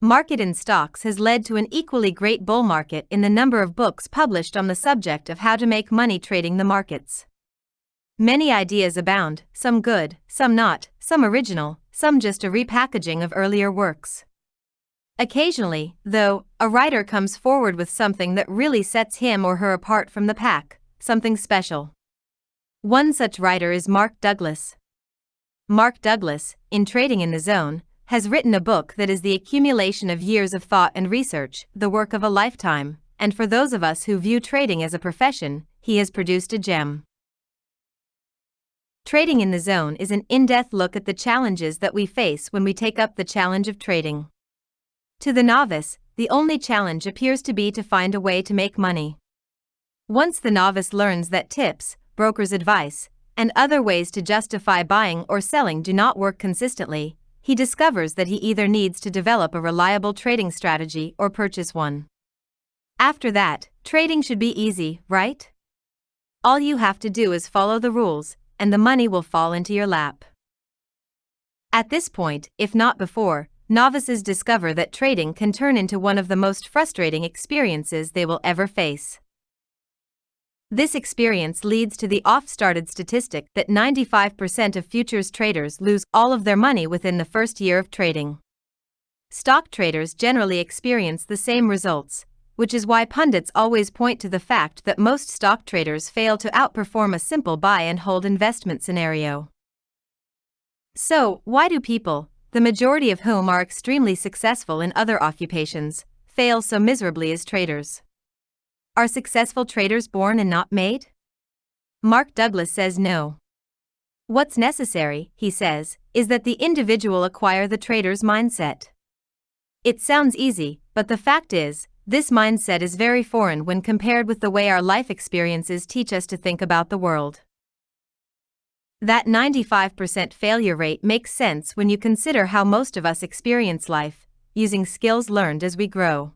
market in stocks has led to an equally great bull market in the number of books published on the subject of how to make money trading the markets. Many ideas abound, some good, some not, some original, some just a repackaging of earlier works. Occasionally, though, a writer comes forward with something that really sets him or her apart from the pack, something special. One such writer is Mark Douglas. Mark Douglas, in Trading in the Zone, has written a book that is the accumulation of years of thought and research, the work of a lifetime, and for those of us who view trading as a profession, he has produced a gem. Trading in the Zone is an in-depth look at the challenges that we face when we take up the challenge of trading. To the novice, the only challenge appears to be to find a way to make money. Once the novice learns that tips, broker's advice, and other ways to justify buying or selling do not work consistently, he discovers that he either needs to develop a reliable trading strategy or purchase one. After that, trading should be easy, right? All you have to do is follow the rules, and the money will fall into your lap. At this point, if not before, novices discover that trading can turn into one of the most frustrating experiences they will ever face. This experience leads to the oft-started statistic that 95% of futures traders lose all of their money within the first year of trading. Stock traders generally experience the same results, which is why pundits always point to the fact that most stock traders fail to outperform a simple buy and hold investment scenario. So, why do people, the majority of whom are extremely successful in other occupations, fail so miserably as traders? Are successful traders born and not made? Mark Douglas says no. What's necessary, he says, is that the individual acquire the trader's mindset. It sounds easy, but the fact is, this mindset is very foreign when compared with the way our life experiences teach us to think about the world. That 95% failure rate makes sense when you consider how most of us experience life, using skills learned as we grow.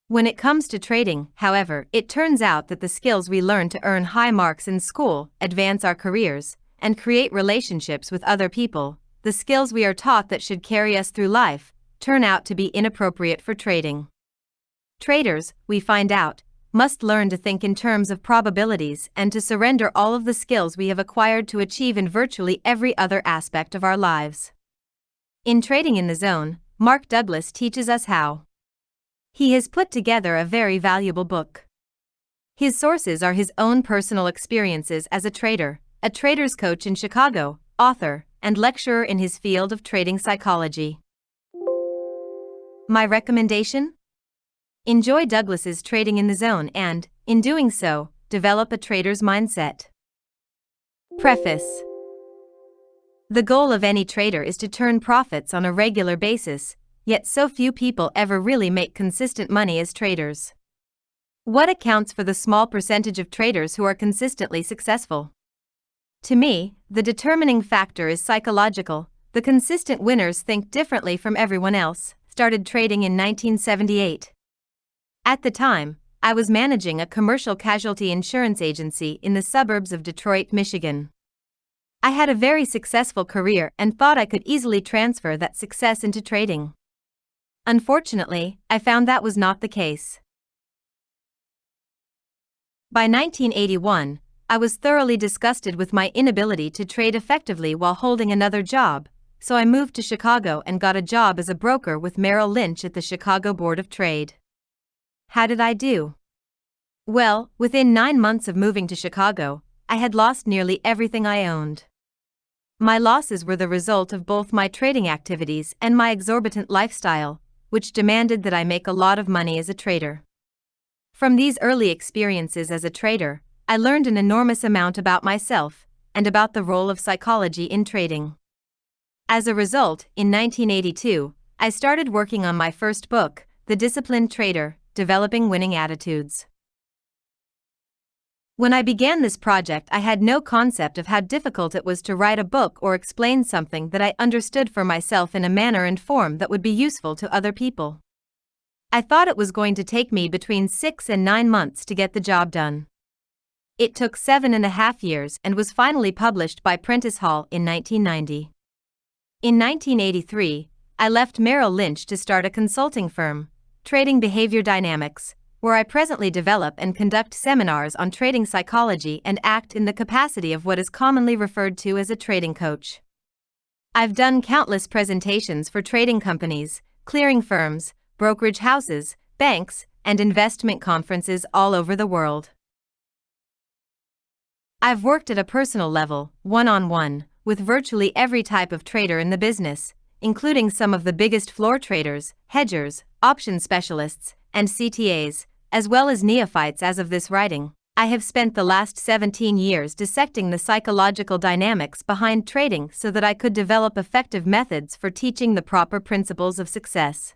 When it comes to trading, however, it turns out that the skills we learn to earn high marks in school, advance our careers, and create relationships with other people, the skills we are taught that should carry us through life, turn out to be inappropriate for trading. Traders, we find out, must learn to think in terms of probabilities and to surrender all of the skills we have acquired to achieve in virtually every other aspect of our lives. In Trading in the Zone, Mark Douglas teaches us how. He has put together a very valuable book. His sources are his own personal experiences as a trader's coach in Chicago, author, and lecturer in his field of trading psychology. My recommendation? Enjoy Douglas's Trading in the Zone and, in doing so, develop a trader's mindset. Preface. The goal of any trader is to turn profits on a regular basis, yet so few people ever really make consistent money as traders. What accounts for the small percentage of traders who are consistently successful? To me, the determining factor is psychological. The consistent winners think differently from everyone else. Started trading in 1978. At the time, I was managing a commercial casualty insurance agency in the suburbs of Detroit, Michigan. I had a very successful career and thought I could easily transfer that success into trading. Unfortunately, I found that was not the case. By 1981, I was thoroughly disgusted with my inability to trade effectively while holding another job, so I moved to Chicago and got a job as a broker with Merrill Lynch at the Chicago Board of Trade. How did I do? Well, within 9 months of moving to Chicago, I had lost nearly everything I owned. My losses were the result of both my trading activities and my exorbitant lifestyle, which demanded that I make a lot of money as a trader. From these early experiences as a trader, I learned an enormous amount about myself and about the role of psychology in trading. As a result, in 1982, I started working on my first book, The Disciplined Trader: Developing Winning Attitudes. When I began this project, I had no concept of how difficult it was to write a book or explain something that I understood for myself in a manner and form that would be useful to other people. I thought it was going to take me between 6 and 9 months to get the job done. It took 7.5 years and was finally published by Prentice Hall in 1990. In 1983, I left Merrill Lynch to start a consulting firm, Trading Behavior Dynamics, where I presently develop and conduct seminars on trading psychology and act in the capacity of what is commonly referred to as a trading coach. I've done countless presentations for trading companies, clearing firms, brokerage houses, banks, and investment conferences all over the world. I've worked at a personal level, one-on-one, with virtually every type of trader in the business, including some of the biggest floor traders, hedgers, option specialists, and CTAs, as well as neophytes as of this writing. I have spent the last 17 years dissecting the psychological dynamics behind trading so that I could develop effective methods for teaching the proper principles of success.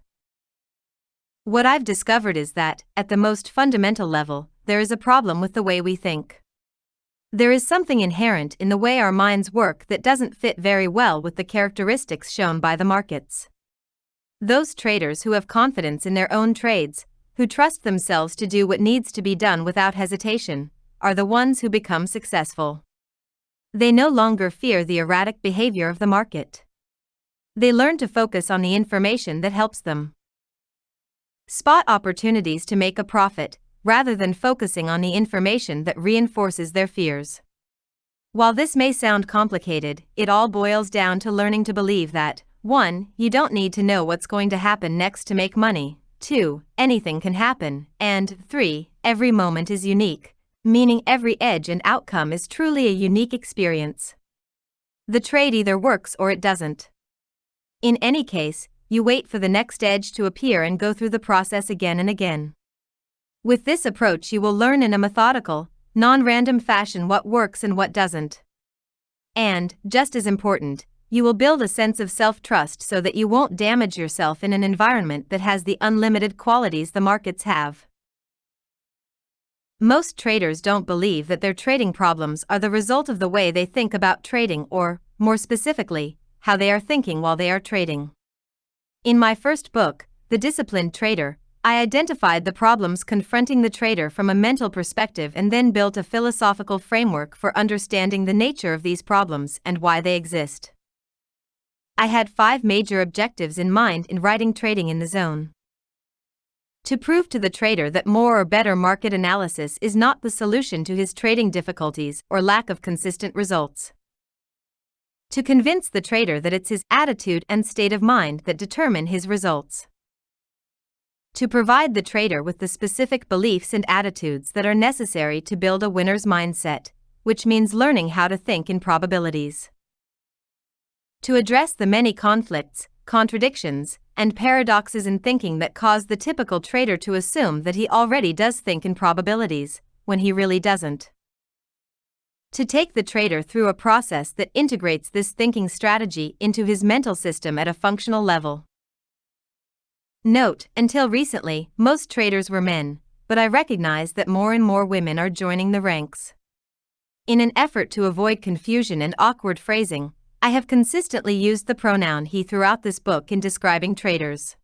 What I've discovered is that, at the most fundamental level, there is a problem with the way we think. There is something inherent in the way our minds work that doesn't fit very well with the characteristics shown by the markets. Those traders who have confidence in their own trades, who trust themselves to do what needs to be done without hesitation, are the ones who become successful. They no longer fear the erratic behavior of the market. They learn to focus on the information that helps them spot opportunities to make a profit, rather than focusing on the information that reinforces their fears. While this may sound complicated, it all boils down to learning to believe that 1. You don't need to know what's going to happen next to make money, 2. Anything can happen, and 3. Every moment is unique, meaning every edge and outcome is truly a unique experience. The trade either works or it doesn't. In any case, you wait for the next edge to appear and go through the process again and again. With this approach, you will learn in a methodical, non-random fashion what works and what doesn't. And, just as important, you will build a sense of self-trust so that you won't damage yourself in an environment that has the unlimited qualities the markets have. Most traders don't believe that their trading problems are the result of the way they think about trading or, more specifically, how they are thinking while they are trading. In my first book, The Disciplined Trader, I identified the problems confronting the trader from a mental perspective and then built a philosophical framework for understanding the nature of these problems and why they exist. I had 5 major objectives in mind in writing Trading in the Zone. To prove to the trader that more or better market analysis is not the solution to his trading difficulties or lack of consistent results. To convince the trader that it's his attitude and state of mind that determine his results. To provide the trader with the specific beliefs and attitudes that are necessary to build a winner's mindset, which means learning how to think in probabilities. To address the many conflicts, contradictions, and paradoxes in thinking that cause the typical trader to assume that he already does think in probabilities, when he really doesn't. To take the trader through a process that integrates this thinking strategy into his mental system at a functional level. Note, until recently, most traders were men, but I recognize that more and more women are joining the ranks. In an effort to avoid confusion and awkward phrasing, I have consistently used the pronoun he throughout this book in describing traders.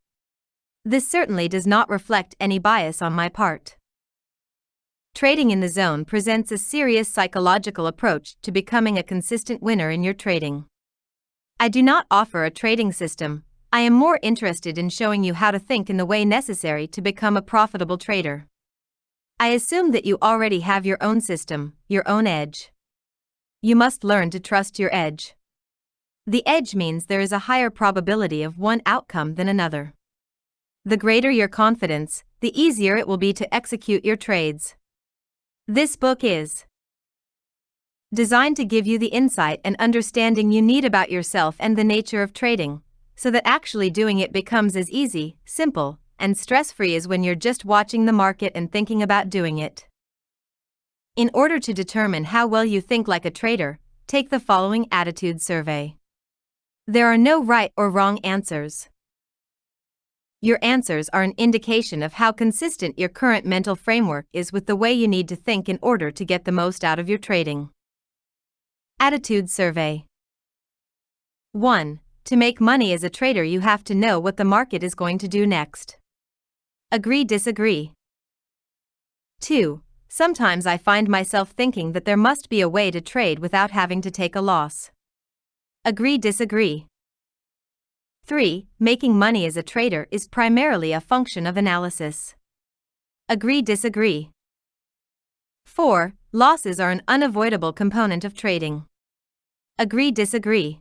This certainly does not reflect any bias on my part. Trading in the Zone presents a serious psychological approach to becoming a consistent winner in your trading. I do not offer a trading system. I am more interested in showing you how to think in the way necessary to become a profitable trader. I assume that you already have your own system, your own edge. You must learn to trust your edge. The edge means there is a higher probability of one outcome than another. The greater your confidence, the easier it will be to execute your trades. This book is designed to give you the insight and understanding you need about yourself and the nature of trading, so that actually doing it becomes as easy, simple, and stress-free as when you're just watching the market and thinking about doing it. In order to determine how well you think like a trader, take the following attitude survey. There are no right or wrong answers. Your answers are an indication of how consistent your current mental framework is with the way you need to think in order to get the most out of your trading. Attitude survey. 1. To make money as a trader, you have to know what the market is going to do next. Agree, disagree. 2. Sometimes I find myself thinking that there must be a way to trade without having to take a loss. Agree, disagree. 3. Making money as a trader is primarily a function of analysis. Agree-disagree. 4. Losses are an unavoidable component of trading. Agree-disagree.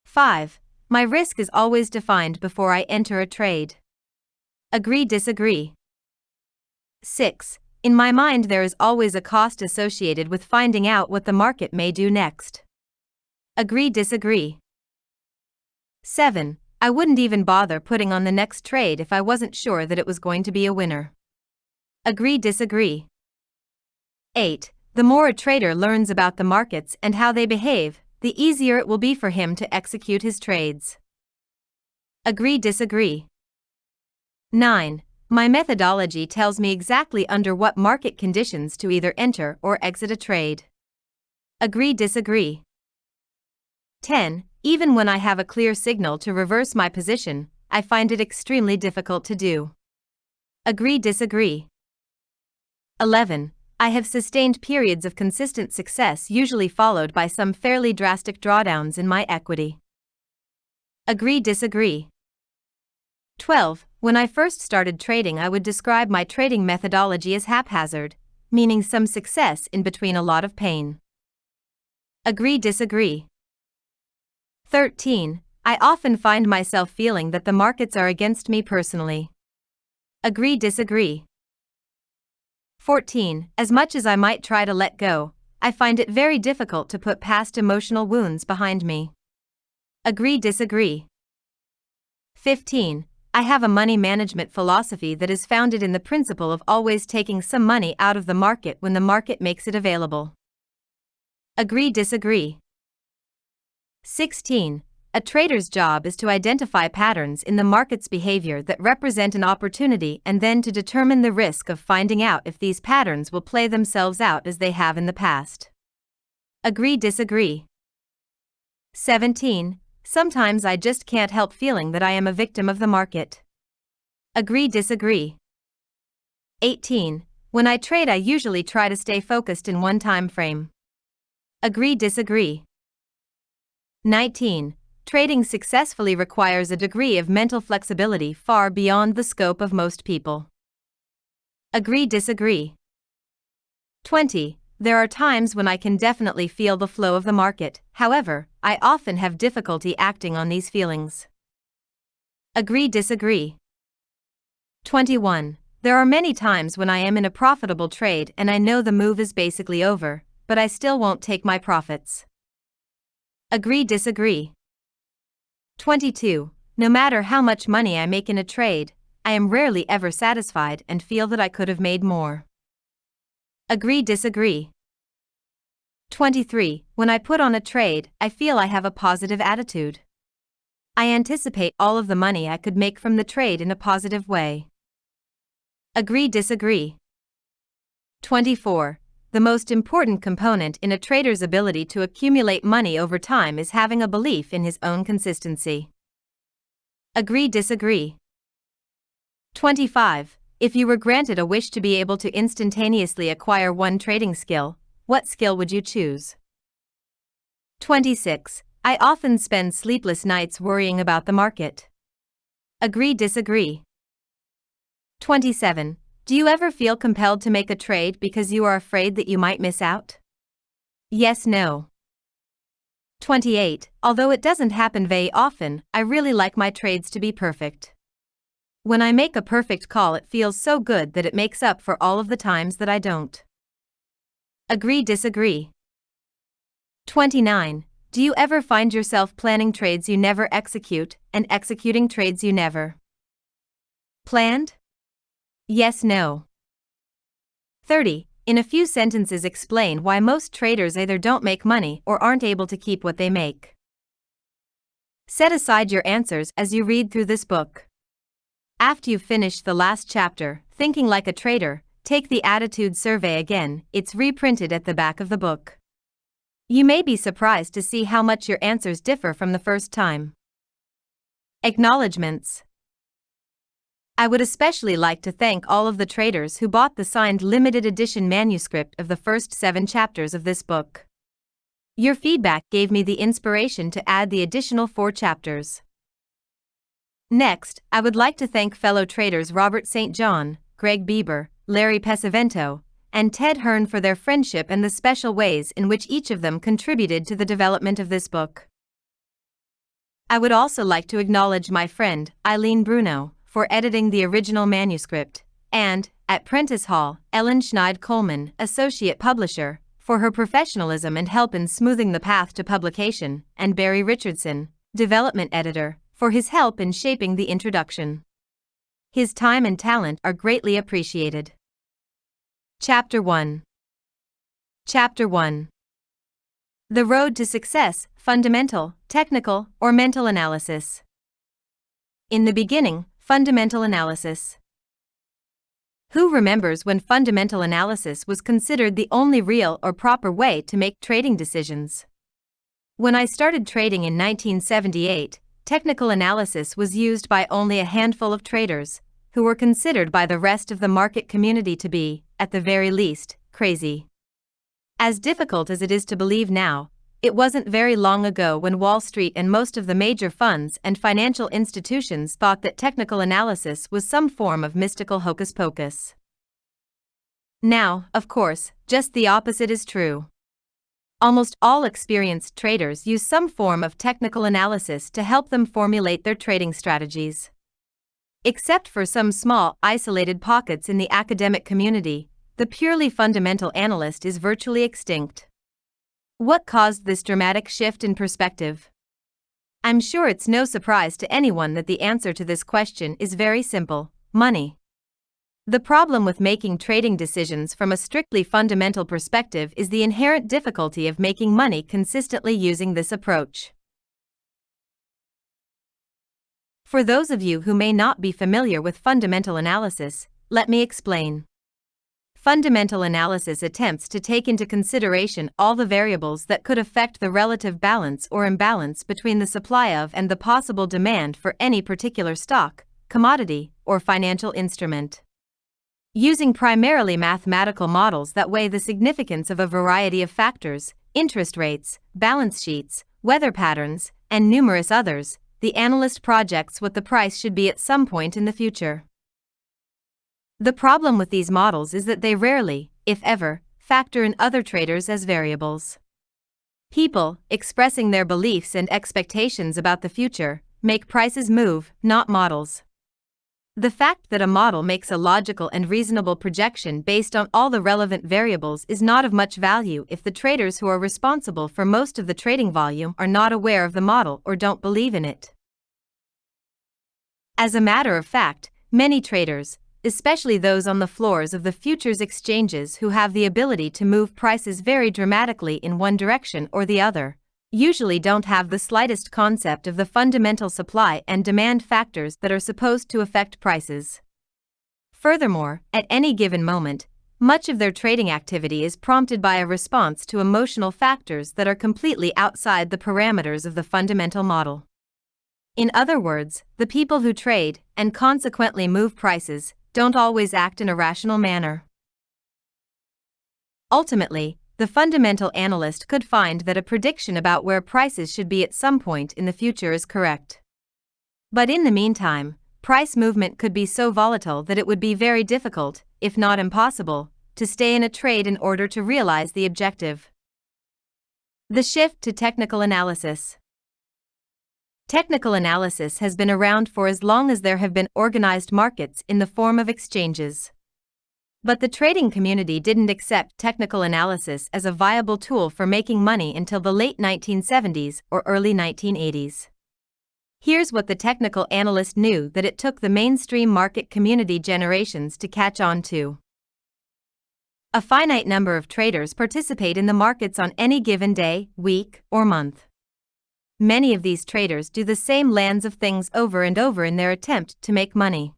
5. My risk is always defined before I enter a trade. Agree-disagree. 6. In my mind there is always a cost associated with finding out what the market may do next. Agree-disagree. 7. I wouldn't even bother putting on the next trade if I wasn't sure that it was going to be a winner. Agree-disagree. 8. The more a trader learns about the markets and how they behave, the easier it will be for him to execute his trades. Agree-disagree. 9. My methodology tells me exactly under what market conditions to either enter or exit a trade. Agree-disagree. 10. Even when I have a clear signal to reverse my position, I find it extremely difficult to do. Agree-disagree. 11. I have sustained periods of consistent success, usually followed by some fairly drastic drawdowns in my equity. Agree-disagree. 12. When I first started trading, I would describe my trading methodology as haphazard, meaning some success in between a lot of pain. Agree-disagree. 13. I often find myself feeling that the markets are against me personally. Agree-disagree. 14. As much as I might try to let go, I find it very difficult to put past emotional wounds behind me. Agree-disagree. 15. I have a money management philosophy that is founded in the principle of always taking some money out of the market when the market makes it available. Agree-disagree. 16. A trader's job is to identify patterns in the market's behavior that represent an opportunity and then to determine the risk of finding out if these patterns will play themselves out as they have in the past. Agree-disagree. 17. Sometimes I just can't help feeling that I am a victim of the market. Agree-disagree. 18. When I trade, I usually try to stay focused in one time frame. Agree-disagree. 19. Trading successfully requires a degree of mental flexibility far beyond the scope of most people. Agree-disagree. 20. There are times when I can definitely feel the flow of the market, however, I often have difficulty acting on these feelings. Agree-disagree. 21. There are many times when I am in a profitable trade and I know the move is basically over, but I still won't take my profits. Agree-disagree. 22. No matter how much money I make in a trade, I am rarely ever satisfied and feel that I could have made more. Agree-disagree. 23. When I put on a trade, I feel I have a positive attitude. I anticipate all of the money I could make from the trade in a positive way. Agree-disagree. 24. The most important component in a trader's ability to accumulate money over time is having a belief in his own consistency. Agree-disagree. 25. If you were granted a wish to be able to instantaneously acquire one trading skill, what skill would you choose? 26. I often spend sleepless nights worrying about the market. Agree-disagree. 27. Do you ever feel compelled to make a trade because you are afraid that you might miss out? Yes/no. 28. Although it doesn't happen very often, I really like my trades to be perfect. When I make a perfect call, it feels so good that it makes up for all of the times that I don't. Agree-disagree. 29. Do you ever find yourself planning trades you never execute and executing trades you never planned? Yes/no. 30. In a few sentences, explain why most traders either don't make money or aren't able to keep what they make. Set aside your answers as you read through this book. After you've finished the last chapter, Thinking Like a Trader, take the attitude survey again. It's reprinted at the back of the book. You may be surprised to see how much your answers differ from the first time. Acknowledgements. I would especially like to thank all of the traders who bought the signed limited edition manuscript of the first 7 chapters of this book. Your feedback gave me the inspiration to add the additional 4 chapters. Next, I would like to thank fellow traders Robert St. John, Greg Bieber, Larry Pesavento, and Ted Hearn for their friendship and the special ways in which each of them contributed to the development of this book. I would also like to acknowledge my friend, Eileen Bruno, for editing the original manuscript, and, at Prentice Hall, Ellen Schneid-Coleman, Associate Publisher, for her professionalism and help in smoothing the path to publication, and Barry Richardson, Development Editor, for his help in shaping the introduction. His time and talent are greatly appreciated. Chapter 1. Chapter 1. The Road to Success, Fundamental, Technical, or Mental Analysis. In the beginning, fundamental analysis. Who remembers when fundamental analysis was considered the only real or proper way to make trading decisions? When I started trading in 1978, technical analysis was used by only a handful of traders, who were considered by the rest of the market community to be, at the very least, crazy. As difficult as it is to believe now, it wasn't very long ago when Wall Street and most of the major funds and financial institutions thought that technical analysis was some form of mystical hocus pocus. Now, of course, just the opposite is true. Almost all experienced traders use some form of technical analysis to help them formulate their trading strategies. Except for some small, isolated pockets in the academic community, the purely fundamental analyst is virtually extinct. What caused this dramatic shift in perspective? I'm sure it's no surprise to anyone that the answer to this question is very simple: money. The problem with making trading decisions from a strictly fundamental perspective is the inherent difficulty of making money consistently using this approach. For those of you who may not be familiar with fundamental analysis, let me explain. Fundamental analysis attempts to take into consideration all the variables that could affect the relative balance or imbalance between the supply of and the possible demand for any particular stock, commodity, or financial instrument. Using primarily mathematical models that weigh the significance of a variety of factors, interest rates, balance sheets, weather patterns, and numerous others, the analyst projects what the price should be at some point in the future. The problem with these models is that they rarely, if ever, factor in other traders as variables. People, expressing their beliefs and expectations about the future, make prices move, not models. The fact that a model makes a logical and reasonable projection based on all the relevant variables is not of much value if the traders who are responsible for most of the trading volume are not aware of the model or don't believe in it. As a matter of fact, many traders, especially those on the floors of the futures exchanges who have the ability to move prices very dramatically in one direction or the other, usually don't have the slightest concept of the fundamental supply and demand factors that are supposed to affect prices. Furthermore, at any given moment, much of their trading activity is prompted by a response to emotional factors that are completely outside the parameters of the fundamental model. In other words, the people who trade, and consequently move prices, don't always act in a rational manner. Ultimately, the fundamental analyst could find that a prediction about where prices should be at some point in the future is correct. But in the meantime, price movement could be so volatile that it would be very difficult, if not impossible, to stay in a trade in order to realize the objective. The shift to technical analysis. Technical analysis has been around for as long as there have been organized markets in the form of exchanges. But the trading community didn't accept technical analysis as a viable tool for making money until the late 1970s or early 1980s. Here's what the technical analyst knew that it took the mainstream market community generations to catch on to. A finite number of traders participate in the markets on any given day, week, or month. Many of these traders do the same lands of things over and over in their attempt to make money.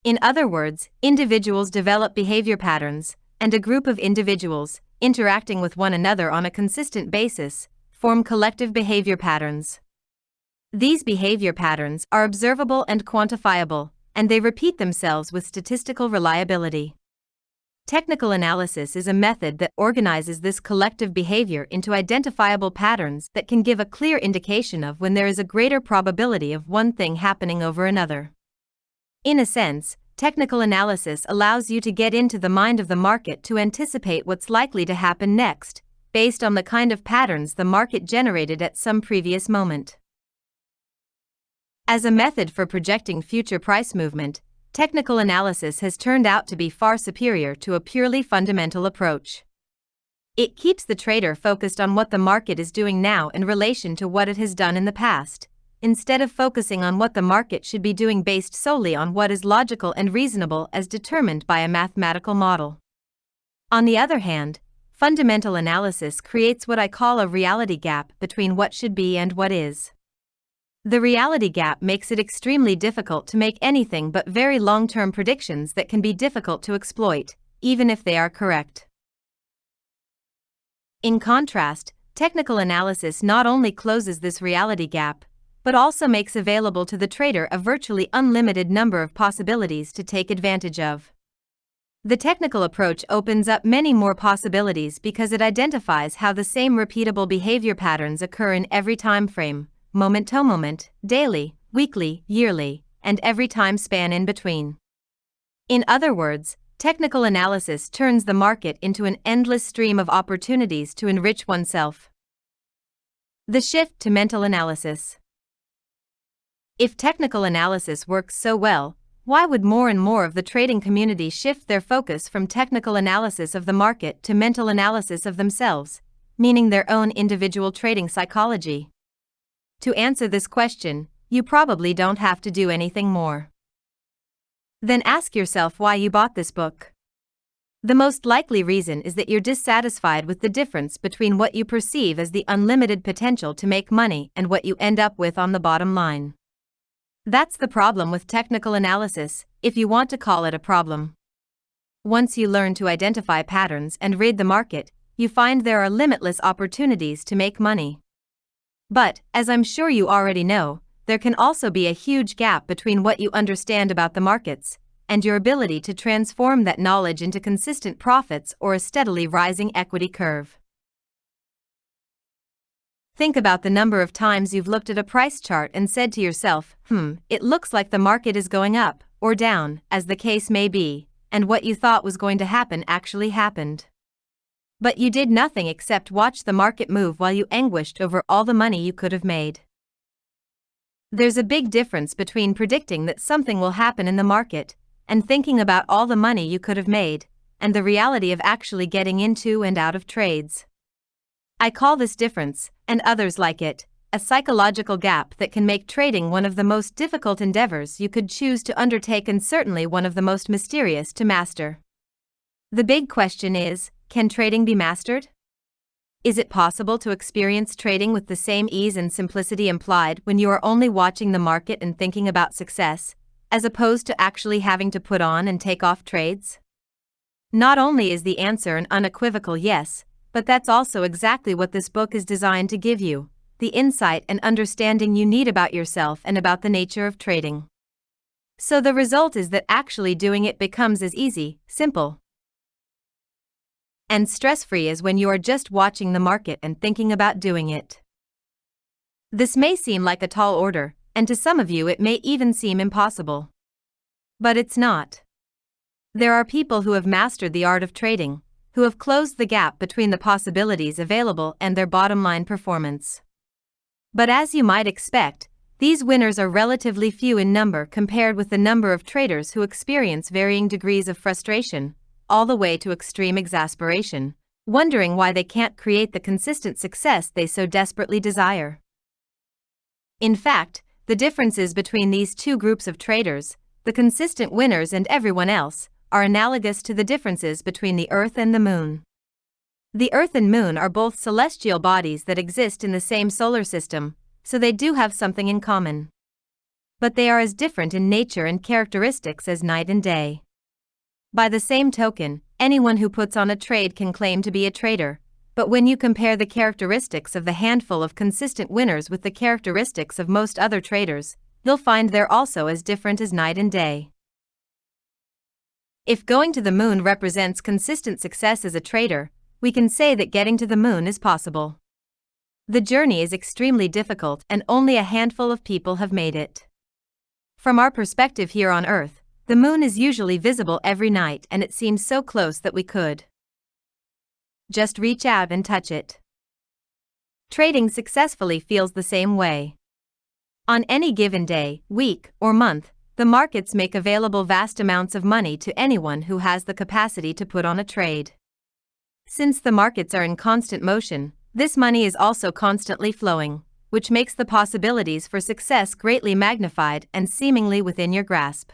In other words, individuals develop behavior patterns, and a group of individuals, interacting with one another on a consistent basis, form collective behavior patterns. These behavior patterns are observable and quantifiable, and they repeat themselves with statistical reliability. Technical analysis is a method that organizes this collective behavior into identifiable patterns that can give a clear indication of when there is a greater probability of one thing happening over another. In a sense, technical analysis allows you to get into the mind of the market to anticipate what's likely to happen next, based on the kind of patterns the market generated at some previous moment. As a method for projecting future price movement, technical analysis has turned out to be far superior to a purely fundamental approach. It keeps the trader focused on what the market is doing now in relation to what it has done in the past, instead of focusing on what the market should be doing based solely on what is logical and reasonable as determined by a mathematical model. On the other hand, fundamental analysis creates what I call a reality gap between what should be and what is. The reality gap makes it extremely difficult to make anything but very long-term predictions that can be difficult to exploit, even if they are correct. In contrast, technical analysis not only closes this reality gap, but also makes available to the trader a virtually unlimited number of possibilities to take advantage of. The technical approach opens up many more possibilities because it identifies how the same repeatable behavior patterns occur in every time frame, moment to moment, daily, weekly, yearly, and every time span in between. In other words, technical analysis turns the market into an endless stream of opportunities to enrich oneself. The shift to mental analysis. If technical analysis works so well, why would more and more of the trading community shift their focus from technical analysis of the market to mental analysis of themselves, meaning their own individual trading psychology? To answer this question, you probably don't have to do anything more. Then ask yourself why you bought this book. The most likely reason is that you're dissatisfied with the difference between what you perceive as the unlimited potential to make money and what you end up with on the bottom line. That's the problem with technical analysis, if you want to call it a problem. Once you learn to identify patterns and read the market, you find there are limitless opportunities to make money. But, as I'm sure you already know, there can also be a huge gap between what you understand about the markets and your ability to transform that knowledge into consistent profits or a steadily rising equity curve. Think about the number of times you've looked at a price chart and said to yourself, it looks like the market is going up or down, as the case may be, and what you thought was going to happen actually happened. But you did nothing except watch the market move while you anguished over all the money you could have made. There's a big difference between predicting that something will happen in the market and thinking about all the money you could have made, and the reality of actually getting into and out of trades. I call this difference, and others like it, a psychological gap that can make trading one of the most difficult endeavors you could choose to undertake and certainly one of the most mysterious to master. The big question is, can trading be mastered? Is it possible to experience trading with the same ease and simplicity implied when you are only watching the market and thinking about success, as opposed to actually having to put on and take off trades? Not only is the answer an unequivocal yes, but that's also exactly what this book is designed to give you, the insight and understanding you need about yourself and about the nature of trading. So the result is that actually doing it becomes as easy, simple, and stress-free as when you are just watching the market and thinking about doing it. This may seem like a tall order, and to some of you it may even seem impossible. But it's not. There are people who have mastered the art of trading, who have closed the gap between the possibilities available and their bottom-line performance. But as you might expect, these winners are relatively few in number compared with the number of traders who experience varying degrees of frustration, all the way to extreme exasperation, wondering why they can't create the consistent success they so desperately desire. In fact, the differences between these two groups of traders, the consistent winners and everyone else, are analogous to the differences between the Earth and the Moon. The Earth and Moon are both celestial bodies that exist in the same solar system, so they do have something in common. But they are as different in nature and characteristics as night and day. By the same token, anyone who puts on a trade can claim to be a trader, but when you compare the characteristics of the handful of consistent winners with the characteristics of most other traders, you'll find they're also as different as night and day. If going to the moon represents consistent success as a trader, we can say that getting to the moon is possible. The journey is extremely difficult and only a handful of people have made it. From our perspective here on Earth, the moon is usually visible every night and it seems so close that we could just reach out and touch it. Trading successfully feels the same way. On any given day, week, or month, the markets make available vast amounts of money to anyone who has the capacity to put on a trade. Since the markets are in constant motion, this money is also constantly flowing, which makes the possibilities for success greatly magnified and seemingly within your grasp.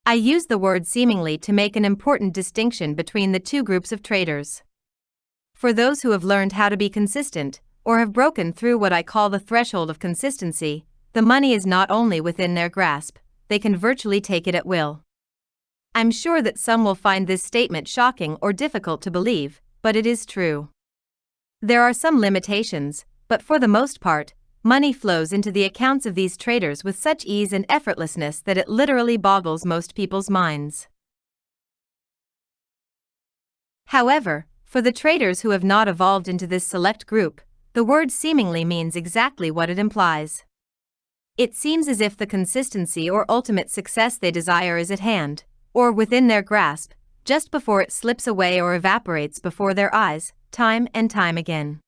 I use the word seemingly to make an important distinction between the two groups of traders. For those who have learned how to be consistent, or have broken through what I call the threshold of consistency, the money is not only within their grasp, they can virtually take it at will. I'm sure that some will find this statement shocking or difficult to believe, but it is true. There are some limitations, but for the most part, money flows into the accounts of these traders with such ease and effortlessness that it literally boggles most people's minds. However, for the traders who have not evolved into this select group, the word seemingly means exactly what it implies. It seems as if the consistency or ultimate success they desire is at hand, or within their grasp, just before it slips away or evaporates before their eyes, time and time again.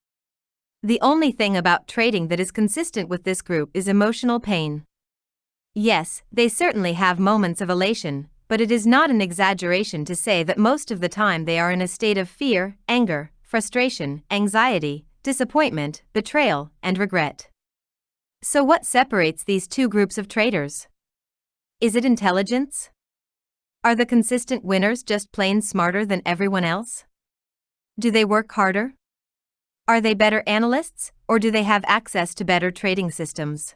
The only thing about trading that is consistent with this group is emotional pain. Yes, they certainly have moments of elation, but it is not an exaggeration to say that most of the time they are in a state of fear, anger, frustration, anxiety, disappointment, betrayal, and regret. So what separates these two groups of traders? Is it intelligence? Are the consistent winners just plain smarter than everyone else? Do they work harder? Are they better analysts, or do they have access to better trading systems?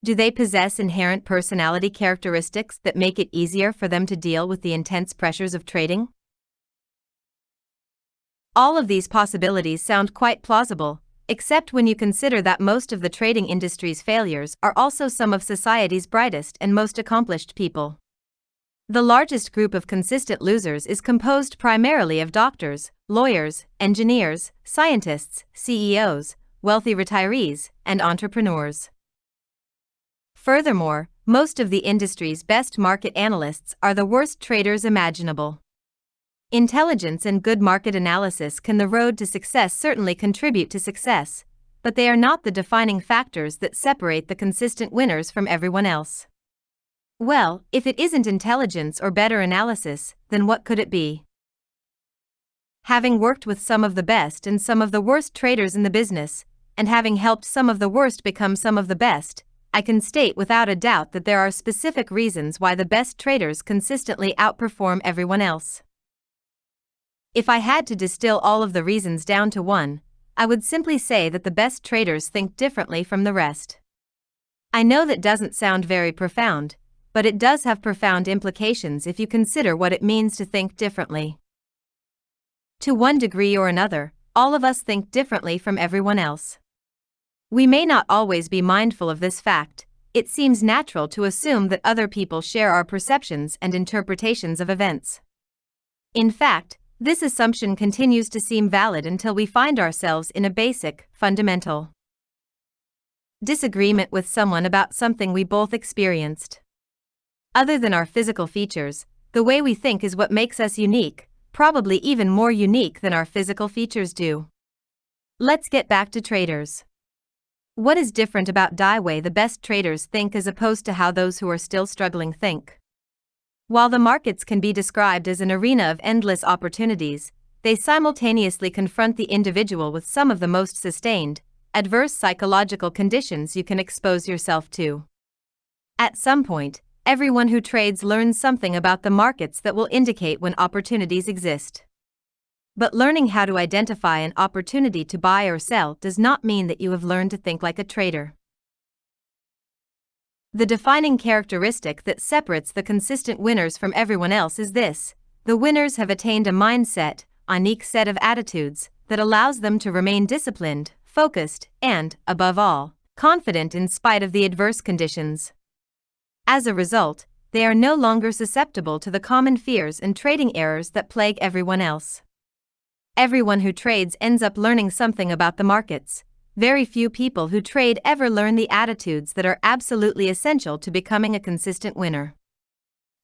Do they possess inherent personality characteristics that make it easier for them to deal with the intense pressures of trading? All of these possibilities sound quite plausible, except when you consider that most of the trading industry's failures are also some of society's brightest and most accomplished people. The largest group of consistent losers is composed primarily of doctors, lawyers, engineers, scientists, CEOs, wealthy retirees, and entrepreneurs. Furthermore, most of the industry's best market analysts are the worst traders imaginable. Intelligence and good market analysis can the road to success certainly contribute to success, but they are not the defining factors that separate the consistent winners from everyone else. Well, if it isn't intelligence or better analysis, then what could it be? Having worked with some of the best and some of the worst traders in the business, and having helped some of the worst become some of the best, I can state without a doubt that there are specific reasons why the best traders consistently outperform everyone else. If I had to distill all of the reasons down to one, I would simply say that the best traders think differently from the rest. I know that doesn't sound very profound, but it does have profound implications if you consider what it means to think differently. To one degree or another, all of us think differently from everyone else. We may not always be mindful of this fact. It seems natural to assume that other people share our perceptions and interpretations of events. In fact, this assumption continues to seem valid until we find ourselves in a basic, fundamental disagreement with someone about something we both experienced. Other than our physical features, the way we think is what makes us unique, probably even more unique than our physical features do. Let's get back to traders. What is different about the way the best traders think as opposed to how those who are still struggling think? While the markets can be described as an arena of endless opportunities, they simultaneously confront the individual with some of the most sustained, adverse psychological conditions you can expose yourself to. At some point, everyone who trades learns something about the markets that will indicate when opportunities exist. But learning how to identify an opportunity to buy or sell does not mean that you have learned to think like a trader. The defining characteristic that separates the consistent winners from everyone else is this: the winners have attained a mindset, a unique set of attitudes, that allows them to remain disciplined, focused, and, above all, confident in spite of the adverse conditions. As a result, they are no longer susceptible to the common fears and trading errors that plague everyone else. Everyone who trades ends up learning something about the markets. Very few people who trade ever learn the attitudes that are absolutely essential to becoming a consistent winner.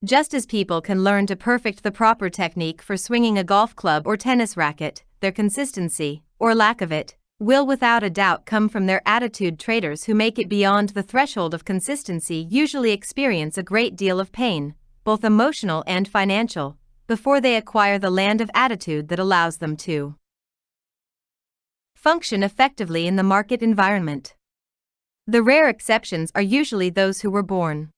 Just as people can learn to perfect the proper technique for swinging a golf club or tennis racket, their consistency, or lack of it, will without a doubt come from their attitude. Traders who make it beyond the threshold of consistency usually experience a great deal of pain, both emotional and financial, before they acquire the land of attitude that allows them to function effectively in the market environment. The rare exceptions are usually those who were born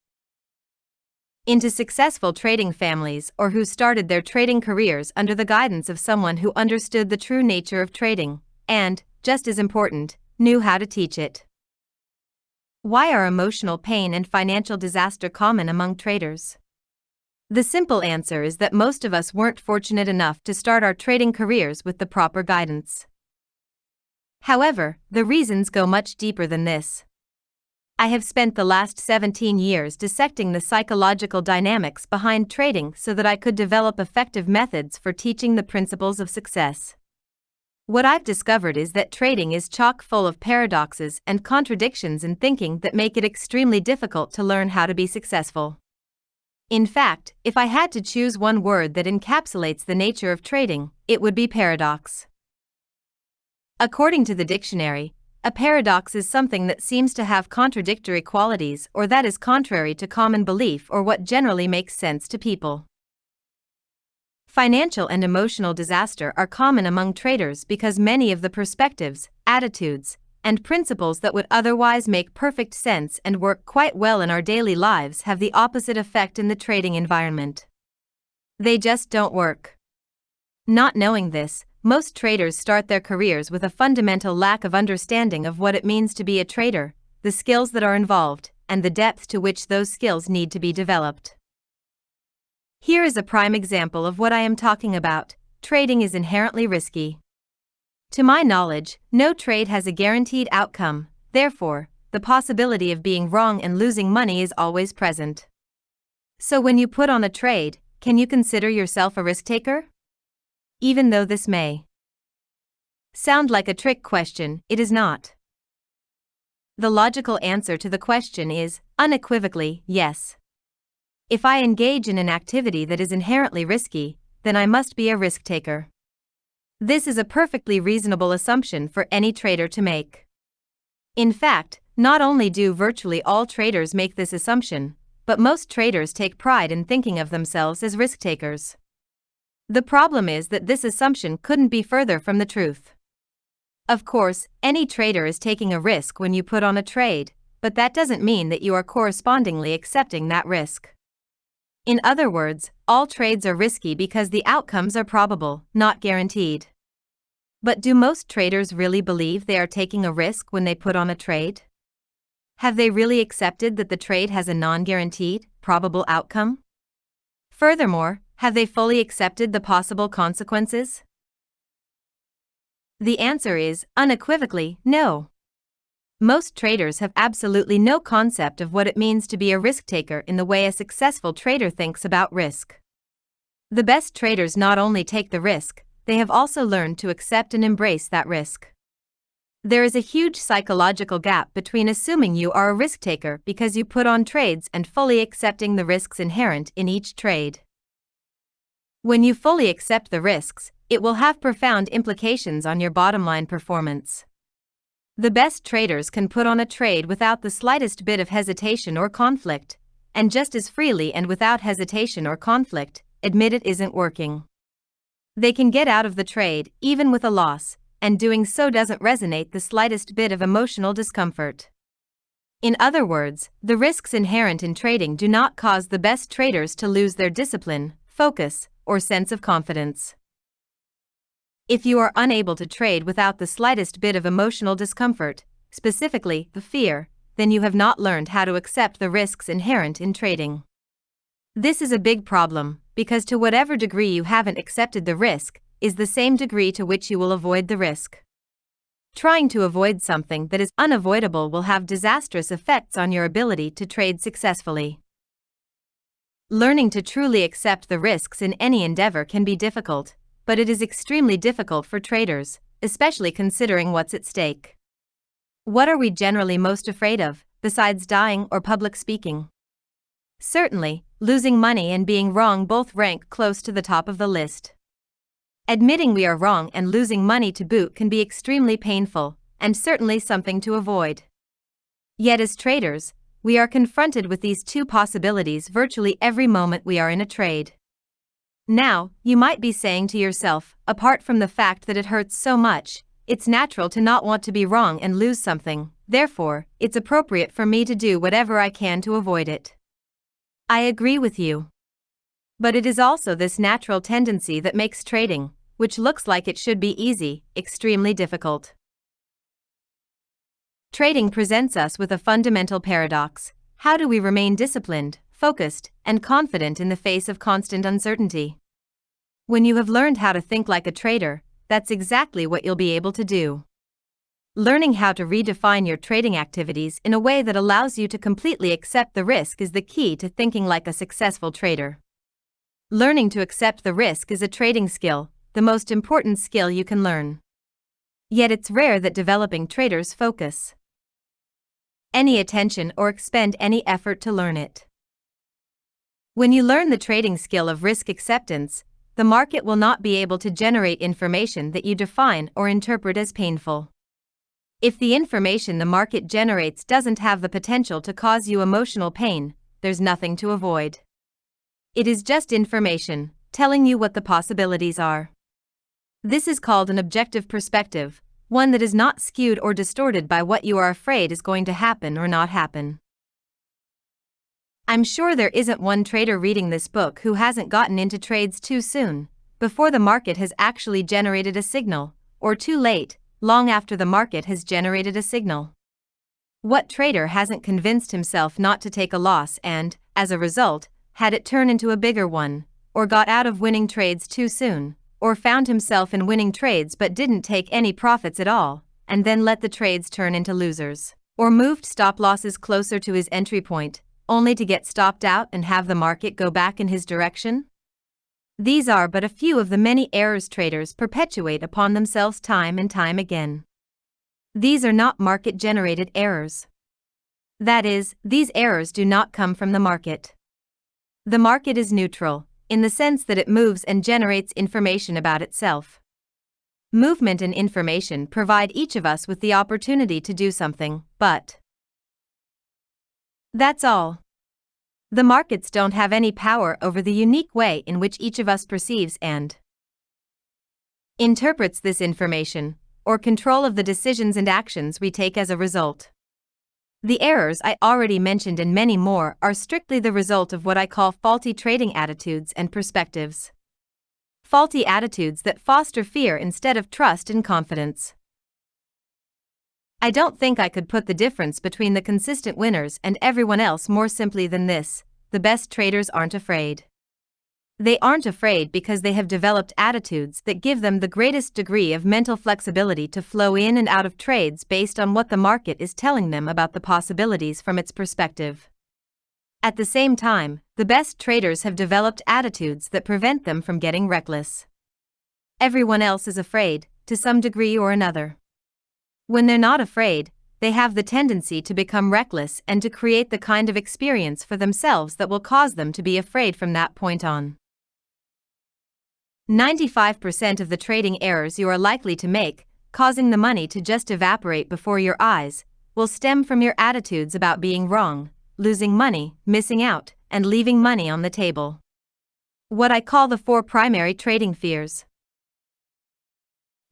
into successful trading families or who started their trading careers under the guidance of someone who understood the true nature of trading and, just as important, knew how to teach it. Why are emotional pain and financial disaster common among traders? The simple answer is that most of us weren't fortunate enough to start our trading careers with the proper guidance. However, the reasons go much deeper than this. I have spent the last 17 years dissecting the psychological dynamics behind trading so that I could develop effective methods for teaching the principles of success. What I've discovered is that trading is chock full of paradoxes and contradictions in thinking that make it extremely difficult to learn how to be successful. In fact, if I had to choose one word that encapsulates the nature of trading, it would be paradox. According to the dictionary, a paradox is something that seems to have contradictory qualities or that is contrary to common belief or what generally makes sense to people. Financial and emotional disaster are common among traders because many of the perspectives, attitudes, and principles that would otherwise make perfect sense and work quite well in our daily lives have the opposite effect in the trading environment. They just don't work. Not knowing this, most traders start their careers with a fundamental lack of understanding of what it means to be a trader, the skills that are involved, and the depth to which those skills need to be developed. Here is a prime example of what I am talking about. Trading is inherently risky. To my knowledge, no trade has a guaranteed outcome, therefore, the possibility of being wrong and losing money is always present. So when you put on a trade, can you consider yourself a risk taker? Even though this may sound like a trick question, it is not. The logical answer to the question is, unequivocally, yes. If I engage in an activity that is inherently risky, then I must be a risk taker. This is a perfectly reasonable assumption for any trader to make. In fact, not only do virtually all traders make this assumption, but most traders take pride in thinking of themselves as risk takers. The problem is that this assumption couldn't be further from the truth. Of course, any trader is taking a risk when you put on a trade, but that doesn't mean that you are correspondingly accepting that risk. In other words, all trades are risky because the outcomes are probable, not guaranteed. But do most traders really believe they are taking a risk when they put on a trade? Have they really accepted that the trade has a non-guaranteed, probable outcome? Furthermore, have they fully accepted the possible consequences? The answer is, unequivocally, no. Most traders have absolutely no concept of what it means to be a risk taker in the way a successful trader thinks about risk. The best traders not only take the risk, they have also learned to accept and embrace that risk. There is a huge psychological gap between assuming you are a risk taker because you put on trades and fully accepting the risks inherent in each trade. When you fully accept the risks, it will have profound implications on your bottom-line performance. The best traders can put on a trade without the slightest bit of hesitation or conflict, and just as freely and without hesitation or conflict, admit it isn't working. They can get out of the trade, even with a loss, and doing so doesn't resonate the slightest bit of emotional discomfort. In other words, the risks inherent in trading do not cause the best traders to lose their discipline, focus, or sense of confidence. If you are unable to trade without the slightest bit of emotional discomfort, specifically the fear, then you have not learned how to accept the risks inherent in trading. This is a big problem, because to whatever degree you haven't accepted the risk, is the same degree to which you will avoid the risk. Trying to avoid something that is unavoidable will have disastrous effects on your ability to trade successfully. Learning to truly accept the risks in any endeavor can be difficult, but it is extremely difficult for traders, especially considering what's at stake. What are we generally most afraid of, besides dying or public speaking? Certainly, losing money and being wrong both rank close to the top of the list. Admitting we are wrong and losing money to boot can be extremely painful, and certainly something to avoid. Yet as traders, we are confronted with these two possibilities virtually every moment we are in a trade. Now, you might be saying to yourself, apart from the fact that it hurts so much, it's natural to not want to be wrong and lose something, therefore, it's appropriate for me to do whatever I can to avoid it. I agree with you. But it is also this natural tendency that makes trading, which looks like it should be easy, extremely difficult. Trading presents us with a fundamental paradox. How do we remain disciplined, focused, and confident in the face of constant uncertainty? When you have learned how to think like a trader, that's exactly what you'll be able to do. Learning how to redefine your trading activities in a way that allows you to completely accept the risk is the key to thinking like a successful trader. Learning to accept the risk is a trading skill, the most important skill you can learn. Yet it's rare that developing traders focus any attention or expend any effort to learn it. When you learn the trading skill of risk acceptance, the market will not be able to generate information that you define or interpret as painful. If the information the market generates doesn't have the potential to cause you emotional pain, there's nothing to avoid. It is just information, telling you what the possibilities are. This is called an objective perspective, one that is not skewed or distorted by what you are afraid is going to happen or not happen. I'm sure there isn't one trader reading this book who hasn't gotten into trades too soon, before the market has actually generated a signal, or too late, long after the market has generated a signal. What trader hasn't convinced himself not to take a loss and, as a result, had it turn into a bigger one, or got out of winning trades too soon, or found himself in winning trades but didn't take any profits at all, and then let the trades turn into losers, or moved stop losses closer to his entry point, only to get stopped out and have the market go back in his direction? These are but a few of the many errors traders perpetuate upon themselves time and time again. These are not market-generated errors. That is, these errors do not come from the market. The market is neutral, in the sense that it moves and generates information about itself. Movement and information provide each of us with the opportunity to do something, but that's all. The markets don't have any power over the unique way in which each of us perceives and interprets this information, or control of the decisions and actions we take as a result. The errors I already mentioned and many more are strictly the result of what I call faulty trading attitudes and perspectives. Faulty attitudes that foster fear instead of trust and confidence. I don't think I could put the difference between the consistent winners and everyone else more simply than this: the best traders aren't afraid. They aren't afraid because they have developed attitudes that give them the greatest degree of mental flexibility to flow in and out of trades based on what the market is telling them about the possibilities from its perspective. At the same time, the best traders have developed attitudes that prevent them from getting reckless. Everyone else is afraid, to some degree or another. When they're not afraid, they have the tendency to become reckless and to create the kind of experience for themselves that will cause them to be afraid from that point on. 95% of the trading errors you are likely to make, causing the money to just evaporate before your eyes, will stem from your attitudes about being wrong, losing money, missing out, and leaving money on the table. What I call the 4 primary trading fears.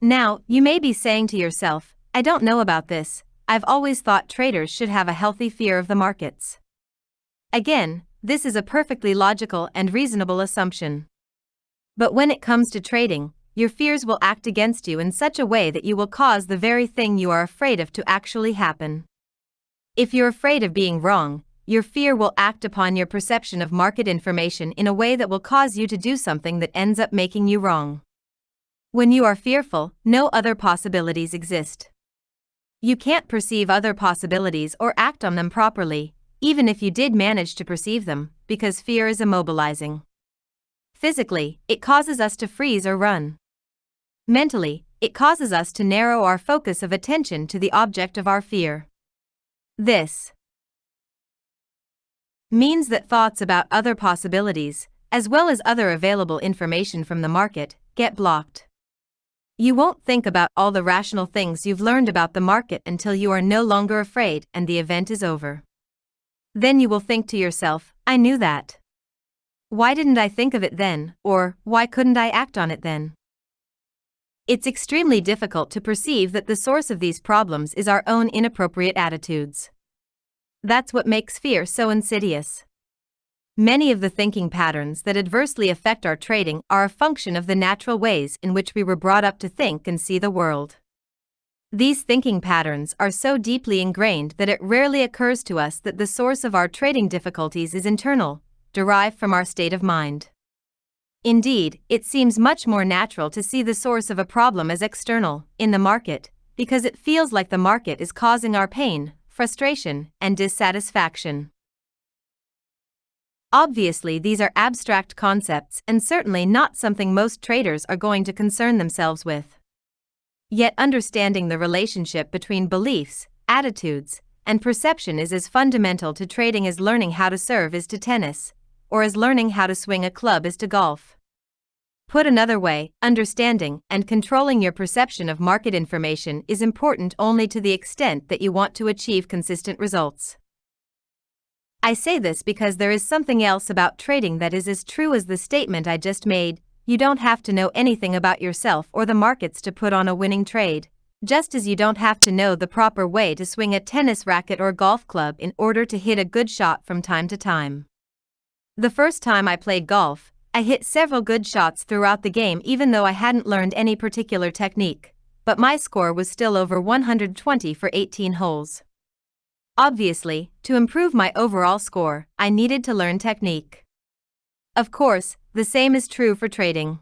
Now, you may be saying to yourself, I don't know about this, I've always thought traders should have a healthy fear of the markets. Again, this is a perfectly logical and reasonable assumption. But when it comes to trading, your fears will act against you in such a way that you will cause the very thing you are afraid of to actually happen. If you're afraid of being wrong, your fear will act upon your perception of market information in a way that will cause you to do something that ends up making you wrong. When you are fearful, no other possibilities exist. You can't perceive other possibilities or act on them properly, even if you did manage to perceive them, because fear is immobilizing. Physically, it causes us to freeze or run. Mentally, it causes us to narrow our focus of attention to the object of our fear. This means that thoughts about other possibilities, as well as other available information from the market, get blocked. You won't think about all the rational things you've learned about the market until you are no longer afraid and the event is over. Then you will think to yourself, I knew that. Why didn't I think of it then, or why couldn't I act on it then? It's extremely difficult to perceive that the source of these problems is our own inappropriate attitudes. That's what makes fear so insidious. Many of the thinking patterns that adversely affect our trading are a function of the natural ways in which we were brought up to think and see the world. These thinking patterns are so deeply ingrained that it rarely occurs to us that the source of our trading difficulties is internal, derived from our state of mind. Indeed, it seems much more natural to see the source of a problem as external, in the market, because it feels like the market is causing our pain, frustration, and dissatisfaction. Obviously, these are abstract concepts and certainly not something most traders are going to concern themselves with. Yet understanding the relationship between beliefs, attitudes, and perception is as fundamental to trading as learning how to serve is to tennis, or as learning how to swing a club is to golf. Put another way, understanding and controlling your perception of market information is important only to the extent that you want to achieve consistent results. I say this because there is something else about trading that is as true as the statement I just made. You don't have to know anything about yourself or the markets to put on a winning trade, just as you don't have to know the proper way to swing a tennis racket or golf club in order to hit a good shot from time to time. The first time I played golf, I hit several good shots throughout the game even though I hadn't learned any particular technique, but my score was still over 120 for 18 holes. Obviously, to improve my overall score, I needed to learn technique. Of course, the same is true for trading.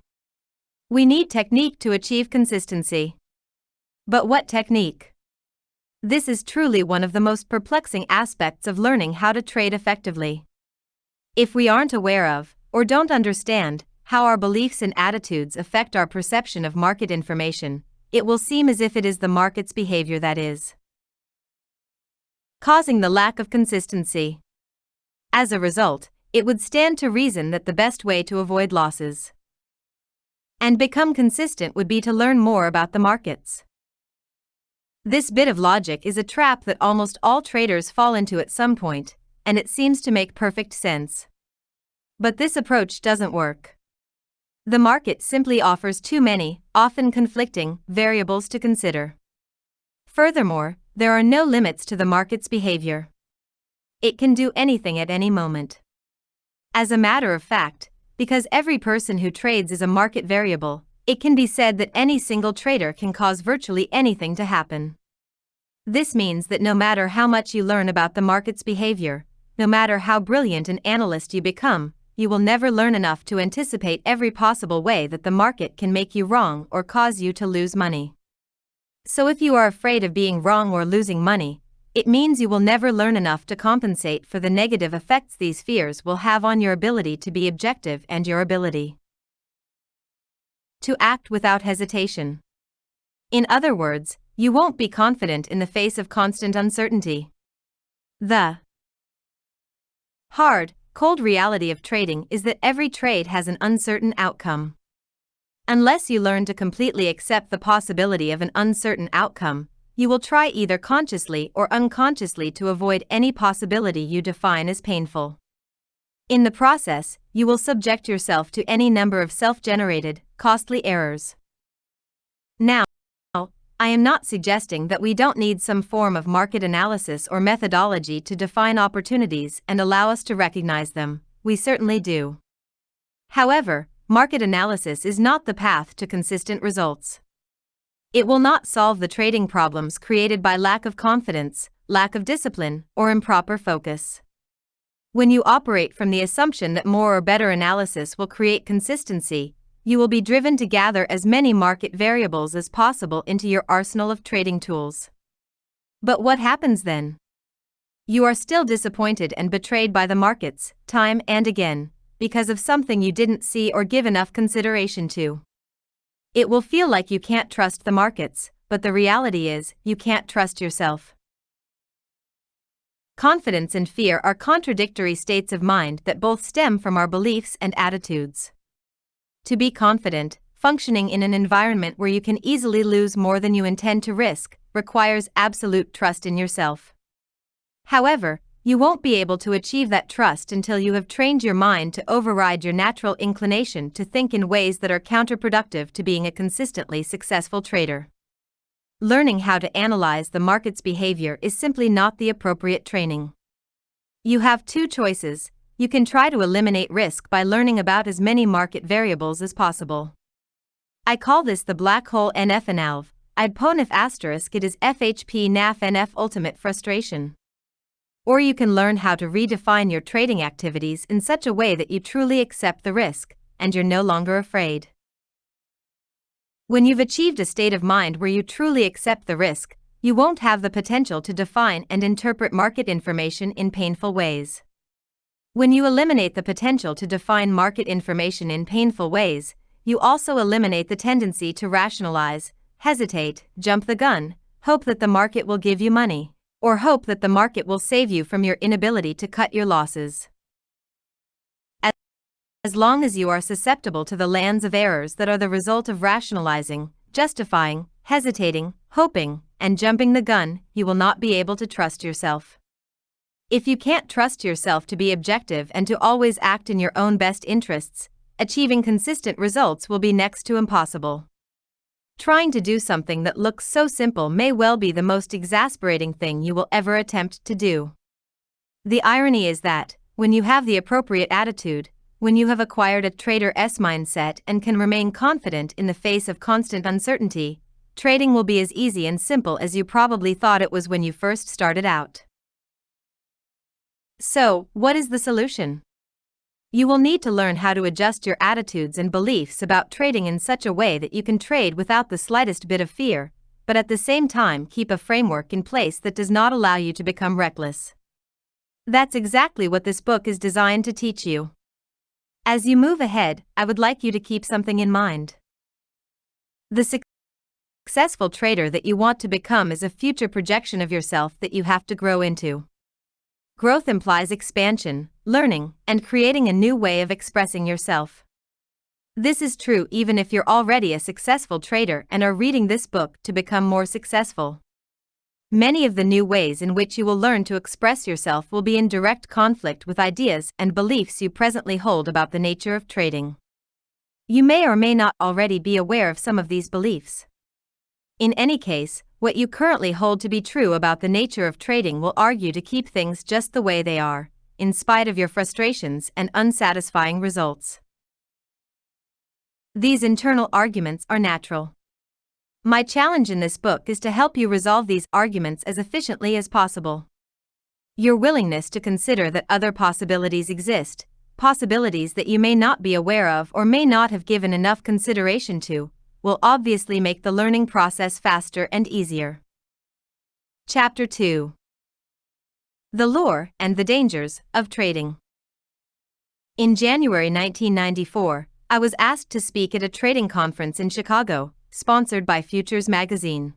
We need technique to achieve consistency. But what technique? This is truly one of the most perplexing aspects of learning how to trade effectively. If we aren't aware of, or don't understand, how our beliefs and attitudes affect our perception of market information, it will seem as if it is the market's behavior that is causing the lack of consistency. As a result, it would stand to reason that the best way to avoid losses and become consistent would be to learn more about the markets. This bit of logic is a trap that almost all traders fall into at some point, and it seems to make perfect sense. But this approach doesn't work. The market simply offers too many, often conflicting, variables to consider. Furthermore, there are no limits to the market's behavior. It can do anything at any moment. As a matter of fact, because every person who trades is a market variable, it can be said that any single trader can cause virtually anything to happen. This means that no matter how much you learn about the market's behavior, no matter how brilliant an analyst you become, you will never learn enough to anticipate every possible way that the market can make you wrong or cause you to lose money. So if you are afraid of being wrong or losing money, it means you will never learn enough to compensate for the negative effects these fears will have on your ability to be objective and your ability to act without hesitation. In other words, you won't be confident in the face of constant uncertainty. The hard, cold reality of trading is that every trade has an uncertain outcome. Unless you learn to completely accept the possibility of an uncertain outcome, you will try either consciously or unconsciously to avoid any possibility you define as painful. In the process, you will subject yourself to any number of self-generated, costly errors. Now, I am not suggesting that we don't need some form of market analysis or methodology to define opportunities and allow us to recognize them. We certainly do. However, market analysis is not the path to consistent results. It will not solve the trading problems created by lack of confidence, lack of discipline, or improper focus. When you operate from the assumption that more or better analysis will create consistency, you will be driven to gather as many market variables as possible into your arsenal of trading tools. But what happens then? You are still disappointed and betrayed by the markets, time and again, because of something you didn't see or give enough consideration to. It will feel like you can't trust the markets, but the reality is, you can't trust yourself. Confidence and fear are contradictory states of mind that both stem from our beliefs and attitudes. To be confident, functioning in an environment where you can easily lose more than you intend to risk, requires absolute trust in yourself. However, you won't be able to achieve that trust until you have trained your mind to override your natural inclination to think in ways that are counterproductive to being a consistently successful trader. Learning how to analyze the market's behavior is simply not the appropriate training. You have two choices. You can try to eliminate risk by learning about as many market variables as possible. I call this the black hole NF analv. I'd ponif asterisk it is FHP NAF NF ultimate frustration. Or you can learn how to redefine your trading activities in such a way that you truly accept the risk, and you're no longer afraid. When you've achieved a state of mind where you truly accept the risk, you won't have the potential to define and interpret market information in painful ways. When you eliminate the potential to define market information in painful ways, you also eliminate the tendency to rationalize, hesitate, jump the gun, hope that the market will give you money, or hope that the market will save you from your inability to cut your losses. As long as you are susceptible to the lands of errors that are the result of rationalizing, justifying, hesitating, hoping, and jumping the gun, you will not be able to trust yourself. If you can't trust yourself to be objective and to always act in your own best interests, achieving consistent results will be next to impossible. Trying to do something that looks so simple may well be the most exasperating thing you will ever attempt to do. The irony is that, when you have the appropriate attitude, when you have acquired a trader's mindset and can remain confident in the face of constant uncertainty, trading will be as easy and simple as you probably thought it was when you first started out. So, what is the solution? You will need to learn how to adjust your attitudes and beliefs about trading in such a way that you can trade without the slightest bit of fear, but at the same time keep a framework in place that does not allow you to become reckless. That's exactly what this book is designed to teach you. As you move ahead, I would like you to keep something in mind. The successful trader that you want to become is a future projection of yourself that you have to grow into. Growth implies expansion, learning, and creating a new way of expressing yourself. This is true even if you're already a successful trader and are reading this book to become more successful. Many of the new ways in which you will learn to express yourself will be in direct conflict with ideas and beliefs you presently hold about the nature of trading. You may or may not already be aware of some of these beliefs. In any case, what you currently hold to be true about the nature of trading will argue to keep things just the way they are, in spite of your frustrations and unsatisfying results. These internal arguments are natural. My challenge in this book is to help you resolve these arguments as efficiently as possible. Your willingness to consider that other possibilities exist, possibilities that you may not be aware of or may not have given enough consideration to, will obviously make the learning process faster and easier. Chapter 2: The Lure and the Dangers of Trading. In January 1994, I was asked to speak at a trading conference in Chicago, sponsored by Futures magazine.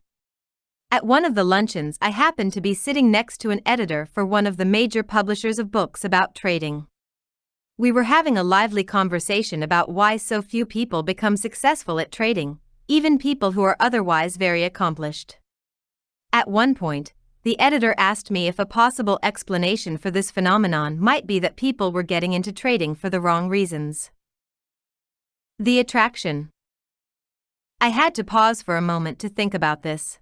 At one of the luncheons, I happened to be sitting next to an editor for one of the major publishers of books about trading. We were having a lively conversation about why so few people become successful at trading, even people who are otherwise very accomplished. At one point, the editor asked me if a possible explanation for this phenomenon might be that people were getting into trading for the wrong reasons. The attraction. I had to pause for a moment to think about this.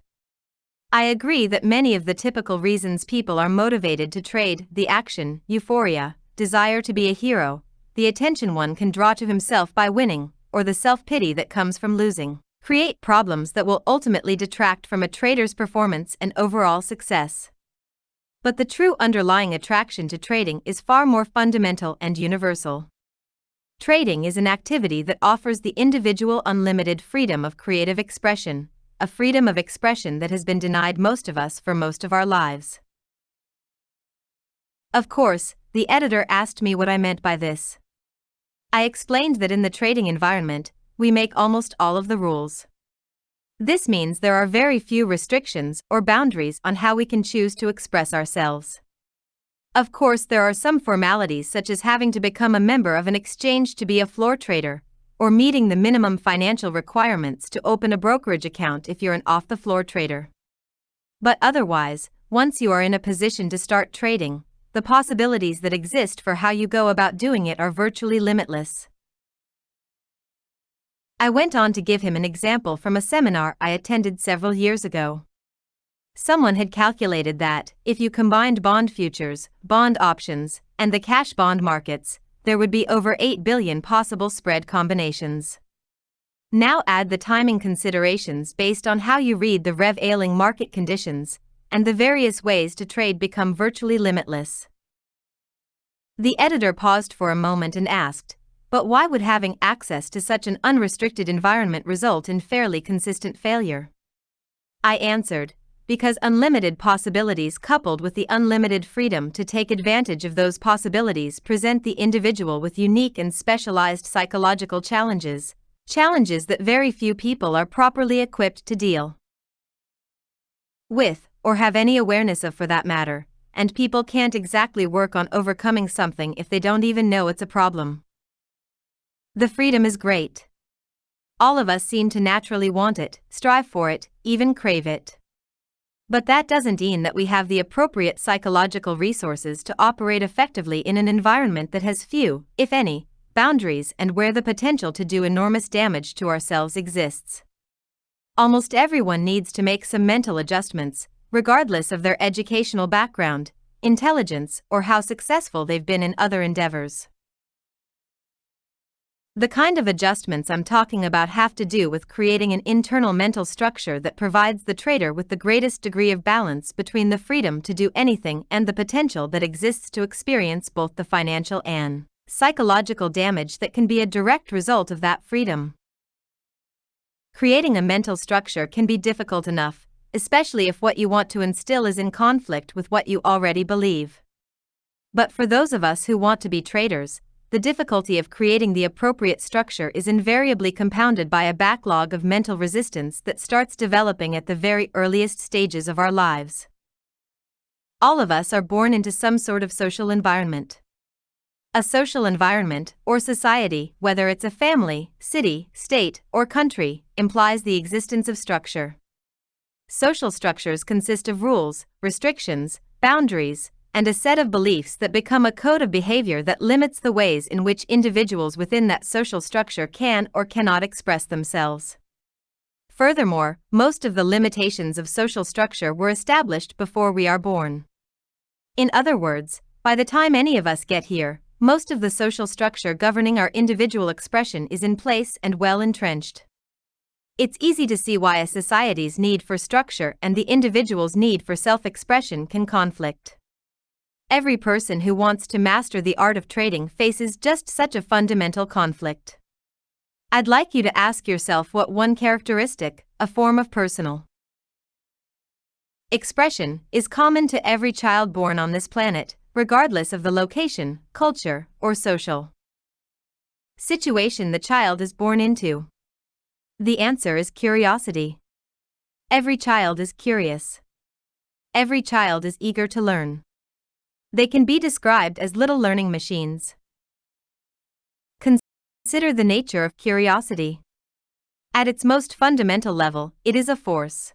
I agree that many of the typical reasons people are motivated to trade, the action, euphoria, desire to be a hero, the attention one can draw to himself by winning, or the self-pity that comes from losing, create problems that will ultimately detract from a trader's performance and overall success. But the true underlying attraction to trading is far more fundamental and universal. Trading is an activity that offers the individual unlimited freedom of creative expression, a freedom of expression that has been denied most of us for most of our lives. Of course, the editor asked me what I meant by this. I explained that in the trading environment, we make almost all of the rules. This means there are very few restrictions or boundaries on how we can choose to express ourselves. Of course, there are some formalities such as having to become a member of an exchange to be a floor trader, or meeting the minimum financial requirements to open a brokerage account if you're an off-the-floor trader. But otherwise, once you are in a position to start trading, the possibilities that exist for how you go about doing it are virtually limitless. I went on to give him an example from a seminar I attended several years ago. Someone had calculated that, if you combined bond futures, bond options, and the cash bond markets, there would be over 8 billion possible spread combinations. Now add the timing considerations based on how you read the prevailing market conditions, and the various ways to trade become virtually limitless. The editor paused for a moment and asked, "But why would having access to such an unrestricted environment result in fairly consistent failure?" I answered, "Because unlimited possibilities coupled with the unlimited freedom to take advantage of those possibilities present the individual with unique and specialized psychological challenges, challenges that very few people are properly equipped to deal with, or have any awareness of for that matter, and people can't exactly work on overcoming something if they don't even know it's a problem." The freedom is great. All of us seem to naturally want it, strive for it, even crave it. But that doesn't mean that we have the appropriate psychological resources to operate effectively in an environment that has few, if any, boundaries and where the potential to do enormous damage to ourselves exists. Almost everyone needs to make some mental adjustments, regardless of their educational background, intelligence, or how successful they've been in other endeavors. The kind of adjustments I'm talking about have to do with creating an internal mental structure that provides the trader with the greatest degree of balance between the freedom to do anything and the potential that exists to experience both the financial and psychological damage that can be a direct result of that freedom. Creating a mental structure can be difficult enough, especially if what you want to instill is in conflict with what you already believe. But for those of us who want to be traders, the difficulty of creating the appropriate structure is invariably compounded by a backlog of mental resistance that starts developing at the very earliest stages of our lives. All of us are born into some sort of social environment. A social environment, or society, whether it's a family, city, state, or country, implies the existence of structure. Social structures consist of rules, restrictions, boundaries, and a set of beliefs that become a code of behavior that limits the ways in which individuals within that social structure can or cannot express themselves. Furthermore, most of the limitations of social structure were established before we are born. In other words, by the time any of us get here, most of the social structure governing our individual expression is in place and well entrenched. It's easy to see why a society's need for structure and the individual's need for self-expression can conflict. Every person who wants to master the art of trading faces just such a fundamental conflict. I'd like you to ask yourself what one characteristic, a form of personal expression, is common to every child born on this planet, regardless of the location, culture, or social situation the child is born into. The answer is curiosity. Every child is curious. Every child is eager to learn. They can be described as little learning machines. Consider the nature of curiosity. At its most fundamental level, it is a force.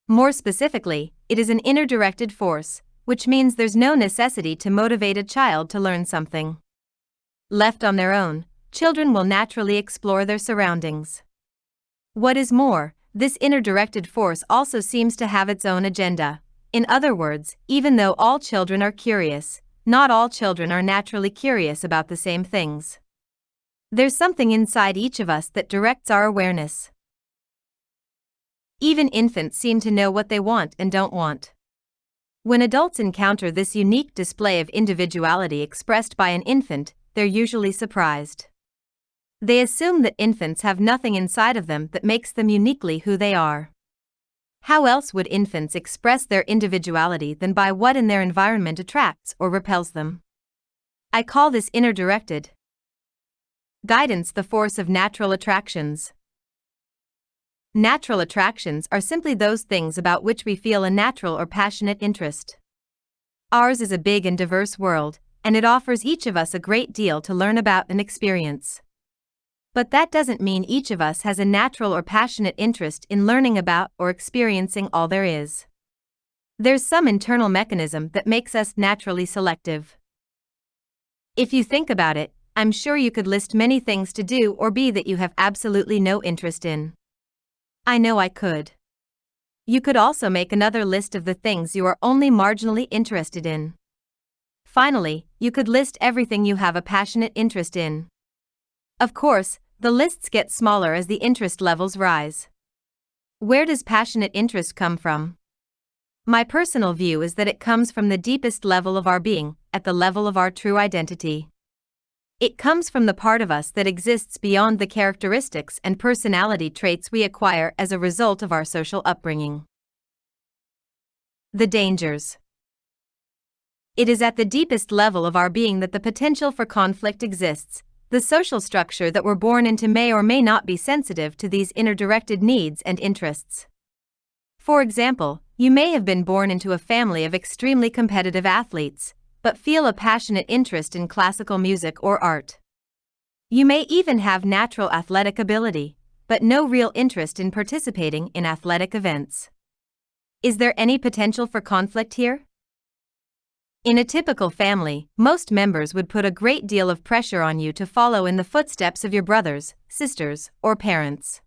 More specifically, it is an inner-directed force, which means there's no necessity to motivate a child to learn something. Left on their own, children will naturally explore their surroundings. What is more, this inner-directed force also seems to have its own agenda. In other words, even though all children are curious, not all children are naturally curious about the same things. There's something inside each of us that directs our awareness. Even infants seem to know what they want and don't want. When adults encounter this unique display of individuality expressed by an infant, they're usually surprised. They assume that infants have nothing inside of them that makes them uniquely who they are. How else would infants express their individuality than by what in their environment attracts or repels them? I call this inner-directed guidance, the force of natural attractions. Natural attractions are simply those things about which we feel a natural or passionate interest. Ours is a big and diverse world, and it offers each of us a great deal to learn about and experience. But that doesn't mean each of us has a natural or passionate interest in learning about or experiencing all there is. There's some internal mechanism that makes us naturally selective. If you think about it, I'm sure you could list many things to do or be that you have absolutely no interest in. I know I could. You could also make another list of the things you are only marginally interested in. Finally, you could list everything you have a passionate interest in. Of course, the lists get smaller as the interest levels rise. Where does passionate interest come from? My personal view is that it comes from the deepest level of our being, at the level of our true identity. It comes from the part of us that exists beyond the characteristics and personality traits we acquire as a result of our social upbringing. The dangers. It is at the deepest level of our being that the potential for conflict exists. The social structure that we're born into may or may not be sensitive to these inner-directed needs and interests. For example, you may have been born into a family of extremely competitive athletes, but feel a passionate interest in classical music or art. You may even have natural athletic ability, but no real interest in participating in athletic events. Is there any potential for conflict here? In a typical family, most members would put a great deal of pressure on you to follow in the footsteps of your brothers, sisters, or parents.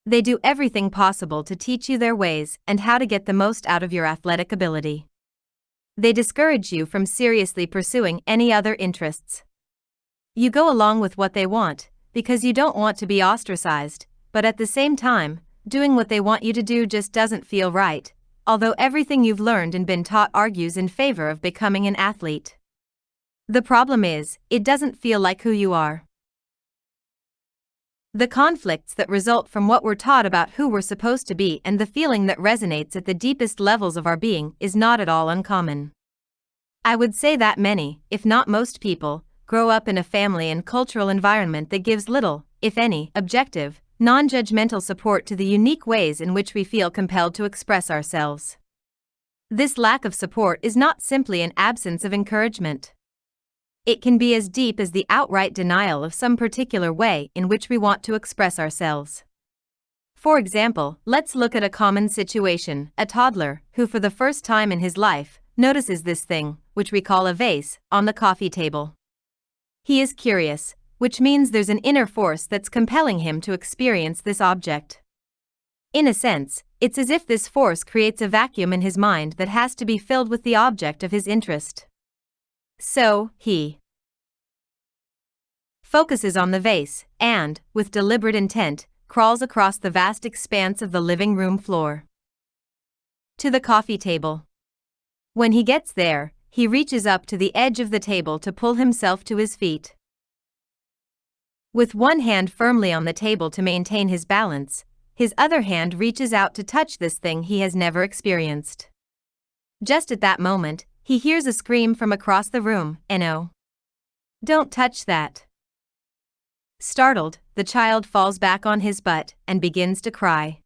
They do everything possible to teach you their ways and how to get the most out of your athletic ability. They discourage you from seriously pursuing any other interests. You go along with what they want, because you don't want to be ostracized, but at the same time, doing what they want you to do just doesn't feel right, although everything you've learned and been taught argues in favor of becoming an athlete. The problem is, it doesn't feel like who you are. The conflicts that result from what we're taught about who we're supposed to be and the feeling that resonates at the deepest levels of our being is not at all uncommon. I would say that many, if not most people, grow up in a family and cultural environment that gives little, if any, objective, non-judgmental support to the unique ways in which we feel compelled to express ourselves. This lack of support is not simply an absence of encouragement. It can be as deep as the outright denial of some particular way in which we want to express ourselves. For example, let's look at a common situation: a toddler who for the first time in his life notices this thing, which we call a vase, on the coffee table. He is curious, which means there's an inner force that's compelling him to experience this object. In a sense, it's as if this force creates a vacuum in his mind that has to be filled with the object of his interest. So, he focuses on the vase and, with deliberate intent, crawls across the vast expanse of the living room floor to the coffee table. When he gets there, he reaches up to the edge of the table to pull himself to his feet. With one hand firmly on the table to maintain his balance, his other hand reaches out to touch this thing he has never experienced. Just at that moment, he hears a scream from across the room: "No! Don't touch that!" Startled, the child falls back on his butt and begins to cry.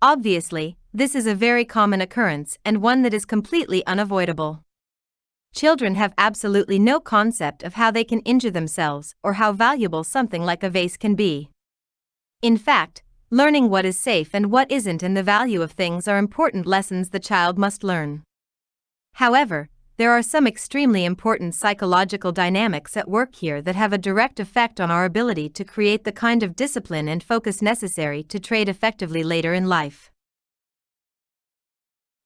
Obviously, this is a very common occurrence and one that is completely unavoidable. Children have absolutely no concept of how they can injure themselves or how valuable something like a vase can be. In fact, learning what is safe and what isn't and the value of things are important lessons the child must learn. However, there are some extremely important psychological dynamics at work here that have a direct effect on our ability to create the kind of discipline and focus necessary to trade effectively later in life.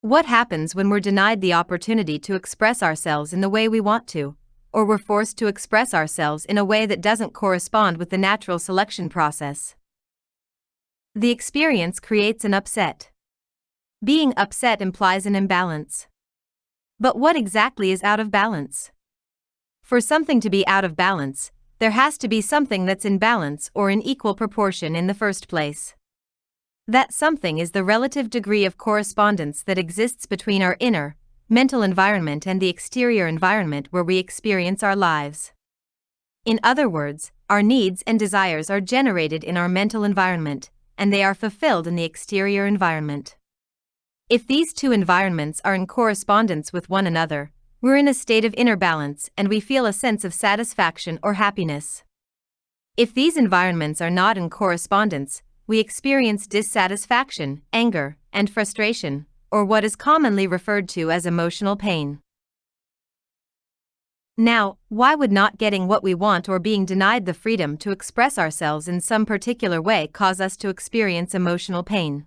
What happens when we're denied the opportunity to express ourselves in the way we want to, or we're forced to express ourselves in a way that doesn't correspond with the natural selection process? The experience creates an upset. Being upset implies an imbalance. But what exactly is out of balance? For something to be out of balance, there has to be something that's in balance or in equal proportion in the first place. That something is the relative degree of correspondence that exists between our inner, mental environment and the exterior environment where we experience our lives. In other words, our needs and desires are generated in our mental environment, and they are fulfilled in the exterior environment. If these two environments are in correspondence with one another, we're in a state of inner balance and we feel a sense of satisfaction or happiness. If these environments are not in correspondence, we experience dissatisfaction, anger, and frustration, or what is commonly referred to as emotional pain. Now, why would not getting what we want or being denied the freedom to express ourselves in some particular way cause us to experience emotional pain?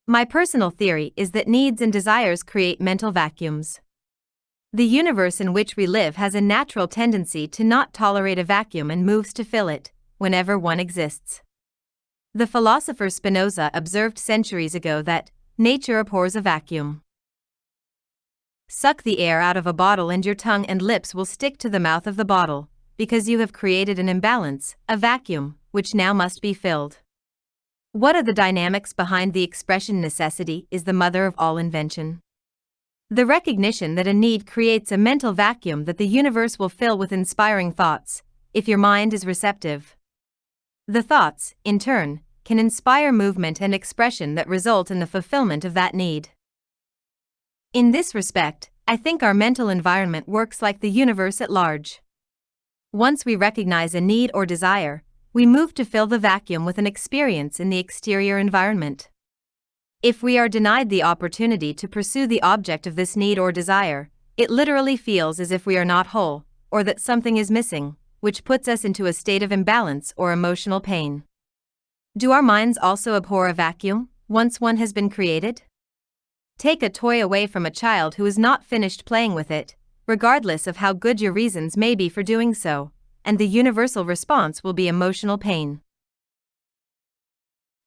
My personal theory is that needs and desires create mental vacuums. The universe in which we live has a natural tendency to not tolerate a vacuum and moves to fill it, whenever one exists. The philosopher Spinoza observed centuries ago that nature abhors a vacuum. Suck the air out of a bottle and your tongue and lips will stick to the mouth of the bottle, because you have created an imbalance, a vacuum, which now must be filled. What are the dynamics behind the expression necessity is the mother of all invention? The recognition that a need creates a mental vacuum that the universe will fill with inspiring thoughts, if your mind is receptive. The thoughts, in turn, can inspire movement and expression that result in the fulfillment of that need. In this respect, I think our mental environment works like the universe at large. Once we recognize a need or desire, we move to fill the vacuum with an experience in the exterior environment. If we are denied the opportunity to pursue the object of this need or desire, it literally feels as if we are not whole, or that something is missing, which puts us into a state of imbalance or emotional pain. Do our minds also abhor a vacuum, once one has been created? Take a toy away from a child who is not finished playing with it, regardless of how good your reasons may be for doing so, and the universal response will be emotional pain.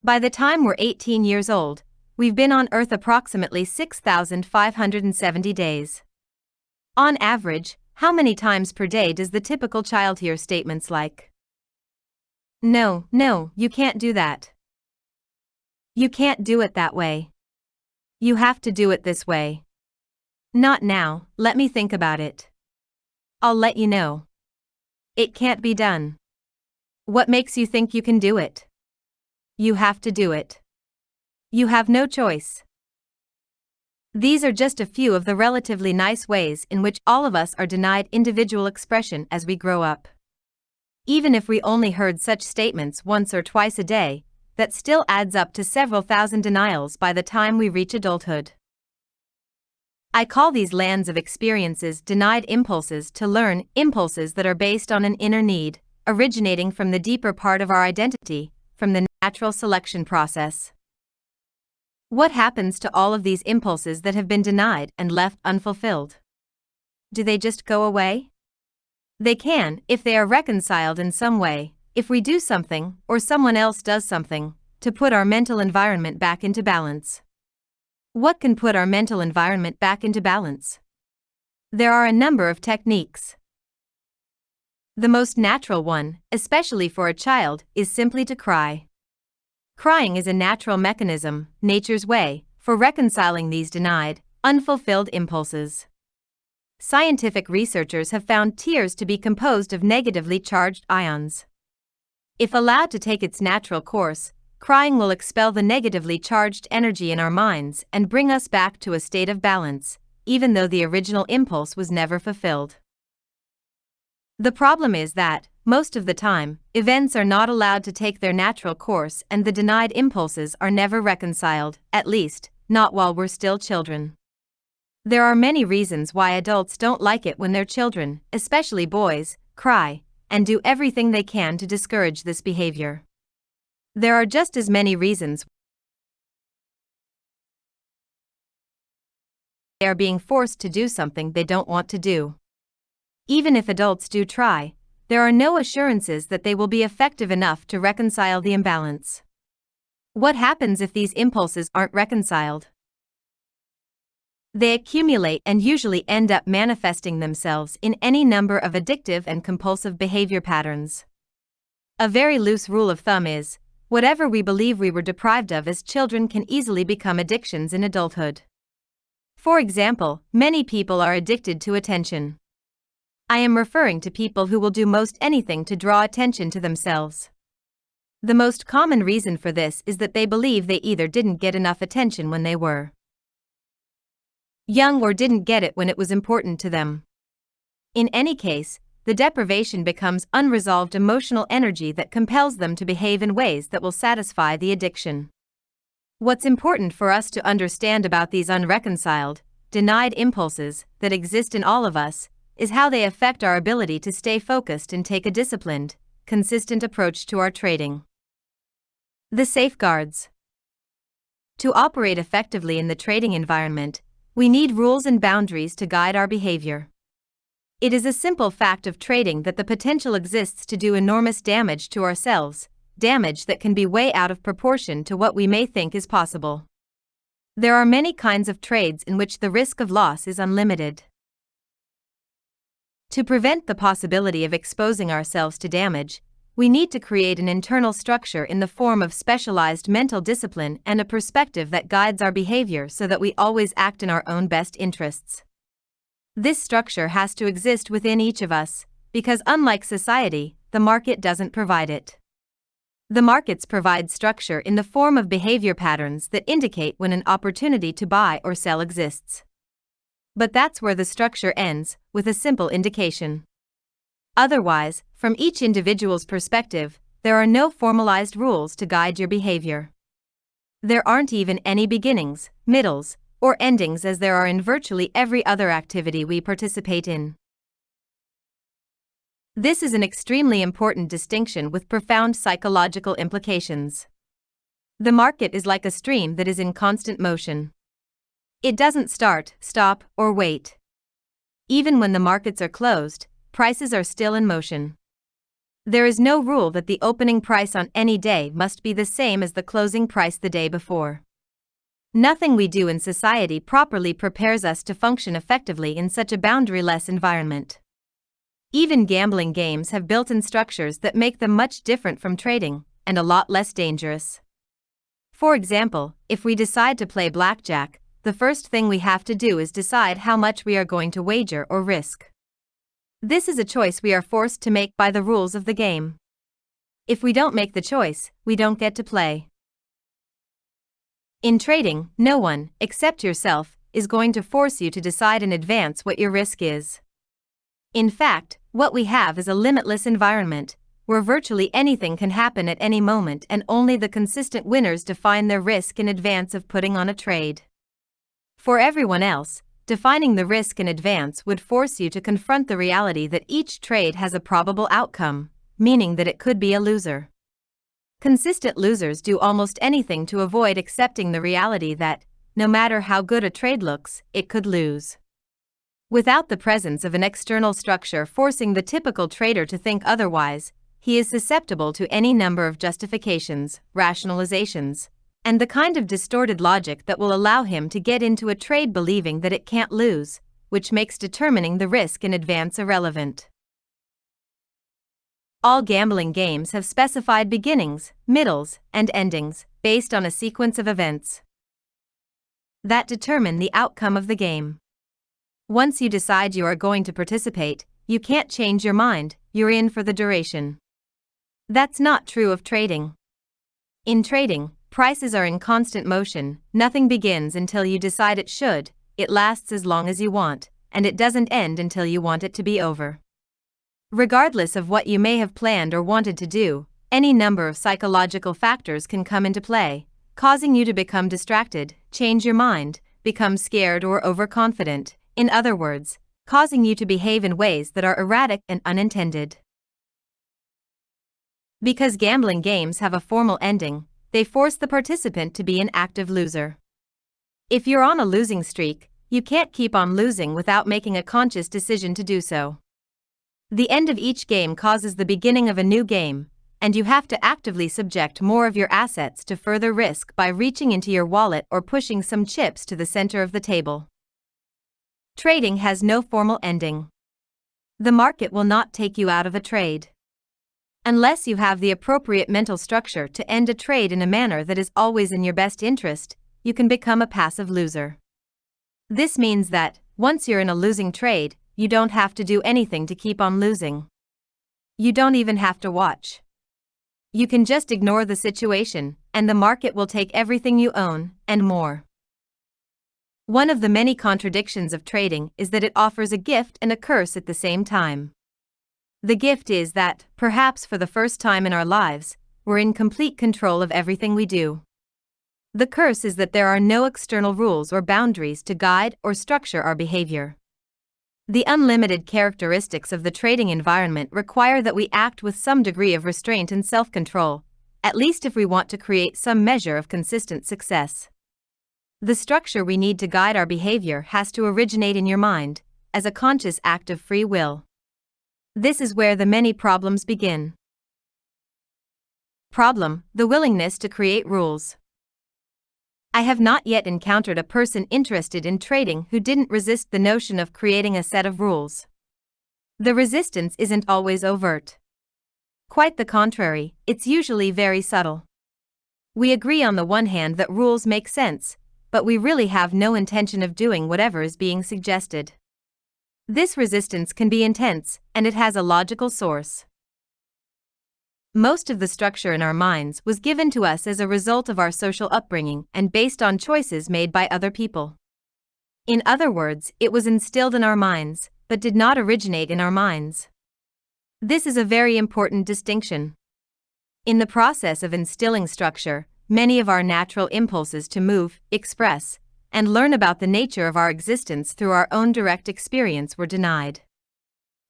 By the time we're 18 years old, we've been on Earth approximately 6,570 days. On average, how many times per day does the typical child hear statements like, "No, no, you can't do that. You can't do it that way. You have to do it this way. Not now, let me think about it. I'll let you know. It can't be done. What makes you think you can do it? You have to do it. You have no choice." These are just a few of the relatively nice ways in which all of us are denied individual expression as we grow up. Even if we only heard such statements once or twice a day, that still adds up to several thousand denials by the time we reach adulthood. I call these lands of experiences denied impulses to learn, impulses that are based on an inner need, originating from the deeper part of our identity, from the natural selection process. What happens to all of these impulses that have been denied and left unfulfilled? Do they just go away? They can, if they are reconciled in some way, if we do something, or someone else does something, to put our mental environment back into balance. What can put our mental environment back into balance? There are a number of techniques. The most natural one, especially for a child, is simply to cry. Crying is a natural mechanism, nature's way, for reconciling these denied, unfulfilled impulses. Scientific researchers have found tears to be composed of negatively charged ions. If allowed to take its natural course, crying will expel the negatively charged energy in our minds and bring us back to a state of balance, even though the original impulse was never fulfilled. The problem is that, most of the time, events are not allowed to take their natural course and the denied impulses are never reconciled, at least, not while we're still children. There are many reasons why adults don't like it when their children, especially boys, cry, and do everything they can to discourage this behavior. There are just as many reasons they are being forced to do something they don't want to do. Even if adults do try, there are no assurances that they will be effective enough to reconcile the imbalance. What happens if these impulses aren't reconciled? They accumulate and usually end up manifesting themselves in any number of addictive and compulsive behavior patterns. A very loose rule of thumb is, Whatever we believe we were deprived of as children can easily become addictions in adulthood. For example, many people are addicted to attention. I am referring to people who will do most anything to draw attention to themselves. The most common reason for this is that they believe they either didn't get enough attention when they were young or didn't get it when it was important to them. In any case, the deprivation becomes unresolved emotional energy that compels them to behave in ways that will satisfy the addiction. What's important for us to understand about these unreconciled, denied impulses that exist in all of us is how they affect our ability to stay focused and take a disciplined, consistent approach to our trading. The safeguards. To operate effectively in the trading environment, we need rules and boundaries to guide our behavior. It is a simple fact of trading that the potential exists to do enormous damage to ourselves, damage that can be way out of proportion to what we may think is possible. There are many kinds of trades in which the risk of loss is unlimited. To prevent the possibility of exposing ourselves to damage, we need to create an internal structure in the form of specialized mental discipline and a perspective that guides our behavior so that we always act in our own best interests. This structure has to exist within each of us, because unlike society, the market doesn't provide it. The markets provide structure in the form of behavior patterns that indicate when an opportunity to buy or sell exists. But that's where the structure ends, with a simple indication. Otherwise, from each individual's perspective, there are no formalized rules to guide your behavior. There aren't even any beginnings, middles, or endings as there are in virtually every other activity we participate in. This is an extremely important distinction with profound psychological implications. The market is like a stream that is in constant motion. It doesn't start, stop, or wait. Even when the markets are closed, prices are still in motion. There is no rule that the opening price on any day must be the same as the closing price the day before. Nothing we do in society properly prepares us to function effectively in such a boundaryless environment. Even gambling games have built-in structures that make them much different from trading, and a lot less dangerous. For example, if we decide to play blackjack, the first thing we have to do is decide how much we are going to wager or risk. This is a choice we are forced to make by the rules of the game. If we don't make the choice, we don't get to play. In trading, no one, except yourself, is going to force you to decide in advance what your risk is. In fact, what we have is a limitless environment, where virtually anything can happen at any moment and only the consistent winners define their risk in advance of putting on a trade. For everyone else, defining the risk in advance would force you to confront the reality that each trade has a probable outcome, meaning that it could be a loser. Consistent losers do almost anything to avoid accepting the reality that, no matter how good a trade looks, it could lose. Without the presence of an external structure forcing the typical trader to think otherwise, he is susceptible to any number of justifications, rationalizations, and the kind of distorted logic that will allow him to get into a trade believing that it can't lose, which makes determining the risk in advance irrelevant. All gambling games have specified beginnings, middles, and endings, based on a sequence of events that determine the outcome of the game. Once you decide you are going to participate, you can't change your mind, you're in for the duration. That's not true of trading. In trading, prices are in constant motion, nothing begins until you decide it should, it lasts as long as you want, and it doesn't end until you want it to be over. Regardless of what you may have planned or wanted to do, any number of psychological factors can come into play, causing you to become distracted, change your mind, become scared or overconfident, in other words, causing you to behave in ways that are erratic and unintended. Because gambling games have a formal ending, they force the participant to be an active loser. If you're on a losing streak, you can't keep on losing without making a conscious decision to do so. The end of each game causes the beginning of a new game, and you have to actively subject more of your assets to further risk by reaching into your wallet or pushing some chips to the center of the table. Trading has no formal ending. The market will not take you out of a trade. Unless you have the appropriate mental structure to end a trade in a manner that is always in your best interest, you can become a passive loser. This means that, once you're in a losing trade, you don't have to do anything to keep on losing. You don't even have to watch. You can just ignore the situation, and the market will take everything you own, and more. One of the many contradictions of trading is that it offers a gift and a curse at the same time. The gift is that, perhaps for the first time in our lives, we're in complete control of everything we do. The curse is that there are no external rules or boundaries to guide or structure our behavior. The unlimited characteristics of the trading environment require that we act with some degree of restraint and self-control, at least if we want to create some measure of consistent success. The structure we need to guide our behavior has to originate in your mind, as a conscious act of free will. This is where the many problems begin. Problem: the willingness to create rules. I have not yet encountered a person interested in trading who didn't resist the notion of creating a set of rules. The resistance isn't always overt. Quite the contrary, it's usually very subtle. We agree on the one hand that rules make sense, but we really have no intention of doing whatever is being suggested. This resistance can be intense, and it has a logical source. Most of the structure in our minds was given to us as a result of our social upbringing and based on choices made by other people. In other words, it was instilled in our minds, but did not originate in our minds. This is a very important distinction. In the process of instilling structure, many of our natural impulses to move, express, and learn about the nature of our existence through our own direct experience were denied.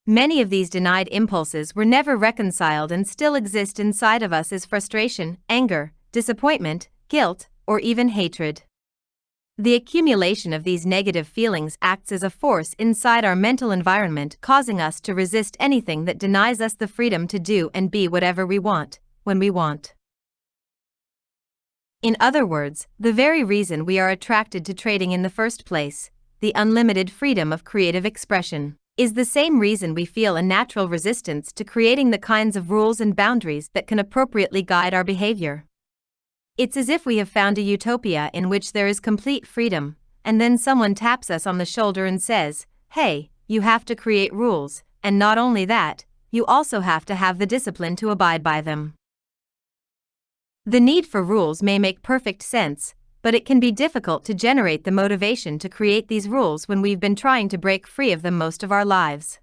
Many of these denied impulses were never reconciled and still exist inside of us as frustration, anger, disappointment, guilt, or even hatred. The accumulation of these negative feelings acts as a force inside our mental environment, causing us to resist anything that denies us the freedom to do and be whatever we want, when we want. In other words, the very reason we are attracted to trading in the first place, the unlimited freedom of creative expression, is the same reason we feel a natural resistance to creating the kinds of rules and boundaries that can appropriately guide our behavior. It's as if we have found a utopia in which there is complete freedom, and then someone taps us on the shoulder and says, "Hey, you have to create rules, and not only that, you also have to have the discipline to abide by them." The need for rules may make perfect sense, but it can be difficult to generate the motivation to create these rules when we've been trying to break free of them most of our lives.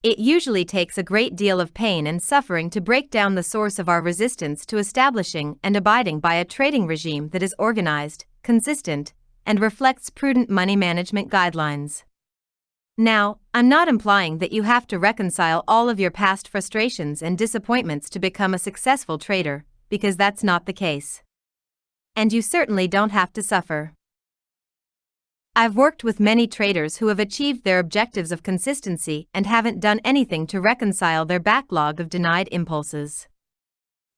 It usually takes a great deal of pain and suffering to break down the source of our resistance to establishing and abiding by a trading regime that is organized, consistent, and reflects prudent money management guidelines. Now, I'm not implying that you have to reconcile all of your past frustrations and disappointments to become a successful trader, because that's not the case. And you certainly don't have to suffer. I've worked with many traders who have achieved their objectives of consistency and haven't done anything to reconcile their backlog of denied impulses.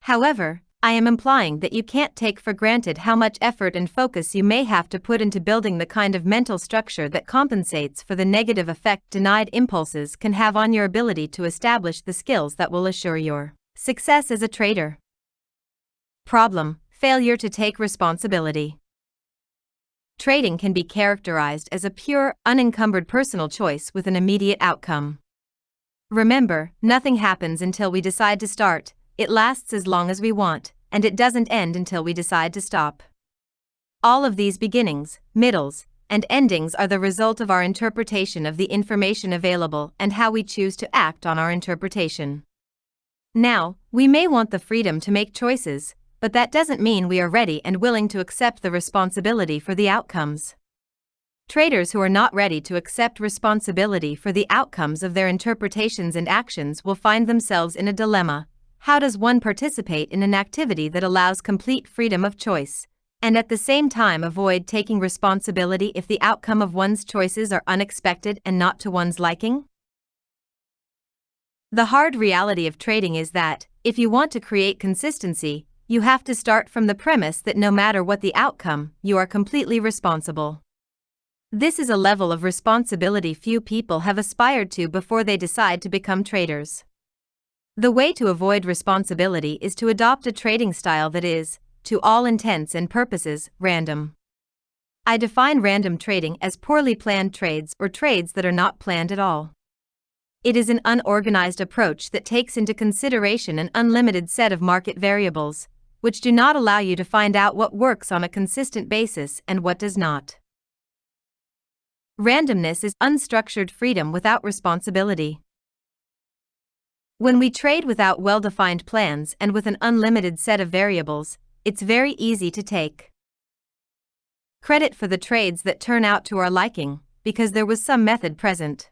However, I am implying that you can't take for granted how much effort and focus you may have to put into building the kind of mental structure that compensates for the negative effect denied impulses can have on your ability to establish the skills that will assure your success as a trader. Problem: failure to take responsibility. Trading can be characterized as a pure, unencumbered personal choice with an immediate outcome. Remember, nothing happens until we decide to start, it lasts as long as we want, and it doesn't end until we decide to stop. All of these beginnings, middles, and endings are the result of our interpretation of the information available and how we choose to act on our interpretation. Now, we may want the freedom to make choices, but that doesn't mean we are ready and willing to accept the responsibility for the outcomes. Traders who are not ready to accept responsibility for the outcomes of their interpretations and actions will find themselves in a dilemma. How does one participate in an activity that allows complete freedom of choice, and at the same time avoid taking responsibility if the outcome of one's choices are unexpected and not to one's liking? The hard reality of trading is that, if you want to create consistency, you have to start from the premise that no matter what the outcome, you are completely responsible. This is a level of responsibility few people have aspired to before they decide to become traders. The way to avoid responsibility is to adopt a trading style that is, to all intents and purposes, random. I define random trading as poorly planned trades or trades that are not planned at all. It is an unorganized approach that takes into consideration an unlimited set of market variables, which do not allow you to find out what works on a consistent basis and what does not. Randomness is unstructured freedom without responsibility. When we trade without well-defined plans and with an unlimited set of variables, it's very easy to take credit for the trades that turn out to our liking, because there was some method present.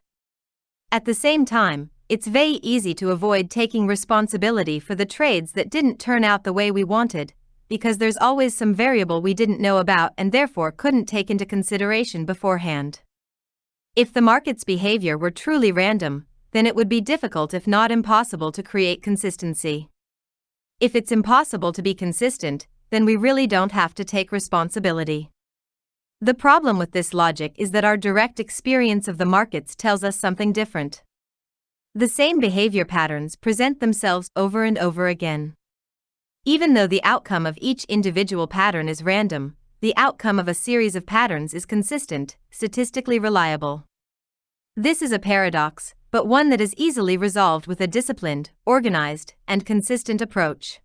At the same time, it's very easy to avoid taking responsibility for the trades that didn't turn out the way we wanted, because there's always some variable we didn't know about and therefore couldn't take into consideration beforehand. If the market's behavior were truly random, then it would be difficult if not impossible to create consistency. If it's impossible to be consistent, then we really don't have to take responsibility. The problem with this logic is that our direct experience of the markets tells us something different. The same behavior patterns present themselves over and over again. Even though the outcome of each individual pattern is random, the outcome of a series of patterns is consistent, statistically reliable. This is a paradox, but one that is easily resolved with a disciplined, organized, and consistent approach.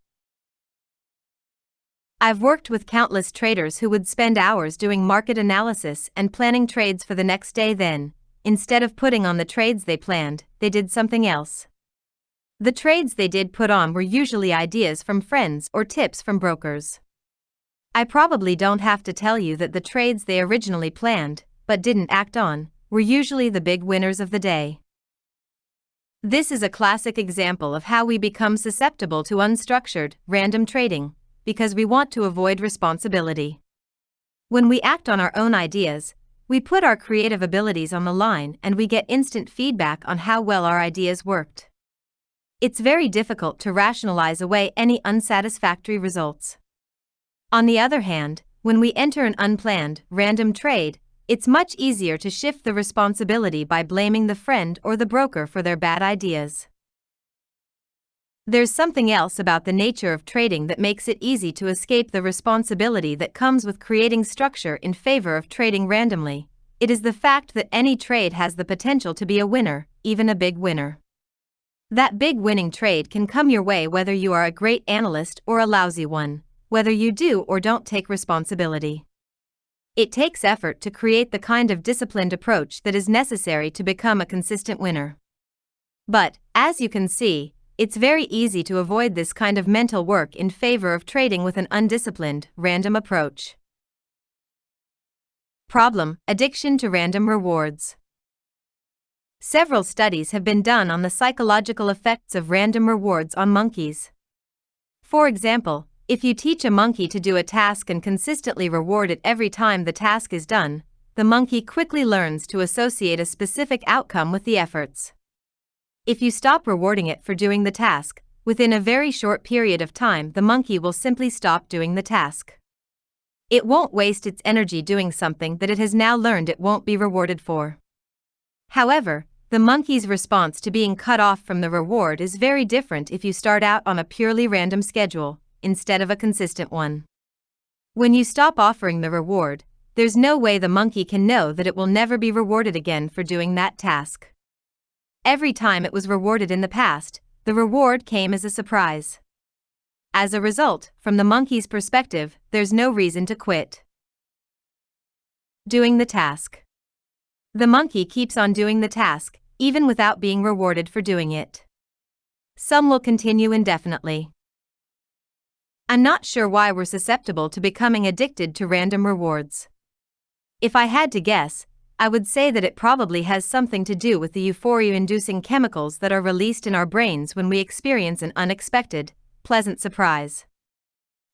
I've worked with countless traders who would spend hours doing market analysis and planning trades for the next day. Then, instead of putting on the trades they planned, they did something else. The trades they did put on were usually ideas from friends or tips from brokers. I probably don't have to tell you that the trades they originally planned, but didn't act on, were usually the big winners of the day. This is a classic example of how we become susceptible to unstructured, random trading, because we want to avoid responsibility. When we act on our own ideas, we put our creative abilities on the line and we get instant feedback on how well our ideas worked. It's very difficult to rationalize away any unsatisfactory results. On the other hand, when we enter an unplanned, random trade, it's much easier to shift the responsibility by blaming the friend or the broker for their bad ideas. There's something else about the nature of trading that makes it easy to escape the responsibility that comes with creating structure in favor of trading randomly. It is the fact that any trade has the potential to be a winner, even a big winner. That big winning trade can come your way whether you are a great analyst or a lousy one, whether you do or don't take responsibility. It takes effort to create the kind of disciplined approach that is necessary to become a consistent winner. But, as you can see, it's very easy to avoid this kind of mental work in favor of trading with an undisciplined, random approach. Problem: addiction to random rewards. Several studies have been done on the psychological effects of random rewards on monkeys. For example, if you teach a monkey to do a task and consistently reward it every time the task is done, the monkey quickly learns to associate a specific outcome with the efforts. If you stop rewarding it for doing the task, within a very short period of time the monkey will simply stop doing the task. It won't waste its energy doing something that it has now learned it won't be rewarded for. However, the monkey's response to being cut off from the reward is very different if you start out on a purely random schedule, instead of a consistent one. When you stop offering the reward, there's no way the monkey can know that it will never be rewarded again for doing that task. Every time it was rewarded in the past, the reward came as a surprise. As a result, from the monkey's perspective, there's no reason to quit. Doing the task. The monkey keeps on doing the task, even without being rewarded for doing it. Some will continue indefinitely. I'm not sure why we're susceptible to becoming addicted to random rewards. If I had to guess, I would say that it probably has something to do with the euphoria-inducing chemicals that are released in our brains when we experience an unexpected, pleasant surprise.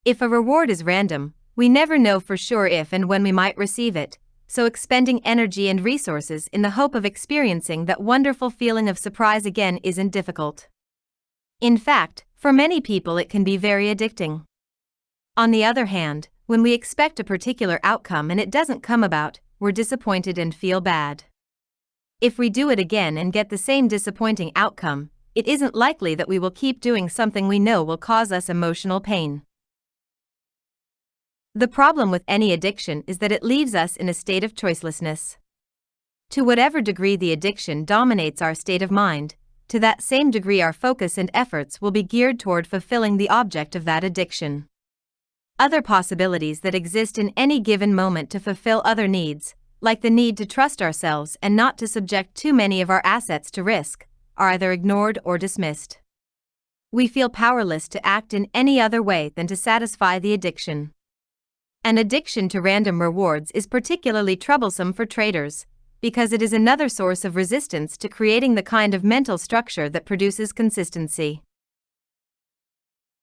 If a reward is random, we never know for sure if and when we might receive it, so expending energy and resources in the hope of experiencing that wonderful feeling of surprise again isn't difficult. In fact, for many people it can be very addicting. On the other hand, when we expect a particular outcome and it doesn't come about, we're disappointed and feel bad. If we do it again and get the same disappointing outcome, it isn't likely that we will keep doing something we know will cause us emotional pain. The problem with any addiction is that it leaves us in a state of choicelessness. To whatever degree the addiction dominates our state of mind, to that same degree our focus and efforts will be geared toward fulfilling the object of that addiction. Other possibilities that exist in any given moment to fulfill other needs, like the need to trust ourselves and not to subject too many of our assets to risk, are either ignored or dismissed. We feel powerless to act in any other way than to satisfy the addiction. An addiction to random rewards is particularly troublesome for traders, because it is another source of resistance to creating the kind of mental structure that produces consistency.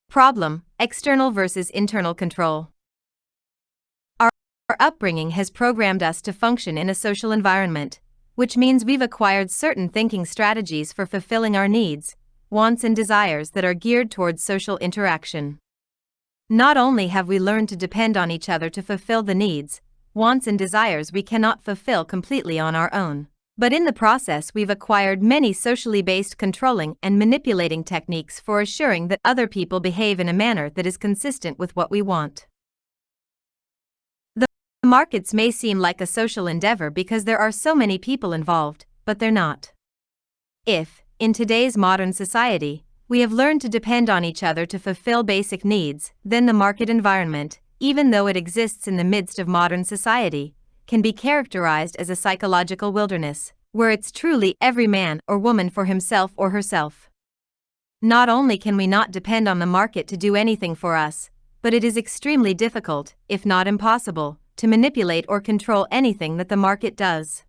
Problem: external versus internal control. Our upbringing has programmed us to function in a social environment, which means we've acquired certain thinking strategies for fulfilling our needs, wants, and desires that are geared towards social interaction. Not only have we learned to depend on each other to fulfill the needs, wants, and desires we cannot fulfill completely on our own, but in the process we've acquired many socially based controlling and manipulating techniques for assuring that other people behave in a manner that is consistent with what we want. The markets may seem like a social endeavor because there are so many people involved, but they're not. If, in today's modern society, we have learned to depend on each other to fulfill basic needs, then the market environment, even though it exists in the midst of modern society, can be characterized as a psychological wilderness, where it's truly every man or woman for himself or herself. Not only can we not depend on the market to do anything for us, but it is extremely difficult, if not impossible, to manipulate or control anything that the market does.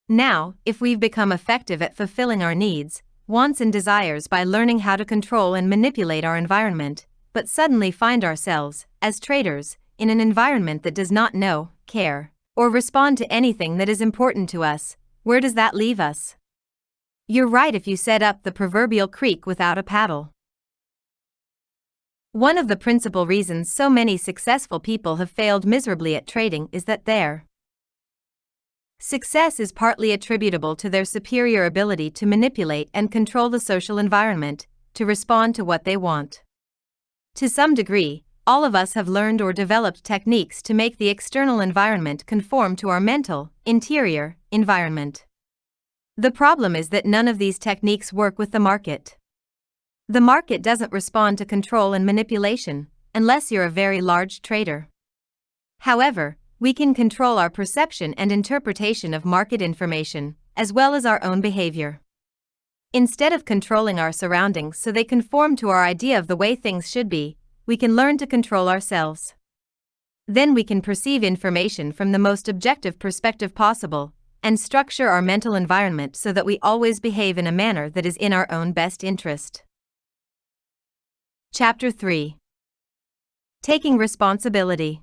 Now, if we've become effective at fulfilling our needs, wants, and desires by learning how to control and manipulate our environment, but suddenly find ourselves, as traders, in an environment that does not know, care, or respond to anything that is important to us, where does that leave us? You're right if you set up the proverbial creek without a paddle. One of the principal reasons so many successful people have failed miserably at trading is that their success is partly attributable to their superior ability to manipulate and control the social environment, to respond to what they want. To some degree, all of us have learned or developed techniques to make the external environment conform to our mental, interior, environment. The problem is that none of these techniques work with the market. The market doesn't respond to control and manipulation, unless you're a very large trader. However, we can control our perception and interpretation of market information, as well as our own behavior. Instead of controlling our surroundings so they conform to our idea of the way things should be, we can learn to control ourselves. Then we can perceive information from the most objective perspective possible, and structure our mental environment so that we always behave in a manner that is in our own best interest. Chapter 3. Taking responsibility.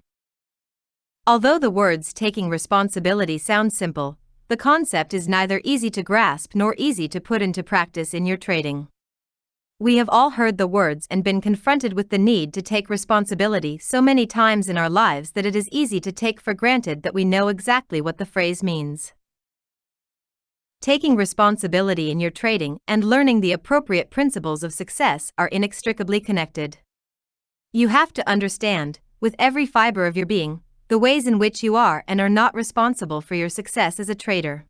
Although the words taking responsibility sound simple, the concept is neither easy to grasp nor easy to put into practice in your trading. We have all heard the words and been confronted with the need to take responsibility so many times in our lives that it is easy to take for granted that we know exactly what the phrase means. Taking responsibility in your trading and learning the appropriate principles of success are inextricably connected. You have to understand, with every fiber of your being, the ways in which you are and are not responsible for your success as a trader.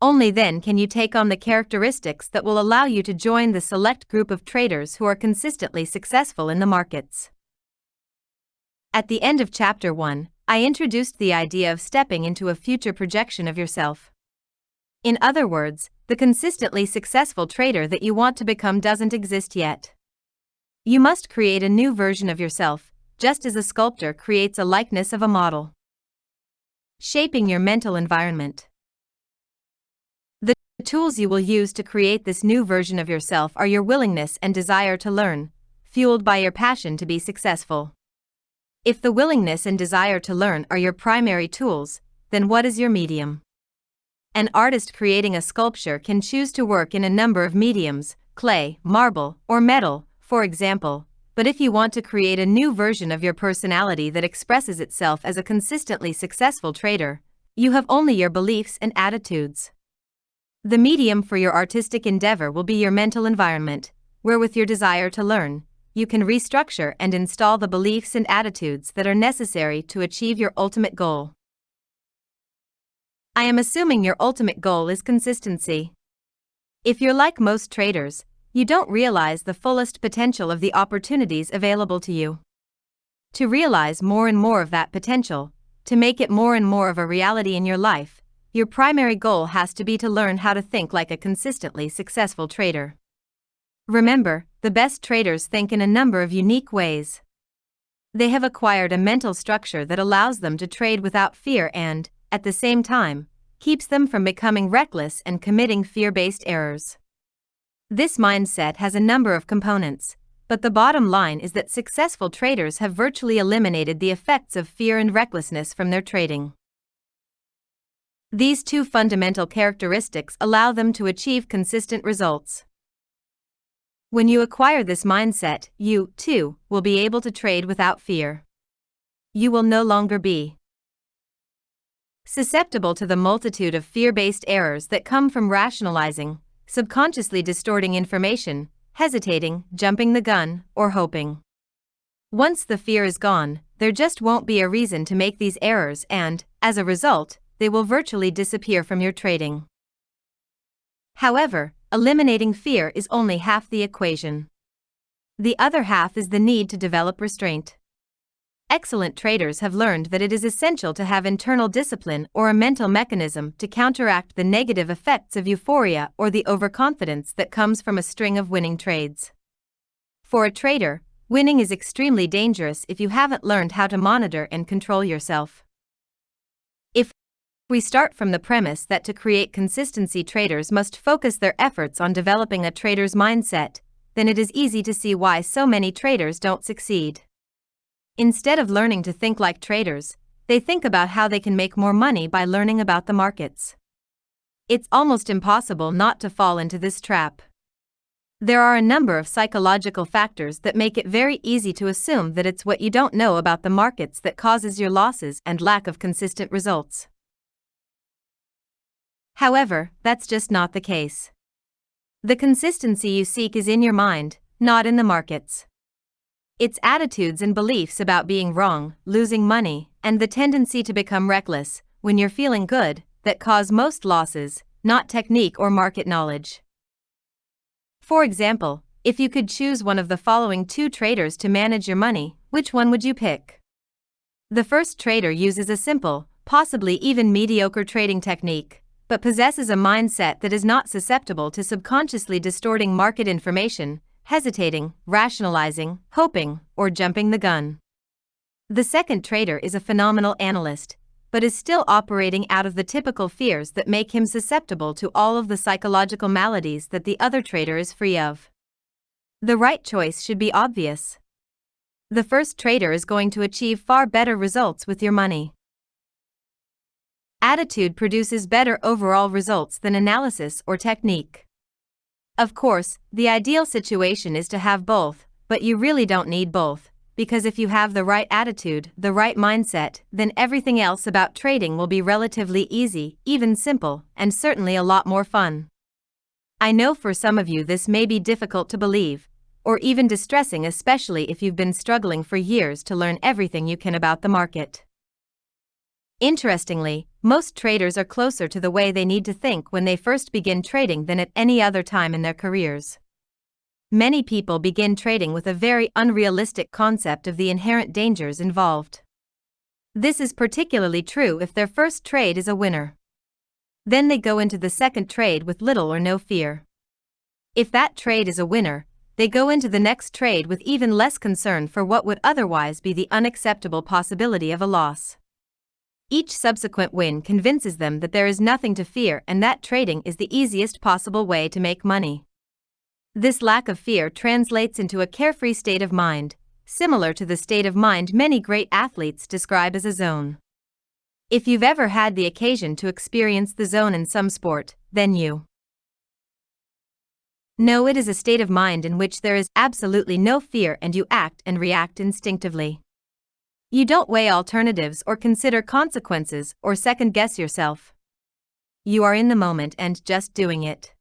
Only then can you take on the characteristics that will allow you to join the select group of traders who are consistently successful in the markets. At the end of Chapter 1, I introduced the idea of stepping into a future projection of yourself. In other words, the consistently successful trader that you want to become doesn't exist yet. You must create a new version of yourself, just as a sculptor creates a likeness of a model. Shaping your mental environment. The tools you will use to create this new version of yourself are your willingness and desire to learn, fueled by your passion to be successful. If the willingness and desire to learn are your primary tools, then what is your medium? An artist creating a sculpture can choose to work in a number of mediums, clay, marble, or metal, for example, but if you want to create a new version of your personality that expresses itself as a consistently successful trader, you have only your beliefs and attitudes. The medium for your artistic endeavor will be your mental environment, where with your desire to learn, you can restructure and install the beliefs and attitudes that are necessary to achieve your ultimate goal. I am assuming your ultimate goal is consistency. If you're like most traders, you don't realize the fullest potential of the opportunities available to you. To realize more and more of that potential, to make it more and more of a reality in your life, your primary goal has to be to learn how to think like a consistently successful trader. Remember, the best traders think in a number of unique ways. They have acquired a mental structure that allows them to trade without fear and, at the same time, keeps them from becoming reckless and committing fear-based errors. This mindset has a number of components, but the bottom line is that successful traders have virtually eliminated the effects of fear and recklessness from their trading. These two fundamental characteristics allow them to achieve consistent results. When you acquire this mindset, you, too, will be able to trade without fear. You will no longer be susceptible to the multitude of fear-based errors that come from rationalizing, subconsciously distorting information, hesitating, jumping the gun, or hoping. Once the fear is gone, there just won't be a reason to make these errors and, as a result, they will virtually disappear from your trading. However, eliminating fear is only half the equation. The other half is the need to develop restraint. Excellent traders have learned that it is essential to have internal discipline or a mental mechanism to counteract the negative effects of euphoria or the overconfidence that comes from a string of winning trades. For a trader, winning is extremely dangerous if you haven't learned how to monitor and control yourself. If we start from the premise that to create consistency, traders must focus their efforts on developing a trader's mindset, then it is easy to see why so many traders don't succeed. Instead of learning to think like traders, they think about how they can make more money by learning about the markets. It's almost impossible not to fall into this trap. There are a number of psychological factors that make it very easy to assume that it's what you don't know about the markets that causes your losses and lack of consistent results. However, that's just not the case. The consistency you seek is in your mind, not in the markets. It's attitudes and beliefs about being wrong, losing money, and the tendency to become reckless when you're feeling good that cause most losses, not technique or market knowledge. For example, if you could choose one of the following two traders to manage your money, which one would you pick? The first trader uses a simple, possibly even mediocre trading technique, but possesses a mindset that is not susceptible to subconsciously distorting market information, hesitating, rationalizing, hoping, or jumping the gun. The second trader is a phenomenal analyst, but is still operating out of the typical fears that make him susceptible to all of the psychological maladies that the other trader is free of. The right choice should be obvious. The first trader is going to achieve far better results with your money. Attitude produces better overall results than analysis or technique. Of course, the ideal situation is to have both, but you really don't need both, because if you have the right attitude, the right mindset, then everything else about trading will be relatively easy, even simple, and certainly a lot more fun. I know for some of you this may be difficult to believe, or even distressing, especially if you've been struggling for years to learn everything you can about the market. Interestingly, most traders are closer to the way they need to think when they first begin trading than at any other time in their careers. Many people begin trading with a very unrealistic concept of the inherent dangers involved. This is particularly true if their first trade is a winner. Then they go into the second trade with little or no fear. If that trade is a winner, they go into the next trade with even less concern for what would otherwise be the unacceptable possibility of a loss. Each subsequent win convinces them that there is nothing to fear and that trading is the easiest possible way to make money. This lack of fear translates into a carefree state of mind, similar to the state of mind many great athletes describe as a zone. If you've ever had the occasion to experience the zone in some sport, then you know it is a state of mind in which there is absolutely no fear and you act and react instinctively. You don't weigh alternatives or consider consequences or second-guess yourself. You are in the moment and just doing it.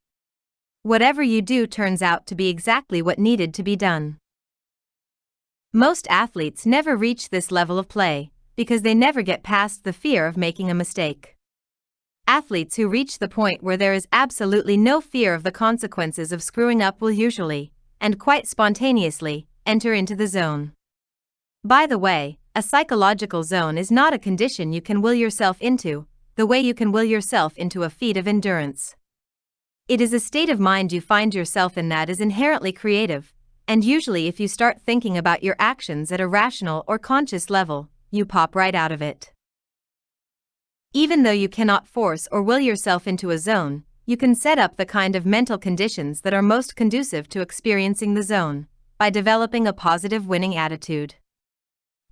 Whatever you do turns out to be exactly what needed to be done. Most athletes never reach this level of play because they never get past the fear of making a mistake. Athletes who reach the point where there is absolutely no fear of the consequences of screwing up will usually, and quite spontaneously, enter into the zone. By the way, a psychological zone is not a condition you can will yourself into, the way you can will yourself into a feat of endurance. It is a state of mind you find yourself in that is inherently creative, and usually if you start thinking about your actions at a rational or conscious level, you pop right out of it. Even though you cannot force or will yourself into a zone, you can set up the kind of mental conditions that are most conducive to experiencing the zone, by developing a positive winning attitude.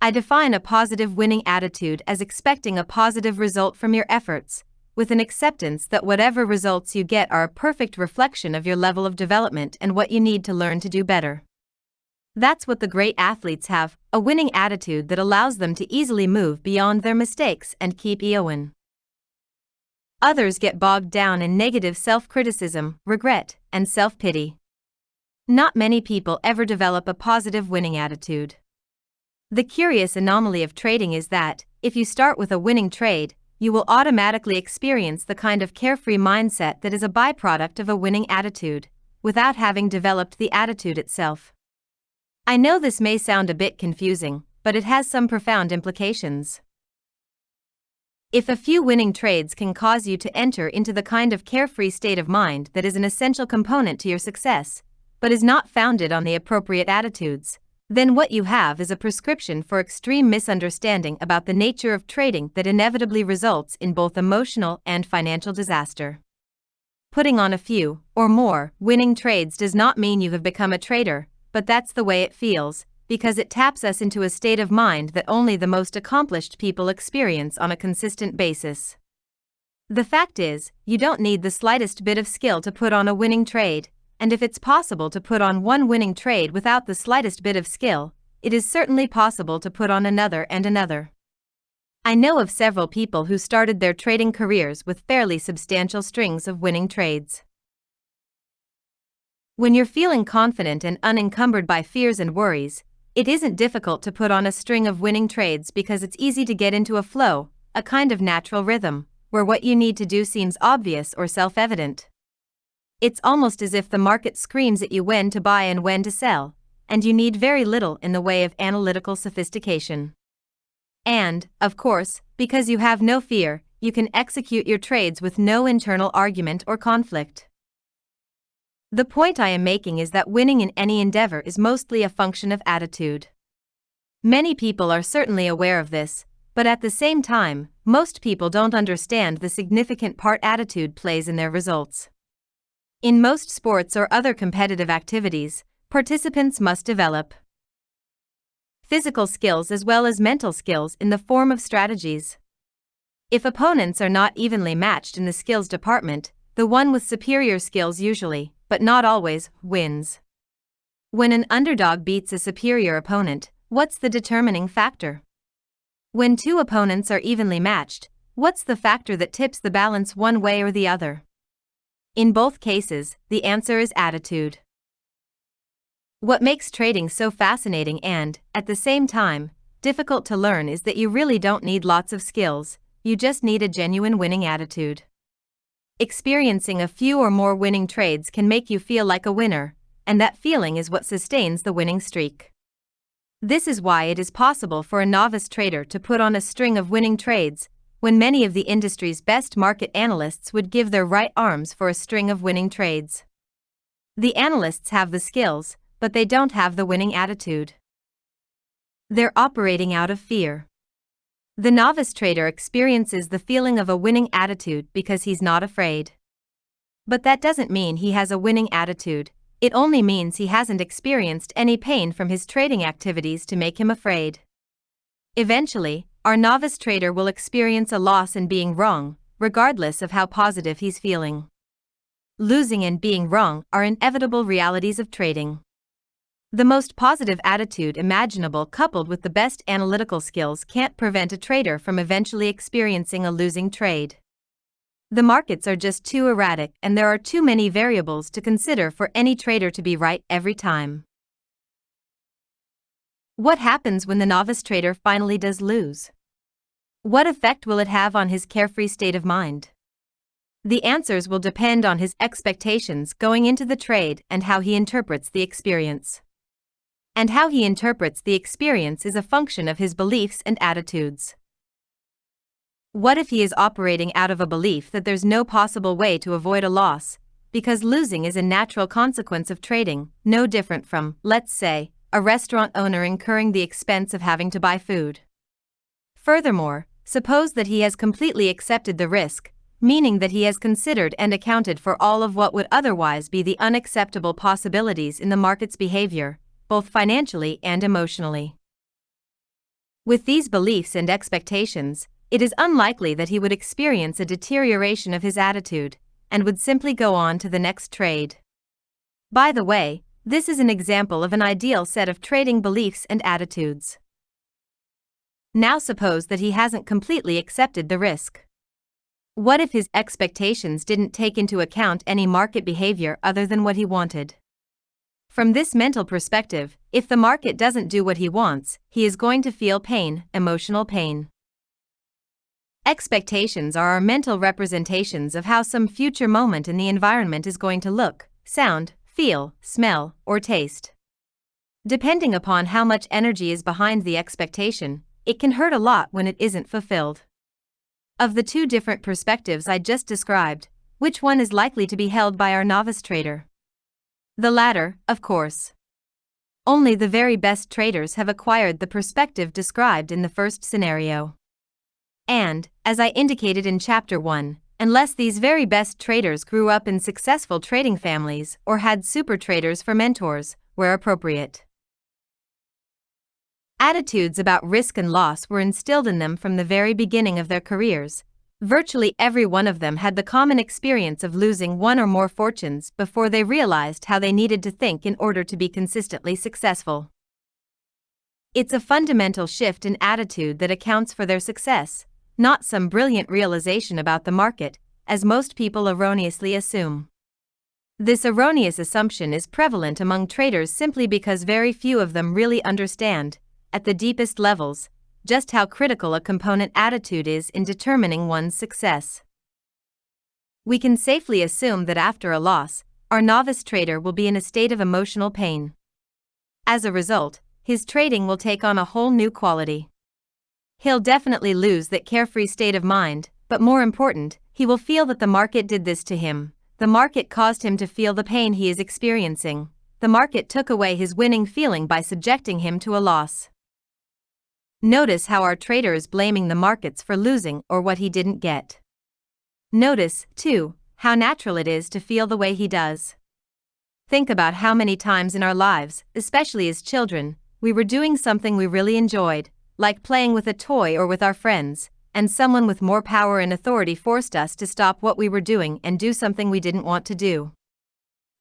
I define a positive winning attitude as expecting a positive result from your efforts, with an acceptance that whatever results you get are a perfect reflection of your level of development and what you need to learn to do better. That's what the great athletes have, a winning attitude that allows them to easily move beyond their mistakes and keep going. Others get bogged down in negative self-criticism, regret, and self-pity. Not many people ever develop a positive winning attitude. The curious anomaly of trading is that, if you start with a winning trade, you will automatically experience the kind of carefree mindset that is a byproduct of a winning attitude, without having developed the attitude itself. I know this may sound a bit confusing, but it has some profound implications. If a few winning trades can cause you to enter into the kind of carefree state of mind that is an essential component to your success, but is not founded on the appropriate attitudes, then what you have is a prescription for extreme misunderstanding about the nature of trading that inevitably results in both emotional and financial disaster. Putting on a few, or more, winning trades does not mean you have become a trader, but that's the way it feels, because it taps us into a state of mind that only the most accomplished people experience on a consistent basis. The fact is, you don't need the slightest bit of skill to put on a winning trade, and if it's possible to put on one winning trade without the slightest bit of skill, it is certainly possible to put on another and another. I know of several people who started their trading careers with fairly substantial strings of winning trades. When you're feeling confident and unencumbered by fears and worries, it isn't difficult to put on a string of winning trades because it's easy to get into a flow, a kind of natural rhythm, where what you need to do seems obvious or self-evident. It's almost as if the market screams at you when to buy and when to sell, and you need very little in the way of analytical sophistication. And, of course, because you have no fear, you can execute your trades with no internal argument or conflict. The point I am making is that winning in any endeavor is mostly a function of attitude. Many people are certainly aware of this, but at the same time, most people don't understand the significant part attitude plays in their results. In most sports or other competitive activities, participants must develop physical skills as well as mental skills in the form of strategies. If opponents are not evenly matched in the skills department, the one with superior skills usually, but not always, wins. When an underdog beats a superior opponent, what's the determining factor? When two opponents are evenly matched, what's the factor that tips the balance one way or the other? In both cases, the answer is attitude. What makes trading so fascinating and, at the same time, difficult to learn is that you really don't need lots of skills, you just need a genuine winning attitude. Experiencing a few or more winning trades can make you feel like a winner, and that feeling is what sustains the winning streak. This is why it is possible for a novice trader to put on a string of winning trades, when many of the industry's best market analysts would give their right arms for a string of winning trades. The analysts have the skills, but they don't have the winning attitude. They're operating out of fear. The novice trader experiences the feeling of a winning attitude because he's not afraid. But that doesn't mean he has a winning attitude, it only means he hasn't experienced any pain from his trading activities to make him afraid. Eventually, our novice trader will experience a loss in being wrong, regardless of how positive he's feeling. Losing and being wrong are inevitable realities of trading. The most positive attitude imaginable coupled with the best analytical skills can't prevent a trader from eventually experiencing a losing trade. The markets are just too erratic and there are too many variables to consider for any trader to be right every time. What happens when the novice trader finally does lose? What effect will it have on his carefree state of mind? The answers will depend on his expectations going into the trade and how he interprets the experience. And how he interprets the experience is a function of his beliefs and attitudes. What if he is operating out of a belief that there's no possible way to avoid a loss, because losing is a natural consequence of trading, no different from, let's say, a restaurant owner incurring the expense of having to buy food? Furthermore, suppose that he has completely accepted the risk, meaning that he has considered and accounted for all of what would otherwise be the unacceptable possibilities in the market's behavior, both financially and emotionally. With these beliefs and expectations, it is unlikely that he would experience a deterioration of his attitude, and would simply go on to the next trade. By the way, this is an example of an ideal set of trading beliefs and attitudes. Now suppose that he hasn't completely accepted the risk. What if his expectations didn't take into account any market behavior other than what he wanted? From this mental perspective, if the market doesn't do what he wants, he is going to feel pain, emotional pain. Expectations are our mental representations of how some future moment in the environment is going to look, sound, feel, smell, or taste. Depending upon how much energy is behind the expectation, it can hurt a lot when it isn't fulfilled. Of the two different perspectives I just described, which one is likely to be held by our novice trader? The latter, of course. Only the very best traders have acquired the perspective described in the first scenario. And, as I indicated in Chapter 1, unless these very best traders grew up in successful trading families or had super traders for mentors, where appropriate. Attitudes about risk and loss were instilled in them from the very beginning of their careers. Virtually every one of them had the common experience of losing one or more fortunes before they realized how they needed to think in order to be consistently successful. It's a fundamental shift in attitude that accounts for their success, not some brilliant realization about the market, as most people erroneously assume. This erroneous assumption is prevalent among traders simply because very few of them really understand, at the deepest levels, just how critical a component attitude is in determining one's success. We can safely assume that after a loss, our novice trader will be in a state of emotional pain. As a result, his trading will take on a whole new quality. He'll definitely lose that carefree state of mind, but more important, he will feel that the market did this to him. The market caused him to feel the pain he is experiencing. The market took away his winning feeling by subjecting him to a loss. Notice how our trader is blaming the markets for losing or what he didn't get. Notice, too, how natural it is to feel the way he does. Think about how many times in our lives, especially as children, we were doing something we really enjoyed, like playing with a toy or with our friends, and someone with more power and authority forced us to stop what we were doing and do something we didn't want to do.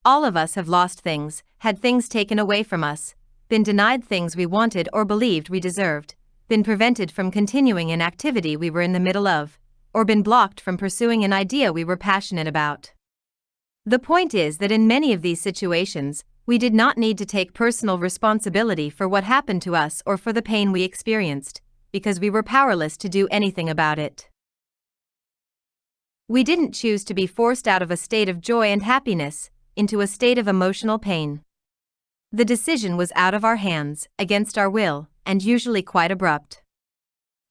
All of us have lost things, had things taken away from us, been denied things we wanted or believed we deserved, been prevented from continuing an activity we were in the middle of, or been blocked from pursuing an idea we were passionate about. The point is that in many of these situations, we did not need to take personal responsibility for what happened to us or for the pain we experienced, because we were powerless to do anything about it. We didn't choose to be forced out of a state of joy and happiness into a state of emotional pain. The decision was out of our hands, against our will, and usually quite abrupt.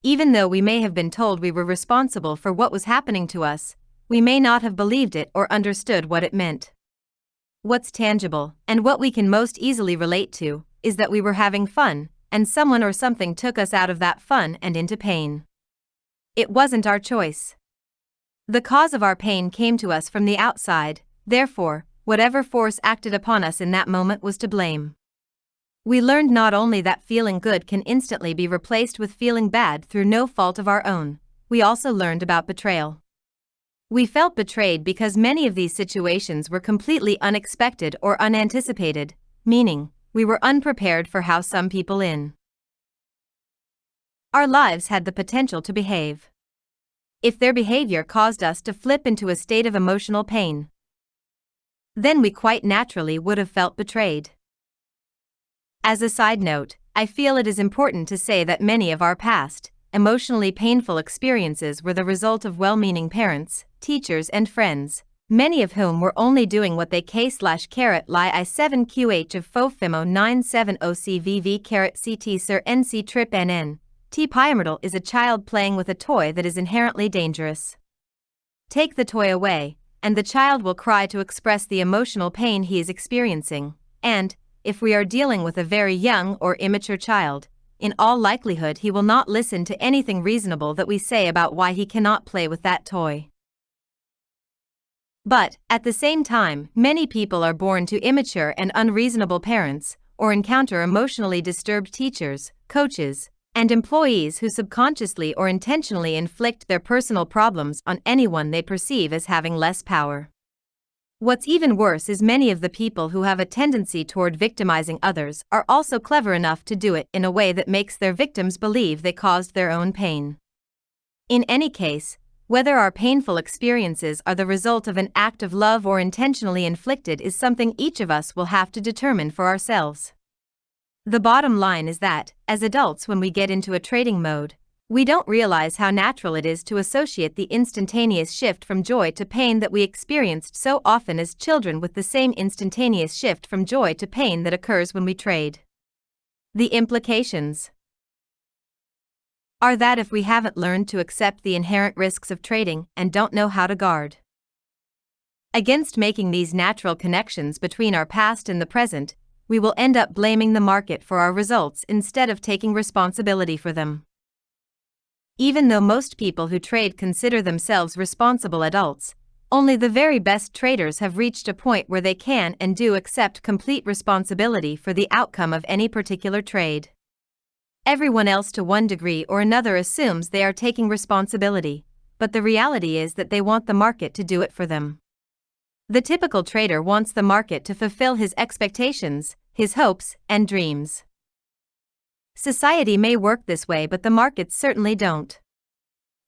Even though we may have been told we were responsible for what was happening to us, we may not have believed it or understood what it meant. What's tangible, and what we can most easily relate to, is that we were having fun, and someone or something took us out of that fun and into pain. It wasn't our choice. The cause of our pain came to us from the outside, therefore, whatever force acted upon us in that moment was to blame. We learned not only that feeling good can instantly be replaced with feeling bad through no fault of our own, we also learned about betrayal. We felt betrayed because many of these situations were completely unexpected or unanticipated, meaning, we were unprepared for how some people in our lives had the potential to behave. if their behavior caused us to flip into a state of emotional pain. Then we quite naturally would have felt betrayed. As a side note, I feel it is important to say that many of our past, emotionally painful experiences were the result of well-meaning parents, teachers and friends, many of whom were only doing what they k/lie I7QH of FOFIMO 970CVV CT Sir NC Trip NN. T pyramidal is a child playing with a toy that is inherently dangerous. Take the toy away, and the child will cry to express the emotional pain he is experiencing, and, if we are dealing with a very young or immature child, in all likelihood he will not listen to anything reasonable that we say about why he cannot play with that toy. But, at the same time, many people are born to immature and unreasonable parents, or encounter emotionally disturbed teachers, coaches, and employees who subconsciously or intentionally inflict their personal problems on anyone they perceive as having less power. What's even worse is many of the people who have a tendency toward victimizing others are also clever enough to do it in a way that makes their victims believe they caused their own pain. In any case, whether our painful experiences are the result of an act of love or intentionally inflicted is something each of us will have to determine for ourselves. The bottom line is that, as adults, when we get into a trading mode, we don't realize how natural it is to associate the instantaneous shift from joy to pain that we experienced so often as children with the same instantaneous shift from joy to pain that occurs when we trade. The implications are that if we haven't learned to accept the inherent risks of trading and don't know how to guard against making these natural connections between our past and the present, we will end up blaming the market for our results instead of taking responsibility for them. Even though most people who trade consider themselves responsible adults, only the very best traders have reached a point where they can and do accept complete responsibility for the outcome of any particular trade. Everyone else to one degree or another assumes they are taking responsibility, but the reality is that they want the market to do it for them. The typical trader wants the market to fulfill his expectations, his hopes, and dreams. Society may work this way, but the markets certainly don't.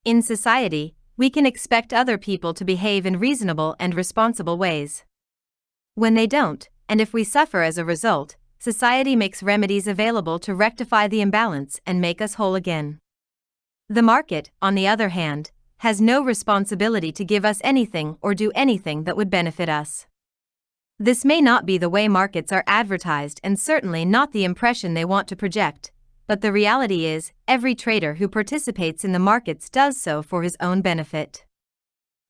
In society, we can expect other people to behave in reasonable and responsible ways. When they don't, and if we suffer as a result, society makes remedies available to rectify the imbalance and make us whole again. The market, on the other hand, has no responsibility to give us anything or do anything that would benefit us. This may not be the way markets are advertised and certainly not the impression they want to project, but the reality is, every trader who participates in the markets does so for his own benefit.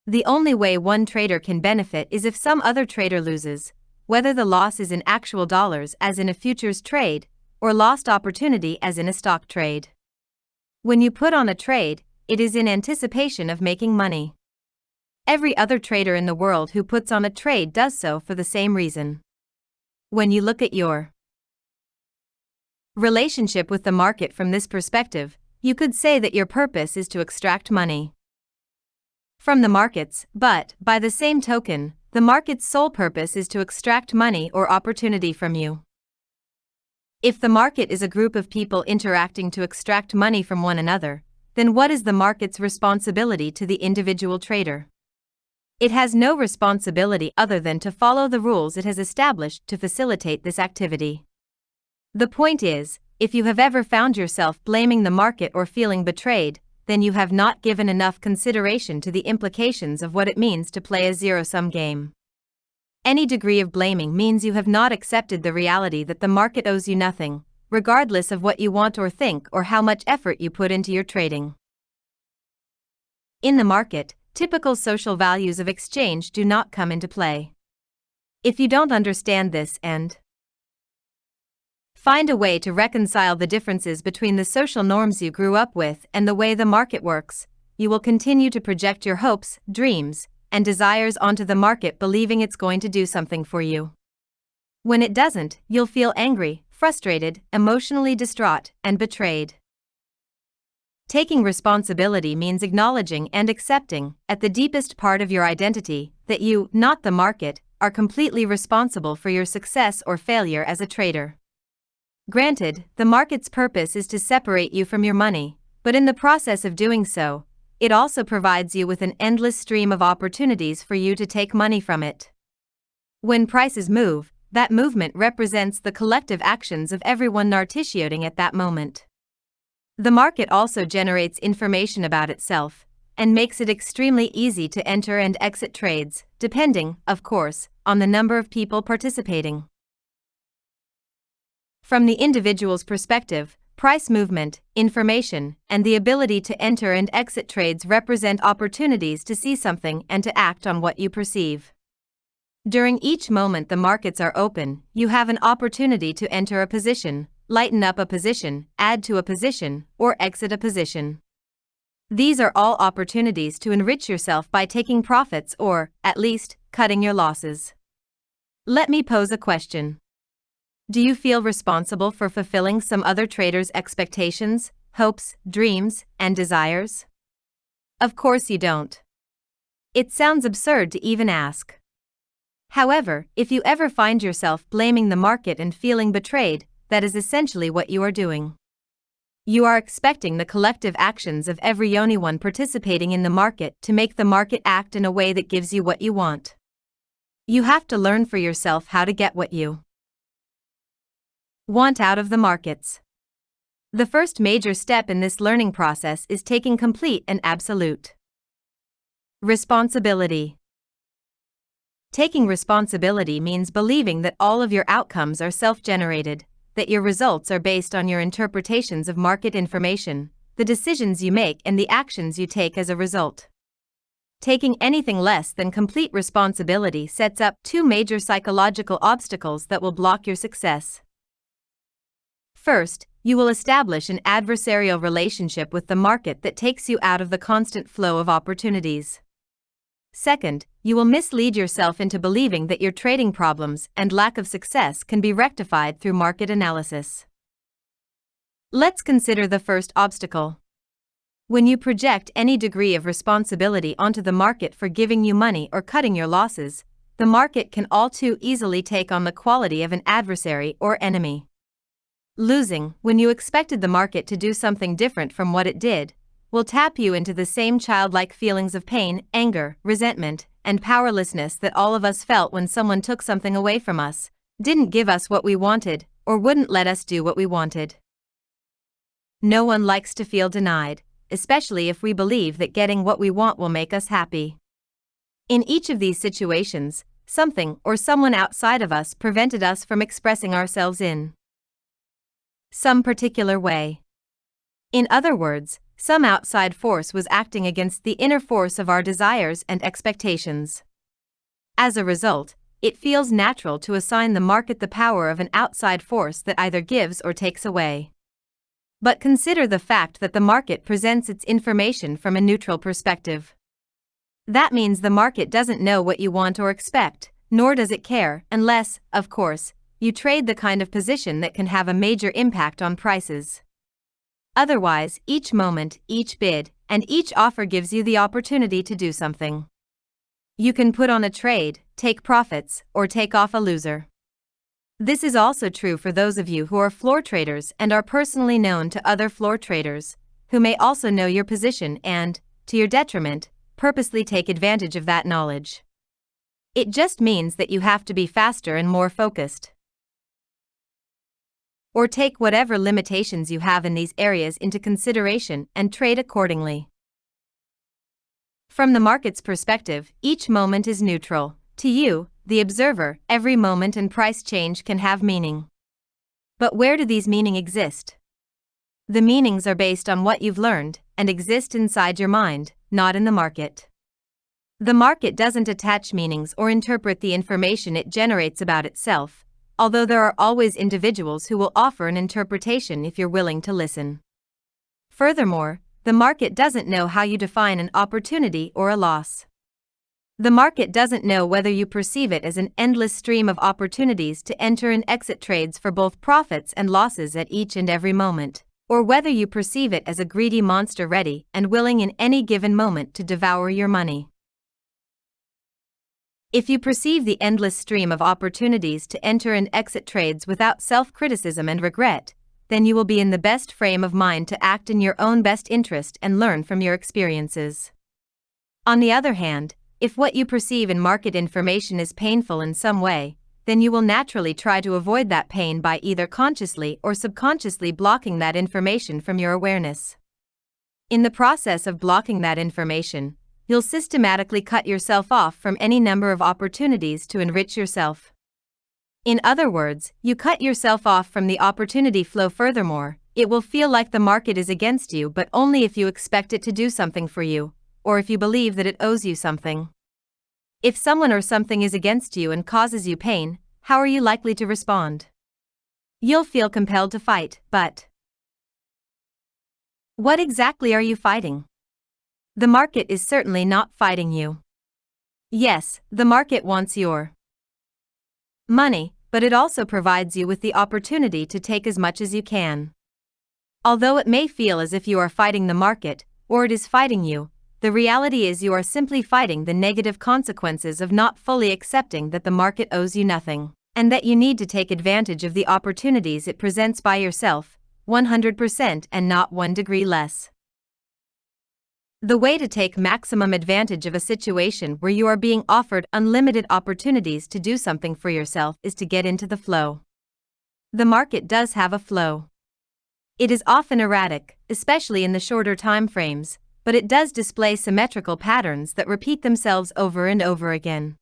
The only way one trader can benefit is if some other trader loses, whether the loss is in actual dollars as in a futures trade, or lost opportunity as in a stock trade. When you put on a trade, it is in anticipation of making money. Every other trader in the world who puts on a trade does so for the same reason. When you look at your relationship with the market from this perspective, you could say that your purpose is to extract money from the markets, but, by the same token, the market's sole purpose is to extract money or opportunity from you. If the market is a group of people interacting to extract money from one another, then what is the market's responsibility to the individual trader? It has no responsibility other than to follow the rules it has established to facilitate this activity. The point is, if you have ever found yourself blaming the market or feeling betrayed, then you have not given enough consideration to the implications of what it means to play a zero-sum game. Any degree of blaming means you have not accepted the reality that the market owes you nothing, regardless of what you want or think or how much effort you put into your trading. In the market, typical social values of exchange do not come into play. If you don't understand this and find a way to reconcile the differences between the social norms you grew up with and the way the market works, you will continue to project your hopes, dreams, and desires onto the market believing it's going to do something for you. When it doesn't, you'll feel angry, frustrated, emotionally distraught, and betrayed. Taking responsibility means acknowledging and accepting, at the deepest part of your identity, that you, not the market, are completely responsible for your success or failure as a trader. Granted, the market's purpose is to separate you from your money, but in the process of doing so, it also provides you with an endless stream of opportunities for you to take money from it. When prices move, that movement represents the collective actions of everyone narrating at that moment. The market also generates information about itself, and makes it extremely easy to enter and exit trades, depending, of course, on the number of people participating. From the individual's perspective, price movement, information, and the ability to enter and exit trades represent opportunities to see something and to act on what you perceive. During each moment the markets are open, you have an opportunity to enter a position, lighten up a position, add to a position, or exit a position. These are all opportunities to enrich yourself by taking profits or, at least, cutting your losses. Let me pose a question. Do you feel responsible for fulfilling some other trader's expectations, hopes, dreams, and desires? Of course you don't. It sounds absurd to even ask. However, if you ever find yourself blaming the market and feeling betrayed, that is essentially what you are doing. You are expecting the collective actions of everyone participating in the market to make the market act in a way that gives you what you want. You have to learn for yourself how to get what you want out of the markets. The first major step in this learning process is taking complete and absolute responsibility. Taking responsibility means believing that all of your outcomes are self-generated, that your results are based on your interpretations of market information, the decisions you make and the actions you take as a result. Taking anything less than complete responsibility sets up two major psychological obstacles that will block your success. First, you will establish an adversarial relationship with the market that takes you out of the constant flow of opportunities. Second, you will mislead yourself into believing that your trading problems and lack of success can be rectified through market analysis. Let's consider the first obstacle. When you project any degree of responsibility onto the market for giving you money or cutting your losses, the market can all too easily take on the quality of an adversary or enemy. Losing, when you expected the market to do something different from what it did, will tap you into the same childlike feelings of pain, anger, resentment, and powerlessness that all of us felt when someone took something away from us, didn't give us what we wanted, or wouldn't let us do what we wanted. No one likes to feel denied, especially if we believe that getting what we want will make us happy. In each of these situations, something or someone outside of us prevented us from expressing ourselves in some particular way. In other words, some outside force was acting against the inner force of our desires and expectations. As a result, it feels natural to assign the market the power of an outside force that either gives or takes away. But consider the fact that the market presents its information from a neutral perspective. That means the market doesn't know what you want or expect, nor does it care, unless, of course, you trade the kind of position that can have a major impact on prices. Otherwise, each moment, each bid, and each offer gives you the opportunity to do something. You can put on a trade, take profits, or take off a loser. This is also true for those of you who are floor traders and are personally known to other floor traders, who may also know your position and, to your detriment, purposely take advantage of that knowledge. It just means that you have to be faster and more focused. Or take whatever limitations you have in these areas into consideration and trade accordingly. From the market's perspective, each moment is neutral. To you, the observer, every moment and price change can have meaning. But where do these meanings exist? The meanings are based on what you've learned and exist inside your mind, not in the market. The market doesn't attach meanings or interpret the information it generates about itself, although there are always individuals who will offer an interpretation if you're willing to listen. Furthermore, the market doesn't know how you define an opportunity or a loss. The market doesn't know whether you perceive it as an endless stream of opportunities to enter and exit trades for both profits and losses at each and every moment, or whether you perceive it as a greedy monster ready and willing in any given moment to devour your money. If you perceive the endless stream of opportunities to enter and exit trades without self-criticism and regret, then you will be in the best frame of mind to act in your own best interest and learn from your experiences. On the other hand, if what you perceive in market information is painful in some way, then you will naturally try to avoid that pain by either consciously or subconsciously blocking that information from your awareness. In the process of blocking that information, you'll systematically cut yourself off from any number of opportunities to enrich yourself. In other words, you cut yourself off from the opportunity flow. Furthermore, it will feel like the market is against you, but only if you expect it to do something for you, or if you believe that it owes you something. If someone or something is against you and causes you pain, how are you likely to respond? You'll feel compelled to fight, but what exactly are you fighting? The market is certainly not fighting you. Yes, the market wants your money, but it also provides you with the opportunity to take as much as you can. Although it may feel as if you are fighting the market, or it is fighting you, the reality is you are simply fighting the negative consequences of not fully accepting that the market owes you nothing, and that you need to take advantage of the opportunities it presents by yourself, 100% and not 1 degree less. The way to take maximum advantage of a situation where you are being offered unlimited opportunities to do something for yourself is to get into the flow. The market does have a flow. It is often erratic, especially in the shorter time frames, but it does display symmetrical patterns that repeat themselves over and over again.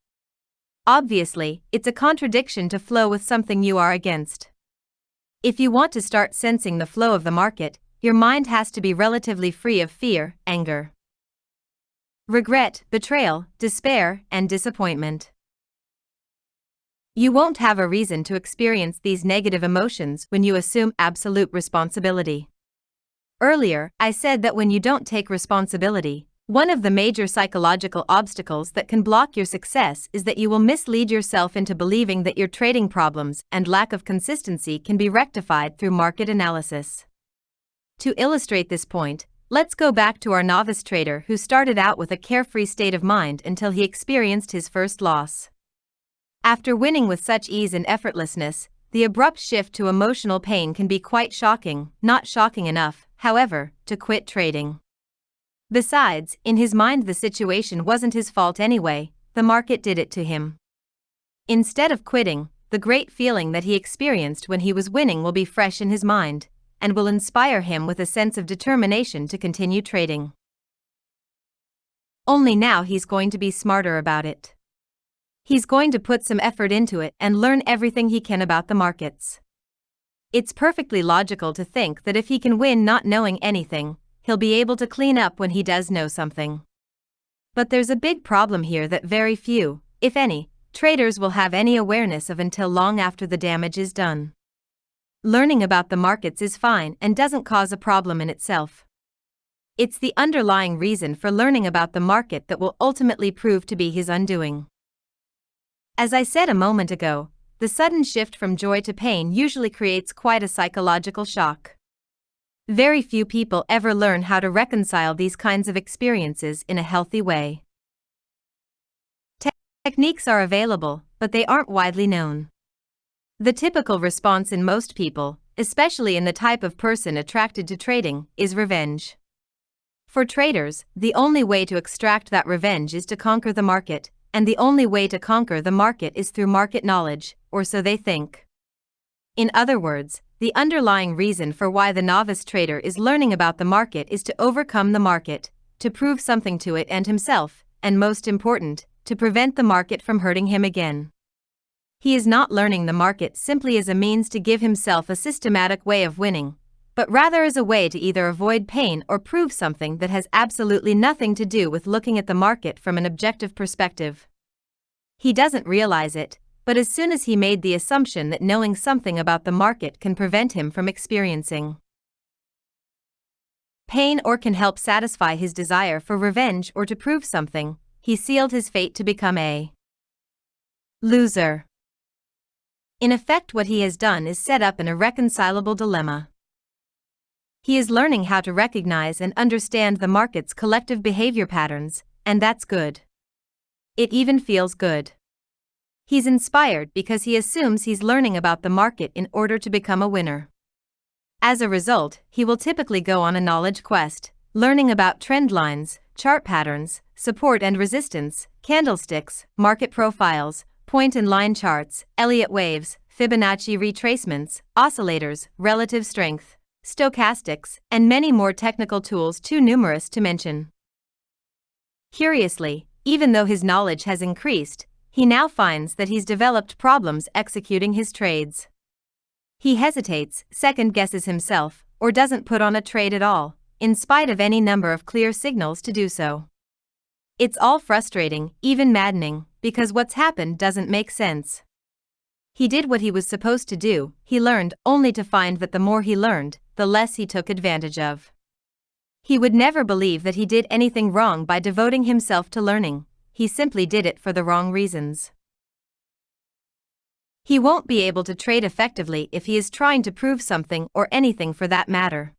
Obviously, it's a contradiction to flow with something you are against. If you want to start sensing the flow of the market, your mind has to be relatively free of fear, anger, regret, betrayal, despair, and disappointment. You won't have a reason to experience these negative emotions when you assume absolute responsibility. Earlier, I said that when you don't take responsibility, one of the major psychological obstacles that can block your success is that you will mislead yourself into believing that your trading problems and lack of consistency can be rectified through market analysis. To illustrate this point, let's go back to our novice trader who started out with a carefree state of mind until he experienced his first loss. After winning with such ease and effortlessness, the abrupt shift to emotional pain can be quite shocking, not shocking enough, however, to quit trading. Besides, in his mind the situation wasn't his fault anyway, the market did it to him. Instead of quitting, the great feeling that he experienced when he was winning will be fresh in his mind, and will inspire him with a sense of determination to continue trading. Only now he's going to be smarter about it. He's going to put some effort into it and learn everything he can about the markets. It's perfectly logical to think that if he can win not knowing anything, he'll be able to clean up when he does know something. But there's a big problem here that very few, if any, traders will have any awareness of until long after the damage is done. Learning about the markets is fine and doesn't cause a problem in itself. It's the underlying reason for learning about the market that will ultimately prove to be his undoing. As I said a moment ago, the sudden shift from joy to pain usually creates quite a psychological shock. Very few people ever learn how to reconcile these kinds of experiences in a healthy way. Techniques are available, but they aren't widely known. The typical response in most people, especially in the type of person attracted to trading, is revenge. For traders, the only way to extract that revenge is to conquer the market, and the only way to conquer the market is through market knowledge, or so they think. In other words, the underlying reason for why the novice trader is learning about the market is to overcome the market, to prove something to it and himself, and most important, to prevent the market from hurting him again. He is not learning the market simply as a means to give himself a systematic way of winning, but rather as a way to either avoid pain or prove something that has absolutely nothing to do with looking at the market from an objective perspective. He doesn't realize it, but as soon as he made the assumption that knowing something about the market can prevent him from experiencing pain or can help satisfy his desire for revenge or to prove something, he sealed his fate to become a loser. In effect, what he has done is set up an irreconcilable dilemma. He is learning how to recognize and understand the market's collective behavior patterns, and that's good. It even feels good. He's inspired because he assumes he's learning about the market in order to become a winner. As a result, he will typically go on a knowledge quest, learning about trend lines, chart patterns, support and resistance, candlesticks, market profiles, point and line charts, Elliott waves, Fibonacci retracements, oscillators, relative strength, stochastics, and many more technical tools too numerous to mention. Curiously, even though his knowledge has increased, he now finds that he's developed problems executing his trades. He hesitates, second-guesses himself, or doesn't put on a trade at all, in spite of any number of clear signals to do so. It's all frustrating, even maddening, because what's happened doesn't make sense. He did what he was supposed to do, he learned, only to find that the more he learned, the less he took advantage of. He would never believe that he did anything wrong by devoting himself to learning, he simply did it for the wrong reasons. He won't be able to trade effectively if he is trying to prove something or anything for that matter.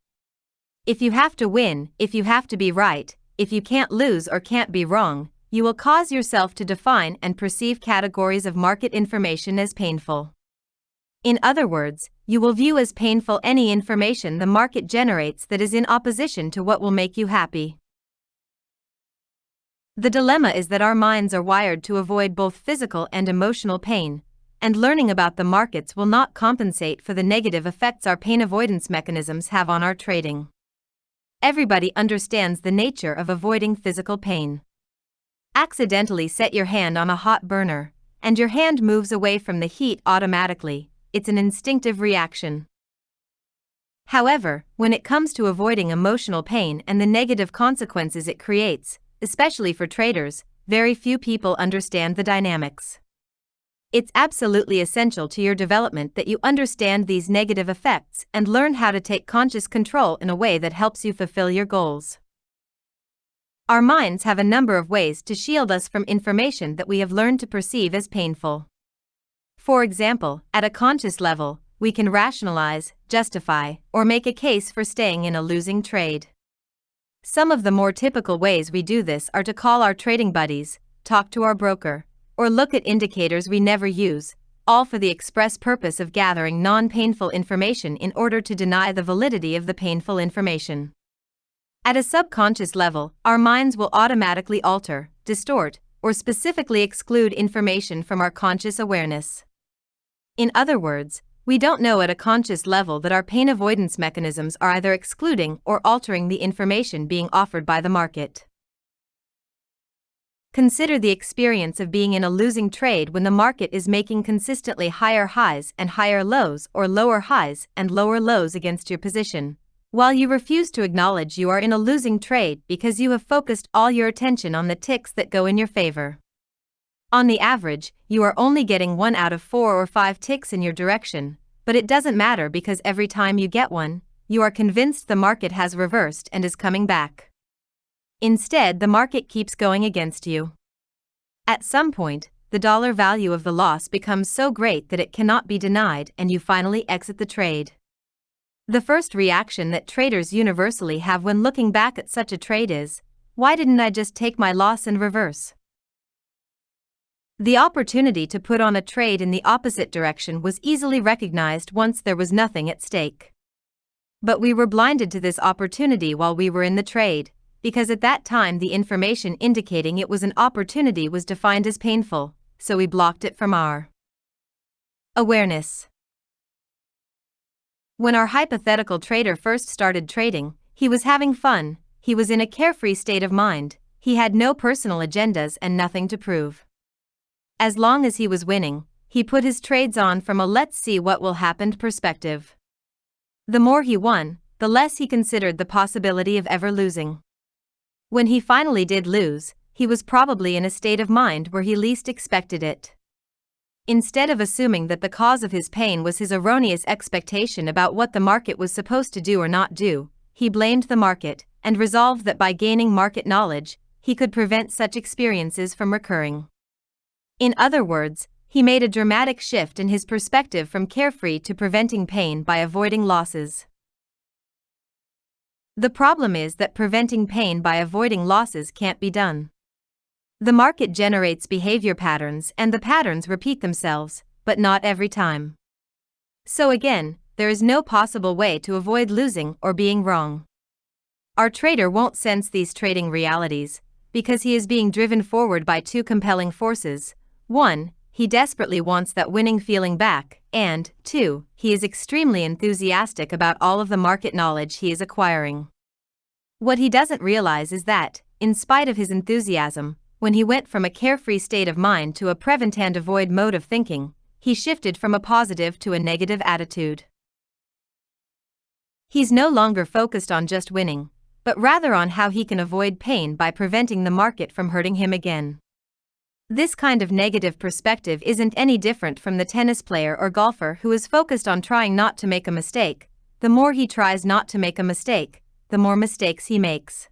If you have to win, if you have to be right, if you can't lose or can't be wrong, you will cause yourself to define and perceive categories of market information as painful. In other words, you will view as painful any information the market generates that is in opposition to what will make you happy. The dilemma is that our minds are wired to avoid both physical and emotional pain, and learning about the markets will not compensate for the negative effects our pain avoidance mechanisms have on our trading. Everybody understands the nature of avoiding physical pain. Accidentally set your hand on a hot burner, and your hand moves away from the heat automatically. It's an instinctive reaction. However, when it comes to avoiding emotional pain and the negative consequences it creates, especially for traders, very few people understand the dynamics. It's absolutely essential to your development that you understand these negative effects and learn how to take conscious control in a way that helps you fulfill your goals. Our minds have a number of ways to shield us from information that we have learned to perceive as painful. For example, at a conscious level, we can rationalize, justify, or make a case for staying in a losing trade. Some of the more typical ways we do this are to call our trading buddies, talk to our broker, or look at indicators we never use, all for the express purpose of gathering non-painful information in order to deny the validity of the painful information. At a subconscious level, our minds will automatically alter, distort, or specifically exclude information from our conscious awareness. In other words, we don't know at a conscious level that our pain avoidance mechanisms are either excluding or altering the information being offered by the market. Consider the experience of being in a losing trade when the market is making consistently higher highs and higher lows or lower highs and lower lows against your position, while you refuse to acknowledge you are in a losing trade because you have focused all your attention on the ticks that go in your favor. On the average, you are only getting 1 out of 4 or 5 ticks in your direction, but it doesn't matter because every time you get one, you are convinced the market has reversed and is coming back. Instead, the market keeps going against you. At some point, the dollar value of the loss becomes so great that it cannot be denied and you finally exit the trade. The first reaction that traders universally have when looking back at such a trade is, why didn't I just take my loss and reverse? The opportunity to put on a trade in the opposite direction was easily recognized once there was nothing at stake. But we were blinded to this opportunity while we were in the trade, because at that time the information indicating it was an opportunity was defined as painful, so we blocked it from our awareness. When our hypothetical trader first started trading, he was having fun, he was in a carefree state of mind, he had no personal agendas and nothing to prove. As long as he was winning, he put his trades on from a let's see what will happen perspective. The more he won, the less he considered the possibility of ever losing. When he finally did lose, he was probably in a state of mind where he least expected it. Instead of assuming that the cause of his pain was his erroneous expectation about what the market was supposed to do or not do, he blamed the market and resolved that by gaining market knowledge, he could prevent such experiences from recurring. In other words, he made a dramatic shift in his perspective from carefree to preventing pain by avoiding losses. The problem is that preventing pain by avoiding losses can't be done. The market generates behavior patterns and the patterns repeat themselves, but not every time. So again, there is no possible way to avoid losing or being wrong. Our trader won't sense these trading realities, because he is being driven forward by two compelling forces. 1. He desperately wants that winning feeling back, and 2. He is extremely enthusiastic about all of the market knowledge he is acquiring. What he doesn't realize is that, in spite of his enthusiasm, when he went from a carefree state of mind to a prevent and avoid mode of thinking, he shifted from a positive to a negative attitude. He's no longer focused on just winning, but rather on how he can avoid pain by preventing the market from hurting him again. This kind of negative perspective isn't any different from the tennis player or golfer who is focused on trying not to make a mistake. The more he tries not to make a mistake, the more mistakes he makes.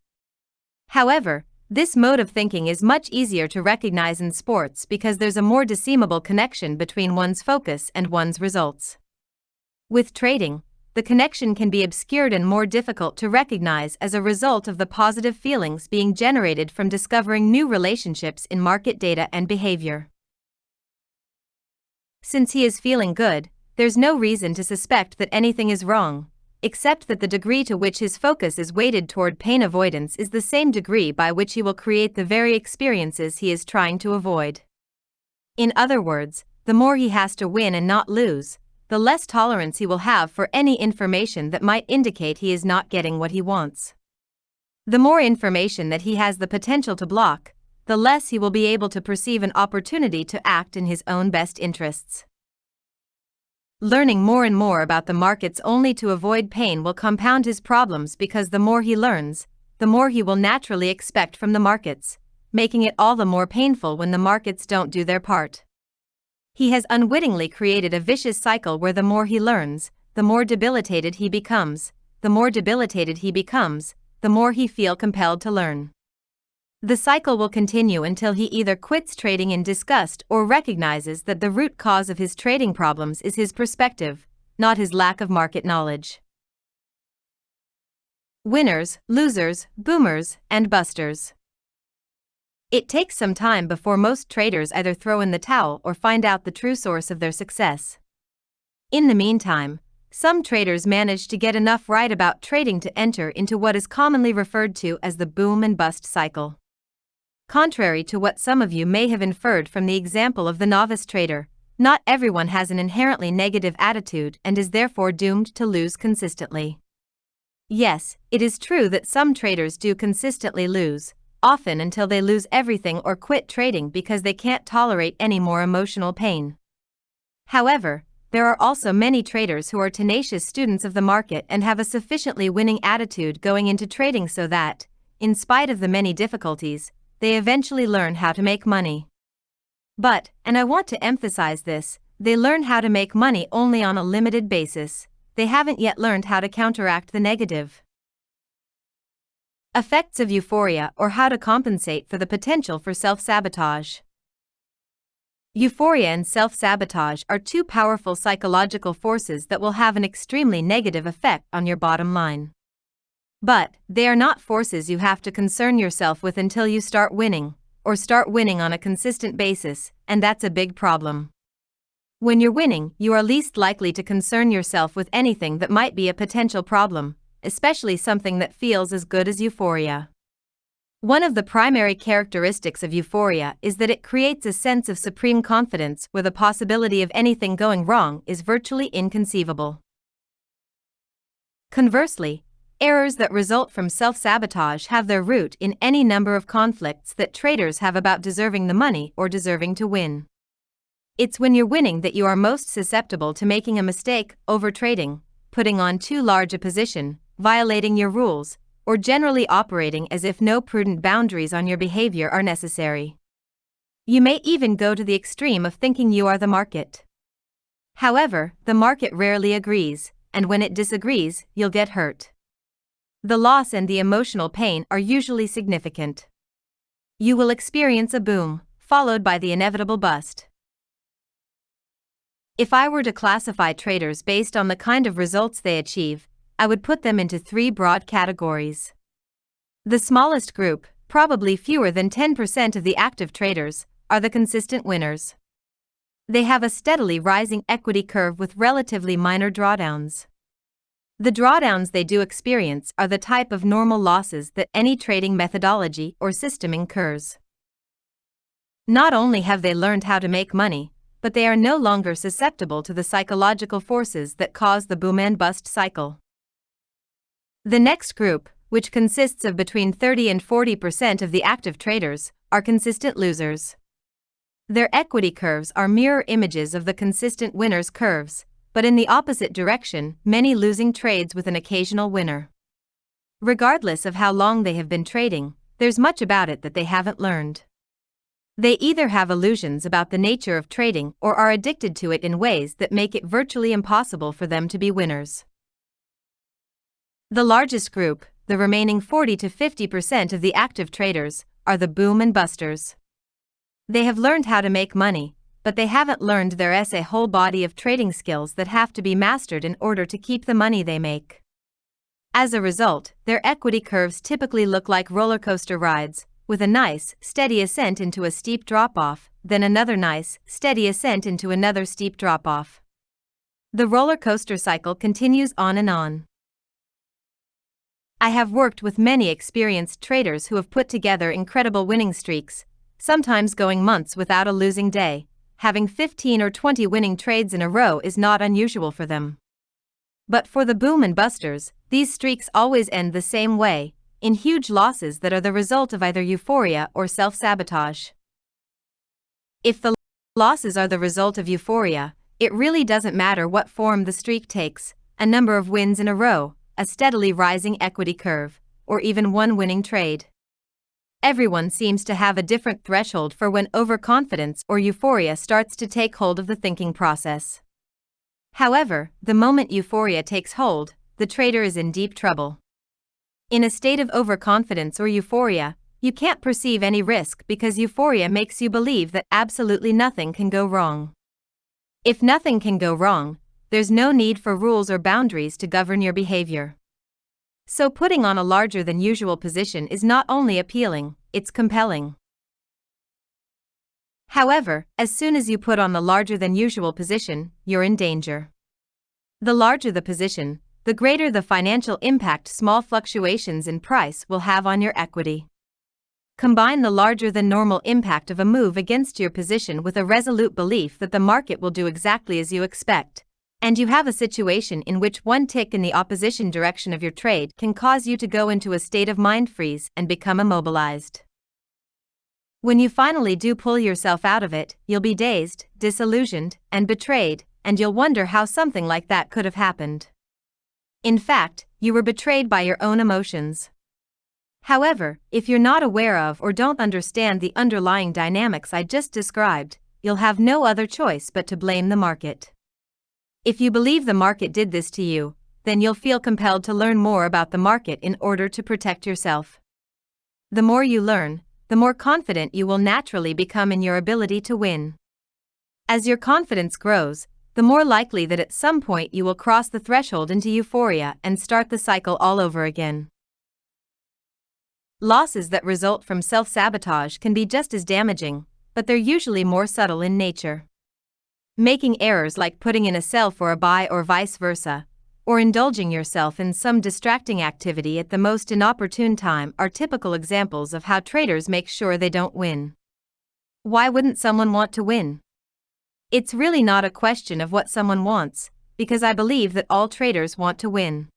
However, this mode of thinking is much easier to recognize in sports because there's a more discernible connection between one's focus and one's results. With trading, the connection can be obscured and more difficult to recognize as a result of the positive feelings being generated from discovering new relationships in market data and behavior. Since he is feeling good, there's no reason to suspect that anything is wrong, except that the degree to which his focus is weighted toward pain avoidance is the same degree by which he will create the very experiences he is trying to avoid. In other words, the more he has to win and not lose, the less tolerance he will have for any information that might indicate he is not getting what he wants. The more information that he has the potential to block, the less he will be able to perceive an opportunity to act in his own best interests. Learning more and more about the markets only to avoid pain will compound his problems because the more he learns, the more he will naturally expect from the markets, making it all the more painful when the markets don't do their part. He has unwittingly created a vicious cycle where the more he learns, the more debilitated he becomes. The more debilitated he becomes, the more he feels compelled to learn. The cycle will continue until he either quits trading in disgust or recognizes that the root cause of his trading problems is his perspective, not his lack of market knowledge. Winners, losers, boomers, and busters. It takes some time before most traders either throw in the towel or find out the true source of their success. In the meantime, some traders manage to get enough right about trading to enter into what is commonly referred to as the boom and bust cycle. Contrary to what some of you may have inferred from the example of the novice trader, not everyone has an inherently negative attitude and is therefore doomed to lose consistently. Yes, it is true that some traders do consistently lose, often until they lose everything or quit trading because they can't tolerate any more emotional pain. However, there are also many traders who are tenacious students of the market and have a sufficiently winning attitude going into trading so that, in spite of the many difficulties, they eventually learn how to make money. But, and I want to emphasize this, they learn how to make money only on a limited basis. They haven't yet learned how to counteract the negative effects of euphoria or how to compensate for the potential for self-sabotage. Euphoria and self-sabotage are two powerful psychological forces that will have an extremely negative effect on your bottom line. But, they are not forces you have to concern yourself with until you start winning, or start winning on a consistent basis, and that's a big problem. When you're winning, you are least likely to concern yourself with anything that might be a potential problem, especially something that feels as good as euphoria. One of the primary characteristics of euphoria is that it creates a sense of supreme confidence where the possibility of anything going wrong is virtually inconceivable. Conversely, errors that result from self-sabotage have their root in any number of conflicts that traders have about deserving the money or deserving to win. It's when you're winning that you are most susceptible to making a mistake, overtrading, putting on too large a position, violating your rules, or generally operating as if no prudent boundaries on your behavior are necessary. You may even go to the extreme of thinking you are the market. However, the market rarely agrees, and when it disagrees, you'll get hurt. The loss and the emotional pain are usually significant. You will experience a boom, followed by the inevitable bust. If I were to classify traders based on the kind of results they achieve, I would put them into three broad categories. The smallest group, probably fewer than 10% of the active traders, are the consistent winners. They have a steadily rising equity curve with relatively minor drawdowns. The drawdowns they do experience are the type of normal losses that any trading methodology or system incurs. Not only have they learned how to make money, but they are no longer susceptible to the psychological forces that cause the boom and bust cycle. The next group, which consists of between 30 and 40% of the active traders, are consistent losers. Their equity curves are mirror images of the consistent winners' curves, but in the opposite direction, many losing trades with an occasional winner. Regardless of how long they have been trading, there's much about it that they haven't learned. They either have illusions about the nature of trading or are addicted to it in ways that make it virtually impossible for them to be winners. The largest group, the remaining 40 to 50% of the active traders, are the boom and busters. They have learned how to make money, but they haven't learned there's a whole body of trading skills that have to be mastered in order to keep the money they make. As a result, their equity curves typically look like roller coaster rides, with a nice, steady ascent into a steep drop-off, then another nice, steady ascent into another steep drop-off. The roller coaster cycle continues on and on. I have worked with many experienced traders who have put together incredible winning streaks, sometimes going months without a losing day. Having 15 or 20 winning trades in a row is not unusual for them. But for the boom and busters, these streaks always end the same way, in huge losses that are the result of either euphoria or self-sabotage. If the losses are the result of euphoria, it really doesn't matter what form the streak takes: a number of wins in a row, a steadily rising equity curve, or even one winning trade. Everyone seems to have a different threshold for when overconfidence or euphoria starts to take hold of the thinking process. However, the moment euphoria takes hold, the trader is in deep trouble. In a state of overconfidence or euphoria, you can't perceive any risk because euphoria makes you believe that absolutely nothing can go wrong. If nothing can go wrong, there's no need for rules or boundaries to govern your behavior. So putting on a larger than usual position is not only appealing, it's compelling. However, as soon as you put on the larger than usual position, you're in danger. The larger the position, the greater the financial impact small fluctuations in price will have on your equity. Combine the larger than normal impact of a move against your position with a resolute belief that the market will do exactly as you expect, and you have a situation in which one tick in the opposition direction of your trade can cause you to go into a state of mind freeze and become immobilized. When you finally do pull yourself out of it, you'll be dazed, disillusioned, and betrayed, and you'll wonder how something like that could have happened. In fact, you were betrayed by your own emotions. However, if you're not aware of or don't understand the underlying dynamics I just described, you'll have no other choice but to blame the market. If you believe the market did this to you, then you'll feel compelled to learn more about the market in order to protect yourself. The more you learn, the more confident you will naturally become in your ability to win. As your confidence grows, the more likely that at some point you will cross the threshold into euphoria and start the cycle all over again. Losses that result from self-sabotage can be just as damaging, but they're usually more subtle in nature. Making errors like putting in a sell for a buy or vice versa, or indulging yourself in some distracting activity at the most inopportune time are typical examples of how traders make sure they don't win. Why wouldn't someone want to win? It's really not a question of what someone wants, because I believe that all traders want to win.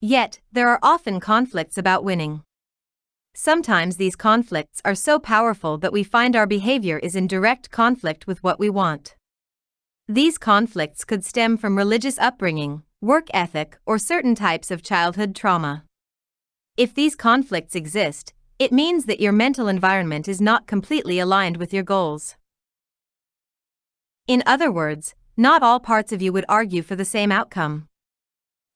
Yet, there are often conflicts about winning. Sometimes these conflicts are so powerful that we find our behavior is in direct conflict with what we want. These conflicts could stem from religious upbringing, work ethic, or certain types of childhood trauma. If these conflicts exist, it means that your mental environment is not completely aligned with your goals. In other words, not all parts of you would argue for the same outcome.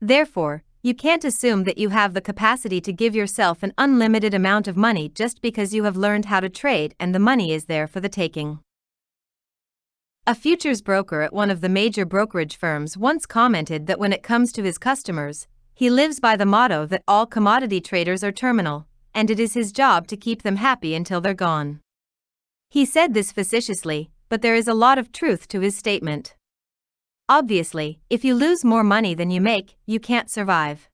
Therefore, you can't assume that you have the capacity to give yourself an unlimited amount of money just because you have learned how to trade and the money is there for the taking. A futures broker at one of the major brokerage firms once commented that when it comes to his customers, he lives by the motto that all commodity traders are terminal, and it is his job to keep them happy until they're gone. He said this facetiously, but there is a lot of truth to his statement. Obviously, if you lose more money than you make, you can't survive.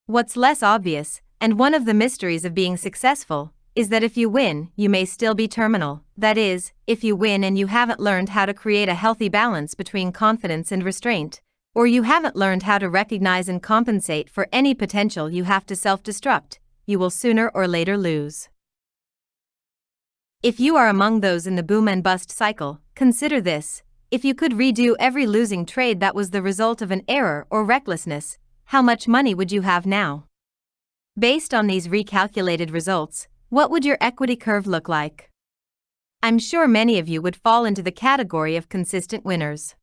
What's less obvious, and one of the mysteries of being successful, is that if you win, you may still be terminal. That is, if you win and you haven't learned how to create a healthy balance between confidence and restraint, or you haven't learned how to recognize and compensate for any potential you have to self-destruct, you will sooner or later lose. If you are among those in the boom and bust cycle, consider this: if you could redo every losing trade that was the result of an error or recklessness, how much money would you have now? Based on these recalculated results, what would your equity curve look like? I'm sure many of you would fall into the category of consistent winners.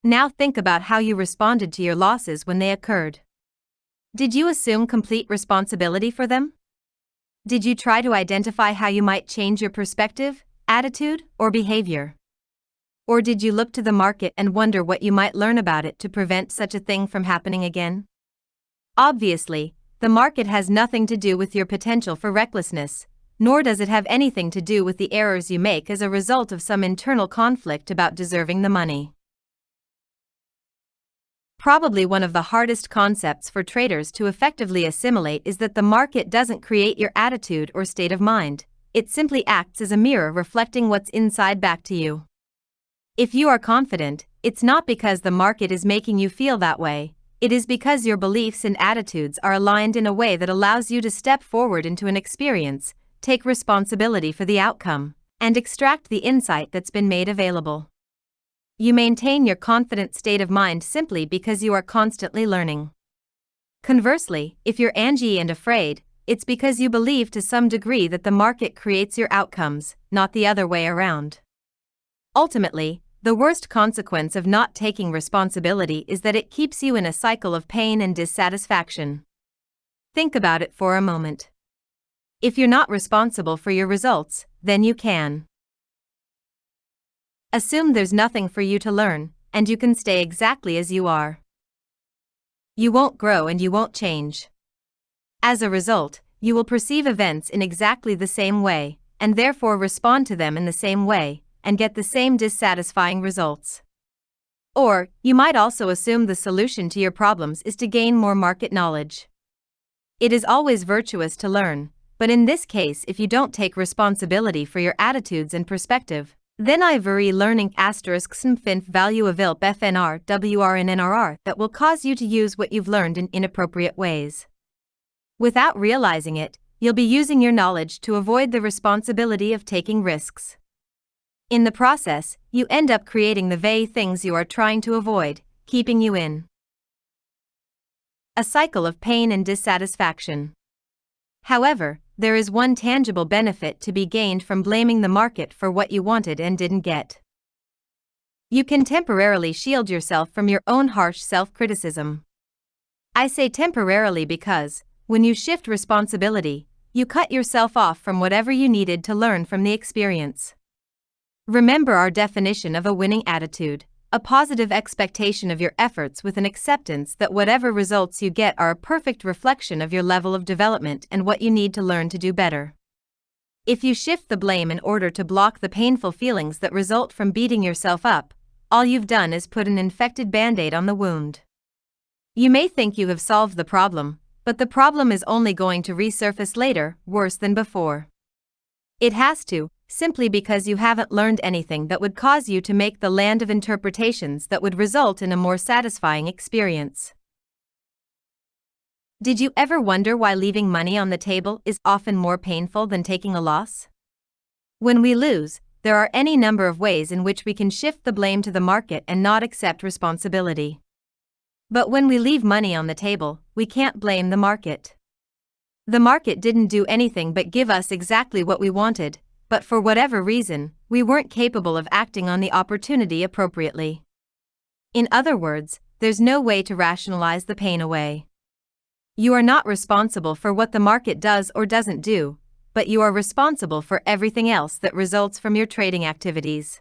Now think about how you responded to your losses when they occurred. Did you assume complete responsibility for them? Did you try to identify how you might change your perspective, attitude, or behavior? Or did you look to the market and wonder what you might learn about it to prevent such a thing from happening again? Obviously, the market has nothing to do with your potential for recklessness, nor does it have anything to do with the errors you make as a result of some internal conflict about deserving the money. Probably one of the hardest concepts for traders to effectively assimilate is that the market doesn't create your attitude or state of mind, it simply acts as a mirror reflecting what's inside back to you. If you are confident, it's not because the market is making you feel that way, it is because your beliefs and attitudes are aligned in a way that allows you to step forward into an experience, take responsibility for the outcome, and extract the insight that's been made available. You maintain your confident state of mind simply because you are constantly learning. Conversely, if you're angy and afraid, it's because you believe to some degree that the market creates your outcomes, not the other way around. Ultimately, the worst consequence of not taking responsibility is that it keeps you in a cycle of pain and dissatisfaction. Think about it for a moment. If you're not responsible for your results, then you can assume there's nothing for you to learn, and you can stay exactly as you are. You won't grow and you won't change. As a result, you will perceive events in exactly the same way, and therefore respond to them in the same way, and get the same dissatisfying results. Or, you might also assume the solution to your problems is to gain more market knowledge. It is always virtuous to learn, but in this case, if you don't take responsibility for your attitudes and perspective, then ivory learning *finf value avilp fnr wrn nrr that will cause you to use what you've learned in inappropriate ways. Without realizing it, you'll be using your knowledge to avoid the responsibility of taking risks. In the process, you end up creating the very things you are trying to avoid, keeping you in a cycle of pain and dissatisfaction. However, there is one tangible benefit to be gained from blaming the market for what you wanted and didn't get. You can temporarily shield yourself from your own harsh self-criticism. I say temporarily because, when you shift responsibility, you cut yourself off from whatever you needed to learn from the experience. Remember our definition of a winning attitude: a positive expectation of your efforts with an acceptance that whatever results you get are a perfect reflection of your level of development and what you need to learn to do better. If you shift the blame in order to block the painful feelings that result from beating yourself up, all you've done is put an infected band-aid on the wound. You may think you have solved the problem, but the problem is only going to resurface later, worse than before. It has to, simply because you haven't learned anything that would cause you to make the land of interpretations that would result in a more satisfying experience. Did you ever wonder why leaving money on the table is often more painful than taking a loss? When we lose, there are any number of ways in which we can shift the blame to the market and not accept responsibility. But when we leave money on the table, we can't blame the market. The market didn't do anything but give us exactly what we wanted, but for whatever reason, we weren't capable of acting on the opportunity appropriately. In other words, there's no way to rationalize the pain away. You are not responsible for what the market does or doesn't do, but you are responsible for everything else that results from your trading activities.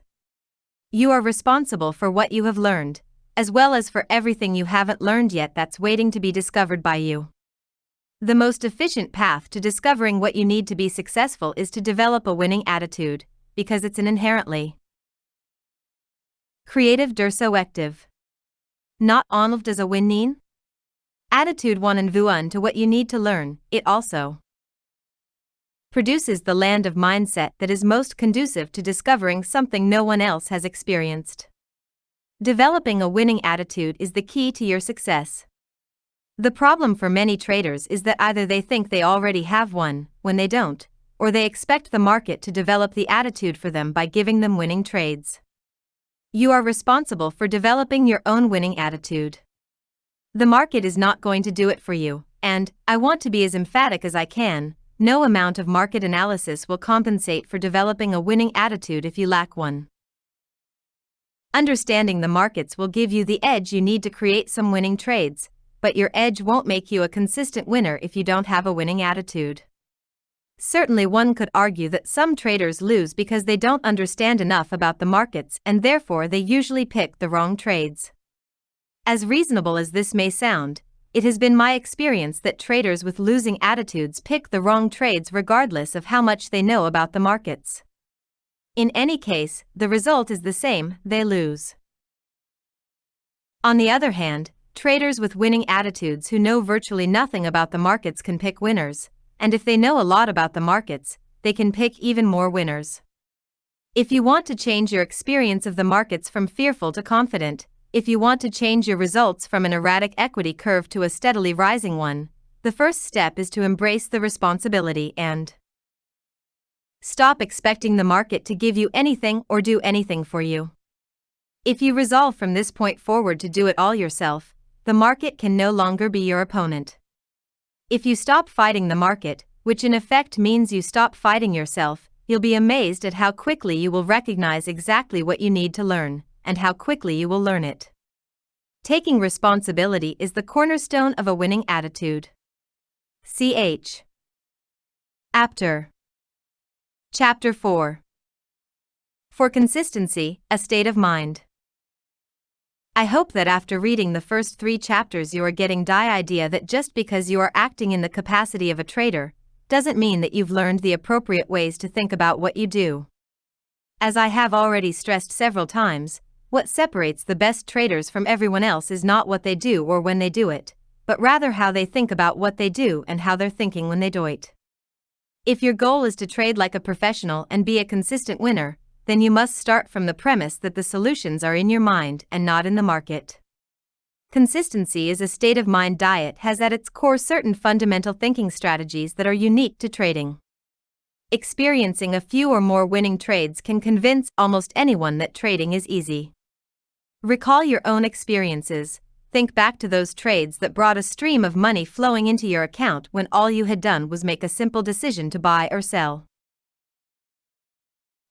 You are responsible for what you have learned, as well as for everything you haven't learned yet that's waiting to be discovered by you. The most efficient path to discovering what you need to be successful is to develop a winning attitude, because it's an inherently Creative der so active. Not only does a win neen? Attitude one and vuan to what you need to learn, it also produces the land of mindset that is most conducive to discovering something no one else has experienced. Developing a winning attitude is the key to your success. The problem for many traders is that either they think they already have one, when they don't, or they expect the market to develop the attitude for them by giving them winning trades. You are responsible for developing your own winning attitude. The market is not going to do it for you, and, I want to be as emphatic as I can, no amount of market analysis will compensate for developing a winning attitude if you lack one. Understanding the markets will give you the edge you need to create some winning trades, but your edge won't make you a consistent winner if you don't have a winning attitude. Certainly one could argue that some traders lose because they don't understand enough about the markets and therefore they usually pick the wrong trades. As reasonable as this may sound, it has been my experience that traders with losing attitudes pick the wrong trades regardless of how much they know about the markets. In any case, the result is the same, they lose. On the other hand, traders with winning attitudes who know virtually nothing about the markets can pick winners, and if they know a lot about the markets, they can pick even more winners. If you want to change your experience of the markets from fearful to confident, if you want to change your results from an erratic equity curve to a steadily rising one, the first step is to embrace the responsibility and stop expecting the market to give you anything or do anything for you. If you resolve from this point forward to do it all yourself, the market can no longer be your opponent. If you stop fighting the market, which in effect means you stop fighting yourself, you'll be amazed at how quickly you will recognize exactly what you need to learn, and how quickly you will learn it. Taking responsibility is the cornerstone of a winning attitude. Ch. Apter. Chapter 4. For consistency, a state of mind. I hope that after reading the first 3 chapters you are getting the idea that just because you are acting in the capacity of a trader, doesn't mean that you've learned the appropriate ways to think about what you do. As I have already stressed several times, what separates the best traders from everyone else is not what they do or when they do it, but rather how they think about what they do and how they're thinking when they do it. If your goal is to trade like a professional and be a consistent winner, then you must start from the premise that the solutions are in your mind and not in the market. Consistency is a state of mind diet has at its core certain fundamental thinking strategies that are unique to trading. Experiencing a few or more winning trades can convince almost anyone that trading is easy. Recall your own experiences. Think back to those trades that brought a stream of money flowing into your account when all you had done was make a simple decision to buy or sell.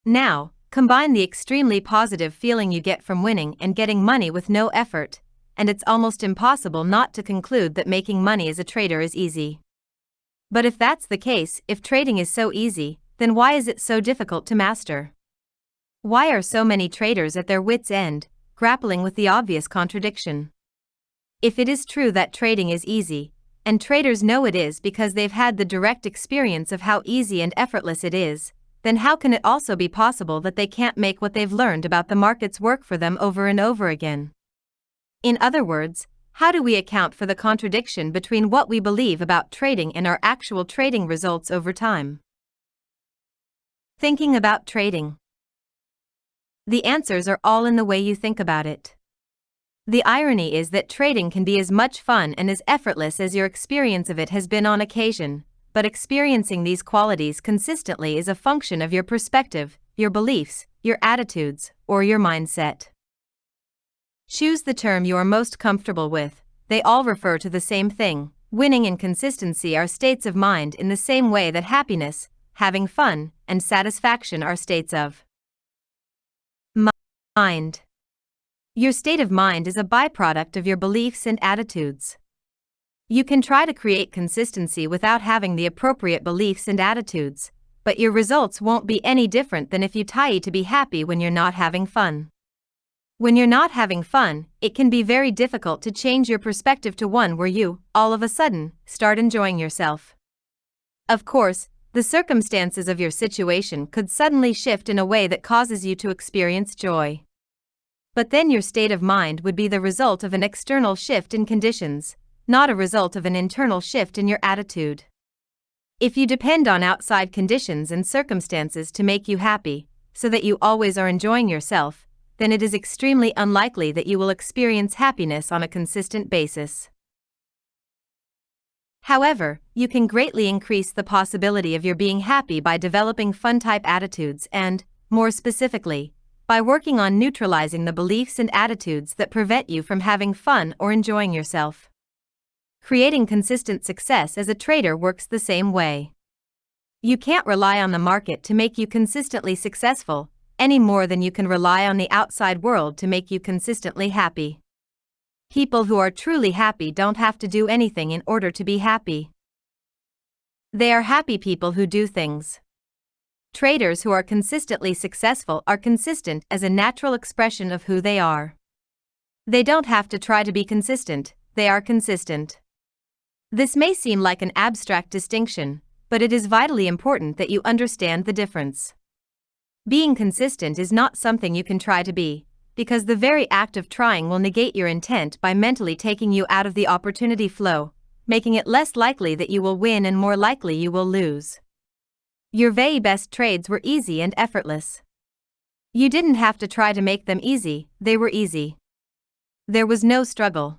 Now, combine the extremely positive feeling you get from winning and getting money with no effort, and it's almost impossible not to conclude that making money as a trader is easy. But if that's the case, if trading is so easy, then why is it so difficult to master? Why are so many traders at their wits' end, grappling with the obvious contradiction? If it is true that trading is easy, and traders know it is because they've had the direct experience of how easy and effortless it is, then how can it also be possible that they can't make what they've learned about the markets work for them over and over again? In other words, how do we account for the contradiction between what we believe about trading and our actual trading results over time? Thinking about trading. The answers are all in the way you think about it. The irony is that trading can be as much fun and as effortless as your experience of it has been on occasion, but experiencing these qualities consistently is a function of your perspective, your beliefs, your attitudes, or your mindset. Choose the term you are most comfortable with, they all refer to the same thing. Winning and consistency are states of mind in the same way that happiness, having fun, and satisfaction are states of mind. Your state of mind is a byproduct of your beliefs and attitudes. You can try to create consistency without having the appropriate beliefs and attitudes, but your results won't be any different than if you try to be happy when you're not having fun. When you're not having fun, it can be very difficult to change your perspective to one where you, all of a sudden, start enjoying yourself. Of course, the circumstances of your situation could suddenly shift in a way that causes you to experience joy. But then your state of mind would be the result of an external shift in conditions, not a result of an internal shift in your attitude. If you depend on outside conditions and circumstances to make you happy, so that you always are enjoying yourself, then it is extremely unlikely that you will experience happiness on a consistent basis. However, you can greatly increase the possibility of your being happy by developing fun-type attitudes and, more specifically, by working on neutralizing the beliefs and attitudes that prevent you from having fun or enjoying yourself. Creating consistent success as a trader works the same way. You can't rely on the market to make you consistently successful, any more than you can rely on the outside world to make you consistently happy. People who are truly happy don't have to do anything in order to be happy. They are happy people who do things. Traders who are consistently successful are consistent as a natural expression of who they are. They don't have to try to be consistent, they are consistent. This may seem like an abstract distinction, but it is vitally important that you understand the difference. Being consistent is not something you can try to be, because the very act of trying will negate your intent by mentally taking you out of the opportunity flow, making it less likely that you will win and more likely you will lose. Your very best trades were easy and effortless. You didn't have to try to make them easy, they were easy. There was no struggle.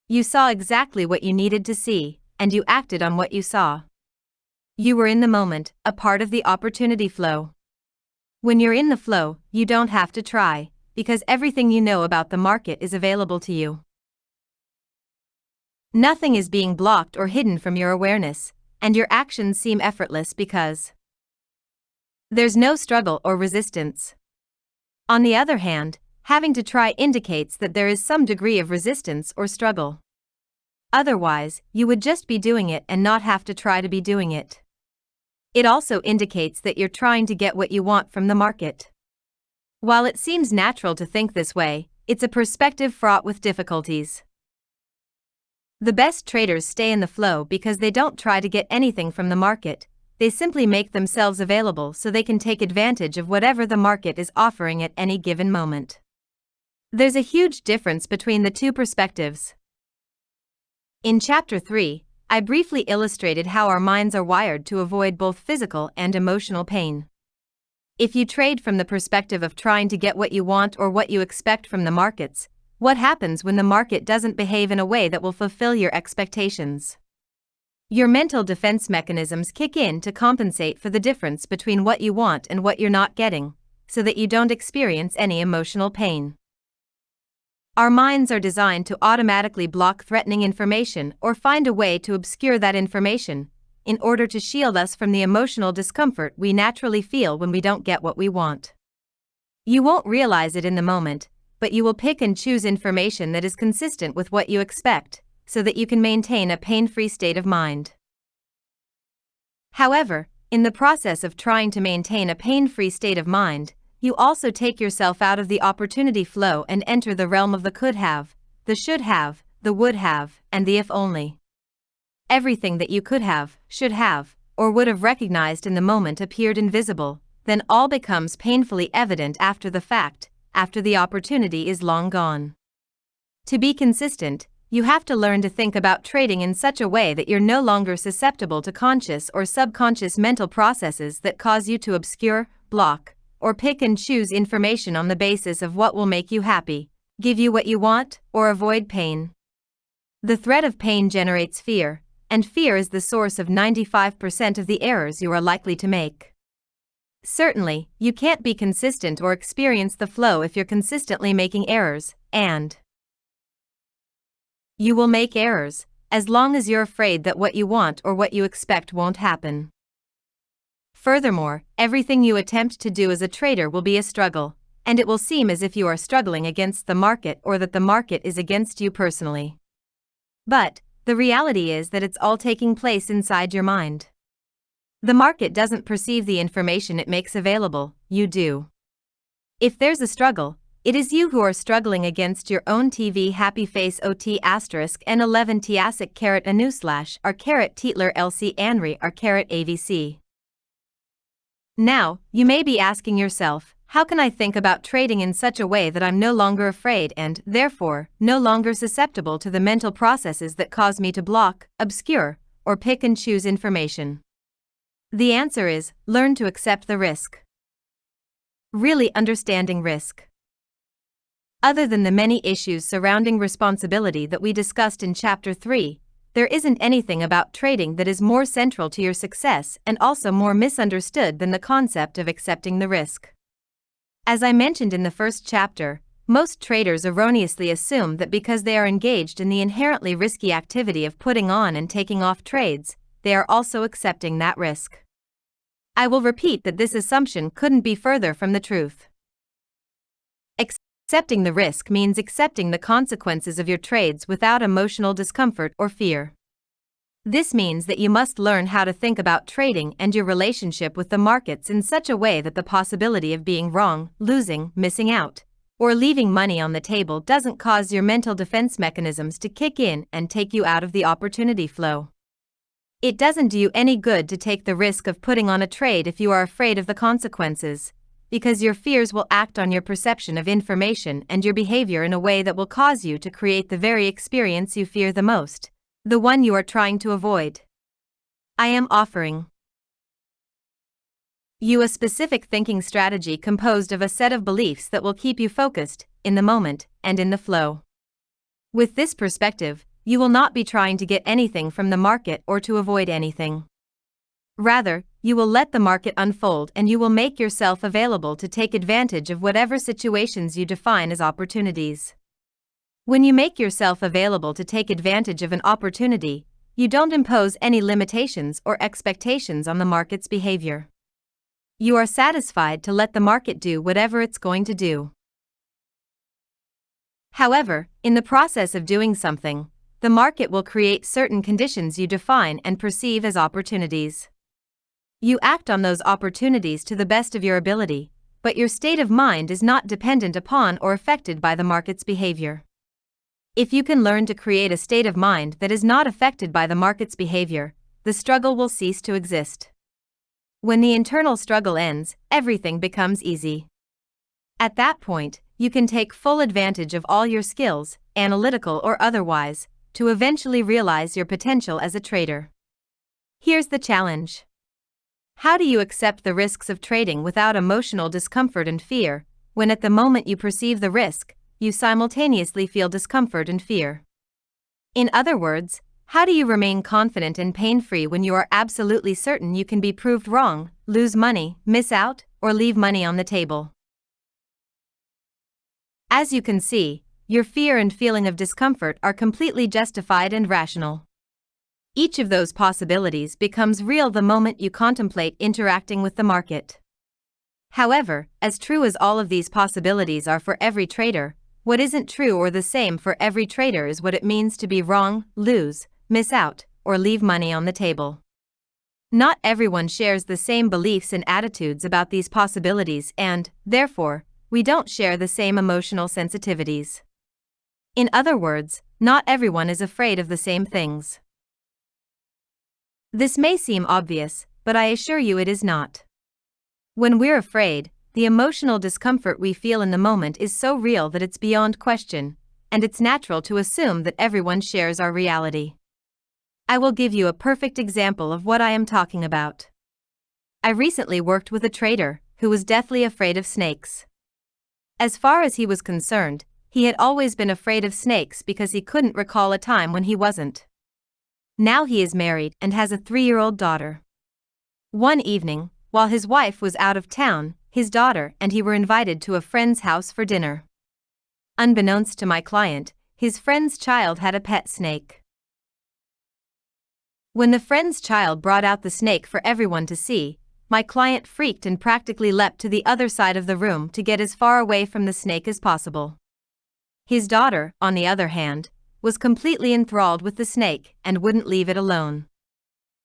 You saw exactly what you needed to see, and you acted on what you saw. You were in the moment, a part of the opportunity flow. When you're in the flow, you don't have to try, because everything you know about the market is available to you. Nothing is being blocked or hidden from your awareness, and your actions seem effortless because there's no struggle or resistance. On the other hand, having to try indicates that there is some degree of resistance or struggle. Otherwise, you would just be doing it and not have to try to be doing it. It also indicates that you're trying to get what you want from the market. While it seems natural to think this way, it's a perspective fraught with difficulties. The best traders stay in the flow because they don't try to get anything from the market, they simply make themselves available so they can take advantage of whatever the market is offering at any given moment. There's a huge difference between the two perspectives. In Chapter 3, I briefly illustrated how our minds are wired to avoid both physical and emotional pain. If you trade from the perspective of trying to get what you want or what you expect from the markets, what happens when the market doesn't behave in a way that will fulfill your expectations? Your mental defense mechanisms kick in to compensate for the difference between what you want and what you're not getting, so that you don't experience any emotional pain. Our minds are designed to automatically block threatening information or find a way to obscure that information, in order to shield us from the emotional discomfort we naturally feel when we don't get what we want. You won't realize it in the moment, but you will pick and choose information that is consistent with what you expect, so that you can maintain a pain-free state of mind. However, in the process of trying to maintain a pain-free state of mind, you also take yourself out of the opportunity flow and enter the realm of the could have, the should have, the would have, and the if only. Everything that you could have, should have, or would have recognized in the moment appeared invisible, then all becomes painfully evident after the fact, after the opportunity is long gone. To be consistent, you have to learn to think about trading in such a way that you're no longer susceptible to conscious or subconscious mental processes that cause you to obscure, block, or pick and choose information on the basis of what will make you happy, give you what you want, or avoid pain. The threat of pain generates fear, and fear is the source of 95% of the errors you are likely to make. Certainly, you can't be consistent or experience the flow if you're consistently making errors, and you will make errors, as long as you're afraid that what you want or what you expect won't happen. Furthermore, everything you attempt to do as a trader will be a struggle, and it will seem as if you are struggling against the market or that the market is against you personally. But the reality is that it's all taking place inside your mind. The market doesn't perceive the information it makes available, you do. If there's a struggle, it is you who are struggling against your own TV happy face OT asterisk N11 Tiasic caret anu slash r caret Tietler LC Anri r caret AVC. Now, you may be asking yourself, How can I think about trading in such a way that I'm no longer afraid and, therefore, no longer susceptible to the mental processes that cause me to block, obscure, or pick and choose information? The answer is, learn to accept the risk. Really understanding risk. Other than the many issues surrounding responsibility that we discussed in Chapter 3, there isn't anything about trading that is more central to your success and also more misunderstood than the concept of accepting the risk. As I mentioned in the first chapter, most traders erroneously assume that because they are engaged in the inherently risky activity of putting on and taking off trades, they are also accepting that risk. I will repeat that this assumption couldn't be further from the truth. Accepting the risk means accepting the consequences of your trades without emotional discomfort or fear. This means that you must learn how to think about trading and your relationship with the markets in such a way that the possibility of being wrong, losing, missing out, or leaving money on the table doesn't cause your mental defense mechanisms to kick in and take you out of the opportunity flow. It doesn't do you any good to take the risk of putting on a trade if you are afraid of the consequences, because your fears will act on your perception of information and your behavior in a way that will cause you to create the very experience you fear the most, the one you are trying to avoid. I am offering you a specific thinking strategy composed of a set of beliefs that will keep you focused, in the moment, and in the flow. With this perspective, you will not be trying to get anything from the market or to avoid anything. Rather, you will let the market unfold and you will make yourself available to take advantage of whatever situations you define as opportunities. When you make yourself available to take advantage of an opportunity, you don't impose any limitations or expectations on the market's behavior. You are satisfied to let the market do whatever it's going to do. However, in the process of doing something, the market will create certain conditions you define and perceive as opportunities. You act on those opportunities to the best of your ability, but your state of mind is not dependent upon or affected by the market's behavior. If you can learn to create a state of mind that is not affected by the market's behavior, the struggle will cease to exist. When the internal struggle ends, everything becomes easy. At that point, you can take full advantage of all your skills, analytical or otherwise, to eventually realize your potential as a trader. Here's the challenge. How do you accept the risks of trading without emotional discomfort and fear, when at the moment you perceive the risk, you simultaneously feel discomfort and fear? In other words, how do you remain confident and pain-free when you are absolutely certain you can be proved wrong, lose money, miss out, or leave money on the table? As you can see, your fear and feeling of discomfort are completely justified and rational. Each of those possibilities becomes real the moment you contemplate interacting with the market. However, as true as all of these possibilities are for every trader, what isn't true or the same for every trader is what it means to be wrong, lose, miss out, or leave money on the table. Not everyone shares the same beliefs and attitudes about these possibilities and, therefore, we don't share the same emotional sensitivities. In other words, not everyone is afraid of the same things. This may seem obvious, but I assure you it is not. When we're afraid, the emotional discomfort we feel in the moment is so real that it's beyond question, and it's natural to assume that everyone shares our reality. I will give you a perfect example of what I am talking about. I recently worked with a trader who was deathly afraid of snakes. As far as he was concerned, he had always been afraid of snakes because he couldn't recall a time when he wasn't. Now he is married and has a 3-year-old daughter. One evening, while his wife was out of town, his daughter and he were invited to a friend's house for dinner. Unbeknownst to my client, his friend's child had a pet snake. When the friend's child brought out the snake for everyone to see, my client freaked and practically leapt to the other side of the room to get as far away from the snake as possible. His daughter, on the other hand, was completely enthralled with the snake and wouldn't leave it alone.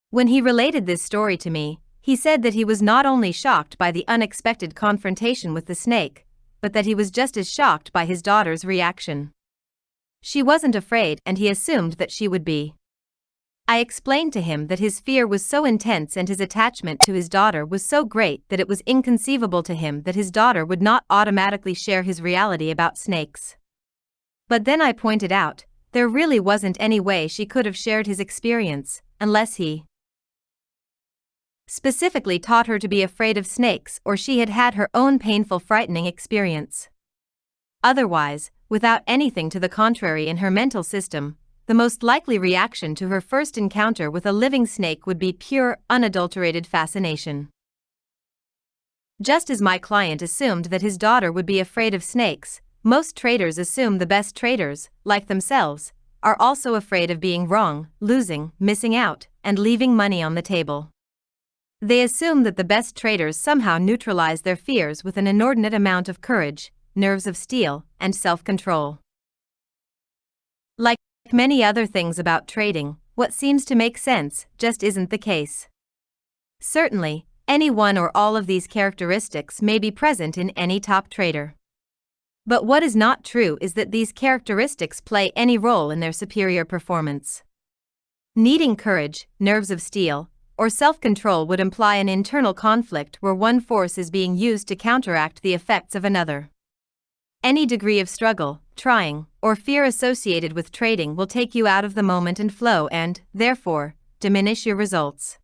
When he related this story to me, he said that he was not only shocked by the unexpected confrontation with the snake, but that he was just as shocked by his daughter's reaction. She wasn't afraid and he assumed that she would be. I explained to him that his fear was so intense and his attachment to his daughter was so great that it was inconceivable to him that his daughter would not automatically share his reality about snakes. But then I pointed out, there really wasn't any way she could have shared his experience, unless he specifically taught her to be afraid of snakes or she had had her own painful, frightening experience. Otherwise, without anything to the contrary in her mental system, the most likely reaction to her first encounter with a living snake would be pure, unadulterated fascination. Just as my client assumed that his daughter would be afraid of snakes, most traders assume the best traders, like themselves, are also afraid of being wrong, losing, missing out, and leaving money on the table. They assume that the best traders somehow neutralize their fears with an inordinate amount of courage, nerves of steel, and self-control. Like many other things about trading, what seems to make sense just isn't the case. Certainly, any one or all of these characteristics may be present in any top trader. But what is not true is that these characteristics play any role in their superior performance. Needing courage, nerves of steel, or self-control would imply an internal conflict where one force is being used to counteract the effects of another. Any degree of struggle, trying, or fear associated with trading will take you out of the moment and flow and, therefore, diminish your results.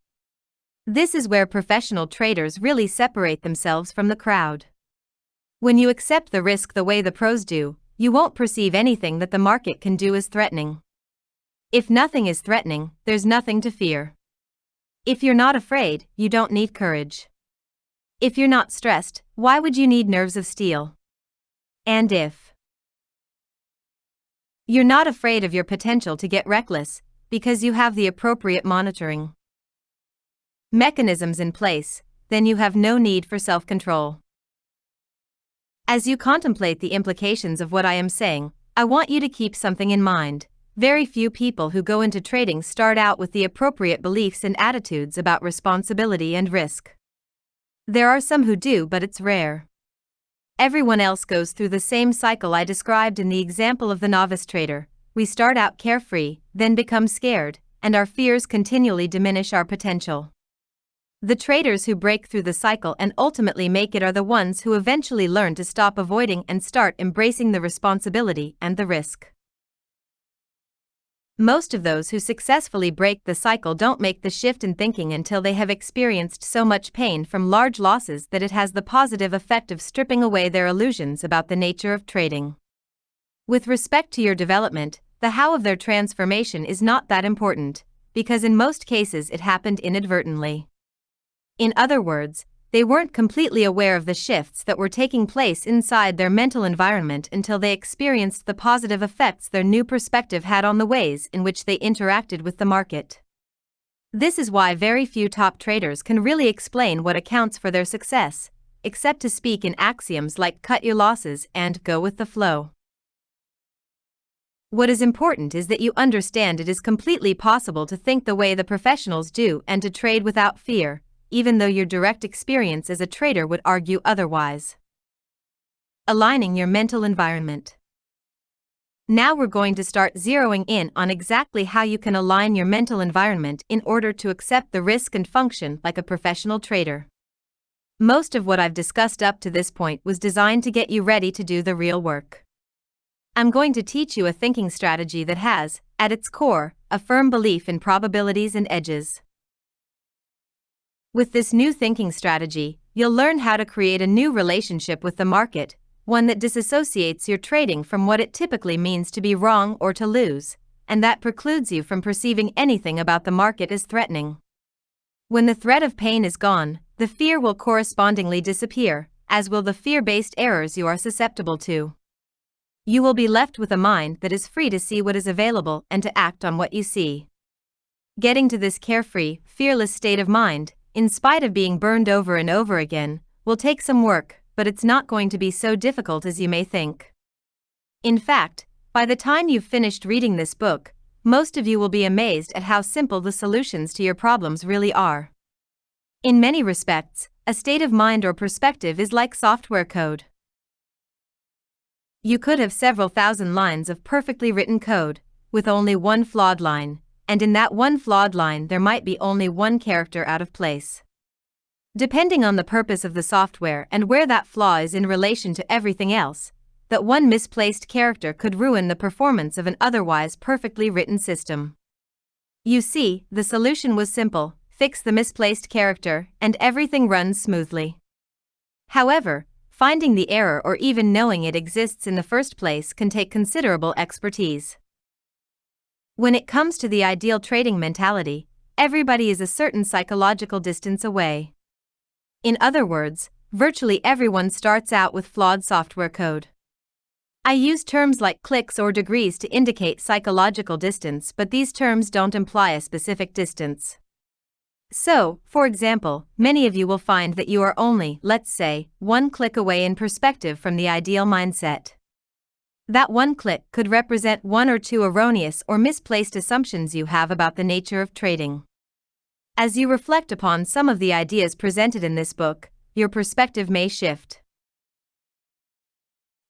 This is where professional traders really separate themselves from the crowd. When you accept the risk the way the pros do, you won't perceive anything that the market can do as threatening. If nothing is threatening, there's nothing to fear. If you're not afraid, you don't need courage. If you're not stressed, why would you need nerves of steel? And if you're not afraid of your potential to get reckless, because you have the appropriate monitoring mechanisms in place, then you have no need for self-control. As you contemplate the implications of what I am saying, I want you to keep something in mind. Very few people who go into trading start out with the appropriate beliefs and attitudes about responsibility and risk. There are some who do, but it's rare. Everyone else goes through the same cycle I described in the example of the novice trader. We start out carefree, then become scared, and our fears continually diminish our potential. The traders who break through the cycle and ultimately make it are the ones who eventually learn to stop avoiding and start embracing the responsibility and the risk. Most of those who successfully break the cycle don't make the shift in thinking until they have experienced so much pain from large losses that it has the positive effect of stripping away their illusions about the nature of trading. With respect to your development, the how of their transformation is not that important, because in most cases it happened inadvertently. In other words, they weren't completely aware of the shifts that were taking place inside their mental environment until they experienced the positive effects their new perspective had on the ways in which they interacted with the market. This is why very few top traders can really explain what accounts for their success, except to speak in axioms like cut your losses and go with the flow. What is important is that you understand it is completely possible to think the way the professionals do and to trade without fear, even though your direct experience as a trader would argue otherwise. Aligning your mental environment. Now we're going to start zeroing in on exactly how you can align your mental environment in order to accept the risk and function like a professional trader. Most of what I've discussed up to this point was designed to get you ready to do the real work. I'm going to teach you a thinking strategy that has, at its core, a firm belief in probabilities and edges. With this new thinking strategy, you'll learn how to create a new relationship with the market, one that disassociates your trading from what it typically means to be wrong or to lose, and that precludes you from perceiving anything about the market as threatening. When the threat of pain is gone, the fear will correspondingly disappear, as will the fear-based errors you are susceptible to. You will be left with a mind that is free to see what is available and to act on what you see. Getting to this carefree, fearless state of mind, in spite of being burned over and over again, will take some work, but it's not going to be so difficult as you may think. In fact, by the time you've finished reading this book, most of you will be amazed at how simple the solutions to your problems really are. In many respects, a state of mind or perspective is like software code. You could have several thousand lines of perfectly written code, with only one flawed line, and in that one flawed line there might be only one character out of place. Depending on the purpose of the software and where that flaw is in relation to everything else, that one misplaced character could ruin the performance of an otherwise perfectly written system. You see, the solution was simple: fix the misplaced character, and everything runs smoothly. However, finding the error or even knowing it exists in the first place can take considerable expertise. When it comes to the ideal trading mentality, everybody is a certain psychological distance away. In other words, virtually everyone starts out with flawed software code. I use terms like clicks or degrees to indicate psychological distance, but these terms don't imply a specific distance. So, for example, many of you will find that you are only, let's say, one click away in perspective from the ideal mindset. That one click could represent one or two erroneous or misplaced assumptions you have about the nature of trading. As you reflect upon some of the ideas presented in this book, your perspective may shift.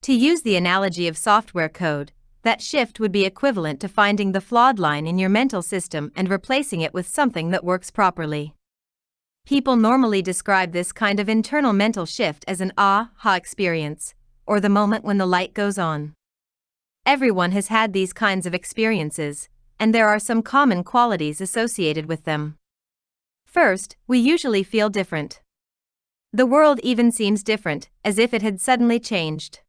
To use the analogy of software code, that shift would be equivalent to finding the flawed line in your mental system and replacing it with something that works properly. People normally describe this kind of internal mental shift as an aha experience, or the moment when the light goes on. Everyone has had these kinds of experiences, and there are some common qualities associated with them. First, we usually feel different. The world even seems different, as if it had suddenly changed.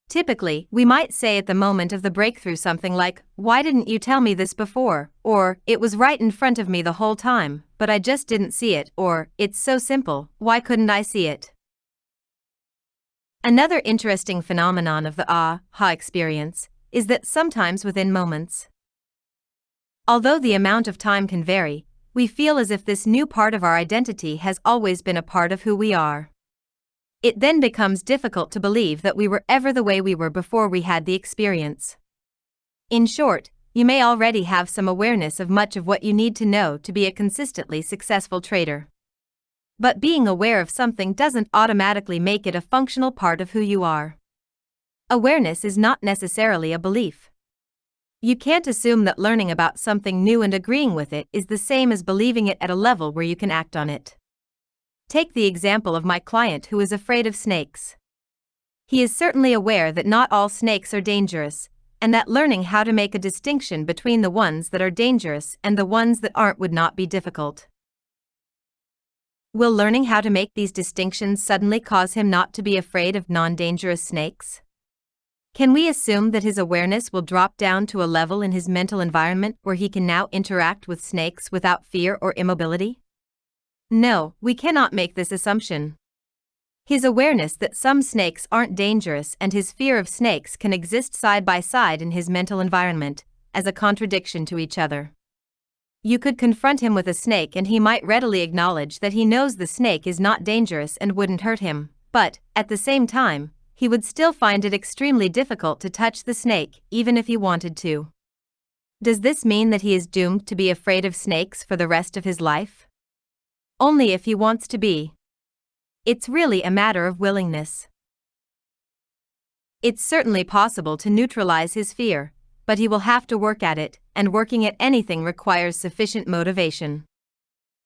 Typically, we might say at the moment of the breakthrough something like, "Why didn't you tell me this before?" Or, "It was right in front of me the whole time, but I just didn't see it," or, "It's so simple, why couldn't I see it?" Another interesting phenomenon of the aha experience is that sometimes within moments, although the amount of time can vary, we feel as if this new part of our identity has always been a part of who we are. It then becomes difficult to believe that we were ever the way we were before we had the experience. In short, you may already have some awareness of much of what you need to know to be a consistently successful trader. But being aware of something doesn't automatically make it a functional part of who you are. Awareness is not necessarily a belief. You can't assume that learning about something new and agreeing with it is the same as believing it at a level where you can act on it. Take the example of my client who is afraid of snakes. He is certainly aware that not all snakes are dangerous, and that learning how to make a distinction between the ones that are dangerous and the ones that aren't would not be difficult. Will learning how to make these distinctions suddenly cause him not to be afraid of non-dangerous snakes? Can we assume that his awareness will drop down to a level in his mental environment where he can now interact with snakes without fear or immobility? No, we cannot make this assumption. His awareness that some snakes aren't dangerous and his fear of snakes can exist side by side in his mental environment, as a contradiction to each other. You could confront him with a snake and he might readily acknowledge that he knows the snake is not dangerous and wouldn't hurt him, but, at the same time, he would still find it extremely difficult to touch the snake, even if he wanted to. Does this mean that he is doomed to be afraid of snakes for the rest of his life? Only if he wants to be. It's really a matter of willingness. It's certainly possible to neutralize his fear, but he will have to work at it, and working at anything requires sufficient motivation.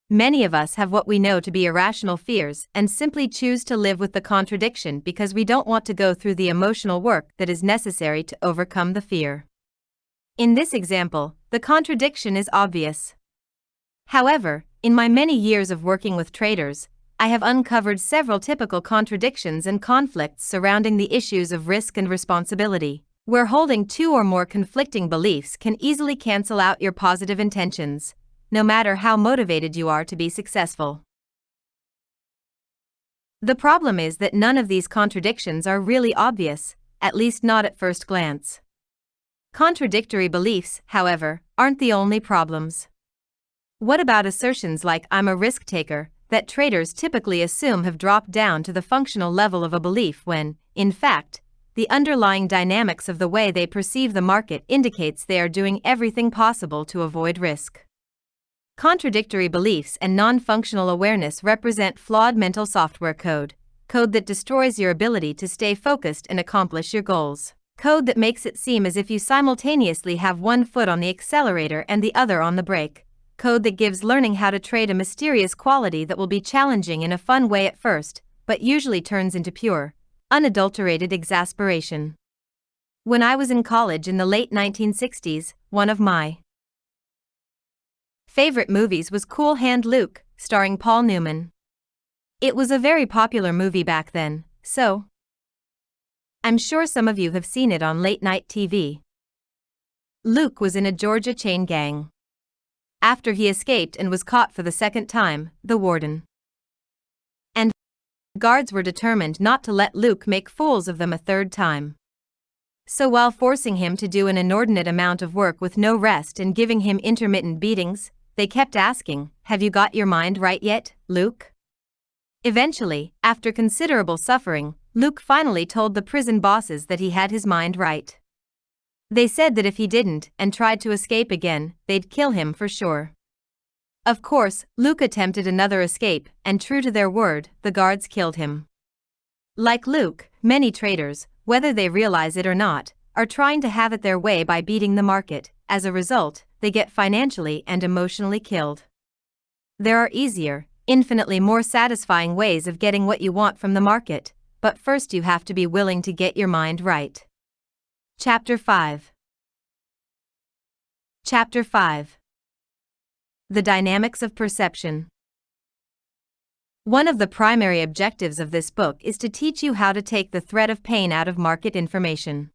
Many of us have what we know to be irrational fears and simply choose to live with the contradiction because we don't want to go through the emotional work that is necessary to overcome the fear. In this example, the contradiction is obvious. However, in my many years of working with traders, I have uncovered several typical contradictions and conflicts surrounding the issues of risk and responsibility, where holding two or more conflicting beliefs can easily cancel out your positive intentions, no matter how motivated you are to be successful. The problem is that none of these contradictions are really obvious, at least not at first glance. Contradictory beliefs, however, aren't the only problems. What about assertions like "I'm a risk taker," that traders typically assume have dropped down to the functional level of a belief when, in fact, the underlying dynamics of the way they perceive the market indicates they are doing everything possible to avoid risk? Contradictory beliefs and non-functional awareness represent flawed mental software code that destroys your ability to stay focused and accomplish your goals. Code that makes it seem as if you simultaneously have one foot on the accelerator and the other on the brake. Code that gives learning how to trade a mysterious quality that will be challenging in a fun way at first, but usually turns into pure, unadulterated exasperation. When I was in college in the late 1960s, one of my favorite movies was Cool Hand Luke, starring Paul Newman. It was a very popular movie back then, so I'm sure some of you have seen it on late-night TV. Luke was in a Georgia chain gang. After he escaped and was caught for the second time, the warden and guards were determined not to let Luke make fools of them a third time. So while forcing him to do an inordinate amount of work with no rest and giving him intermittent beatings, they kept asking, "Have you got your mind right yet, Luke?" Eventually, after considerable suffering, Luke finally told the prison bosses that he had his mind right. They said that if he didn't and tried to escape again, they'd kill him for sure. Of course, Luke attempted another escape, and true to their word, the guards killed him. Like Luke, many traders, whether they realize it or not, are trying to have it their way by beating the market. As a result, they get financially and emotionally killed. There are easier, infinitely more satisfying ways of getting what you want from the market, but first you have to be willing to get your mind right. Chapter 5. Chapter 5. The Dynamics of Perception. One of the primary objectives of this book is to teach you how to take the threat of pain out of market information.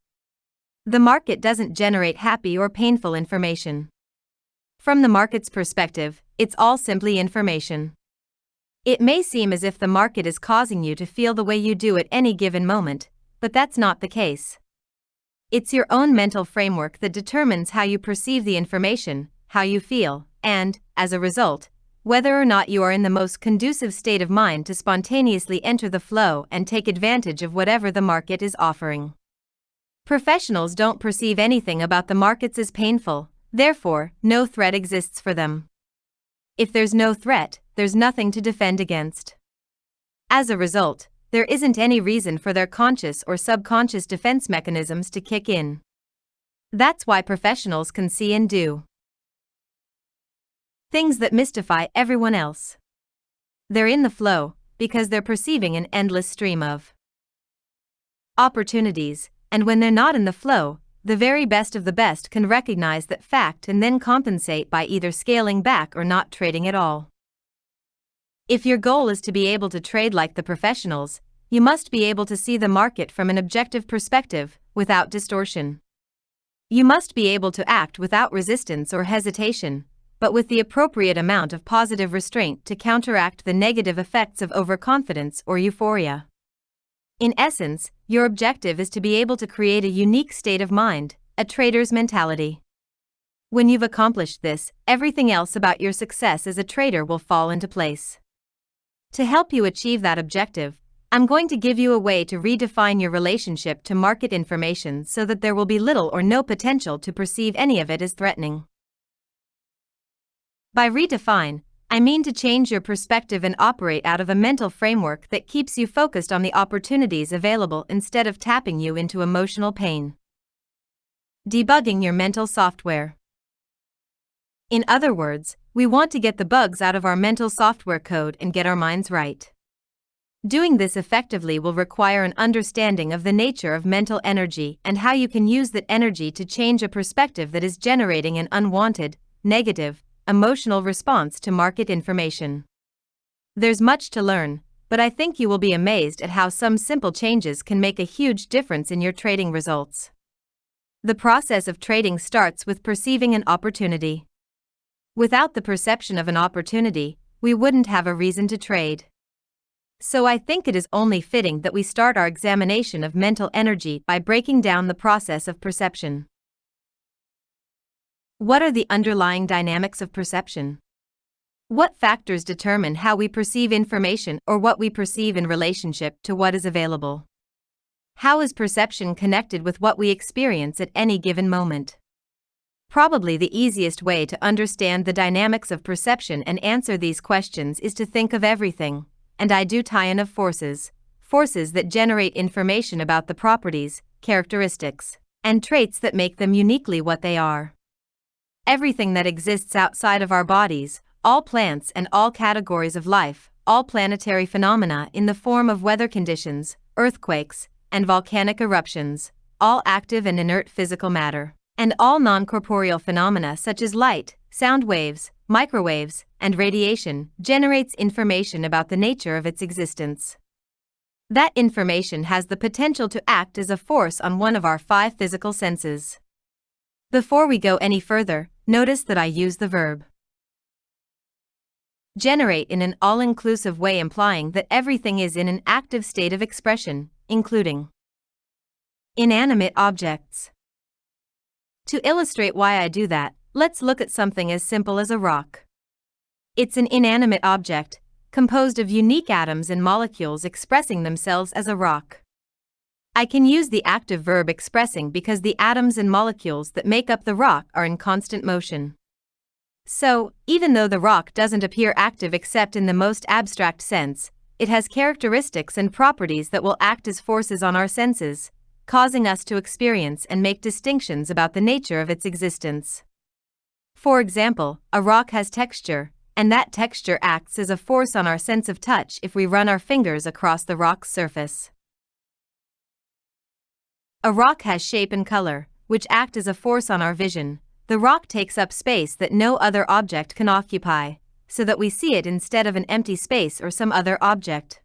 The market doesn't generate happy or painful information. From the market's perspective, it's all simply information. It may seem as if the market is causing you to feel the way you do at any given moment, but that's not the case. It's your own mental framework that determines how you perceive the information, how you feel, and, as a result, whether or not you are in the most conducive state of mind to spontaneously enter the flow and take advantage of whatever the market is offering. Professionals don't perceive anything about the markets as painful, therefore, no threat exists for them. If there's no threat, there's nothing to defend against. As a result, there isn't any reason for their conscious or subconscious defense mechanisms to kick in. That's why professionals can see and do things that mystify everyone else. They're in the flow because they're perceiving an endless stream of opportunities, and when they're not in the flow, the very best of the best can recognize that fact and then compensate by either scaling back or not trading at all. If your goal is to be able to trade like the professionals, you must be able to see the market from an objective perspective, without distortion. You must be able to act without resistance or hesitation, but with the appropriate amount of positive restraint to counteract the negative effects of overconfidence or euphoria. In essence, your objective is to be able to create a unique state of mind, a trader's mentality. When you've accomplished this, everything else about your success as a trader will fall into place. To help you achieve that objective, I'm going to give you a way to redefine your relationship to market information so that there will be little or no potential to perceive any of it as threatening. By redefine, I mean to change your perspective and operate out of a mental framework that keeps you focused on the opportunities available instead of tapping you into emotional pain. Debugging your mental software. In other words, we want to get the bugs out of our mental software code and get our minds right. Doing this effectively will require an understanding of the nature of mental energy and how you can use that energy to change a perspective that is generating an unwanted, negative, emotional response to market information. There's much to learn, but I think you will be amazed at how some simple changes can make a huge difference in your trading results. The process of trading starts with perceiving an opportunity. Without the perception of an opportunity, we wouldn't have a reason to trade. So I think it is only fitting that we start our examination of mental energy by breaking down the process of perception. What are the underlying dynamics of perception? What factors determine how we perceive information or what we perceive in relationship to what is available? How is perception connected with what we experience at any given moment? Probably the easiest way to understand the dynamics of perception and answer these questions is to think of everything, and I do tie-in of forces that generate information about the properties, characteristics, and traits that make them uniquely what they are. Everything that exists outside of our bodies, all plants and all categories of life, all planetary phenomena in the form of weather conditions, earthquakes, and volcanic eruptions, all active and inert physical matter, and all non-corporeal phenomena such as light, sound waves, microwaves, and radiation, generates information about the nature of its existence. That information has the potential to act as a force on one of our 5 physical senses. Before we go any further, notice that I use the verb generate in an all-inclusive way, implying that everything is in an active state of expression, including inanimate objects. To illustrate why I do that, let's look at something as simple as a rock. It's an inanimate object, composed of unique atoms and molecules expressing themselves as a rock. I can use the active verb expressing because the atoms and molecules that make up the rock are in constant motion. So, even though the rock doesn't appear active except in the most abstract sense, it has characteristics and properties that will act as forces on our senses, causing us to experience and make distinctions about the nature of its existence. For example, a rock has texture, and that texture acts as a force on our sense of touch if we run our fingers across the rock's surface. A rock has shape and color, which act as a force on our vision. The rock takes up space that no other object can occupy, so that we see it instead of an empty space or some other object.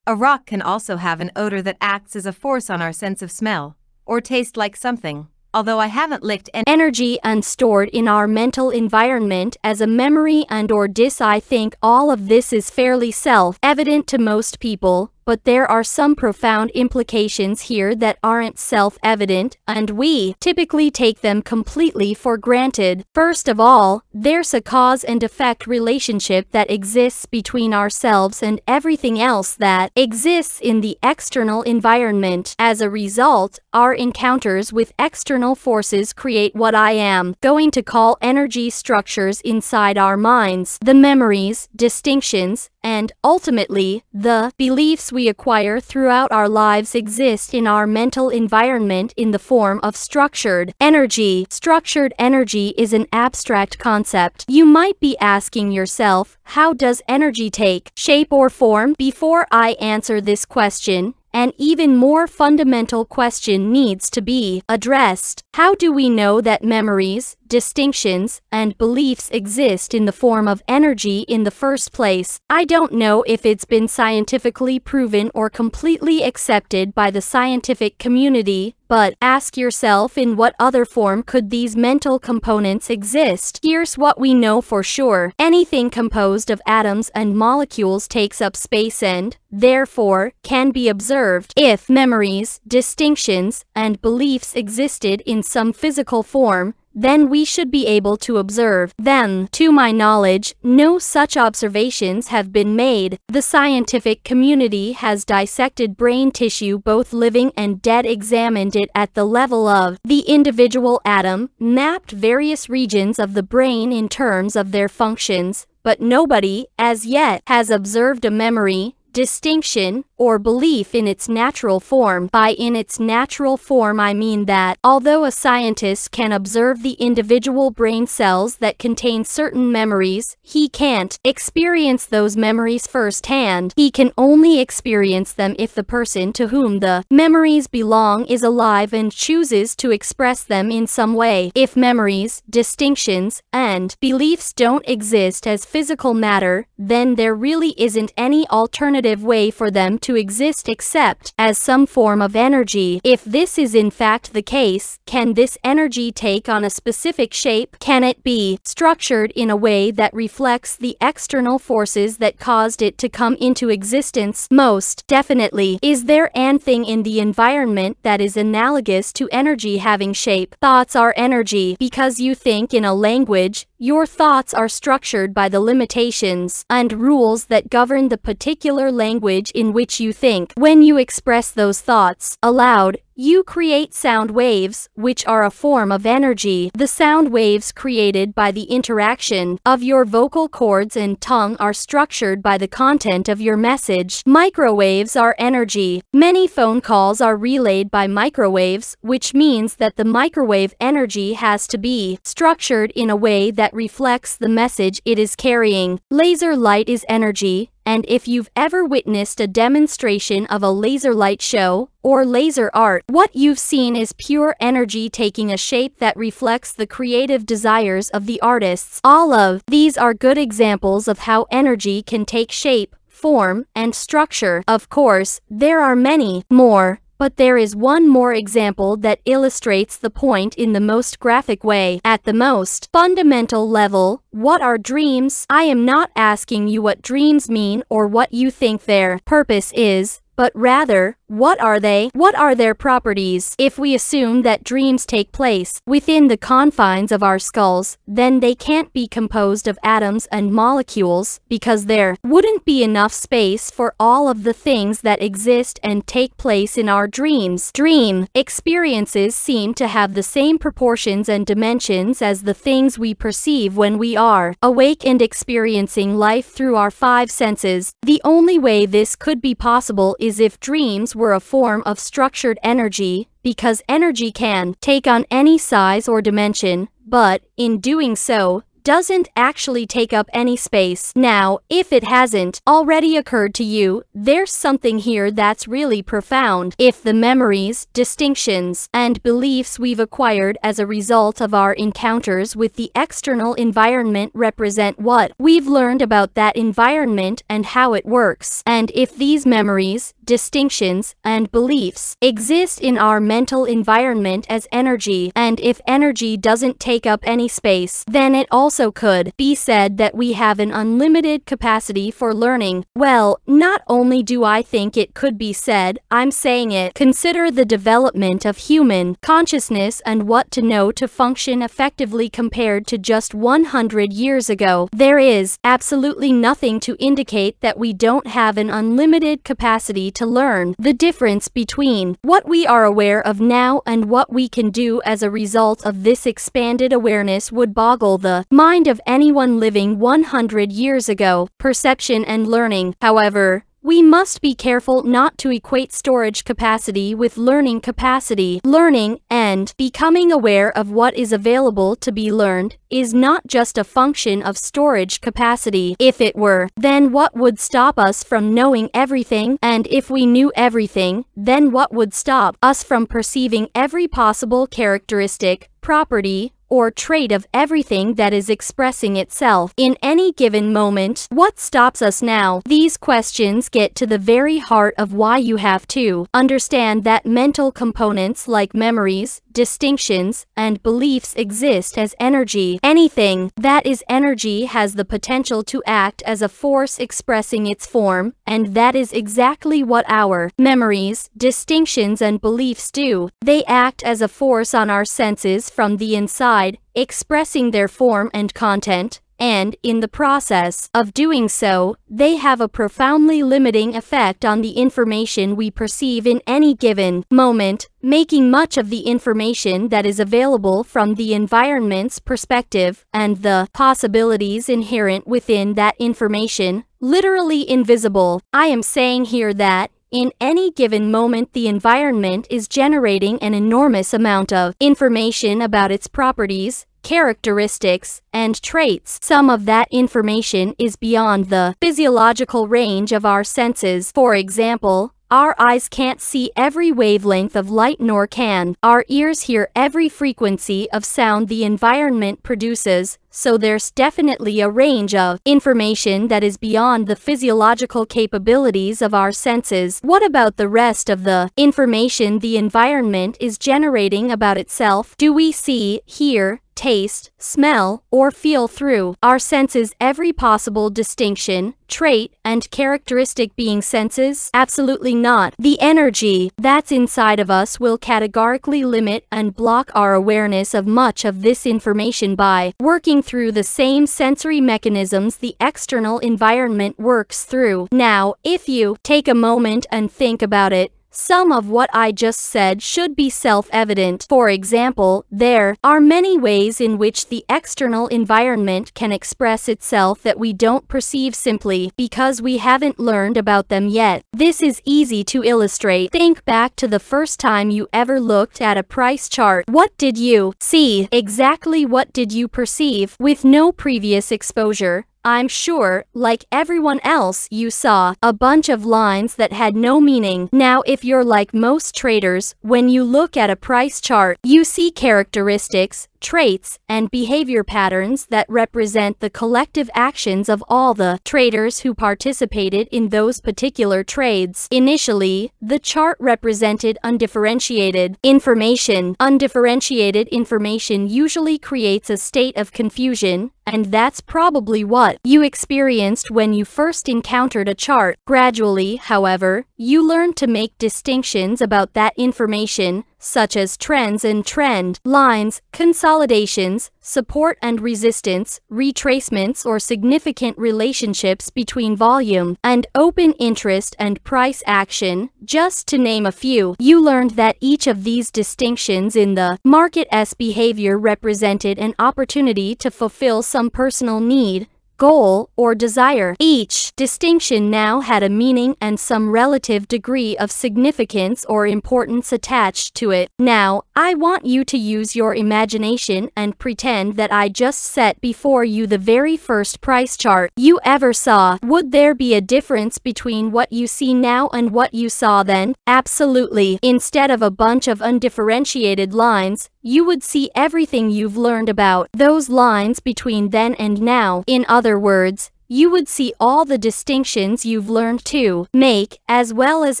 A rock can also have an odor that acts as a force on our sense of smell, or taste like something, although I haven't licked energy unstored in our mental environment as a memory and/or disk. I think all of this is fairly self-evident to most people, but there are some profound implications here that aren't self-evident, and we typically take them completely for granted. First of all, there's a cause and effect relationship that exists between ourselves and everything else that exists in the external environment. As a result, our encounters with external forces create what I am going to call energy structures inside our minds. The memories, distinctions, and ultimately, the beliefs we acquire throughout our lives exist in our mental environment in the form of structured energy. Structured energy is an abstract concept. You might be asking yourself, how does energy take shape or form? Before I answer this question, an even more fundamental question needs to be addressed. How do we know that memories, distinctions, and beliefs exist in the form of energy in the first place? I don't know if it's been scientifically proven or completely accepted by the scientific community, but ask yourself, in what other form could these mental components exist? Here's what we know for sure. Anything composed of atoms and molecules takes up space and, therefore, can be observed. If memories, distinctions, and beliefs existed in some physical form, then we should be able to observe them. To my knowledge, no such observations have been made. The scientific community has dissected brain tissue, both living and dead, examined it at the level of the individual atom, mapped various regions of the brain in terms of their functions, but nobody, as yet, has observed a memory, distinction, or belief in its natural form. By in its natural form, I mean that, although a scientist can observe the individual brain cells that contain certain memories, he can't experience those memories firsthand. He can only experience them if the person to whom the memories belong is alive and chooses to express them in some way. If memories, distinctions, and beliefs don't exist as physical matter, then there really isn't any alternative way for them to exist except as some form of energy. If this is in fact the case, can this energy take on a specific shape? Can it be structured in a way that reflects the external forces that caused it to come into existence? Most definitely. Is there anything in the environment that is analogous to energy having shape? Thoughts are energy. Because you think in a language, your thoughts are structured by the limitations and rules that govern the particular language in which you think. When you express those thoughts aloud, You create sound waves, which are a form of energy. The sound waves created by the interaction of your vocal cords and tongue are structured by the content of your message. Microwaves are energy. Many phone calls are relayed by microwaves, which means that the microwave energy has to be structured in a way that reflects the message it is carrying. Laser light is energy, and if you've ever witnessed a demonstration of a laser light show or laser art, what you've seen is pure energy taking a shape that reflects the creative desires of the artists. All of these are good examples of how energy can take shape, form, and structure. Of course, there are many more, but there is one more example that illustrates the point in the most graphic way. At the most fundamental level, what are dreams? I am not asking you what dreams mean or what you think their purpose is, but rather, what are they? What are their properties? If we assume that dreams take place within the confines of our skulls, then they can't be composed of atoms and molecules because there wouldn't be enough space for all of the things that exist and take place in our dreams. Dream experiences seem to have the same proportions and dimensions as the things we perceive when we are awake and experiencing life through our five senses. The only way this could be possible is if dreams were a form of structured energy, because energy can take on any size or dimension, but, in doing so, doesn't actually take up any space. Now, if it hasn't already occurred to you, there's something here that's really profound. If the memories, distinctions, and beliefs we've acquired as a result of our encounters with the external environment represent what we've learned about that environment and how it works, and if these memories, distinctions, and beliefs exist in our mental environment as energy, and if energy doesn't take up any space, then it also could be said that we have an unlimited capacity for learning. Well, not only do I think it could be said, I'm saying it. Consider the development of human consciousness and what to know to function effectively compared to just 100 years ago. There is absolutely nothing to indicate that we don't have an unlimited capacity to learn. The difference between what we are aware of now and what we can do as a result of this expanded awareness would boggle the mind of anyone living 100 years ago. Perception and learning. However, we must be careful not to equate storage capacity with learning capacity. Learning and becoming aware of what is available to be learned is not just a function of storage capacity. If it were, then what would stop us from knowing everything? And if we knew everything, then what would stop us from perceiving every possible characteristic, property, or trait of everything that is expressing itself in any given moment? What stops us now? These questions get to the very heart of why you have to understand that mental components like memories, distinctions, and beliefs exist as energy. Anything that is energy has the potential to act as a force expressing its form, and that is exactly what our memories, distinctions, and beliefs do. They act as a force on our senses from the inside, expressing their form and content, and, in the process of doing so, they have a profoundly limiting effect on the information we perceive in any given moment, making much of the information that is available from the environment's perspective, and the possibilities inherent within that information, literally invisible. I am saying here that, in any given moment, the environment is generating an enormous amount of information about its properties, characteristics, and traits. Some of that information is beyond the physiological range of our senses. For example, our eyes can't see every wavelength of light, nor can our ears hear every frequency of sound the environment produces, so there's definitely a range of information that is beyond the physiological capabilities of our senses. What about the rest of the information the environment is generating about itself? Do we see, hear, taste, smell, or feel through our senses every possible distinction, trait, and characteristic being senses? Absolutely not. The energy that's inside of us will categorically limit and block our awareness of much of this information by working through the same sensory mechanisms the external environment works through. Now, if you take a moment and think about it, some of what I just said should be self-evident. For example, there are many ways in which the external environment can express itself that we don't perceive simply because we haven't learned about them yet. This is easy to illustrate. Think back to the first time you ever looked at a price chart. What did you see? Exactly what did you perceive? With no previous exposure, I'm sure, like everyone else, you saw a bunch of lines that had no meaning. Now, if you're like most traders, when you look at a price chart, you see characteristics, traits, and behavior patterns that represent the collective actions of all the traders who participated in those particular trades. Initially, the chart represented undifferentiated information. Undifferentiated information usually creates a state of confusion, and that's probably what you experienced when you first encountered a chart. Gradually, however, you learned to make distinctions about that information, such as trends and trend lines, consolidations, support and resistance, retracements or significant relationships between volume and open interest and price action, just to name a few. You learned that each of these distinctions in the market's behavior represented an opportunity to fulfill some personal need, goal, or desire. Each distinction now had a meaning and some relative degree of significance or importance attached to it. Now, I want you to use your imagination and pretend that I just set before you the very first price chart you ever saw. Would there be a difference between what you see now and what you saw then? Absolutely. Instead of a bunch of undifferentiated lines, you would see everything you've learned about those lines between then and now. In other words, you would see all the distinctions you've learned to make, as well as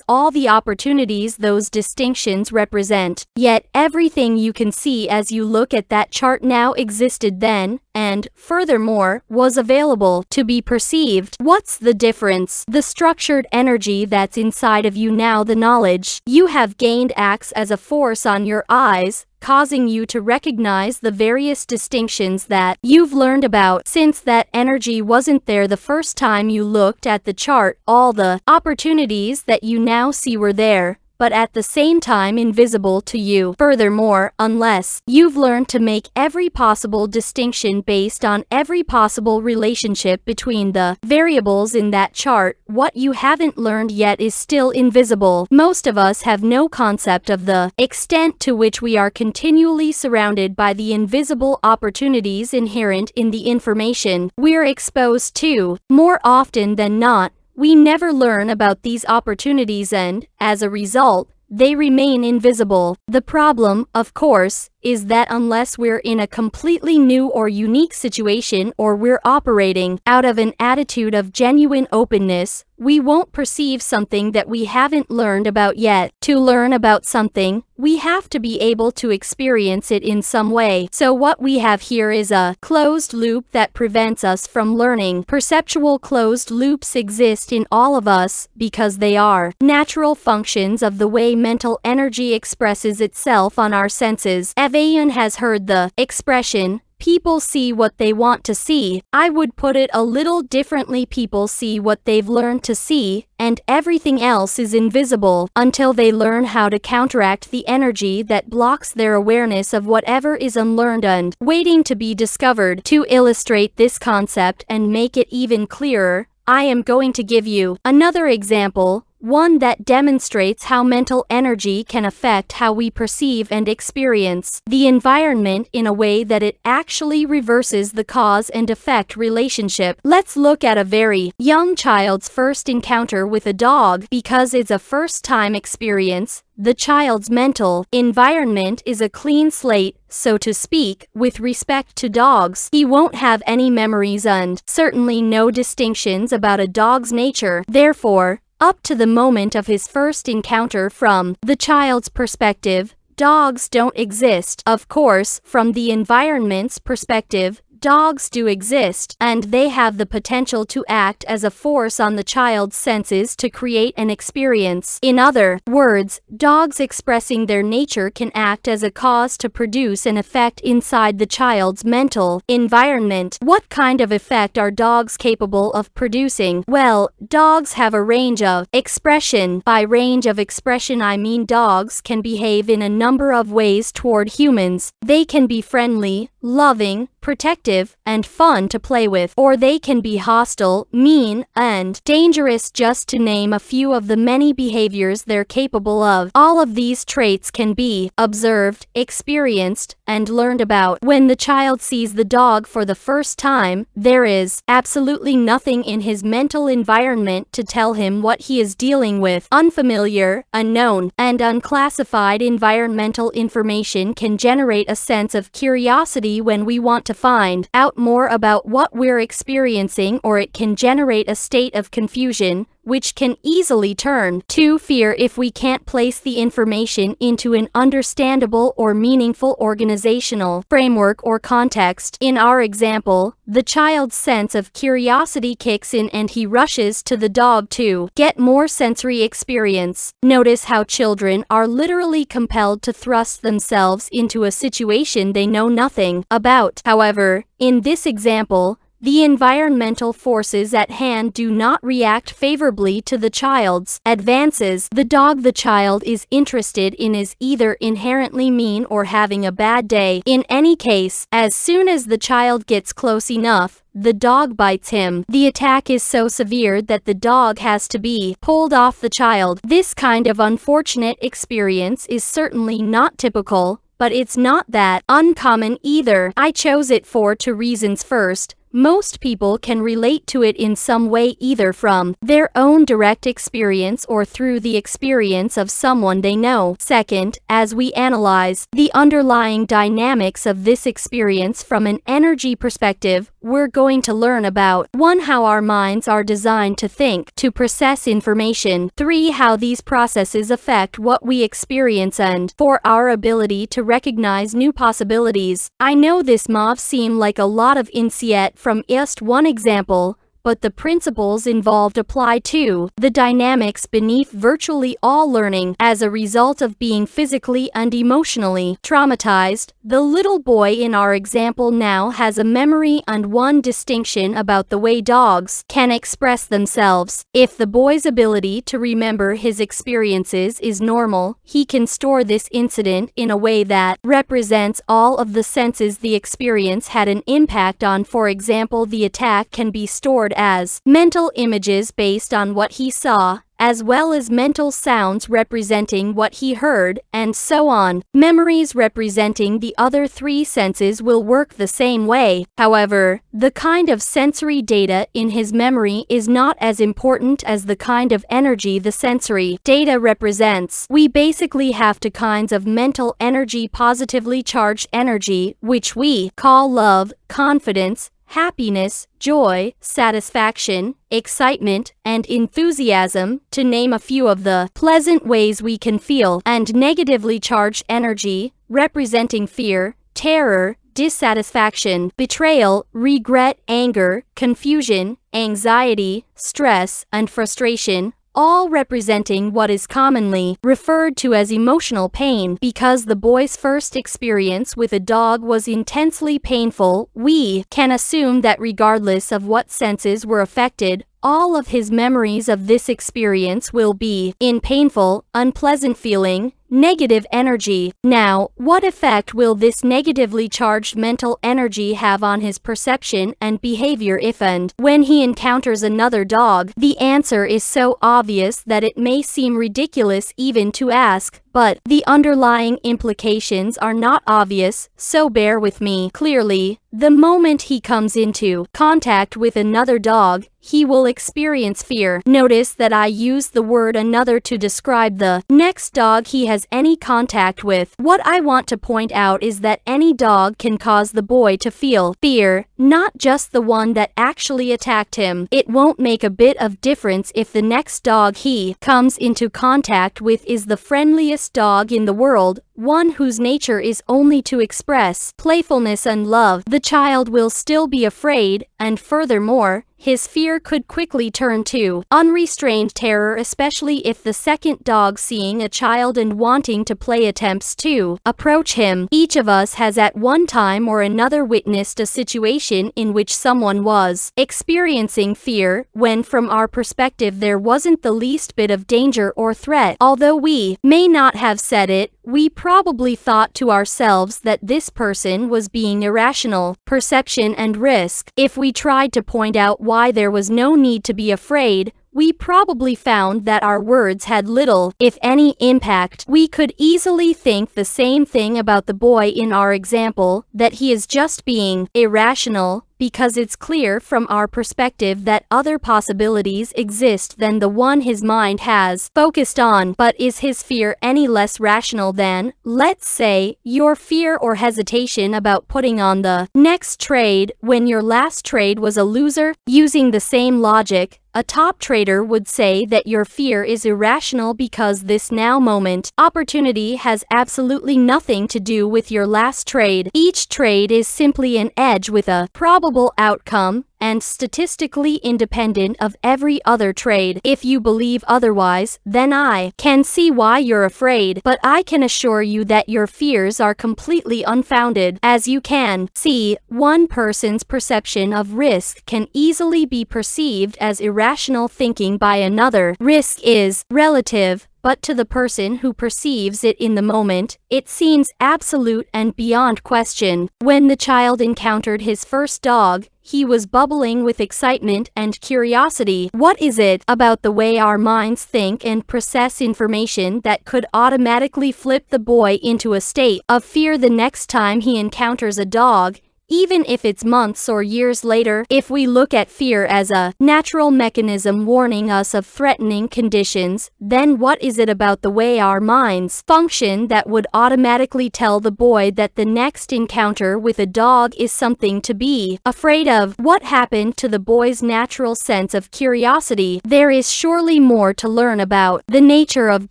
all the opportunities those distinctions represent. Yet everything you can see as you look at that chart now existed then, and, furthermore, was available to be perceived. What's the difference? The structured energy that's inside of you now, the knowledge you have gained acts as a force on your eyes, causing you to recognize the various distinctions that you've learned about. Since that energy wasn't there the first time you looked at the chart, all the opportunities that you now see were there, but at the same time invisible to you. Furthermore, unless you've learned to make every possible distinction based on every possible relationship between the variables in that chart, what you haven't learned yet is still invisible. Most of us have no concept of the extent to which we are continually surrounded by the invisible opportunities inherent in the information we're exposed to. More often than not, we never learn about these opportunities and, as a result, they remain invisible. The problem, of course, is that unless we're in a completely new or unique situation or we're operating out of an attitude of genuine openness, we won't perceive something that we haven't learned about yet. To learn about something, we have to be able to experience it in some way. So what we have here is a closed loop that prevents us from learning. Perceptual closed loops exist in all of us because they are natural functions of the way mental energy expresses itself on our senses. Everyone has heard the expression, people see what they want to see. I would put it a little differently. People see what they've learned to see, and everything else is invisible until they learn how to counteract the energy that blocks their awareness of whatever is unlearned and waiting to be discovered. To illustrate this concept and make it even clearer, I am going to give you another example, one that demonstrates how mental energy can affect how we perceive and experience the environment in a way that it actually reverses the cause and effect relationship. Let's look at a very young child's first encounter with a dog. Because it's a first-time experience, the child's mental environment is a clean slate, so to speak, with respect to dogs. He won't have any memories and certainly no distinctions about a dog's nature. Therefore, up to the moment of his first encounter, from the child's perspective, dogs don't exist. Of course, from the environment's perspective, dogs do exist, and they have the potential to act as a force on the child's senses to create an experience. In other words, dogs expressing their nature can act as a cause to produce an effect inside the child's mental environment. What kind of effect are dogs capable of producing? Well, dogs have a range of expression. By range of expression, I mean dogs can behave in a number of ways toward humans. They can be friendly, loving, protective, and fun to play with, or they can be hostile, mean, and dangerous, just to name a few of the many behaviors they're capable of. All of these traits can be observed, experienced, and learned about. When the child sees the dog for the first time, there is absolutely nothing in his mental environment to tell him what he is dealing with. Unfamiliar, unknown, and unclassified environmental information can generate a sense of curiosity when we want to find out more about what we're experiencing, or it can generate a state of confusion, which can easily turn to fear if we can't place the information into an understandable or meaningful organizational framework or context. In our example, the child's sense of curiosity kicks in and he rushes to the dog to get more sensory experience. Notice how children are literally compelled to thrust themselves into a situation they know nothing about. However, in this example, the environmental forces at hand do not react favorably to the child's advances. The dog the child is interested in is either inherently mean or having a bad day. In any case, as soon as the child gets close enough, the dog bites him. The attack is so severe that the dog has to be pulled off the child. This kind of unfortunate experience is certainly not typical, but it's not that uncommon either. I chose it for two reasons. First, most people can relate to it in some way, either from their own direct experience or through the experience of someone they know. Second, as we analyze the underlying dynamics of this experience from an energy perspective, we're going to learn about 1. How our minds are designed to think, to process information. 3. How these processes affect what we experience, and 4. Our ability to recognize new possibilities. I know this may seem like a lot of insight from just one example, but the principles involved apply to the dynamics beneath virtually all learning. As a result of being physically and emotionally traumatized, the little boy in our example now has a memory and one distinction about the way dogs can express themselves. If the boy's ability to remember his experiences is normal, he can store this incident in a way that represents all of the senses the experience had an impact on. For example, the attack can be stored as mental images based on what he saw, as well as mental sounds representing what he heard, and so on. Memories representing the other three senses will work the same way. However, the kind of sensory data in his memory is not as important as the kind of energy the sensory data represents. We basically have two kinds of mental energy: positively charged energy, which we call love, confidence, happiness, joy, satisfaction, excitement, and enthusiasm, to name a few of the pleasant ways we can feel, and negatively charged energy, representing fear, terror, dissatisfaction, betrayal, regret, anger, confusion, anxiety, stress, and frustration, all representing what is commonly referred to as emotional pain. Because the boy's first experience with a dog was intensely painful, we can assume that regardless of what senses were affected, all of his memories of this experience will be in painful, unpleasant feeling, negative energy. Now, what effect will this negatively charged mental energy have on his perception and behavior if and when he encounters another dog? The answer is so obvious that it may seem ridiculous even to ask, but the underlying implications are not obvious, so bear with me. Clearly, the moment he comes into contact with another dog, he will experience fear. Notice that I use the word another to describe the next dog he has any contact with. What I want to point out is that any dog can cause the boy to feel fear, not just the one that actually attacked him. It won't make a bit of difference if the next dog he comes into contact with is the friendliest dog in the world. one whose nature is only to express playfulness and love, the child will still be afraid, and furthermore, his fear could quickly turn to unrestrained terror, especially if the second dog, seeing a child and wanting to play, attempts to approach him. Each of us has at one time or another witnessed a situation in which someone was experiencing fear, when from our perspective there wasn't the least bit of danger or threat. Although we may not have said it, we probably thought to ourselves that this person was being irrational. Perception and risk. If we tried to point out why there was no need to be afraid, we probably found that our words had little, if any, impact. We could easily think the same thing about the boy in our example, that he is just being irrational, because it's clear from our perspective that other possibilities exist than the one his mind has focused on. But is his fear any less rational than, let's say, your fear or hesitation about putting on the next trade when your last trade was a loser? Using the same logic, a top trader would say that your fear is irrational because this now moment opportunity has absolutely nothing to do with your last trade. Each trade is simply an edge with a probable outcome, and statistically independent of every other trade. If you believe otherwise, then I can see why you're afraid, but I can assure you that your fears are completely unfounded. As you can see, one person's perception of risk can easily be perceived as irrational thinking by another. Risk is relative, but to the person who perceives it in the moment, it seems absolute and beyond question. When the child encountered his first dog, he was bubbling with excitement and curiosity. What is it about the way our minds think and process information that could automatically flip the boy into a state of fear the next time he encounters a dog, even if it's months or years later? If we look at fear as a natural mechanism warning us of threatening conditions, then what is it about the way our minds function that would automatically tell the boy that the next encounter with a dog is something to be afraid of? What happened to the boy's natural sense of curiosity? There is surely more to learn about the nature of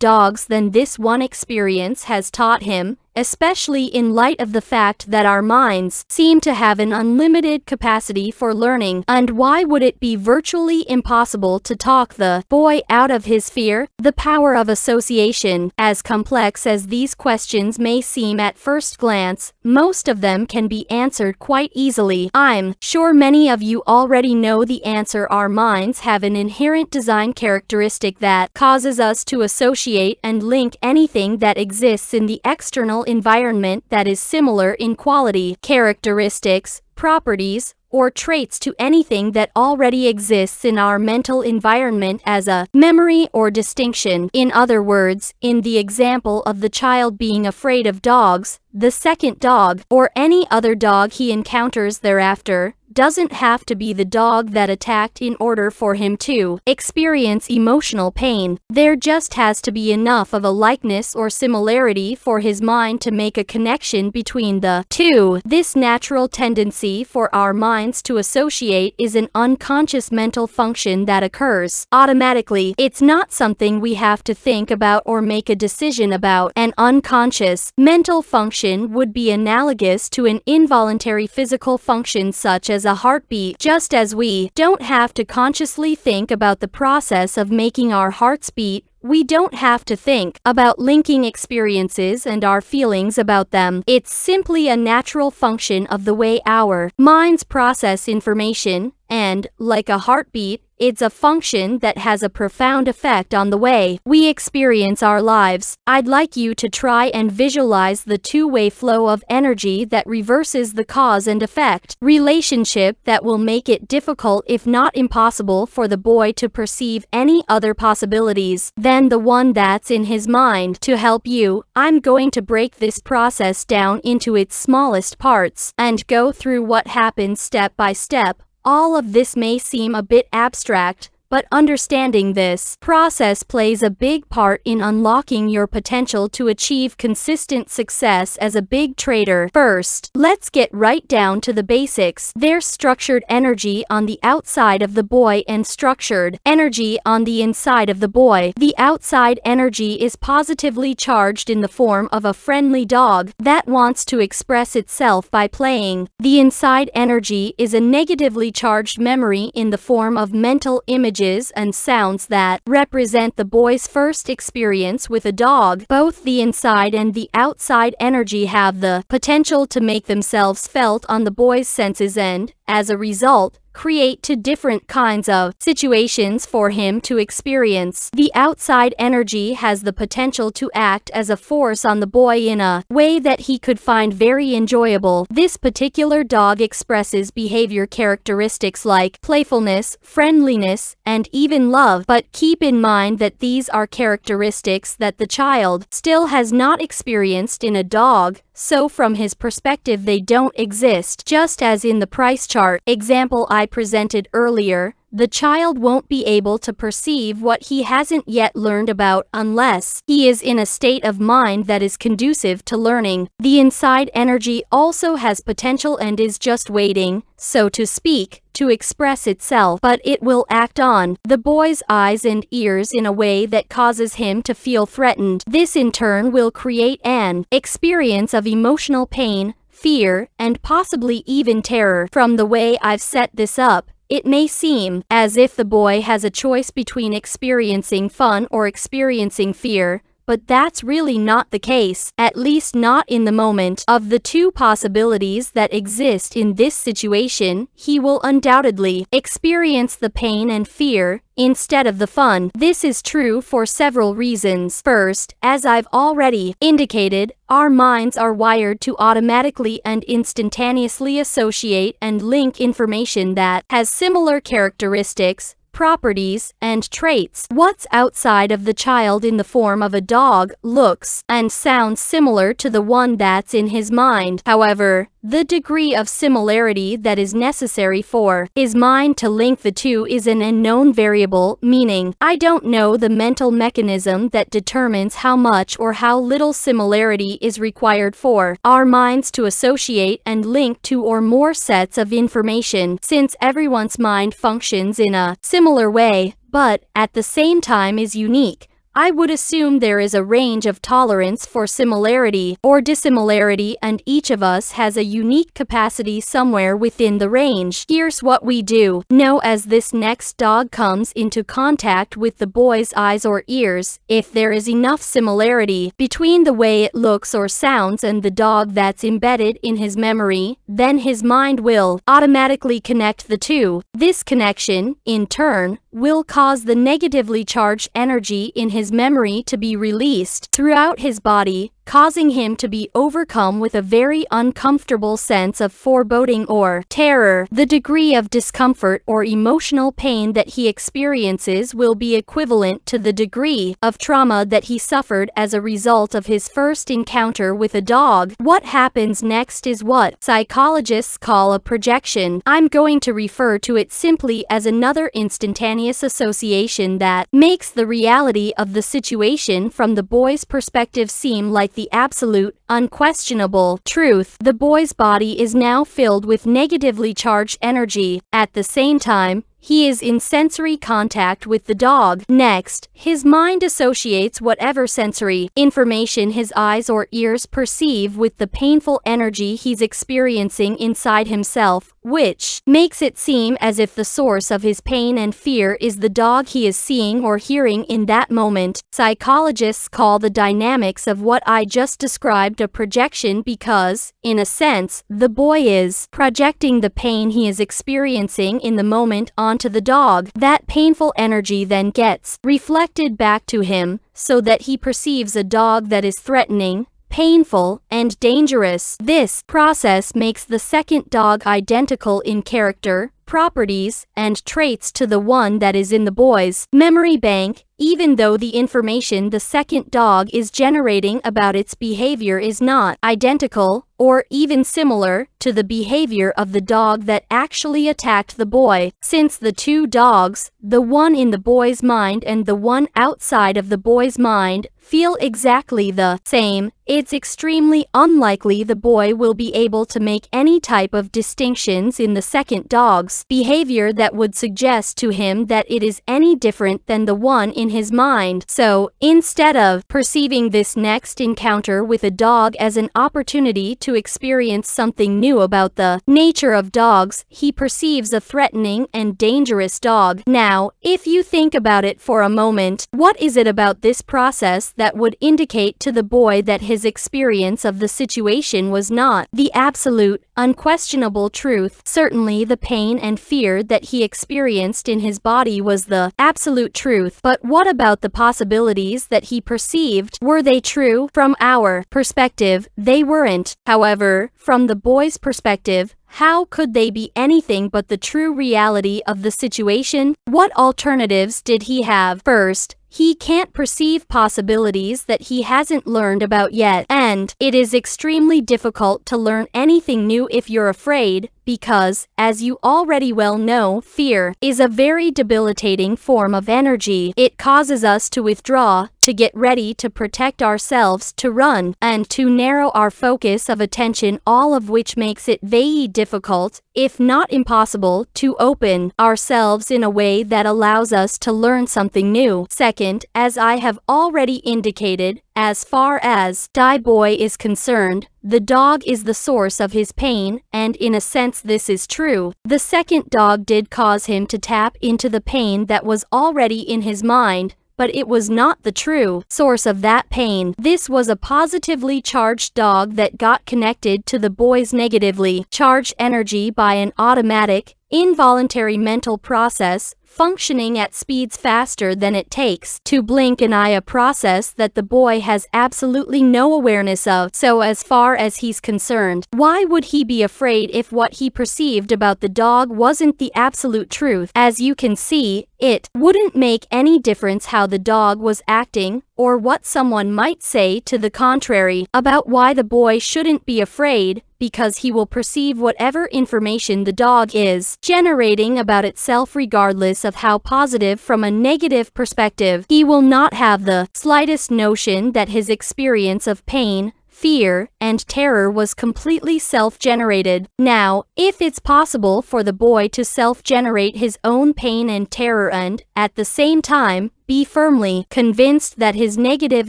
dogs than this one experience has taught him, especially in light of the fact that our minds seem to have an unlimited capacity for learning. And why would it be virtually impossible to talk the boy out of his fear? The power of association. As complex as these questions may seem at first glance, most of them can be answered quite easily. I'm sure many of you already know the answer. Our minds have an inherent design characteristic that causes us to associate and link anything that exists in the external environment that is similar in quality, characteristics, properties, or traits to anything that already exists in our mental environment as a memory or distinction. In other words, in the example of the child being afraid of dogs, the second dog, or any other dog he encounters thereafter, doesn't have to be the dog that attacked in order for him to experience emotional pain. There just has to be enough of a likeness or similarity for his mind to make a connection between the two. This natural tendency for our minds to associate is an unconscious mental function that occurs automatically. It's not something we have to think about or make a decision about. An unconscious mental function would be analogous to an involuntary physical function such as a heartbeat. Just as we don't have to consciously think about the process of making our hearts beat, we don't have to think about linking experiences and our feelings about them. It's simply a natural function of the way our minds process information, and, like a heartbeat, it's a function that has a profound effect on the way we experience our lives. I'd like you to try and visualize the two-way flow of energy that reverses the cause and effect relationship that will make it difficult, if not impossible, for the boy to perceive any other possibilities than the one that's in his mind. To help you, I'm going to break this process down into its smallest parts and go through what happens step by step. All of this may seem a bit abstract, But understanding this process plays a big part in unlocking your potential to achieve consistent success as a big trader. First, let's get right down to the basics. There's structured energy on the outside of the boy and structured energy on the inside of the boy. The outside energy is positively charged in the form of a friendly dog that wants to express itself by playing. The inside energy is a negatively charged memory in the form of mental images and sounds that represent the boy's first experience with a dog. Both the inside and the outside energy have the potential to make themselves felt on the boy's senses and, as a result, create two different kinds of situations for him to experience. The outside energy has the potential to act as a force on the boy in a way that he could find very enjoyable. This particular dog expresses behavior characteristics like playfulness, friendliness, and even love, but keep in mind that these are characteristics that the child still has not experienced in a dog, so from his perspective they don't exist. Just as in the price chart example I presented earlier, the child won't be able to perceive what he hasn't yet learned about unless he is in a state of mind that is conducive to learning. The inside energy also has potential and is just waiting, so to speak, to express itself, but it will act on the boy's eyes and ears in a way that causes him to feel threatened. This in turn will create an experience of emotional pain, fear, and possibly even terror. From the way I've set this up, it may seem as if the boy has a choice between experiencing fun or experiencing fear, but that's really not the case, at least not in the moment. Of the two possibilities that exist in this situation, he will undoubtedly experience the pain and fear instead of the fun. This is true for several reasons. First, as I've already indicated, our minds are wired to automatically and instantaneously associate and link information that has similar characteristics, properties, and traits. What's outside of the child in the form of a dog looks and sounds similar to the one that's in his mind. However, the degree of similarity that is necessary for his mind to link the two is an unknown variable, meaning I don't know the mental mechanism that determines how much or how little similarity is required for our minds to associate and link two or more sets of information, since everyone's mind functions in a similar way, but at the same time is unique. I would assume there is a range of tolerance for similarity or dissimilarity, and each of us has a unique capacity somewhere within the range. Here's what we do know: as this next dog comes into contact with the boy's eyes or ears, if there is enough similarity between the way it looks or sounds and the dog that's embedded in his memory, then his mind will automatically connect the two. This connection, in turn, will cause the negatively charged energy in his memory to be released throughout his body, causing him to be overcome with a very uncomfortable sense of foreboding or terror. The degree of discomfort or emotional pain that he experiences will be equivalent to the degree of trauma that he suffered as a result of his first encounter with a dog. What happens next is what psychologists call a projection. I'm going to refer to it simply as another instantaneous association that makes the reality of the situation from the boy's perspective seem like the absolute, unquestionable truth. The boy's body is now filled with negatively charged energy. At the same time, he is in sensory contact with the dog. Next, his mind associates whatever sensory information his eyes or ears perceive with the painful energy he's experiencing inside himself, which makes it seem as if the source of his pain and fear is the dog he is seeing or hearing in that moment. Psychologists call the dynamics of what I just described a projection because, in a sense, the boy is projecting the pain he is experiencing in the moment onto the dog. That painful energy then gets reflected back to him, so that he perceives a dog that is threatening, painful, and dangerous. This process makes the second dog identical in character, properties, and traits to the one that is in the boy's memory bank, even though the information the second dog is generating about its behavior is not identical, or even similar, to the behavior of the dog that actually attacked the boy. Since the two dogs, the one in the boy's mind and the one outside of the boy's mind, feel exactly the same, it's extremely unlikely the boy will be able to make any type of distinctions in the second dog's behavior that would suggest to him that it is any different than the one in his mind. So, instead of perceiving this next encounter with a dog as an opportunity to experience something new about the nature of dogs, he perceives a threatening and dangerous dog. Now, if you think about it for a moment, what is it about this process that would indicate to the boy that his experience of the situation was not the absolute, unquestionable truth? Certainly the pain and fear that he experienced in his body was the absolute truth, but what about the possibilities that he perceived? Were they true? From our perspective, they weren't. However, from the boy's perspective, how could they be anything but the true reality of the situation? What alternatives did he have? First, he can't perceive possibilities that he hasn't learned about yet, and it is extremely difficult to learn anything new if you're afraid, because, as you already well know, fear is a very debilitating form of energy. It causes us to withdraw, to get ready to protect ourselves, to run, and to narrow our focus of attention, all of which makes it very difficult, if not impossible, to open ourselves in a way that allows us to learn something new. Second, as I have already indicated, as far as Die Boy is concerned, the dog is the source of his pain, and in a sense this is true. The second dog did cause him to tap into the pain that was already in his mind, but it was not the true source of that pain. This was a positively charged dog that got connected to the boy's negatively charged energy by an automatic, involuntary mental process, functioning at speeds faster than it takes to blink an eye, a process that the boy has absolutely no awareness of. So as far as he's concerned, why would he be afraid if what he perceived about the dog wasn't the absolute truth? As you can see, it wouldn't make any difference how the dog was acting, or what someone might say to the contrary about why the boy shouldn't be afraid, because he will perceive whatever information the dog is generating about itself regardless of how positive from a negative perspective. He will not have the slightest notion that his experience of pain, fear, and terror was completely self-generated. Now, if it's possible for the boy to self-generate his own pain and terror and, at the same time, be firmly convinced that his negative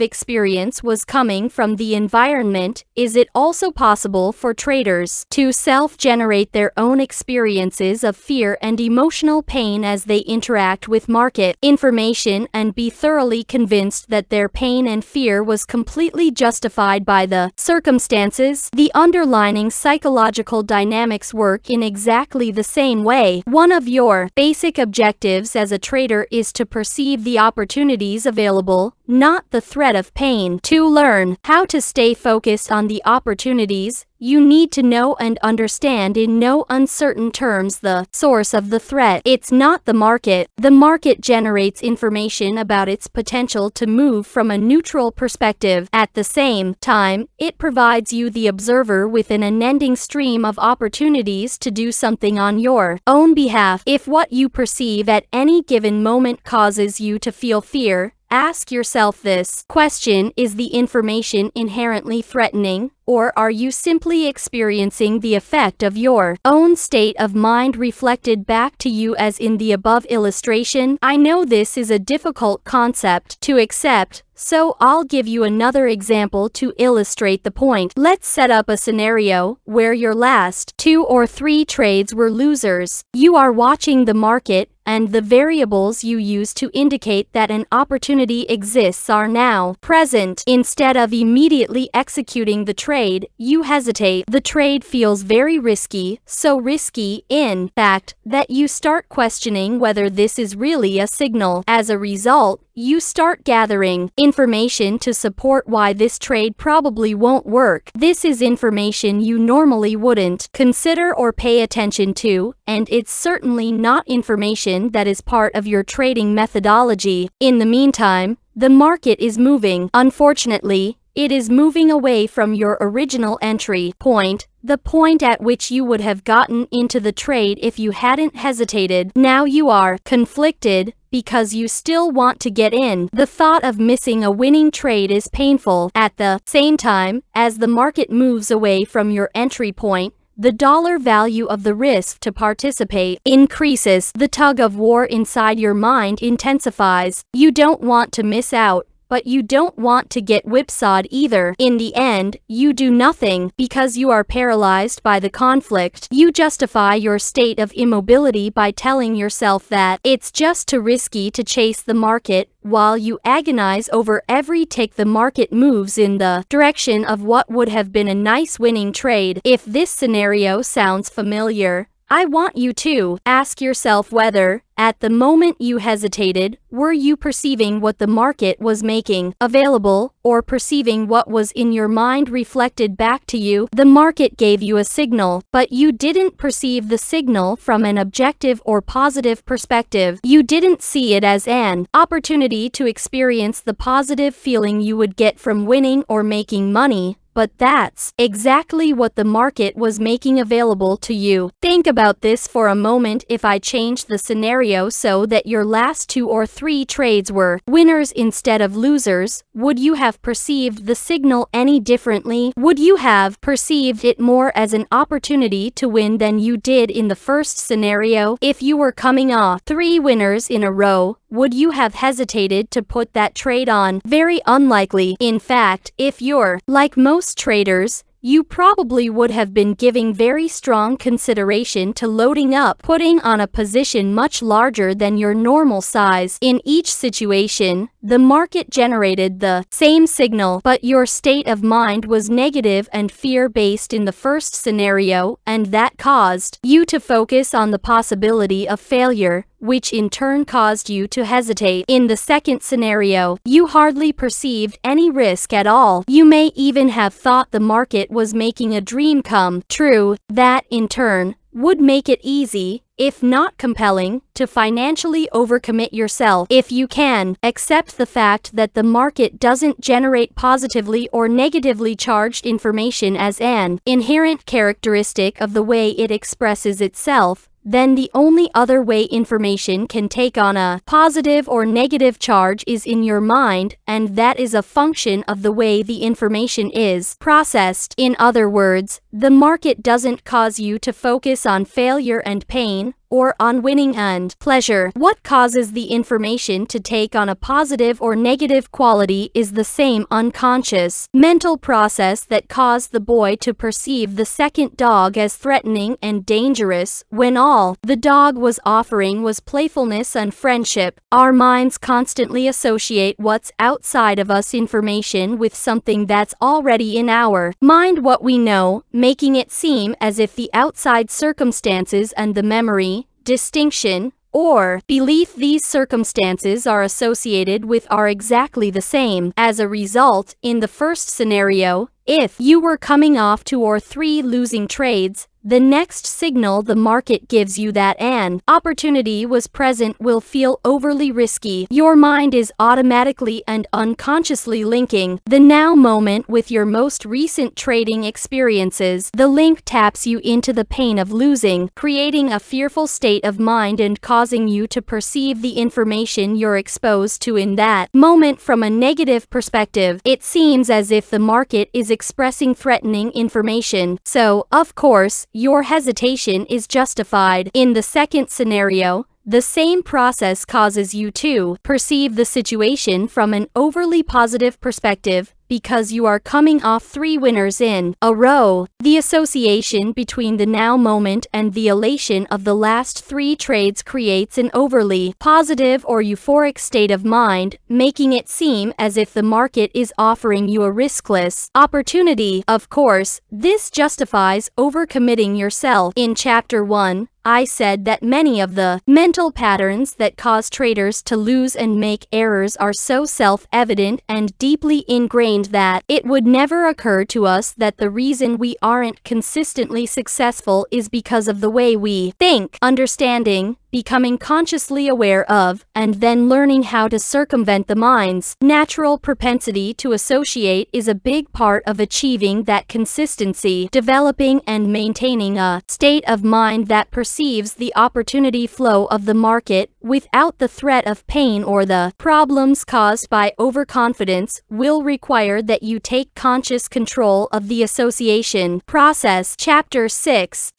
experience was coming from the environment, is it also possible for traders to self-generate their own experiences of fear and emotional pain as they interact with market information and be thoroughly convinced that their pain and fear was completely justified by the circumstances? The underlying psychological dynamics work in exactly the same way. One of your basic objectives as a trader is to perceive the opportunities available, not the threat of pain. To learn how to stay focused on the opportunities, you need to know and understand in no uncertain terms the source of the threat. It's not the market. The market generates information about its potential to move from a neutral perspective. At the same time, it provides you, the observer, with an unending stream of opportunities to do something on your own behalf. If what you perceive at any given moment causes you to feel fear, ask yourself this question: is the information inherently threatening, or are you simply experiencing the effect of your own state of mind reflected back to you as in the above illustration? I know this is a difficult concept to accept, so I'll give you another example to illustrate the point. Let's set up a scenario where your last 2 or 3 trades were losers. You are watching the market, and the variables you use to indicate that an opportunity exists are now present. Instead of immediately executing the trade, trade, you hesitate. The trade feels very risky, so risky, in fact, that you start questioning whether this is really a signal. As a result, you start gathering information to support why this trade probably won't work. This is information you normally wouldn't consider or pay attention to, and it's certainly not information that is part of your trading methodology. In the meantime, the market is moving. Unfortunately, it is moving away from your original entry point, the point at which you would have gotten into the trade if you hadn't hesitated. Now you are conflicted because you still want to get in. The thought of missing a winning trade is painful. At the same time, as the market moves away from your entry point, the dollar value of the risk to participate increases. The tug of war inside your mind intensifies. You don't want to miss out, but you don't want to get whipsawed either. In the end, you do nothing because you are paralyzed by the conflict. You justify your state of immobility by telling yourself that it's just too risky to chase the market, while you agonize over every tick the market moves in the direction of what would have been a nice winning trade. If this scenario sounds familiar, I want you to ask yourself whether, at the moment you hesitated, were you perceiving what the market was making available, or perceiving what was in your mind reflected back to you? The market gave you a signal, but you didn't perceive the signal from an objective or positive perspective. You didn't see it as an opportunity to experience the positive feeling you would get from winning or making money. But that's exactly what the market was making available to you. Think about this for a moment. If I changed the scenario so that your last 2 or 3 trades were winners instead of losers, would you have perceived the signal any differently? Would you have perceived it more as an opportunity to win than you did in the first scenario? If you were coming off 3 winners in a row, would you have hesitated to put that trade on? Very unlikely. In fact, if you're like most traders, you probably would have been giving very strong consideration to loading up, putting on a position much larger than your normal size. In each situation, the market generated the same signal, but your state of mind was negative and fear-based in the first scenario, and that caused you to focus on the possibility of failure, which in turn caused you to hesitate. In the second scenario, you hardly perceived any risk at all. You may even have thought the market was making a dream come true. That, in turn, would make it easy, if not compelling, to financially overcommit yourself. If you can accept the fact that the market doesn't generate positively or negatively charged information as an inherent characteristic of the way it expresses itself, then the only other way information can take on a positive or negative charge is in your mind, and that is a function of the way the information is processed. In other words, the market doesn't cause you to focus on failure and pain, or on winning and pleasure. What causes the information to take on a positive or negative quality is the same unconscious mental process that caused the boy to perceive the second dog as threatening and dangerous when all the dog was offering was playfulness and friendship. Our minds constantly associate what's outside of us information with something that's already in our mind, what we know, making it seem as if the outside circumstances and the memory, distinction, or belief these circumstances are associated with are exactly the same. As a result, in the first scenario, if you were coming off 2 or 3 losing trades, the next signal the market gives you that an opportunity was present will feel overly risky. Your mind is automatically and unconsciously linking the now moment with your most recent trading experiences. The link taps you into the pain of losing, creating a fearful state of mind and causing you to perceive the information you're exposed to in that moment from a negative perspective. It seems as if the market is expressing threatening information. So, of course, your hesitation is justified. In the second scenario, the same process causes you to perceive the situation from an overly positive perspective. because you are coming off 3 winners in a row. The association between the now moment and the elation of the last 3 trades creates an overly positive or euphoric state of mind, making it seem as if the market is offering you a riskless opportunity. Of course, this justifies overcommitting yourself. In Chapter 1, I said that many of the mental patterns that cause traders to lose and make errors are so self-evident and deeply ingrained that it would never occur to us that the reason we aren't consistently successful is because of the way we think. Understanding, becoming consciously aware of, and then learning how to circumvent the mind's natural propensity to associate is a big part of achieving that consistency, developing and maintaining a state of mind that perceives the opportunity flow of the market without the threat of pain or the problems caused by overconfidence will require that you take conscious control of the association process. Chapter 6.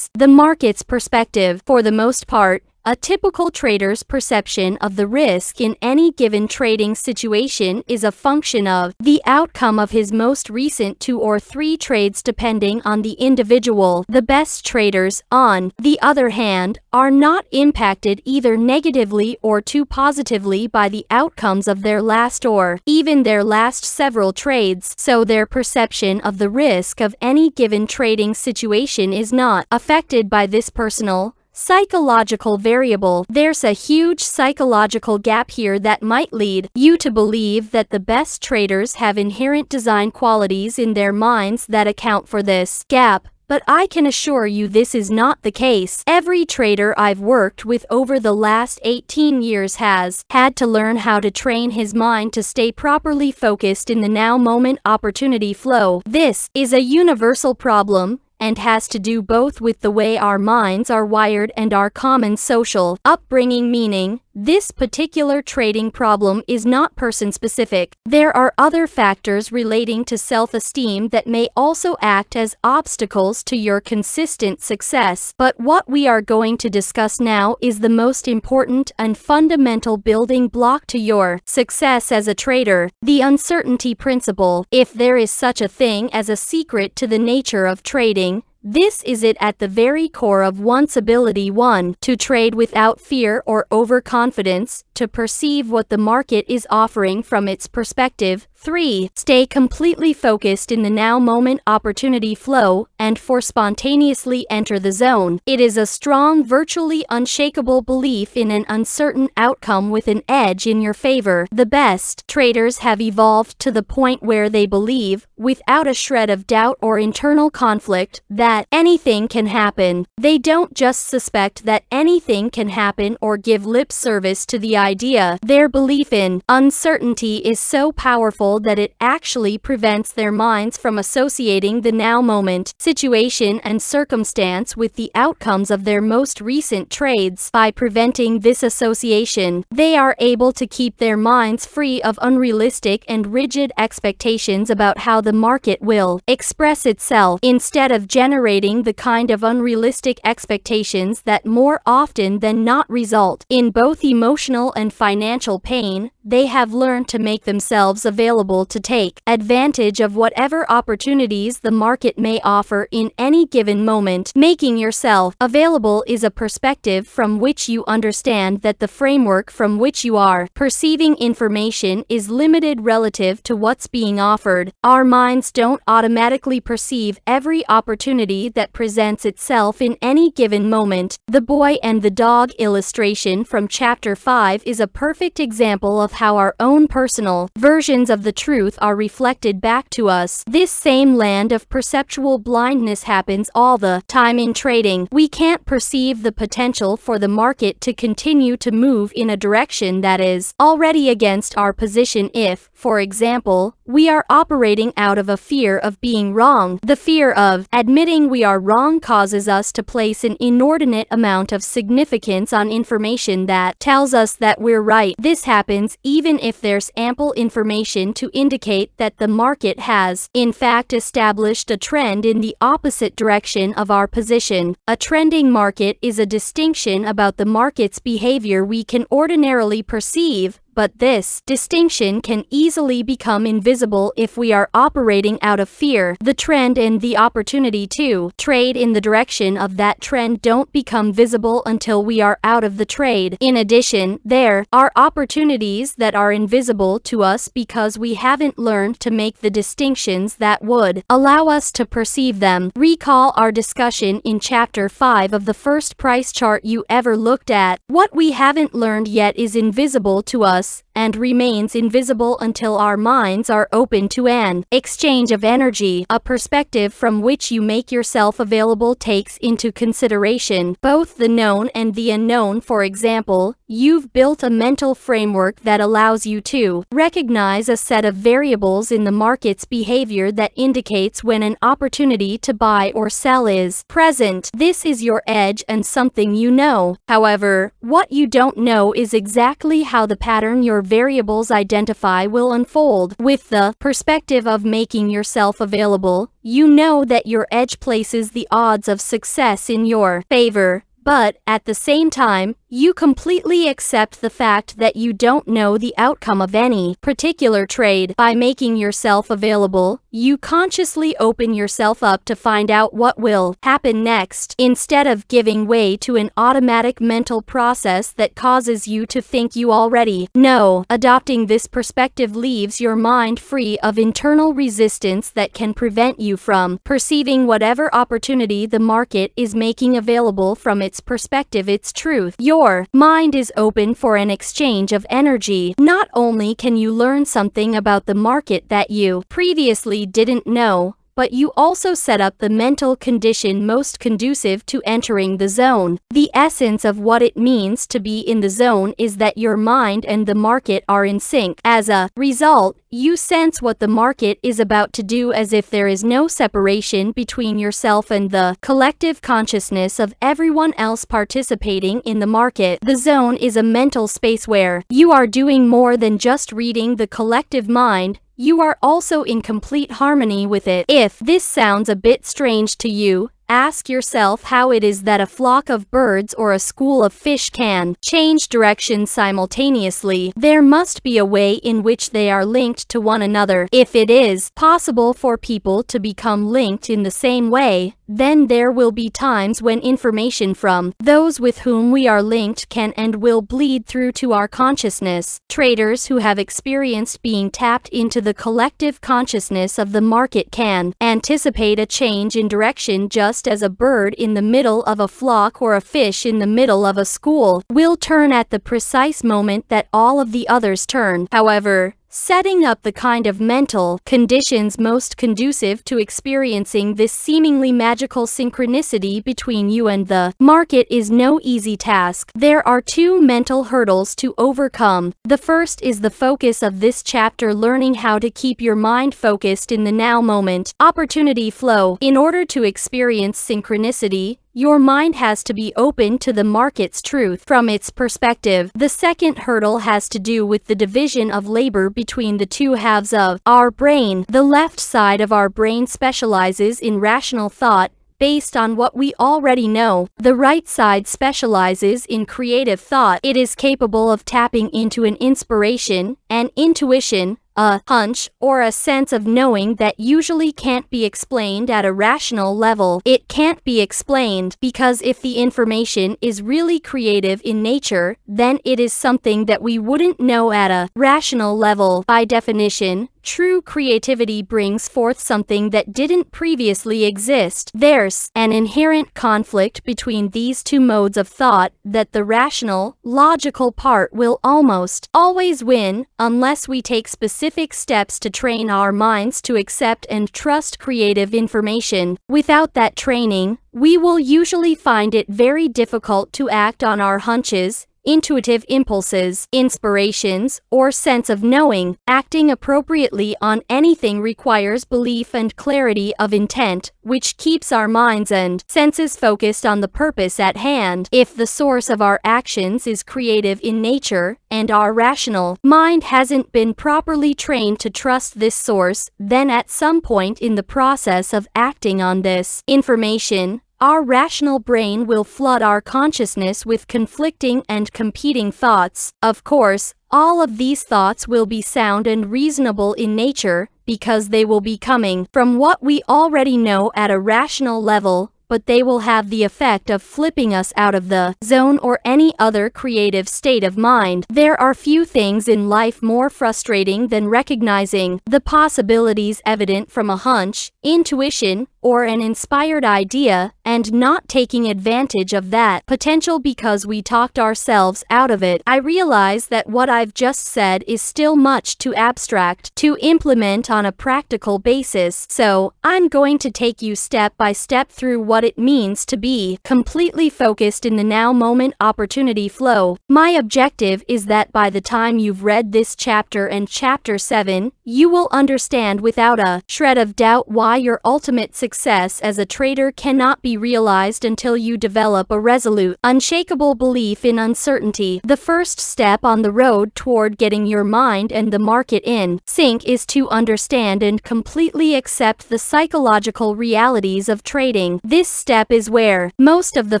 The market's perspective. For the most part, a typical trader's perception of the risk in any given trading situation is a function of the outcome of his most recent 2 or 3 trades depending on the individual. The best traders, on the other hand, are not impacted either negatively or too positively by the outcomes of their last or even their last several trades, so their perception of the risk of any given trading situation is not affected by this personal psychological variable. There's a huge psychological gap here that might lead you to believe that the best traders have inherent design qualities in their minds that account for this gap. But I can assure you this is not the case. Every trader I've worked with over the last 18 years has had to learn how to train his mind to stay properly focused in the now moment opportunity flow. This is a universal problem, and has to do both with the way our minds are wired and our common social upbringing, meaning this particular trading problem is not person-specific. There are other factors relating to self-esteem that may also act as obstacles to your consistent success. But what we are going to discuss now is the most important and fundamental building block to your success as a trader, the uncertainty principle. If there is such a thing as a secret to the nature of trading, this is it at the very core of one's ability: 1. To trade without fear or overconfidence, to perceive what the market is offering from its perspective. 3. Stay completely focused in the now moment opportunity flow, and for spontaneously enter the zone. It is a strong, virtually unshakable belief in an uncertain outcome with an edge in your favor. The best traders have evolved to the point where they believe, without a shred of doubt or internal conflict, that anything can happen. They don't just suspect that anything can happen or give lip service to the idea. Their belief in uncertainty is so powerful that it actually prevents their minds from associating the now moment, situation and circumstance with the outcomes of their most recent trades. By preventing this association, they are able to keep their minds free of unrealistic and rigid expectations about how the market will express itself, instead of generating the kind of unrealistic expectations that more often than not result in both emotional and financial pain. They have learned to make themselves available to take advantage of whatever opportunities the market may offer in any given moment. Making yourself available is a perspective from which you understand that the framework from which you are perceiving information is limited relative to what's being offered. Our minds don't automatically perceive every opportunity that presents itself in any given moment. The boy and the dog illustration from Chapter 5 is a perfect example of how our own personal versions of the truth are reflected back to us. This same land of perceptual blindness happens all the time in trading. We can't perceive the potential for the market to continue to move in a direction that is already against our position if, for example, we are operating out of a fear of being wrong. The fear of admitting we are wrong causes us to place an inordinate amount of significance on information that tells us that we're right. This happens even if there's ample information to indicate that the market has, in fact, established a trend in the opposite direction of our position. A trending market is a distinction about the market's behavior we can ordinarily perceive, but this distinction can easily become invisible if we are operating out of fear. The trend and the opportunity to trade in the direction of that trend don't become visible until we are out of the trade. In addition, there are opportunities that are invisible to us because we haven't learned to make the distinctions that would allow us to perceive them. Recall our discussion in Chapter 5 of the first price chart you ever looked at. What we haven't learned yet is invisible to us, and remains invisible until our minds are open to an exchange of energy. A perspective from which you make yourself available takes into consideration both the known and the unknown. For example, you've built a mental framework that allows you to recognize a set of variables in the market's behavior that indicates when an opportunity to buy or sell is present. This is your edge and something you know. However, what you don't know is exactly how the pattern your variables identify will unfold. With the perspective of making yourself available, you know that your edge places the odds of success in your favor. But, at the same time, you completely accept the fact that you don't know the outcome of any particular trade. By making yourself available, you consciously open yourself up to find out what will happen next, instead of giving way to an automatic mental process that causes you to think you already know. Adopting this perspective leaves your mind free of internal resistance that can prevent you from perceiving whatever opportunity the market is making available from its perspective, its truth. Your mind is open for an exchange of energy. Not only can you learn something about the market that you previously didn't know, but you also set up the mental condition most conducive to entering the zone. The essence of what it means to be in the zone is that your mind and the market are in sync. As a result, you sense what the market is about to do as if there is no separation between yourself and the collective consciousness of everyone else participating in the market. The zone is a mental space where you are doing more than just reading the collective mind. You are also in complete harmony with it. If this sounds a bit strange to you, ask yourself how it is that a flock of birds or a school of fish can change direction simultaneously. There must be a way in which they are linked to one another. If it is possible for people to become linked in the same way, then there will be times when information from those with whom we are linked can and will bleed through to our consciousness. Traders who have experienced being tapped into the collective consciousness of the market can anticipate a change in direction just as a bird in the middle of a flock or a fish in the middle of a school will turn at the precise moment that all of the others turn. However, setting up the kind of mental conditions most conducive to experiencing this seemingly magical synchronicity between you and the market is no easy task. There are two mental hurdles to overcome. The first is the focus of this chapter: learning how to keep your mind focused in the now moment. Opportunity flow. In order to experience synchronicity, your mind has to be open to the market's truth from its perspective. The second hurdle has to do with the division of labor between the two halves of our brain. The left side of our brain specializes in rational thought, based on what we already know. The right side specializes in creative thought. It is capable of tapping into an inspiration, an intuition, a hunch, or a sense of knowing that usually can't be explained at a rational level. It can't be explained because if the information is really creative in nature, then it is something that we wouldn't know at a rational level. By definition, true creativity brings forth something that didn't previously exist. There's an inherent conflict between these two modes of thought that the rational, logical part will almost always win unless we take specific steps to train our minds to accept and trust creative information. Without that training, we will usually find it very difficult to act on our hunches, intuitive impulses, inspirations, or sense of knowing. Acting appropriately on anything requires belief and clarity of intent, which keeps our minds and senses focused on the purpose at hand. If the source of our actions is creative in nature, and our rational mind hasn't been properly trained to trust this source, then at some point in the process of acting on this information, Our rational brain will flood our consciousness with conflicting and competing thoughts. Of course, all of these thoughts will be sound and reasonable in nature, because they will be coming from what we already know at a rational level, but they will have the effect of flipping us out of the zone or any other creative state of mind. There are few things in life more frustrating than recognizing the possibilities evident from a hunch, intuition, or an inspired idea, and not taking advantage of that potential because we talked ourselves out of it. I realize that what I've just said is still much too abstract to implement on a practical basis, so I'm going to take you step by step through what it means to be completely focused in the now moment opportunity flow. My objective is that by the time you've read this chapter and chapter 7, you will understand without a shred of doubt why your ultimate success as a trader cannot be realized until you develop a resolute, unshakable belief in uncertainty. The first step on the road toward getting your mind and the market in sync is to understand and completely accept the psychological realities of trading. This step is where most of the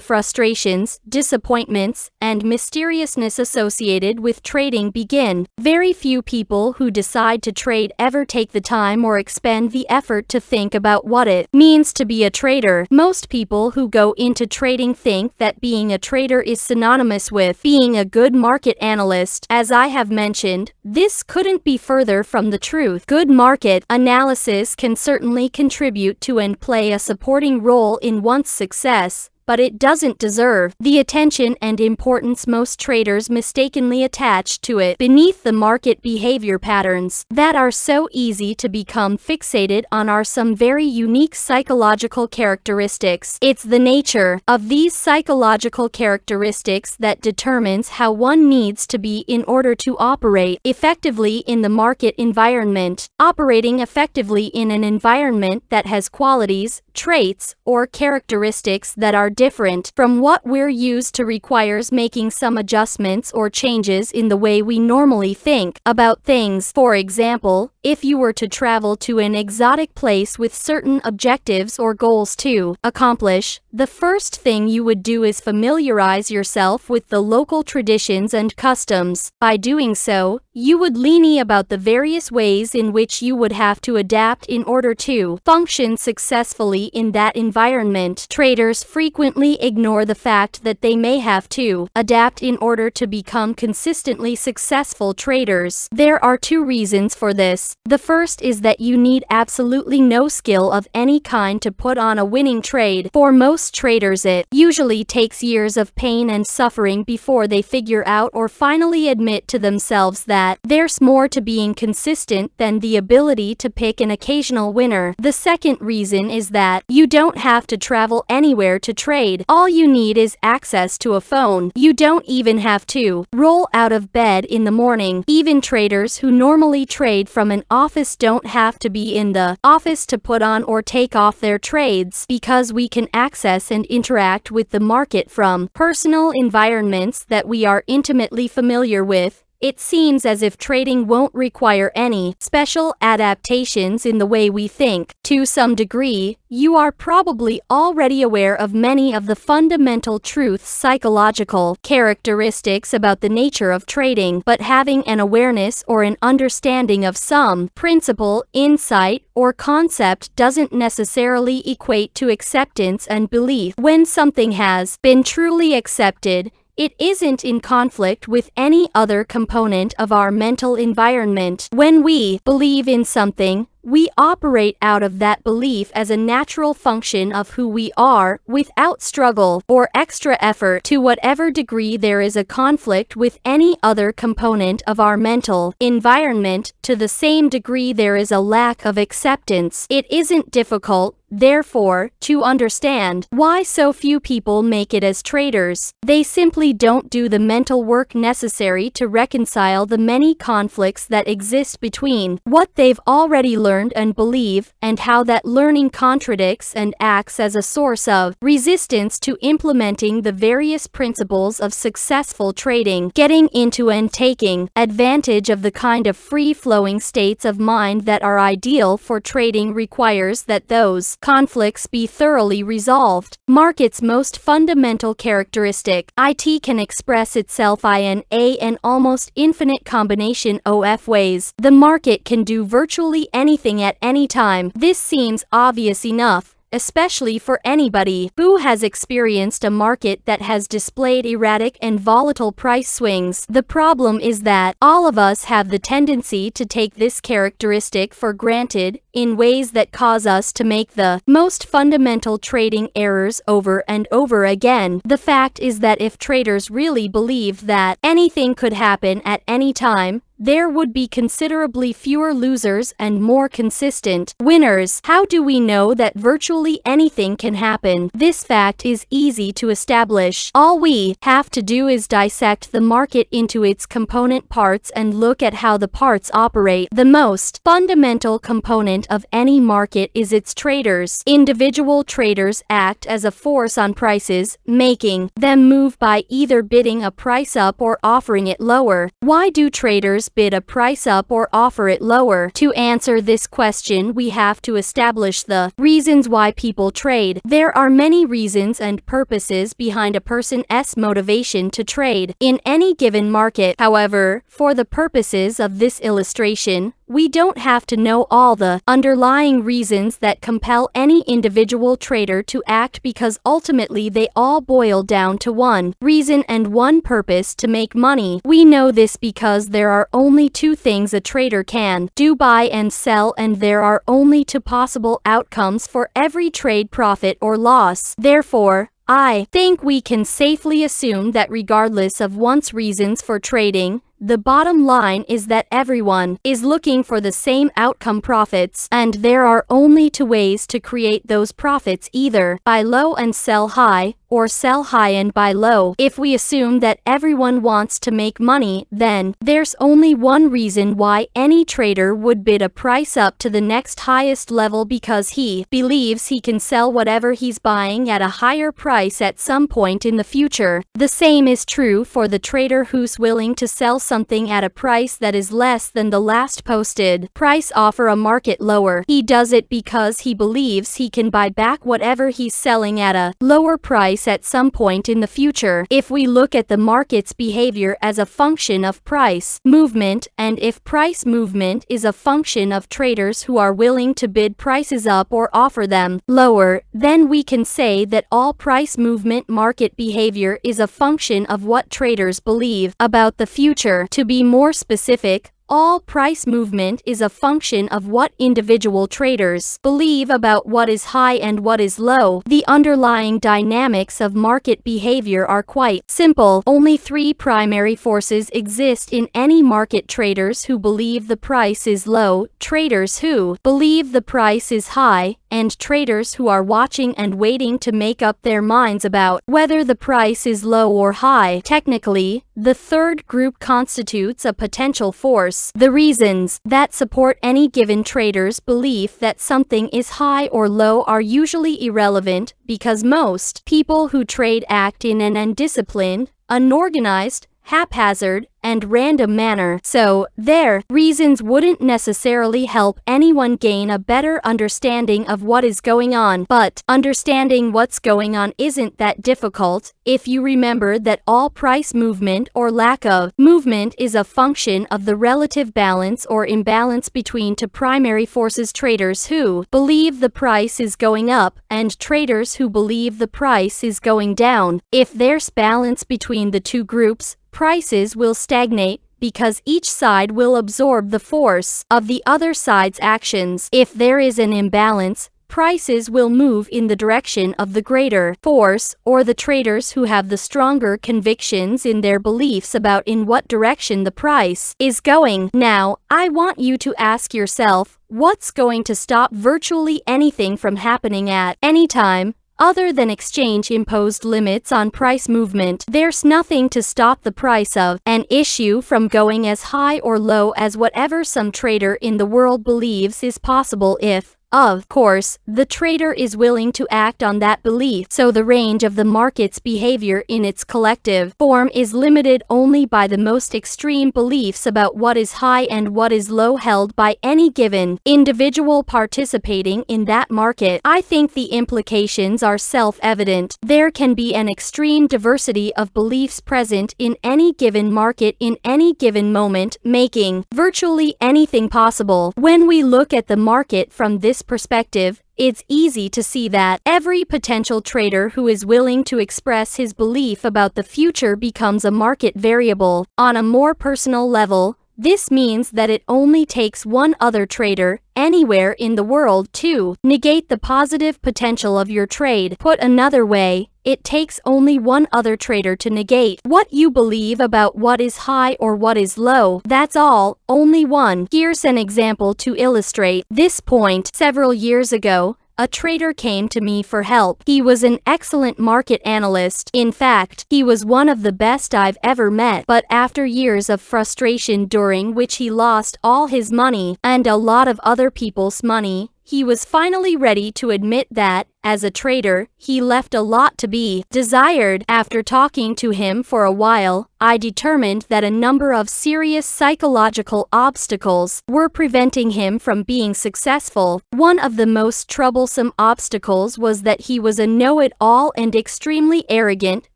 frustrations, disappointments, and mysteriousness associated with trading begin. Very few people who decide to trade ever take the time or expend the effort to think about what it means to be a trader. Most people who go into trading think that being a trader is synonymous with being a good market analyst. As I have mentioned, this couldn't be further from the truth. Good market analysis can certainly contribute to and play a supporting role in one's success, but it doesn't deserve the attention and importance most traders mistakenly attach to it. Beneath the market behavior patterns that are so easy to become fixated on are some very unique psychological characteristics. It's the nature of these psychological characteristics that determines how one needs to be in order to operate effectively in the market environment. Operating effectively in an environment that has qualities, traits, or characteristics that are different from what we're used to requires making some adjustments or changes in the way we normally think about things. For example, if you were to travel to an exotic place with certain objectives or goals to accomplish, the first thing you would do is familiarize yourself with the local traditions and customs. By doing so, you would learn about the various ways in which you would have to adapt in order to function successfully in that environment. Traders frequently ignore the fact that they may have to adapt in order to become consistently successful traders. There are two reasons for this. The first is that you need absolutely no skill of any kind to put on a winning trade. For most traders, it usually takes years of pain and suffering before they figure out or finally admit to themselves that there's more to being consistent than the ability to pick an occasional winner. The second reason is that you don't have to travel anywhere to trade. All you need is access to a phone. You don't even have to roll out of bed in the morning. Even traders who normally trade from an office don't have to be in the office to put on or take off their trades, because we can access and interact with the market from personal environments that we are intimately familiar with. It seems as if trading won't require any special adaptations in the way we think. To some degree, you are probably already aware of many of the fundamental truths, psychological characteristics about the nature of trading, but having an awareness or an understanding of some principle, insight, or concept doesn't necessarily equate to acceptance and belief. When something has been truly accepted, it isn't in conflict with any other component of our mental environment. When we believe in something, we operate out of that belief as a natural function of who we are, without struggle or extra effort. To whatever degree there is a conflict with any other component of our mental environment, to the same degree there is a lack of acceptance. It isn't difficult, therefore, to understand why so few people make it as traders. They simply don't do the mental work necessary to reconcile the many conflicts that exist between what they've already learned and believe, and how that learning contradicts and acts as a source of resistance to implementing the various principles of successful trading. Getting into and taking advantage of the kind of free-flowing states of mind that are ideal for trading requires that those conflicts be thoroughly resolved. Market's most fundamental characteristic, it can express itself in an almost infinite combination of ways. The market can do virtually anything at any time. This seems obvious enough, especially for anybody who has experienced a market that has displayed erratic and volatile price swings. The problem is that all of us have the tendency to take this characteristic for granted in ways that cause us to make the most fundamental trading errors over and over again. The fact is that if traders really believed that anything could happen at any time, there would be considerably fewer losers and more consistent winners. How do we know that virtually anything can happen? This fact is easy to establish. All we have to do is dissect the market into its component parts and look at how the parts operate. The most fundamental component of any market is its traders. Individual traders act as a force on prices, making them move by either bidding a price up or offering it lower. Why do traders bid a price up or offer it lower? To answer this question, we have to establish the reasons why people trade. There are many reasons and purposes behind a person's motivation to trade in any given market. However, for the purposes of this illustration, we don't have to know all the underlying reasons that compel any individual trader to act, because ultimately they all boil down to one reason and one purpose: to make money. We know this because there are only two things a trader can do: buy and sell, and there are only two possible outcomes for every trade: profit or loss. Therefore, I think we can safely assume that regardless of one's reasons for trading, the bottom line is that everyone is looking for the same outcome: profits. And there are only two ways to create those profits: either buy low and sell high, or sell high and buy low. If we assume that everyone wants to make money, then there's only one reason why any trader would bid a price up to the next highest level: because he believes he can sell whatever he's buying at a higher price at some point in the future. The same is true for the trader who's willing to sell something at a price that is less than the last posted price offer a market lower. He does it because he believes he can buy back whatever he's selling at a lower price at some point in the future. If we look at the market's behavior as a function of price movement, and if price movement is a function of traders who are willing to bid prices up or offer them lower, then we can say that all price movement market behavior is a function of what traders believe about the future. To be more specific, all price movement is a function of what individual traders believe about what is high and what is low. The underlying dynamics of market behavior are quite simple. Only three primary forces exist in any market: traders who believe the price is low, traders who believe the price is high, and traders who are watching and waiting to make up their minds about whether the price is low or high. Technically, the third group constitutes a potential force. The reasons that support any given trader's belief that something is high or low are usually irrelevant, because most people who trade act in an undisciplined, unorganized, haphazard, and random manner. So, their reasons wouldn't necessarily help anyone gain a better understanding of what is going on. But understanding what's going on isn't that difficult if you remember that all price movement or lack of movement is a function of the relative balance or imbalance between two primary forces: traders who believe the price is going up, and traders who believe the price is going down. If there's balance between the two groups, prices will stagnate, because each side will absorb the force of the other side's actions. If there is an imbalance, prices will move in the direction of the greater force, or the traders who have the stronger convictions in their beliefs about in what direction the price is going. Now, I want you to ask yourself, what's going to stop virtually anything from happening at any time, other than exchange-imposed limits on price movement? There's nothing to stop the price of an issue from going as high or low as whatever some trader in the world believes is possible if Of course, the trader is willing to act on that belief, so the range of the market's behavior in its collective form is limited only by the most extreme beliefs about what is high and what is low held by any given individual participating in that market. I think the implications are self-evident. There can be an extreme diversity of beliefs present in any given market in any given moment, making virtually anything possible. When we look at the market from this perspective, it's easy to see that every potential trader who is willing to express his belief about the future becomes a market variable. On a more personal level, this means that it only takes one other trader, anywhere in the world, to negate the positive potential of your trade. Put another way, it takes only one other trader to negate what you believe about what is high or what is low. That's all, only one. Here's an example to illustrate this point. Several years ago, a trader came to me for help. He was an excellent market analyst. In fact, he was one of the best I've ever met. But after years of frustration during which he lost all his money and a lot of other people's money, he was finally ready to admit that, as a trader, he left a lot to be desired. After talking to him for a while, I determined that a number of serious psychological obstacles were preventing him from being successful. One of the most troublesome obstacles was that he was a know-it-all and extremely arrogant,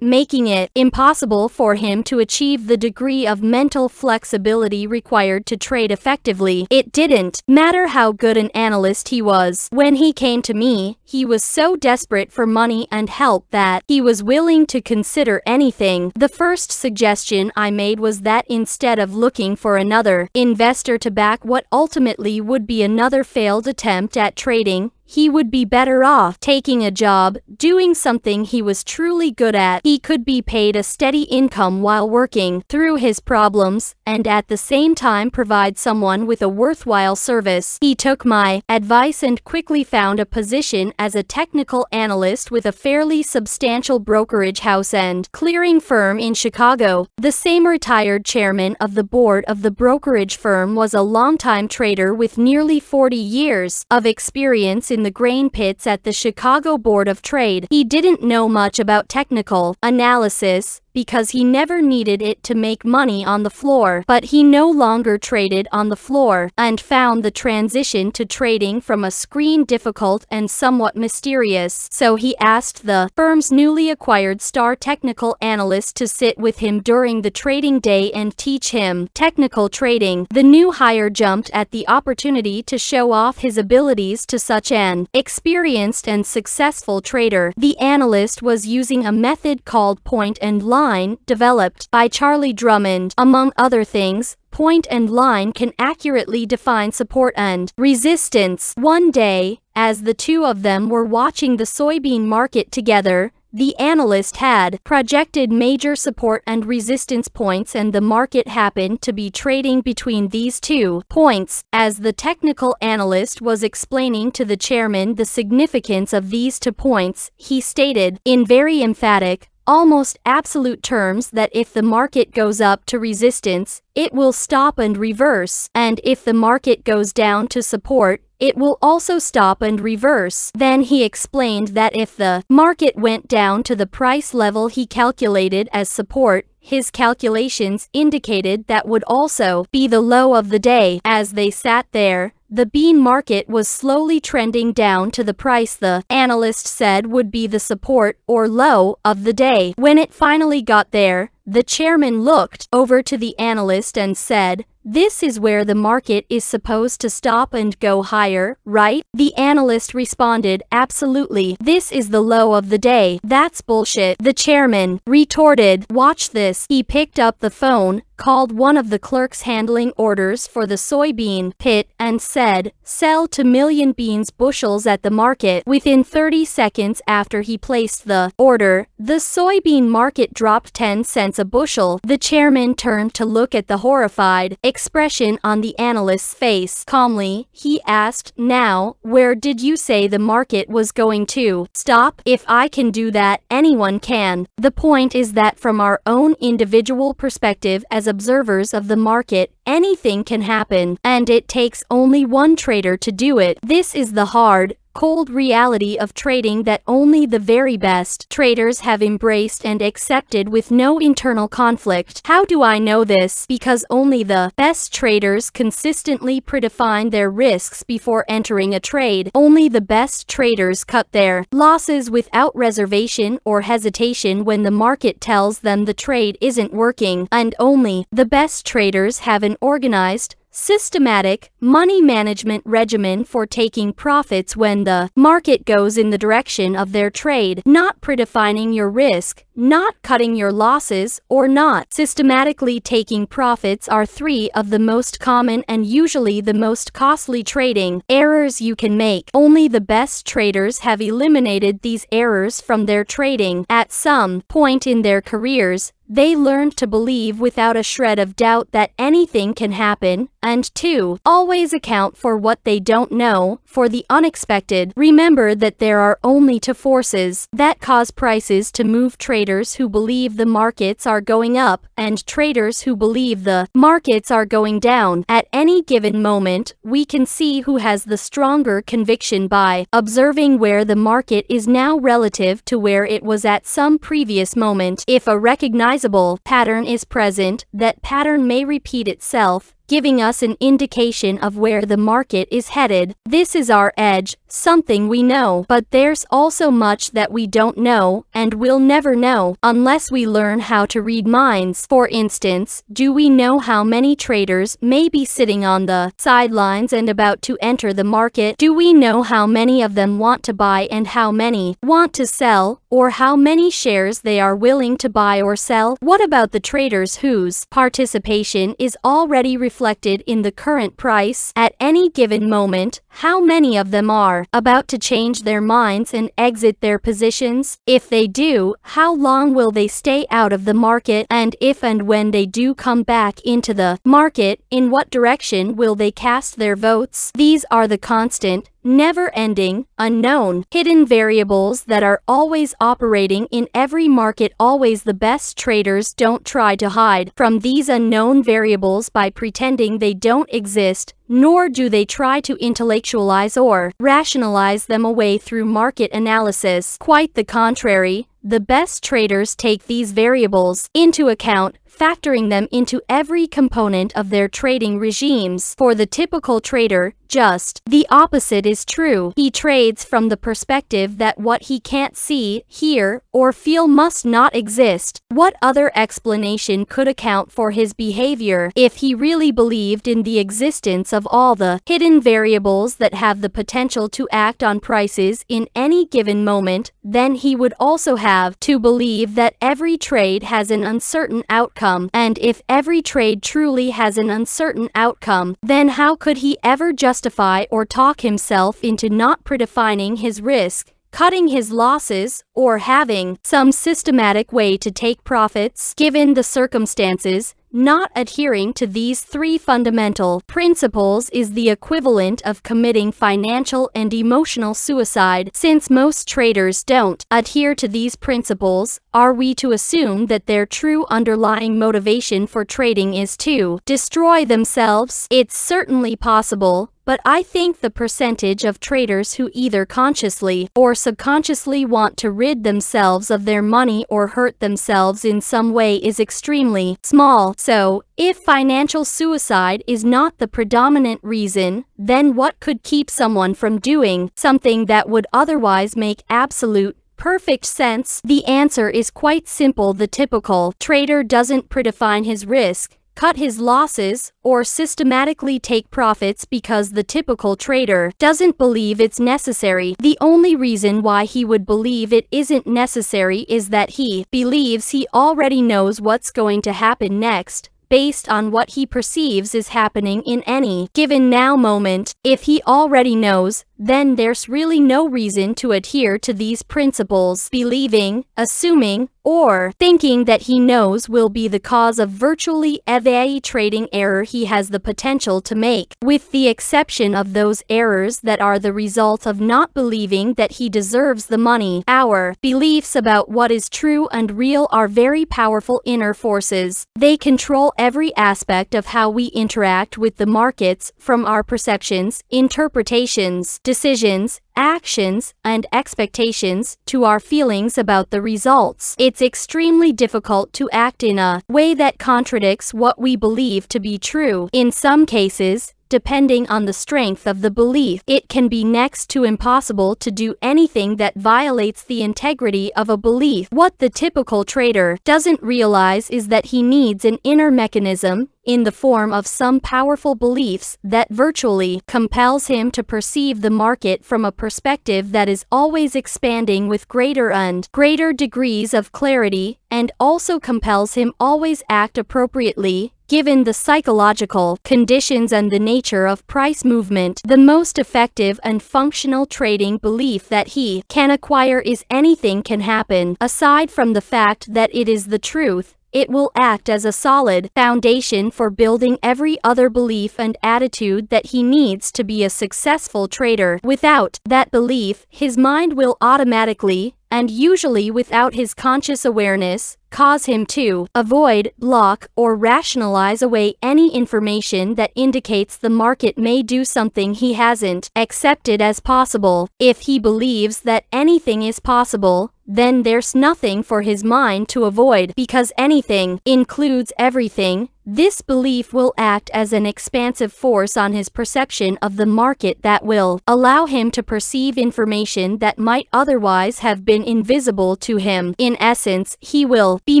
making it impossible for him to achieve the degree of mental flexibility required to trade effectively. It didn't matter how good an analyst he was. When he came to me, he was so desperate for money and help that he was willing to consider anything. The first suggestion I made was that instead of looking for another investor to back what ultimately would be another failed attempt at trading, he would be better off taking a job, doing something he was truly good at. He could be paid a steady income while working through his problems, and at the same time provide someone with a worthwhile service. He took my advice and quickly found a position as a technical analyst with a fairly substantial brokerage house and clearing firm in Chicago. The same retired chairman of the board of the brokerage firm was a longtime trader with nearly 40 years of experience in the grain pits at the Chicago Board of Trade. He didn't know much about technical analysis because he never needed it to make money on the floor, but he no longer traded on the floor and found the transition to trading from a screen difficult and somewhat mysterious. So he asked the firm's newly acquired star technical analyst to sit with him during the trading day and teach him technical trading. The new hire jumped at the opportunity to show off his abilities to such an experienced and successful trader. The analyst was using a method called point and line, developed by Charlie Drummond. Among other things, point and line can accurately define support and resistance. One day, as the two of them were watching the soybean market together, the analyst had projected major support and resistance points, and the market happened to be trading between these 2 points. As the technical analyst was explaining to the chairman the significance of these 2 points, he stated, in very emphatic, almost absolute terms, that if the market goes up to resistance, it will stop and reverse, and if the market goes down to support, it will also stop and reverse. Then he explained that if the market went down to the price level he calculated as support, his calculations indicated that would also be the low of the day. As they sat there, the bean market was slowly trending down to the price the analyst said would be the support or low of the day. When it finally got there, the chairman looked over to the analyst and said, "This is where the market is supposed to stop and go higher, right?" The analyst responded, "Absolutely. This is the low of the day." "That's bullshit," the chairman retorted. "Watch this." He picked up the phone, called one of the clerks handling orders for the soybean pit, and said, "Sell 2,000,000 beans bushels at the market." Within 30 seconds after he placed the order, the soybean market dropped 10 cents a bushel. The chairman turned to look at the horrified expression on the analyst's face. Calmly, he asked, "Now, where did you say the market was going to stop? If I can do that, anyone can." The point is that from our own individual perspective as as observers of the market, anything can happen, and it takes only one trader to do it. This is the hard, cold reality of trading that only the very best traders have embraced and accepted with no internal conflict. How do I know this? Because only the best traders consistently predefine their risks before entering a trade. Only the best traders cut their losses without reservation or hesitation when the market tells them the trade isn't working. And only the best traders have an organized, systematic money management regimen for taking profits when the market goes in the direction of their trade. Not predefining your risk, not cutting your losses, or not systematically taking profits are three of the most common and usually the most costly trading errors you can make. Only the best traders have eliminated these errors from their trading. At some point in their careers, they learned to believe without a shred of doubt that anything can happen, and to always account for what they don't know, for the unexpected. Remember that there are only two forces that cause prices to move: traders who believe the markets are going up, and traders who believe the markets are going down. At any given moment, we can see who has the stronger conviction by observing where the market is now relative to where it was at some previous moment. If a recognizable pattern is present, that pattern may repeat itself, giving us an indication of where the market is headed. This is our edge, something we know. But there's also much that we don't know, and will never know, unless we learn how to read minds. For instance, do we know how many traders may be sitting on the sidelines and about to enter the market? Do we know how many of them want to buy and how many want to sell, or how many shares they are willing to buy or sell? What about the traders whose participation is already reflected in the current price? At any given moment, how many of them are about to change their minds and exit their positions? If they do, how long will they stay out of the market? And if and when they do come back into the market, in what direction will they cast their votes? These are the constant, never-ending, unknown, hidden variables that are always operating in every market. Always the best traders don't try to hide from these unknown variables by pretending they don't exist, nor do they try to intellectualize or rationalize them away through market analysis. Quite the contrary, the best traders take these variables into account, factoring them into every component of their trading regimes. For the typical trader, just the opposite is true. He trades from the perspective that what he can't see, hear, or feel must not exist. What other explanation could account for his behavior? If he really believed in the existence of all the hidden variables that have the potential to act on prices in any given moment, then he would also have to believe that every trade has an uncertain outcome. And if every trade truly has an uncertain outcome, then how could he ever justify or talk himself into not predefining his risk, cutting his losses, or having some systematic way to take profits? Given the circumstances, not adhering to these three fundamental principles is the equivalent of committing financial and emotional suicide. Since most traders don't adhere to these principles, are we to assume that their true underlying motivation for trading is to destroy themselves? It's certainly possible, but I think the percentage of traders who either consciously or subconsciously want to rid themselves of their money or hurt themselves in some way is extremely small. So, if financial suicide is not the predominant reason, then what could keep someone from doing something that would otherwise make absolute perfect sense? The answer is quite simple. The typical trader doesn't predefine his risk, cut his losses, or systematically take profits because the typical trader doesn't believe it's necessary. The only reason why he would believe it isn't necessary is that he believes he already knows what's going to happen next, based on what he perceives is happening in any given now moment. If he already knows, then there's really no reason to adhere to these principles. Believing, assuming, or thinking that he knows will be the cause of virtually every trading error he has the potential to make, with the exception of those errors that are the result of not believing that he deserves the money. Our beliefs about what is true and real are very powerful inner forces. They control every aspect of how we interact with the markets, from our perceptions, interpretations, decisions, actions, and expectations, to our feelings about the results. It's extremely difficult to act in a way that contradicts what we believe to be true. In some cases, depending on the strength of the belief, it can be next to impossible to do anything that violates the integrity of a belief. What the typical trader doesn't realize is that he needs an inner mechanism, in the form of some powerful beliefs, that virtually compels him to perceive the market from a perspective that is always expanding with greater and greater degrees of clarity, and also compels him always act appropriately, given the psychological conditions and the nature of price movement. The most effective and functional trading belief that he can acquire is anything can happen. Aside from the fact that it is the truth, it will act as a solid foundation for building every other belief and attitude that he needs to be a successful trader. Without that belief, his mind will automatically, and usually without his conscious awareness, cause him to avoid, block, or rationalize away any information that indicates the market may do something he hasn't accepted as possible. If he believes that anything is possible, then there's nothing for his mind to avoid, because anything includes everything. This belief will act as an expansive force on his perception of the market that will allow him to perceive information that might otherwise have been invisible to him. In essence, he will be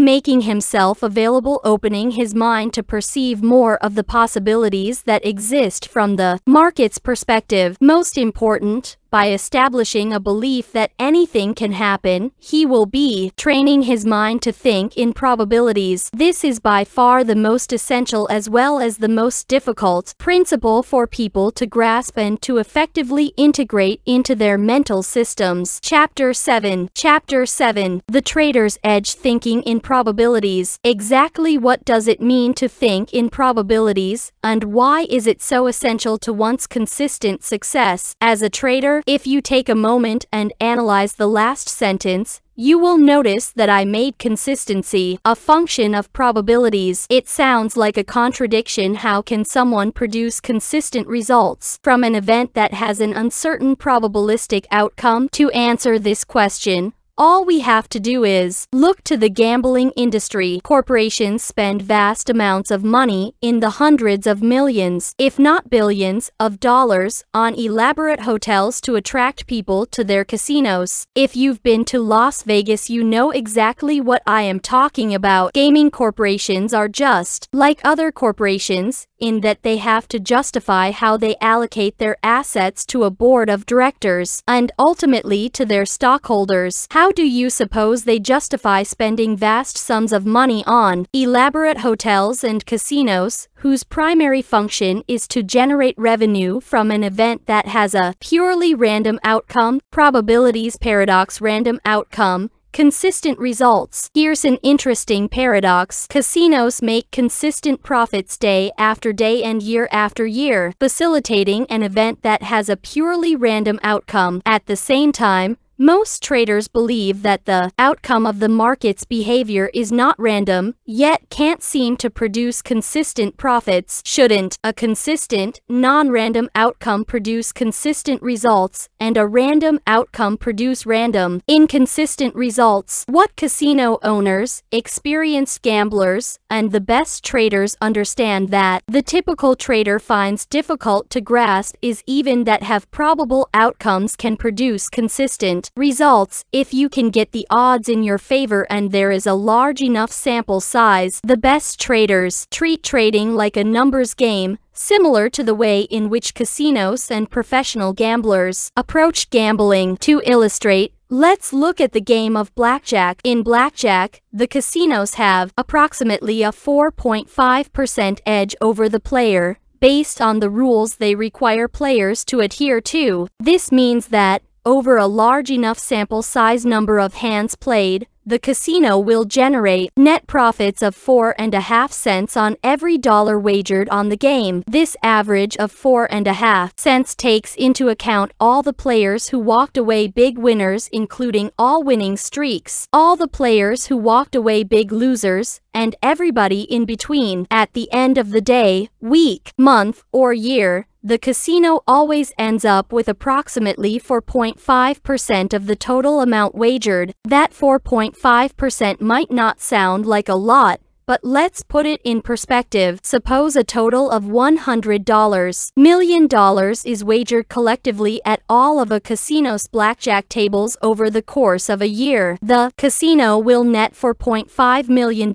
making himself available, opening his mind to perceive more of the possibilities that exist from the market's perspective. Most important, by establishing a belief that anything can happen, he will be training his mind to think in probabilities. This is by far the most essential as well as the most difficult principle for people to grasp and to effectively integrate into their mental systems. Chapter 7. The Trader's Edge: Thinking in Probabilities. Exactly what does it mean to think in probabilities, and why is it so essential to one's consistent success as a trader? If you take a moment and analyze the last sentence, you will notice that I made consistency a function of probabilities. It sounds like a contradiction. How can someone produce consistent results from an event that has an uncertain probabilistic outcome? To answer this question, all we have to do is look to the gambling industry. Corporations spend vast amounts of money, in the hundreds of millions, if not billions, of dollars on elaborate hotels to attract people to their casinos. If you've been to Las Vegas, you know exactly what I am talking about. Gaming corporations are just like other corporations, in that they have to justify how they allocate their assets to a board of directors, and ultimately to their stockholders. How do you suppose they justify spending vast sums of money on elaborate hotels and casinos, whose primary function is to generate revenue from an event that has a purely random outcome? Probabilities paradox: random outcome, consistent results. Here's an interesting paradox. Casinos make consistent profits day after day and year after year, facilitating an event that has a purely random outcome. At the same time, most traders believe that the outcome of the market's behavior is not random, yet can't seem to produce consistent profits. Shouldn't a consistent, non-random outcome produce consistent results, and a random outcome produce random, inconsistent results? What casino owners, experienced gamblers, and the best traders understand that the typical trader finds difficult to grasp is even that have probable outcomes can produce consistent results if you can get the odds in your favor and there is a large enough sample size. The best traders treat trading like a numbers game, similar to the way in which casinos and professional gamblers approach gambling. To illustrate, let's look at the game of blackjack. In blackjack, the casinos have approximately a 4.5% edge over the player, based on the rules they require players to adhere to. This means that, over a large enough sample size number of hands played, the casino will generate net profits of 4.5 cents on every dollar wagered on the game. This average of 4.5 cents takes into account all the players who walked away big winners, including all winning streaks, all the players who walked away big losers, and everybody in between. At the end of the day, week, month, or year, the casino always ends up with approximately 4.5% of the total amount wagered. That 4.5% might not sound like a lot, but let's put it in perspective. Suppose a total of $100 million is wagered collectively at all of a casino's blackjack tables over the course of a year. The casino will net $4.5 million.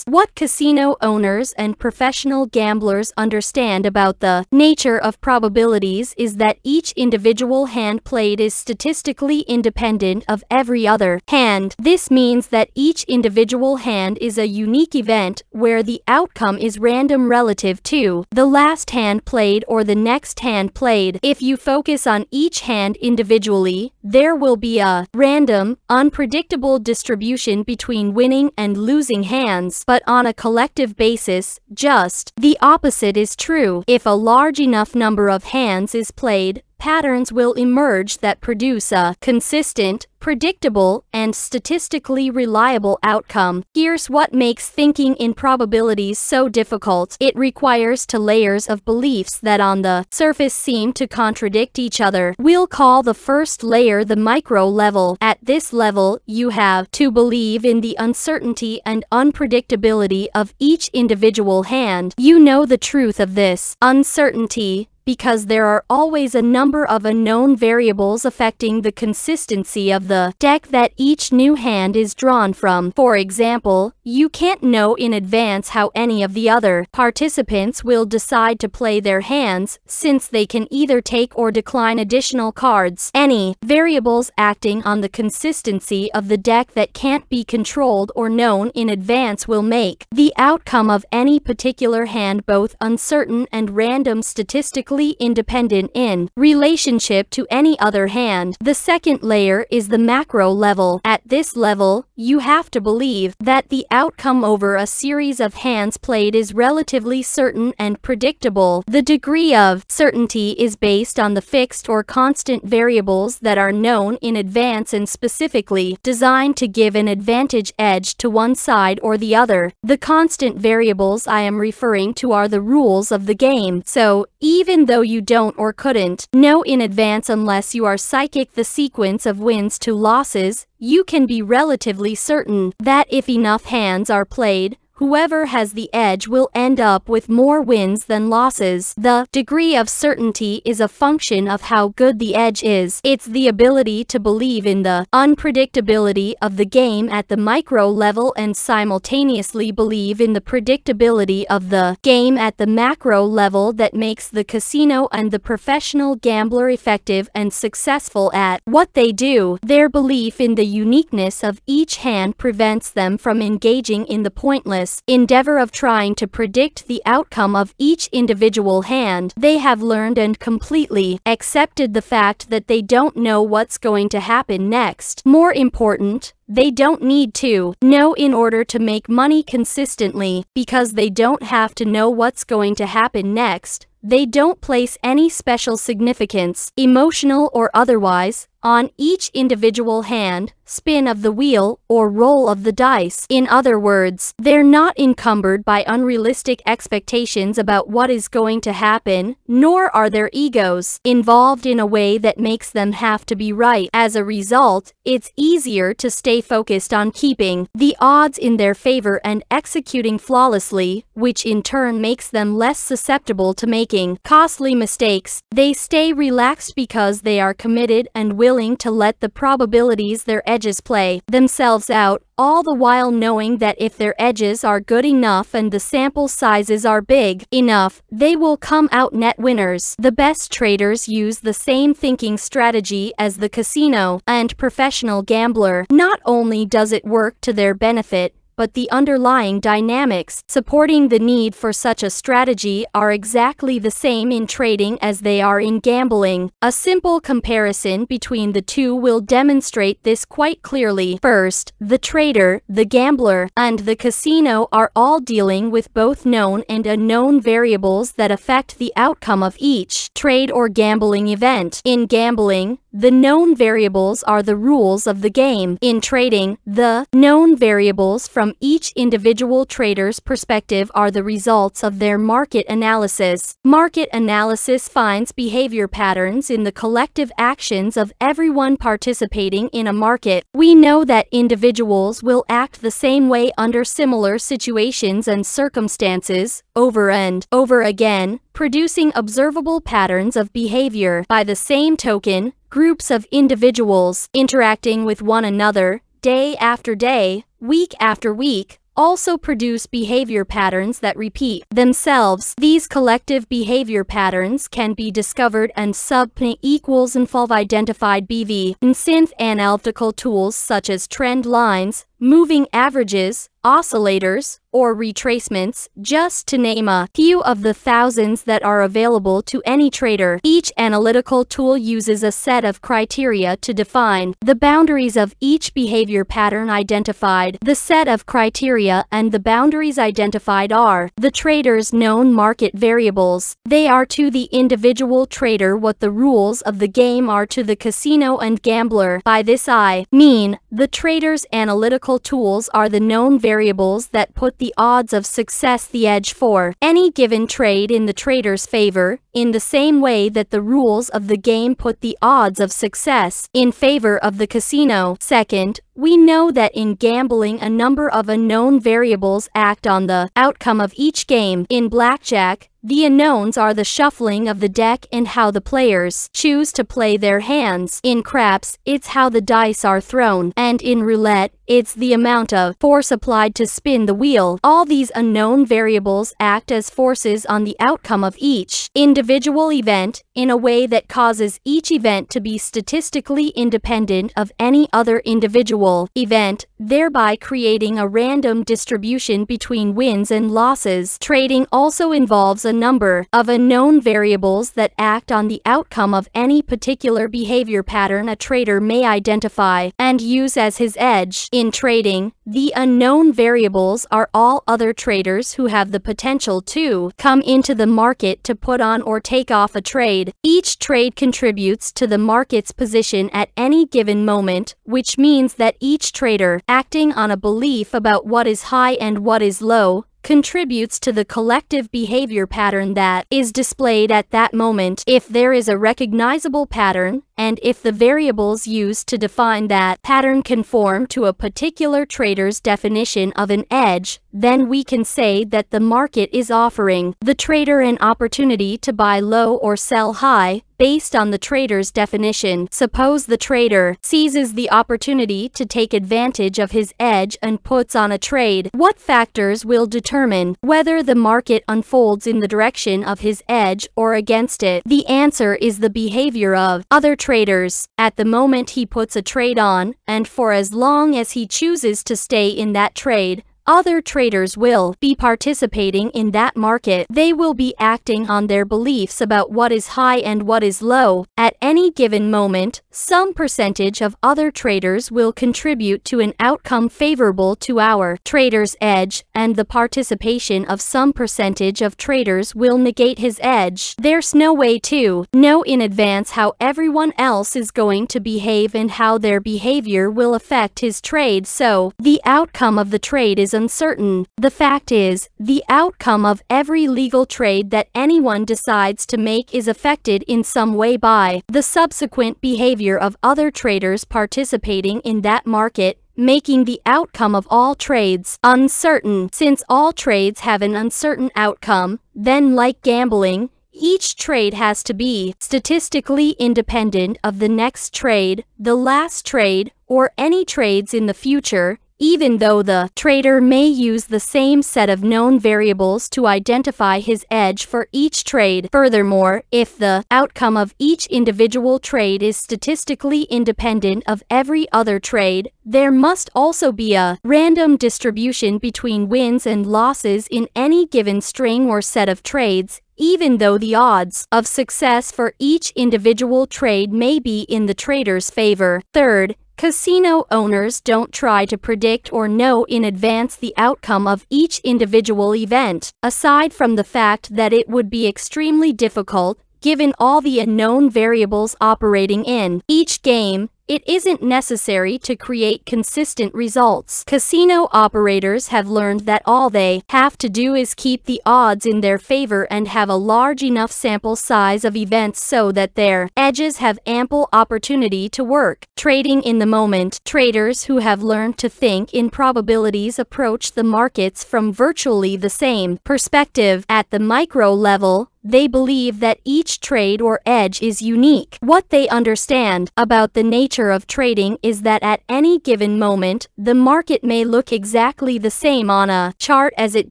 What casino owners and professional gamblers understand about the nature of probabilities is that each individual hand played is statistically independent of every other hand. This means that each individual hand is a unique event where the outcome is random relative to the last hand played or the next hand played. If you focus on each hand individually, there will be a random, unpredictable distribution between winning and losing hands, but on a collective basis, just the opposite is true. If a large enough number of hands is played, patterns will emerge that produce a consistent, predictable, and statistically reliable outcome. Here's what makes thinking in probabilities so difficult. It requires two layers of beliefs that on the surface seem to contradict each other. We'll call the first layer the micro level. At this level, you have to believe in the uncertainty and unpredictability of each individual hand. You know the truth of this uncertainty because there are always a number of unknown variables affecting the consistency of the deck that each new hand is drawn from. For example, you can't know in advance how any of the other participants will decide to play their hands, since they can either take or decline additional cards. Any variables acting on the consistency of the deck that can't be controlled or known in advance will make the outcome of any particular hand both uncertain and random, statistically independent in relationship to any other hand. The second layer is the macro level. At this level, you have to believe that the outcome over a series of hands played is relatively certain and predictable. The degree of certainty is based on the fixed or constant variables that are known in advance and specifically designed to give an advantage edge to one side or the other. The constant variables I am referring to are the rules of the game. So, even though you don't or couldn't know in advance unless you are psychic the sequence of wins to losses, you can be relatively certain that if enough hands are played, whoever has the edge will end up with more wins than losses. The degree of certainty is a function of how good the edge is. It's the ability to believe in the unpredictability of the game at the micro level and simultaneously believe in the predictability of the game at the macro level that makes the casino and the professional gambler effective and successful at what they do. Their belief in the uniqueness of each hand prevents them from engaging in the pointless endeavor of trying to predict the outcome of each individual hand. They have learned and completely accepted the fact that they don't know what's going to happen next. More important, they don't need to know in order to make money consistently, because they don't have to know what's going to happen next. They don't place any special significance, emotional or otherwise, on each individual hand, spin of the wheel, or roll of the dice. In other words, they're not encumbered by unrealistic expectations about what is going to happen, nor are their egos involved in a way that makes them have to be right. As a result, it's easier to stay focused on keeping the odds in their favor and executing flawlessly, which in turn makes them less susceptible to making costly mistakes. They stay relaxed because they are committed and willing to let the probabilities their edges play themselves out, all the while knowing that if their edges are good enough and the sample sizes are big enough, they will come out net winners. The best traders use the same thinking strategy as the casino and professional gambler. Not only does it work to their benefit, but the underlying dynamics supporting the need for such a strategy are exactly the same in trading as they are in gambling. A simple comparison between the two will demonstrate this quite clearly. First, the trader, the gambler, and the casino are all dealing with both known and unknown variables that affect the outcome of each trade or gambling event. In gambling, the known variables are the rules of the game. In trading, the known variables from each individual trader's perspective are the results of their market analysis. Market analysis finds behavior patterns in the collective actions of everyone participating in a market. We know that individuals will act the same way under similar situations and circumstances, over and over again, producing observable patterns of behavior. By the same token, groups of individuals interacting with one another, day after day, week after week, also produce behavior patterns that repeat themselves. These collective behavior patterns can be discovered and sub-equals-involve identified BV in synth analytical tools such as trend lines, moving averages, oscillators, or retracements, just to name a few of the thousands that are available to any trader. Each analytical tool uses a set of criteria to define the boundaries of each behavior pattern identified. The set of criteria and the boundaries identified are the trader's known market variables. They are to the individual trader what the rules of the game are to the casino and gambler. By this I mean the trader's analytical tools are the known variables that put the odds of success the edge for any given trade in the trader's favor, in the same way that the rules of the game put the odds of success in favor of the casino. Second, we know that in gambling a number of unknown variables act on the outcome of each game. In Blackjack, the unknowns are the shuffling of the deck and how the players choose to play their hands. In craps, it's how the dice are thrown. And in roulette, it's the amount of force applied to spin the wheel. All these unknown variables act as forces on the outcome of each individual event in a way that causes each event to be statistically independent of any other individual event, thereby creating a random distribution between wins and losses. Trading also involves a number of unknown variables that act on the outcome of any particular behavior pattern a trader may identify and use as his edge. In trading, the unknown variables are all other traders who have the potential to come into the market to put on or take off a trade. Each trade contributes to the market's position at any given moment, which means that each trader, acting on a belief about what is high and what is low, contributes to the collective behavior pattern that is displayed at that moment. If there is a recognizable pattern, and if the variables used to define that pattern conform to a particular trader's definition of an edge, then we can say that the market is offering the trader an opportunity to buy low or sell high, based on the trader's definition. Suppose the trader seizes the opportunity to take advantage of his edge and puts on a trade. What factors will determine whether the market unfolds in the direction of his edge or against it? The answer is the behavior of other traders. At the moment he puts a trade on, and for as long as he chooses to stay in that trade, other traders will be participating in that market. They will be acting on their beliefs about what is high and what is low. At any given moment, some percentage of other traders will contribute to an outcome favorable to our trader's edge, and the participation of some percentage of traders will negate his edge. There's no way to know in advance how everyone else is going to behave and how their behavior will affect his trade, so the outcome of the trade is uncertain. The fact is, the outcome of every legal trade that anyone decides to make is affected in some way by the subsequent behavior of other traders participating in that market, making the outcome of all trades uncertain. Since all trades have an uncertain outcome, then like gambling, each trade has to be statistically independent of the next trade, the last trade, or any trades in the future. even though the trader may use the same set of known variables to identify his edge for each trade. Furthermore, if the outcome of each individual trade is statistically independent of every other trade, there must also be a random distribution between wins and losses in any given string or set of trades, even though the odds of success for each individual trade may be in the trader's favor. Third, casino owners don't try to predict or know in advance the outcome of each individual event, aside from the fact that it would be extremely difficult, given all the unknown variables operating in each game. It isn't necessary to create consistent results. Casino operators have learned that all they have to do is keep the odds in their favor and have a large enough sample size of events so that their edges have ample opportunity to work. Trading in the moment. Traders who have learned to think in probabilities approach the markets from virtually the same perspective. At the micro level, they believe that each trade or edge is unique. What they understand about the nature of trading is that at any given moment, the market may look exactly the same on a chart as it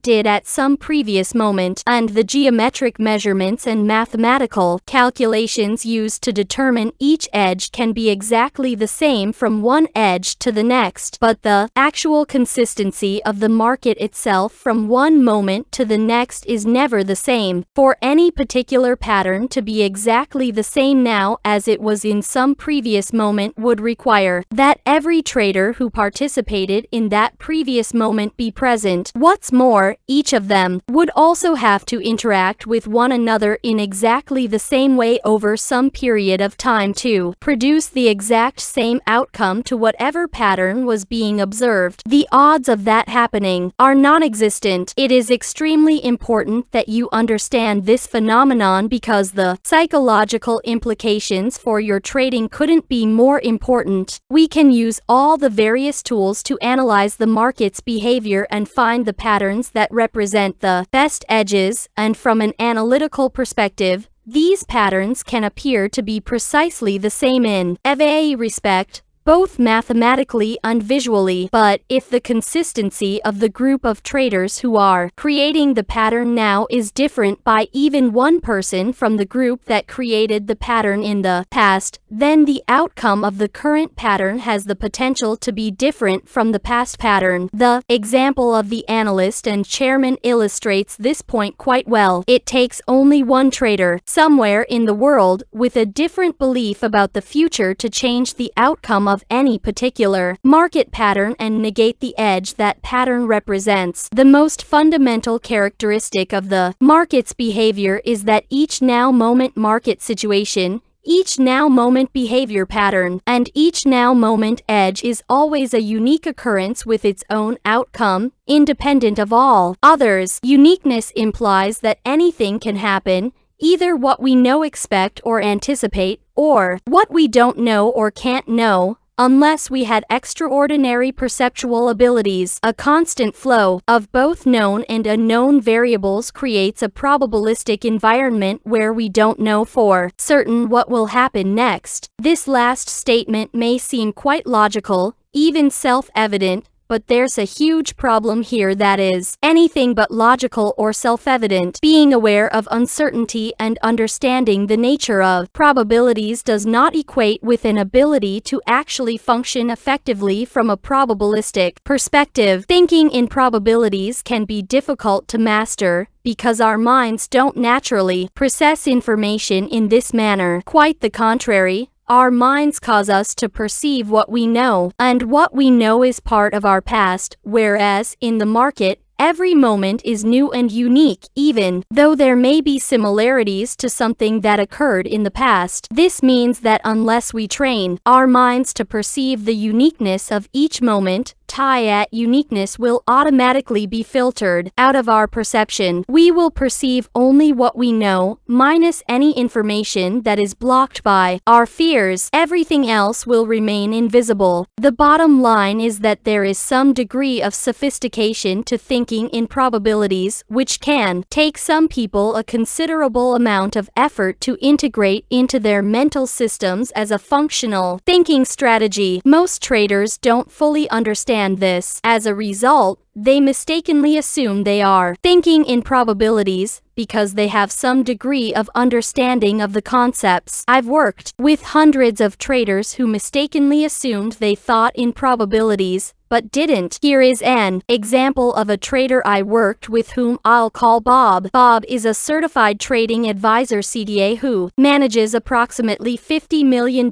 did at some previous moment, and the geometric measurements and mathematical calculations used to determine each edge can be exactly the same from one edge to the next, but the actual consistency of the market itself from one moment to the next is never the same. For any particular pattern to be exactly the same now as it was in some previous moment would require that every trader who participated in that previous moment be present. What's more, each of them would also have to interact with one another in exactly the same way over some period of time to produce the exact same outcome to whatever pattern was being observed. The odds of that happening are non-existent. It is extremely important that you understand this phenomenon because the psychological implications for your trading couldn't be more important. We can use all the various tools to analyze the market's behavior and find the patterns that represent the best edges, and from an analytical perspective, these patterns can appear to be precisely the same in every respect, both mathematically and visually. But if the consistency of the group of traders who are creating the pattern now is different by even one person from the group that created the pattern in the past, then the outcome of the current pattern has the potential to be different from the past pattern. The example of the analyst and chairman illustrates this point quite well. It takes only one trader somewhere in the world with a different belief about the future to change the outcome of any particular market pattern and negate the edge that pattern represents. The most fundamental characteristic of the market's behavior is that each now-moment market situation, each now-moment behavior pattern, and each now-moment edge is always a unique occurrence with its own outcome, independent of all others. Uniqueness implies that anything can happen, either what we know, expect, or anticipate, or what we don't know or can't know, unless we had extraordinary perceptual abilities. A constant flow of both known and unknown variables creates a probabilistic environment where we don't know for certain what will happen next. This last statement may seem quite logical, even self-evident, but there's a huge problem here that is anything but logical or self-evident. Being aware of uncertainty and understanding the nature of probabilities does not equate with an ability to actually function effectively from a probabilistic perspective. Thinking in probabilities can be difficult to master because our minds don't naturally process information in this manner. Quite the contrary. Our minds cause us to perceive what we know, and what we know is part of our past, whereas in the market, every moment is new and unique, even though there may be similarities to something that occurred in the past. This means that unless we train our minds to perceive the uniqueness of each moment, uniqueness will automatically be filtered out of our perception. We will perceive only what we know, minus any information that is blocked by our fears. Everything else will remain invisible. The bottom line is that there is some degree of sophistication to thinking in probabilities, which can take some people a considerable amount of effort to integrate into their mental systems as a functional thinking strategy. Most traders don't fully understand understand this. As a result, they mistakenly assume they are thinking in probabilities because they have some degree of understanding of the concepts. I've worked with hundreds of traders who mistakenly assumed they thought in probabilities, but didn't. Here is an example of a trader I worked with whom I'll call Bob. Bob is a certified trading advisor CDA who manages approximately $50 million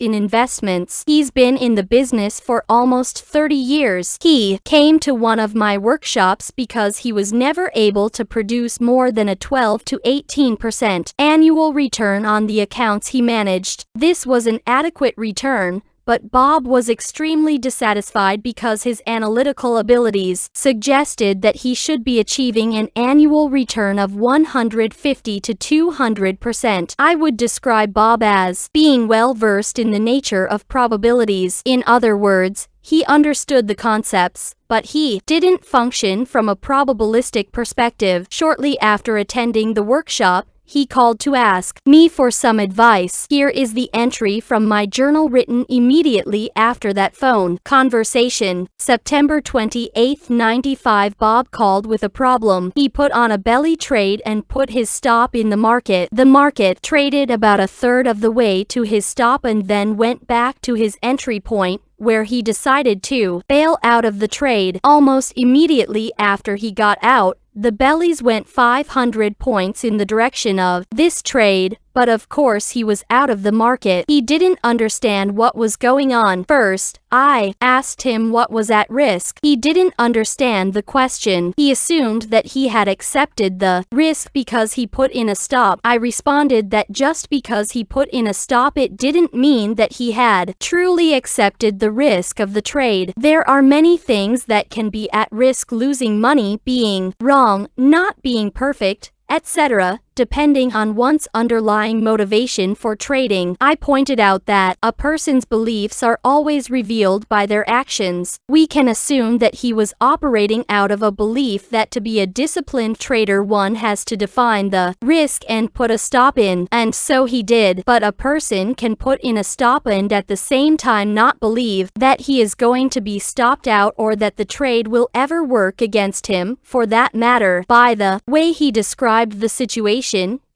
in investments. He's been in the business for almost 30 years. He came to one of my workshops because he was never able to produce more than a 12 to 18% annual return on the accounts he managed. This was an adequate return, but Bob was extremely dissatisfied because his analytical abilities suggested that he should be achieving an annual return of 150 to 200%. I would describe Bob as being well versed in the nature of probabilities. In other words, he understood the concepts, but he didn't function from a probabilistic perspective. Shortly after attending the workshop, he called to ask me for some advice. Here is the entry from my journal written immediately after that phone conversation. September 28, 95. Bob called with a problem. He put on a belly trade and put his stop in the market. The market traded about a third of the way to his stop and then went back to his entry point, where he decided to bail out of the trade. Almost immediately after he got out, the bellies went 500 points in the direction of this trade, but of course he was out of the market. He didn't understand what was going on. First, I asked him what was at risk. He didn't understand the question. He assumed that he had accepted the risk because he put in a stop. I responded that just because he put in a stop it didn't mean that he had truly accepted the risk of the trade. There are many things that can be at risk: losing money, being wrong, not being perfect, etc., depending on one's underlying motivation for trading. I pointed out that a person's beliefs are always revealed by their actions. We can assume that he was operating out of a belief that to be a disciplined trader one has to define the risk and put a stop in, and so he did. But a person can put in a stop and at the same time not believe that he is going to be stopped out or that the trade will ever work against him, for that matter. By the way he described the situation,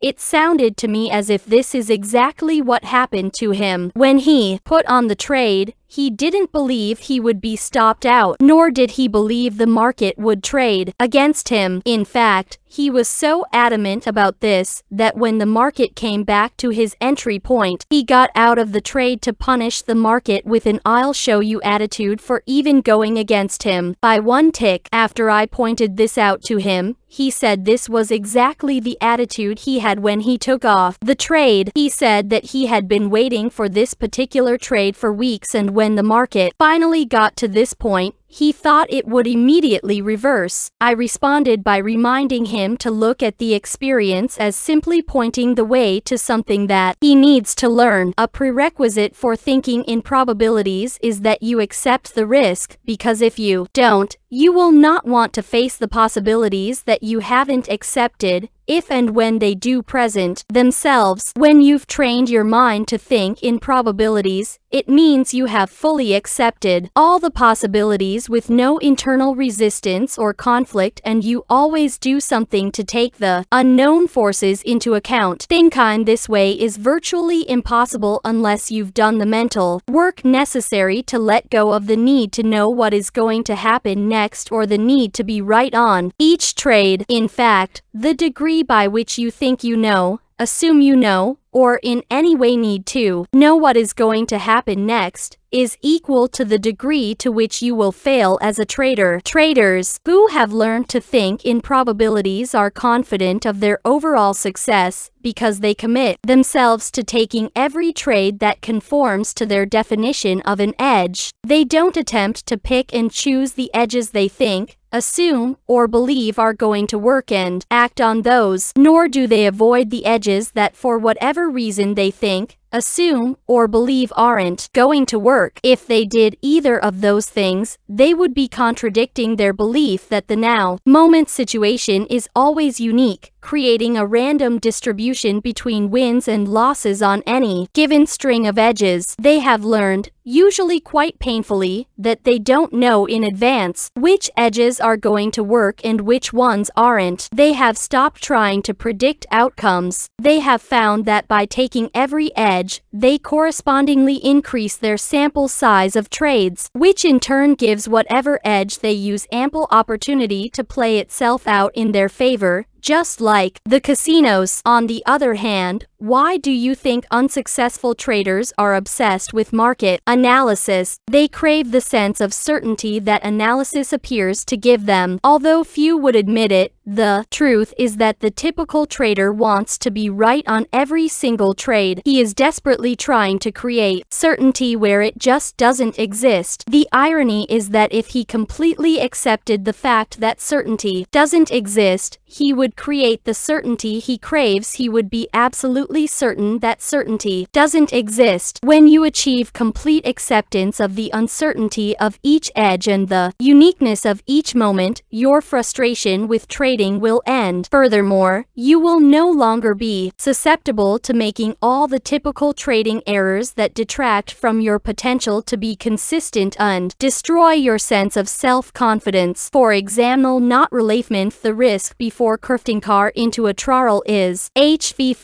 it sounded to me as if this is exactly what happened to him. When he put on the trade, he didn't believe he would be stopped out, nor did he believe the market would trade against him. In fact, he was so adamant about this that when the market came back to his entry point, he got out of the trade to punish the market with an "I'll show you" attitude for even going against him by one tick. After I pointed this out to him, he said this was exactly the attitude he had when he took off the trade. He said that he had been waiting for this particular trade for weeks, and when the market finally got to this point, he thought it would immediately reverse. I responded by reminding him to look at the experience as simply pointing the way to something that he needs to learn. A prerequisite for thinking in probabilities is that you accept the risk, because if you don't, you will not want to face the possibilities that you haven't accepted, if and when they do present themselves. When you've trained your mind to think in probabilities, it means you have fully accepted all the possibilities with no internal resistance or conflict, and you always do something to take the unknown forces into account. Thinking this way is virtually impossible unless you've done the mental work necessary to let go of the need to know what is going to happen next or the need to be right on each trade. In fact, the degree by which you think you know, assume you know, or in any way need to know what is going to happen next, is equal to the degree to which you will fail as a trader. Traders who have learned to think in probabilities are confident of their overall success because they commit themselves to taking every trade that conforms to their definition of an edge. They don't attempt to pick and choose the edges they think, assume, or believe are going to work and act on those, nor do they avoid the edges that for whatever reason they think, assume, or believe aren't going to work. If they did either of those things, they would be contradicting their belief that the now moment situation is always unique, creating a random distribution between wins and losses on any given string of edges. They have learned, usually quite painfully, that they don't know in advance which edges are going to work and which ones aren't. They have stopped trying to predict outcomes. They have found that by taking every edge, they correspondingly increase their sample size of trades, which in turn gives whatever edge they use ample opportunity to play itself out in their favor, just like the casinos. On the other hand, why do you think unsuccessful traders are obsessed with market analysis? They crave the sense of certainty that analysis appears to give them. Although few would admit it, the truth is that the typical trader wants to be right on every single trade. He is desperately trying to create certainty where it just doesn't exist. The irony is that if he completely accepted the fact that certainty doesn't exist, he would create the certainty he craves. He would be absolutely certain that certainty doesn't exist. When you achieve complete acceptance of the uncertainty of each edge and the uniqueness of each moment, your frustration with trading will end. Furthermore, you will no longer be susceptible to making all the typical trading errors that detract from your potential to be consistent and destroy your sense of self-confidence. For example, not reliefment the risk before crafting car into a trial is HV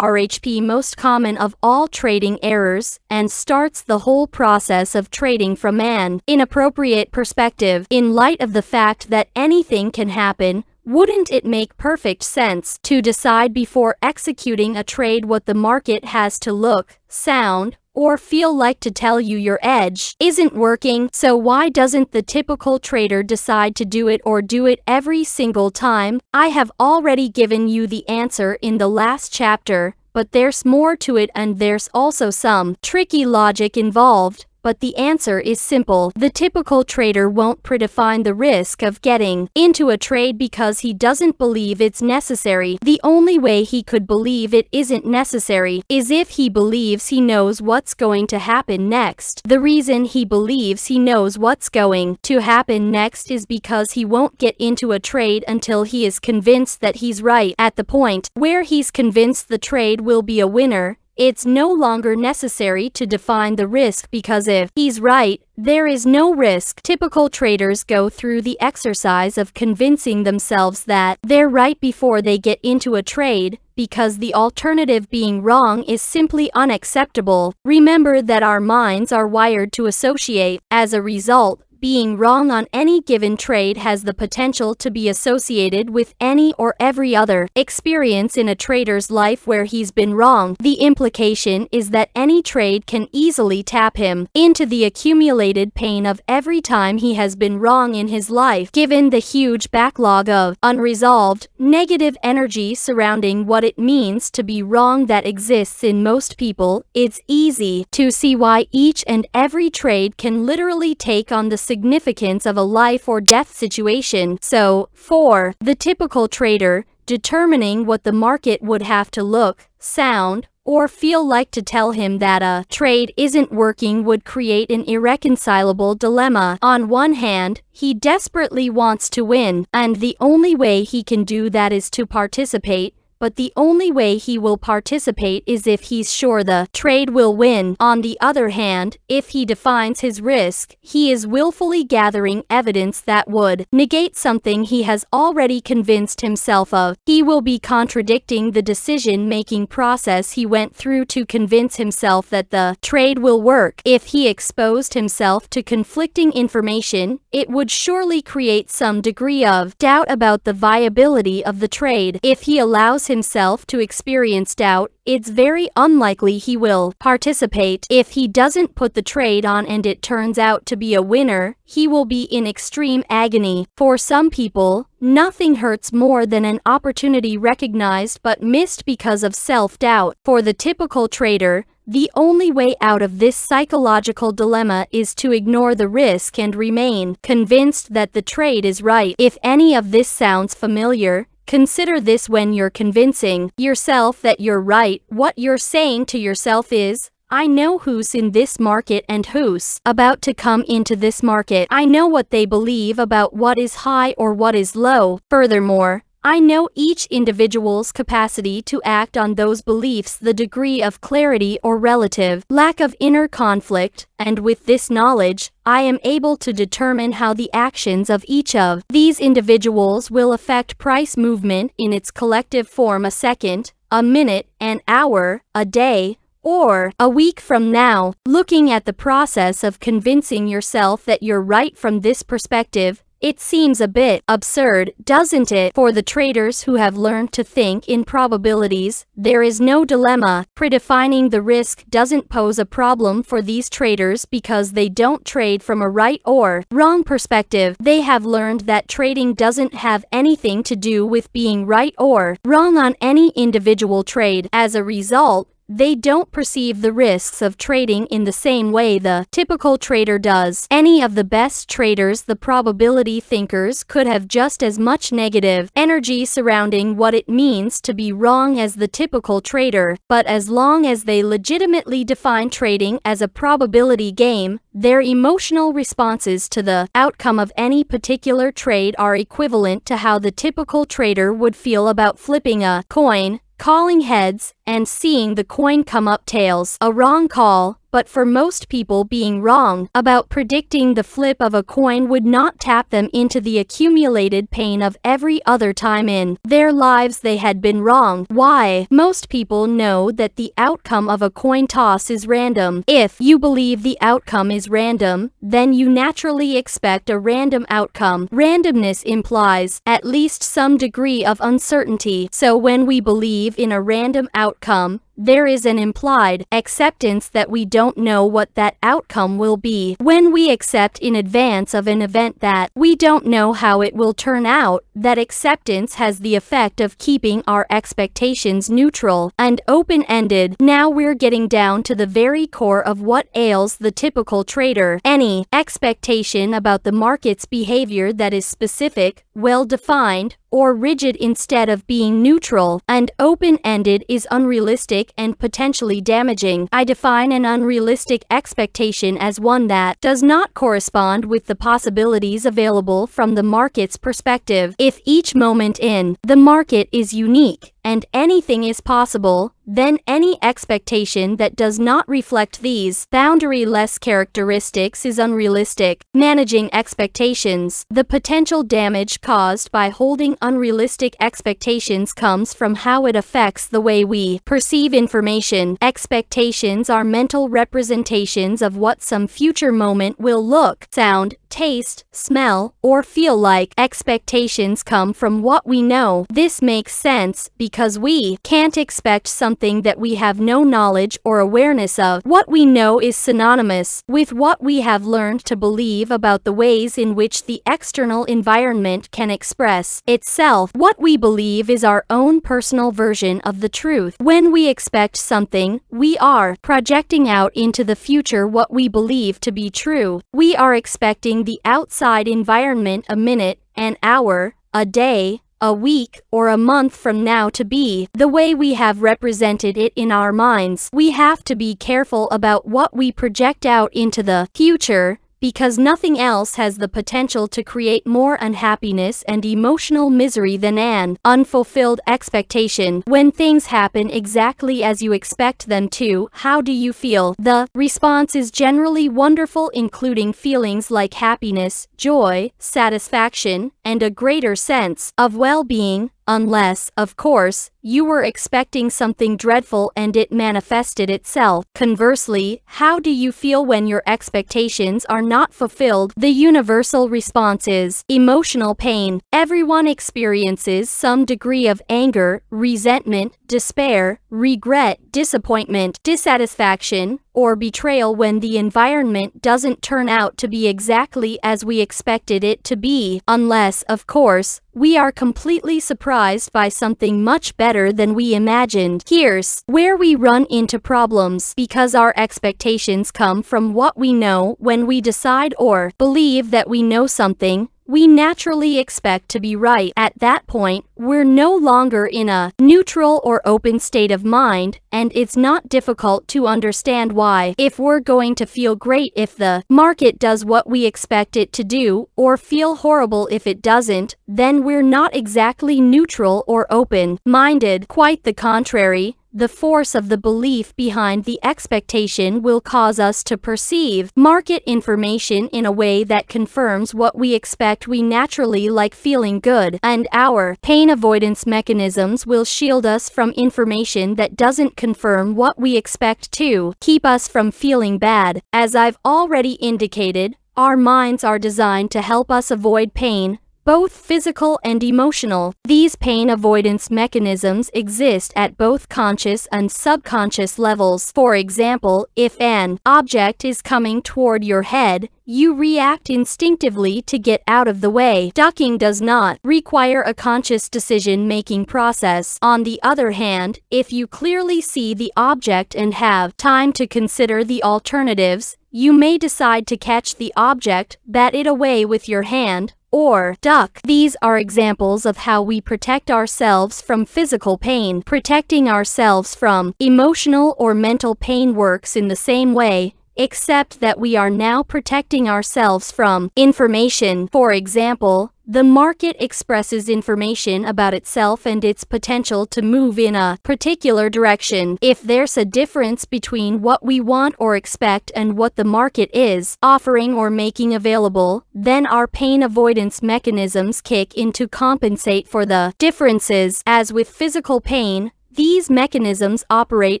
RHP most common of all trading errors, and starts the whole process of trading from an inappropriate perspective. In light of the fact that anything can happen, wouldn't it make perfect sense to decide before executing a trade what the market has to look, sound, or feel like to tell you your edge isn't working? So why doesn't the typical trader decide to do it or do it every single time? I have already given you the answer in the last chapter, but there's more to it and there's also some tricky logic involved. But the answer is simple. The typical trader won't predefine the risk of getting into a trade because he doesn't believe it's necessary. The only way he could believe it isn't necessary is if he believes he knows what's going to happen next. The reason he believes he knows what's going to happen next is because he won't get into a trade until he is convinced that he's right. At the point where he's convinced the trade will be a winner, it's no longer necessary to define the risk because if he's right, there is no risk. Typical traders go through the exercise of convincing themselves that they're right before they get into a trade, because the alternative, being wrong, is simply unacceptable. Remember that our minds are wired to associate. As a result, being wrong on any given trade has the potential to be associated with any or every other experience in a trader's life where he's been wrong. The implication is that any trade can easily tap him into the accumulated pain of every time he has been wrong in his life. Given the huge backlog of unresolved, negative energy surrounding what it means to be wrong that exists in most people, it's easy to see why each and every trade can literally take on the significance of a life or death situation. So, for the typical trader, determining what the market would have to look, sound, or feel like to tell him that a trade isn't working would create an irreconcilable dilemma. On one hand, he desperately wants to win, and the only way he can do that is to participate. But the only way he will participate is if he's sure the trade will win. On the other hand, if he defines his risk, he is willfully gathering evidence that would negate something he has already convinced himself of. He will be contradicting the decision-making process he went through to convince himself that the trade will work. If he exposed himself to conflicting information, it would surely create some degree of doubt about the viability of the trade. If he allows himself to experience doubt, it's very unlikely he will participate. If he doesn't put the trade on and it turns out to be a winner, he will be in extreme agony. For some people, nothing hurts more than an opportunity recognized but missed because of self-doubt. For the typical trader, the only way out of this psychological dilemma is to ignore the risk and remain convinced that the trade is right. If any of this sounds familiar, consider this when you're convincing yourself that you're right. What you're saying to yourself is, I know who's in this market and who's about to come into this market. I know what they believe about what is high or what is low. Furthermore, I know each individual's capacity to act on those beliefs, the degree of clarity or relative lack of inner conflict, and with this knowledge, I am able to determine how the actions of each of these individuals will affect price movement in its collective form a second, a minute, an hour, a day, or a week from now. Looking at the process of convincing yourself that you're right from this perspective, it seems a bit absurd, doesn't it? For the traders who have learned to think in probabilities, there is no dilemma. Predefining the risk doesn't pose a problem for these traders because they don't trade from a right or wrong perspective. They have learned that trading doesn't have anything to do with being right or wrong on any individual trade. As a result, they don't perceive the risks of trading in the same way the typical trader does. Any of the best traders, the probability thinkers, could have just as much negative energy surrounding what it means to be wrong as the typical trader, but as long as they legitimately define trading as a probability game, their emotional responses to the outcome of any particular trade are equivalent to how the typical trader would feel about flipping a coin, calling heads, and seeing the coin come up tails. A wrong call, but for most people, being wrong about predicting the flip of a coin would not tap them into the accumulated pain of every other time in their lives they had been wrong. Why? Most people know that the outcome of a coin toss is random. If you believe the outcome is random, then you naturally expect a random outcome. Randomness implies at least some degree of uncertainty. So when we believe in a random outcome, there is an implied acceptance that we don't know what that outcome will be. When we accept in advance of an event that we don't know how it will turn out, that acceptance has the effect of keeping our expectations neutral and open-ended. Now we're getting down to the very core of what ails the typical trader. Any expectation about the market's behavior that is specific, well-defined, or rigid instead of being neutral and open-ended is unrealistic and potentially damaging. I define an unrealistic expectation as one that does not correspond with the possibilities available from the market's perspective. If each moment in the market is unique and anything is possible, then any expectation that does not reflect these boundary-less characteristics is unrealistic. Managing expectations. The potential damage caused by holding unrealistic expectations comes from how it affects the way we perceive information. Expectations are mental representations of what some future moment will look, sound, taste, smell, or feel like. Expectations come from what we know. This makes sense because we can't expect something that we have no knowledge or awareness of. What we know is synonymous with what we have learned to believe about the ways in which the external environment can express itself. What we believe is our own personal version of the truth. When we expect something, we are projecting out into the future what we believe to be true. We are expecting the outside environment a minute, an hour, a day, a week, or a month from now to be the way we have represented it in our minds. We have to be careful about what we project out into the future, because nothing else has the potential to create more unhappiness and emotional misery than an unfulfilled expectation. When things happen exactly as you expect them to, how do you feel? The response is generally wonderful, including feelings like happiness, joy, satisfaction, and a greater sense of well-being. Unless, of course, you were expecting something dreadful and it manifested itself. Conversely, how do you feel when your expectations are not fulfilled? The universal response is emotional pain. Everyone experiences some degree of anger, resentment, despair, regret, disappointment, dissatisfaction, or betrayal when the environment doesn't turn out to be exactly as we expected it to be. Unless, of course, we are completely surprised by something much better than we imagined. Here's where we run into problems, because our expectations come from what we know. When we decide or believe that we know something, we naturally expect to be right. At that point, we're no longer in a neutral or open state of mind, and it's not difficult to understand why. If we're going to feel great if the market does what we expect it to do, or feel horrible if it doesn't, then we're not exactly neutral or open-minded. Quite the contrary. The force of the belief behind the expectation will cause us to perceive market information in a way that confirms what we expect. We naturally like feeling good, and our pain avoidance mechanisms will shield us from information that doesn't confirm what we expect to keep us from feeling bad. As I've already indicated, our minds are designed to help us avoid pain, both physical and emotional. These pain avoidance mechanisms exist at both conscious and subconscious levels. For example, if an object is coming toward your head, you react instinctively to get out of the way. Ducking does not require a conscious decision-making process. On the other hand, if you clearly see the object and have time to consider the alternatives, you may decide to catch the object, bat it away with your hand, or duck. These are examples of how we protect ourselves from physical pain. Protecting ourselves from emotional or mental pain works in the same way, except that we are now protecting ourselves from information. For example, the market expresses information about itself and its potential to move in a particular direction. If there's a difference between what we want or expect and what the market is offering or making available, then our pain avoidance mechanisms kick in to compensate for the differences. As with physical pain, these mechanisms operate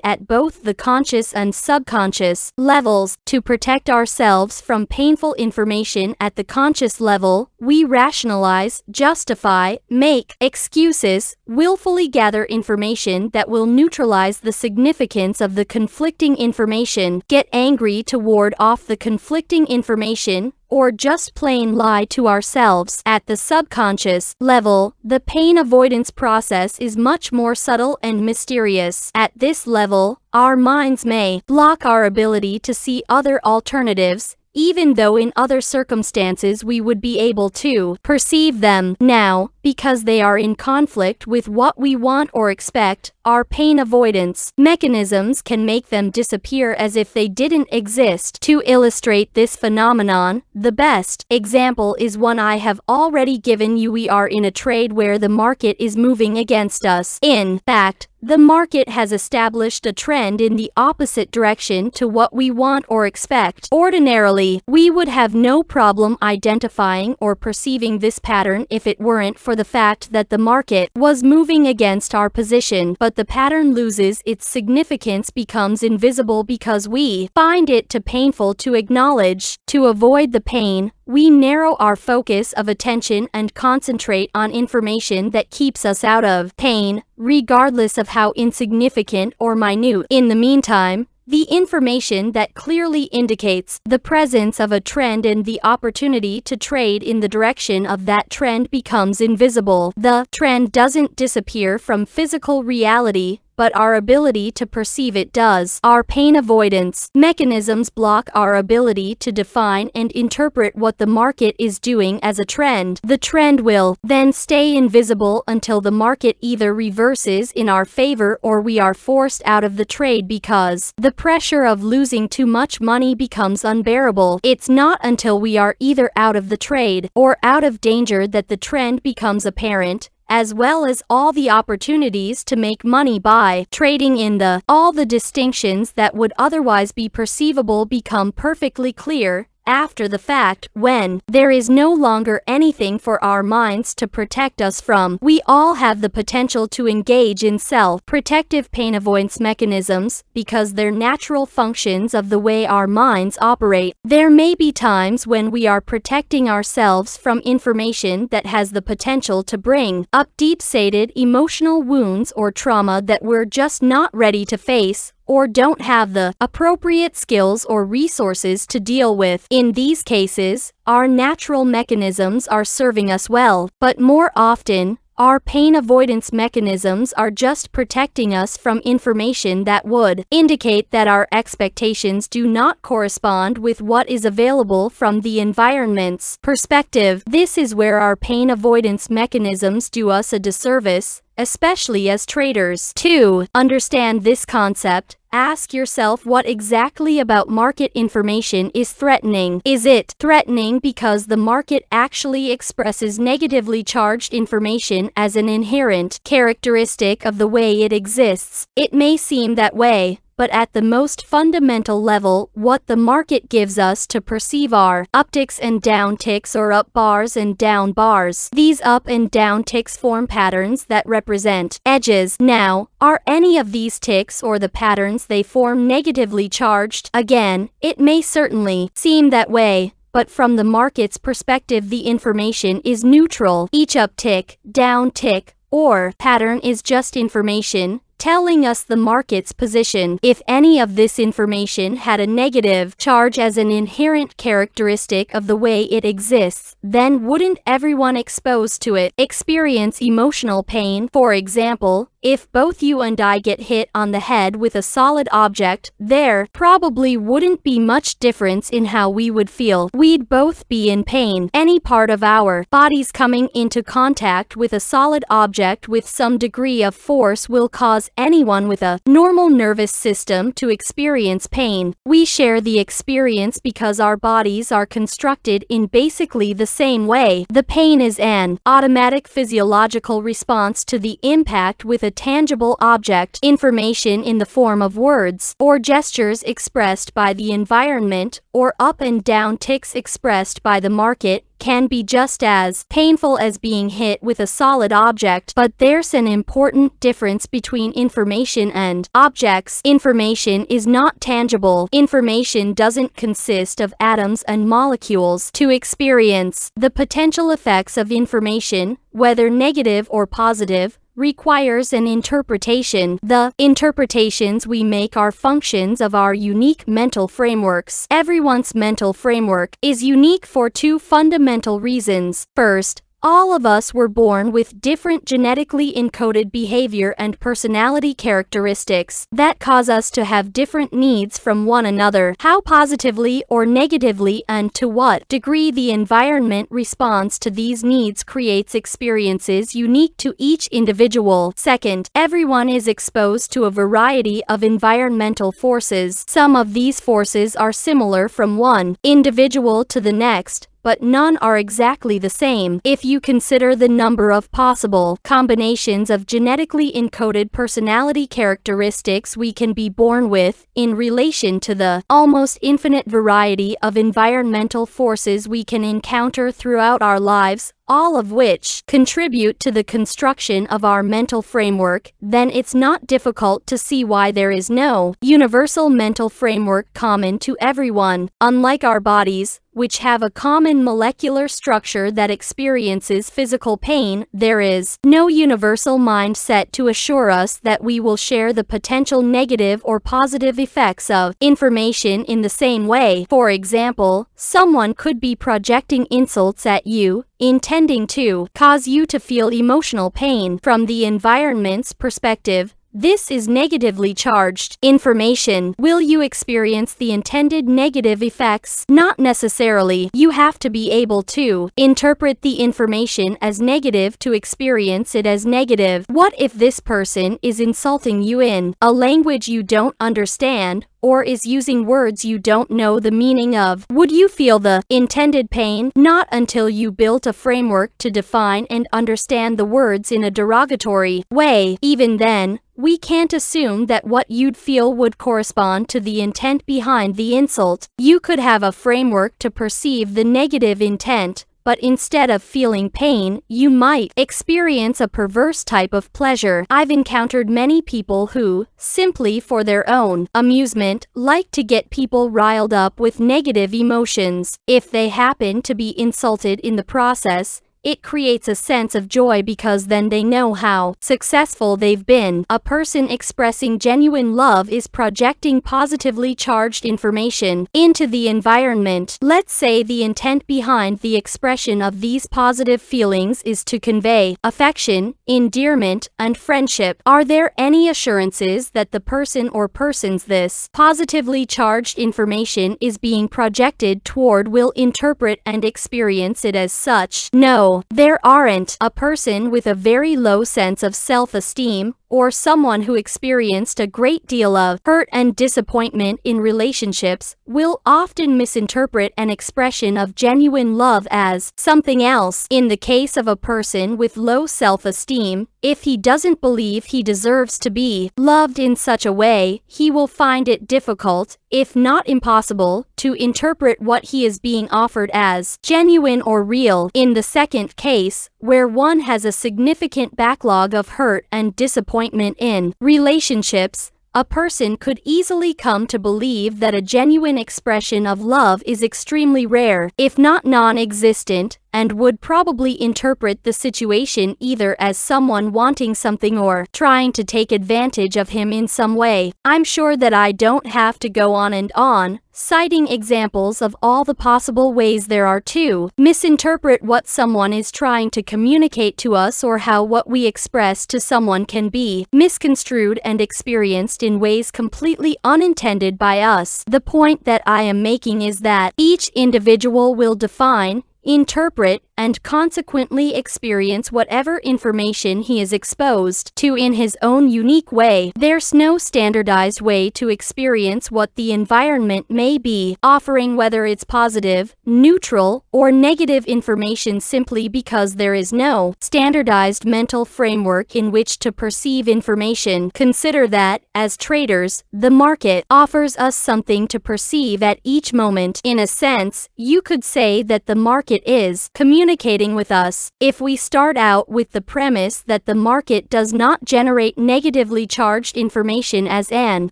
at both the conscious and subconscious levels. To protect ourselves from painful information at the conscious level, we rationalize, justify, make excuses, willfully gather information that will neutralize the significance of the conflicting information, get angry to ward off the conflicting information, or just plain lie to ourselves. At the subconscious level, the pain avoidance process is much more subtle and mysterious. At this level, our minds may block our ability to see other alternatives, even though in other circumstances we would be able to perceive them. Now, because they are in conflict with what we want or expect, our pain avoidance mechanisms can make them disappear as if they didn't exist. To illustrate this phenomenon, the best example is one I have already given you. We are in a trade where the market is moving against us. In fact, the market has established a trend in the opposite direction to what we want or expect. Ordinarily, we would have no problem identifying or perceiving this pattern if it weren't for the fact that the market was moving against our position. But the pattern loses its significance, becomes invisible because we find it too painful to acknowledge. To avoid the pain, we narrow our focus of attention and concentrate on information that keeps us out of pain, regardless of how insignificant or minute. In the meantime, the information that clearly indicates the presence of a trend and the opportunity to trade in the direction of that trend becomes invisible. The trend doesn't disappear from physical reality, but our ability to perceive it does. Our pain avoidance mechanisms block our ability to define and interpret what the market is doing as a trend. The trend will then stay invisible until the market either reverses in our favor or we are forced out of the trade because the pressure of losing too much money becomes unbearable. It's not until we are either out of the trade or out of danger that the trend becomes apparent, as well as all the opportunities to make money by trading in the all the distinctions that would otherwise be perceivable become perfectly clear after the fact, when there is no longer anything for our minds to protect us from. We all have the potential to engage in self-protective pain avoidance mechanisms because they're natural functions of the way our minds operate. There may be times when we are protecting ourselves from information that has the potential to bring up deep-seated emotional wounds or trauma that we're just not ready to face, or don't have the appropriate skills or resources to deal with. In these cases, our natural mechanisms are serving us well, but more often, Our pain avoidance mechanisms are just protecting us from information that would indicate that our expectations do not correspond with what is available from the environment's perspective. This is where our pain avoidance mechanisms do us a disservice, especially as traders. To understand this concept, ask yourself what exactly about market information is threatening. Is it threatening because the market actually expresses negatively charged information as an inherent characteristic of the way it exists? It may seem that way, but at the most fundamental level, what the market gives us to perceive are upticks and downticks, or up bars and down bars. These up and down ticks form patterns that represent edges. Now, are any of these ticks or the patterns they form negatively charged? Again, it may certainly seem that way, but from the market's perspective, the information is neutral. Each uptick, downtick, or pattern is just information telling us the market's position. If any of this information had a negative charge as an inherent characteristic of the way it exists, then wouldn't everyone exposed to it experience emotional pain? For example, if both you and I get hit on the head with a solid object, there probably wouldn't be much difference in how we would feel. We'd both be in pain. Any part of our bodies coming into contact with a solid object with some degree of force will cause anyone with a normal nervous system to experience pain. We share the experience because our bodies are constructed in basically the same way. The pain is an automatic physiological response to the impact with a tangible object. Information in the form of words or gestures expressed by the environment, or up and down ticks expressed by the market, can be just as painful as being hit with a solid object. But there's an important difference between information and objects. Information is not tangible. Information doesn't consist of atoms and molecules. To experience the potential effects of information, whether negative or positive, requires an interpretation. The interpretations we make are functions of our unique mental frameworks. Everyone's mental framework is unique for two fundamental reasons. First, all of us were born with different genetically encoded behavior and personality characteristics that cause us to have different needs from one another. How positively or negatively and to what degree the environment responds to these needs creates experiences unique to each individual. Second, everyone is exposed to a variety of environmental forces. Some of these forces are similar from one individual to the next, but none are exactly the same. If you consider the number of possible combinations of genetically encoded personality characteristics we can be born with, in relation to the almost infinite variety of environmental forces we can encounter throughout our lives, all of which contribute to the construction of our mental framework, then it's not difficult to see why there is no universal mental framework common to everyone. Unlike our bodies, which have a common molecular structure that experiences physical pain, there is no universal mindset to assure us that we will share the potential negative or positive effects of information in the same way. For example, someone could be projecting insults at you, intending to cause you to feel emotional pain. From the environment's perspective, this is negatively charged information. Will you experience the intended negative effects? Not necessarily. You have to be able to interpret the information as negative to experience it as negative. What if this person is insulting you in a language you don't understand, or is using words you don't know the meaning of? Would you feel the intended pain? Not until you built a framework to define and understand the words in a derogatory way. Even then, we can't assume that what you'd feel would correspond to the intent behind the insult. You could have a framework to perceive the negative intent, but instead of feeling pain, you might experience a perverse type of pleasure. I've encountered many people who, simply for their own amusement, like to get people riled up with negative emotions. If they happen to be insulted in the process, It creates a sense of joy because then they know how successful they've been. A person expressing genuine love is projecting positively charged information into the environment. Let's say the intent behind the expression of these positive feelings is to convey affection, endearment, and friendship. Are there any assurances that the person or persons this positively charged information is being projected toward will interpret and experience it as such? No, there aren't. A person with a very low sense of self-esteem, or someone who experienced a great deal of hurt and disappointment in relationships, will often misinterpret an expression of genuine love as something else. In the case of a person with low self-esteem, if he doesn't believe he deserves to be loved in such a way, he will find it difficult, if not impossible, to interpret what he is being offered as genuine or real. In the second case, where one has a significant backlog of hurt and disappointment in relationships, a person could easily come to believe that a genuine expression of love is extremely rare, if not non-existent, and would probably interpret the situation either as someone wanting something or trying to take advantage of him in some way. I'm sure that I don't have to go on and on, citing examples of all the possible ways there are to misinterpret what someone is trying to communicate to us, or how what we express to someone can be misconstrued and experienced in ways completely unintended by us. The point that I am making is that each individual will define, interpret, and consequently experience whatever information he is exposed to in his own unique way. There's no standardized way to experience what the environment may be offering, whether it's positive, neutral, or negative information, simply because there is no standardized mental framework in which to perceive information. Consider that, as traders, the market offers us something to perceive at each moment. In a sense, you could say that the market is communicating with us. If we start out with the premise that the market does not generate negatively charged information as an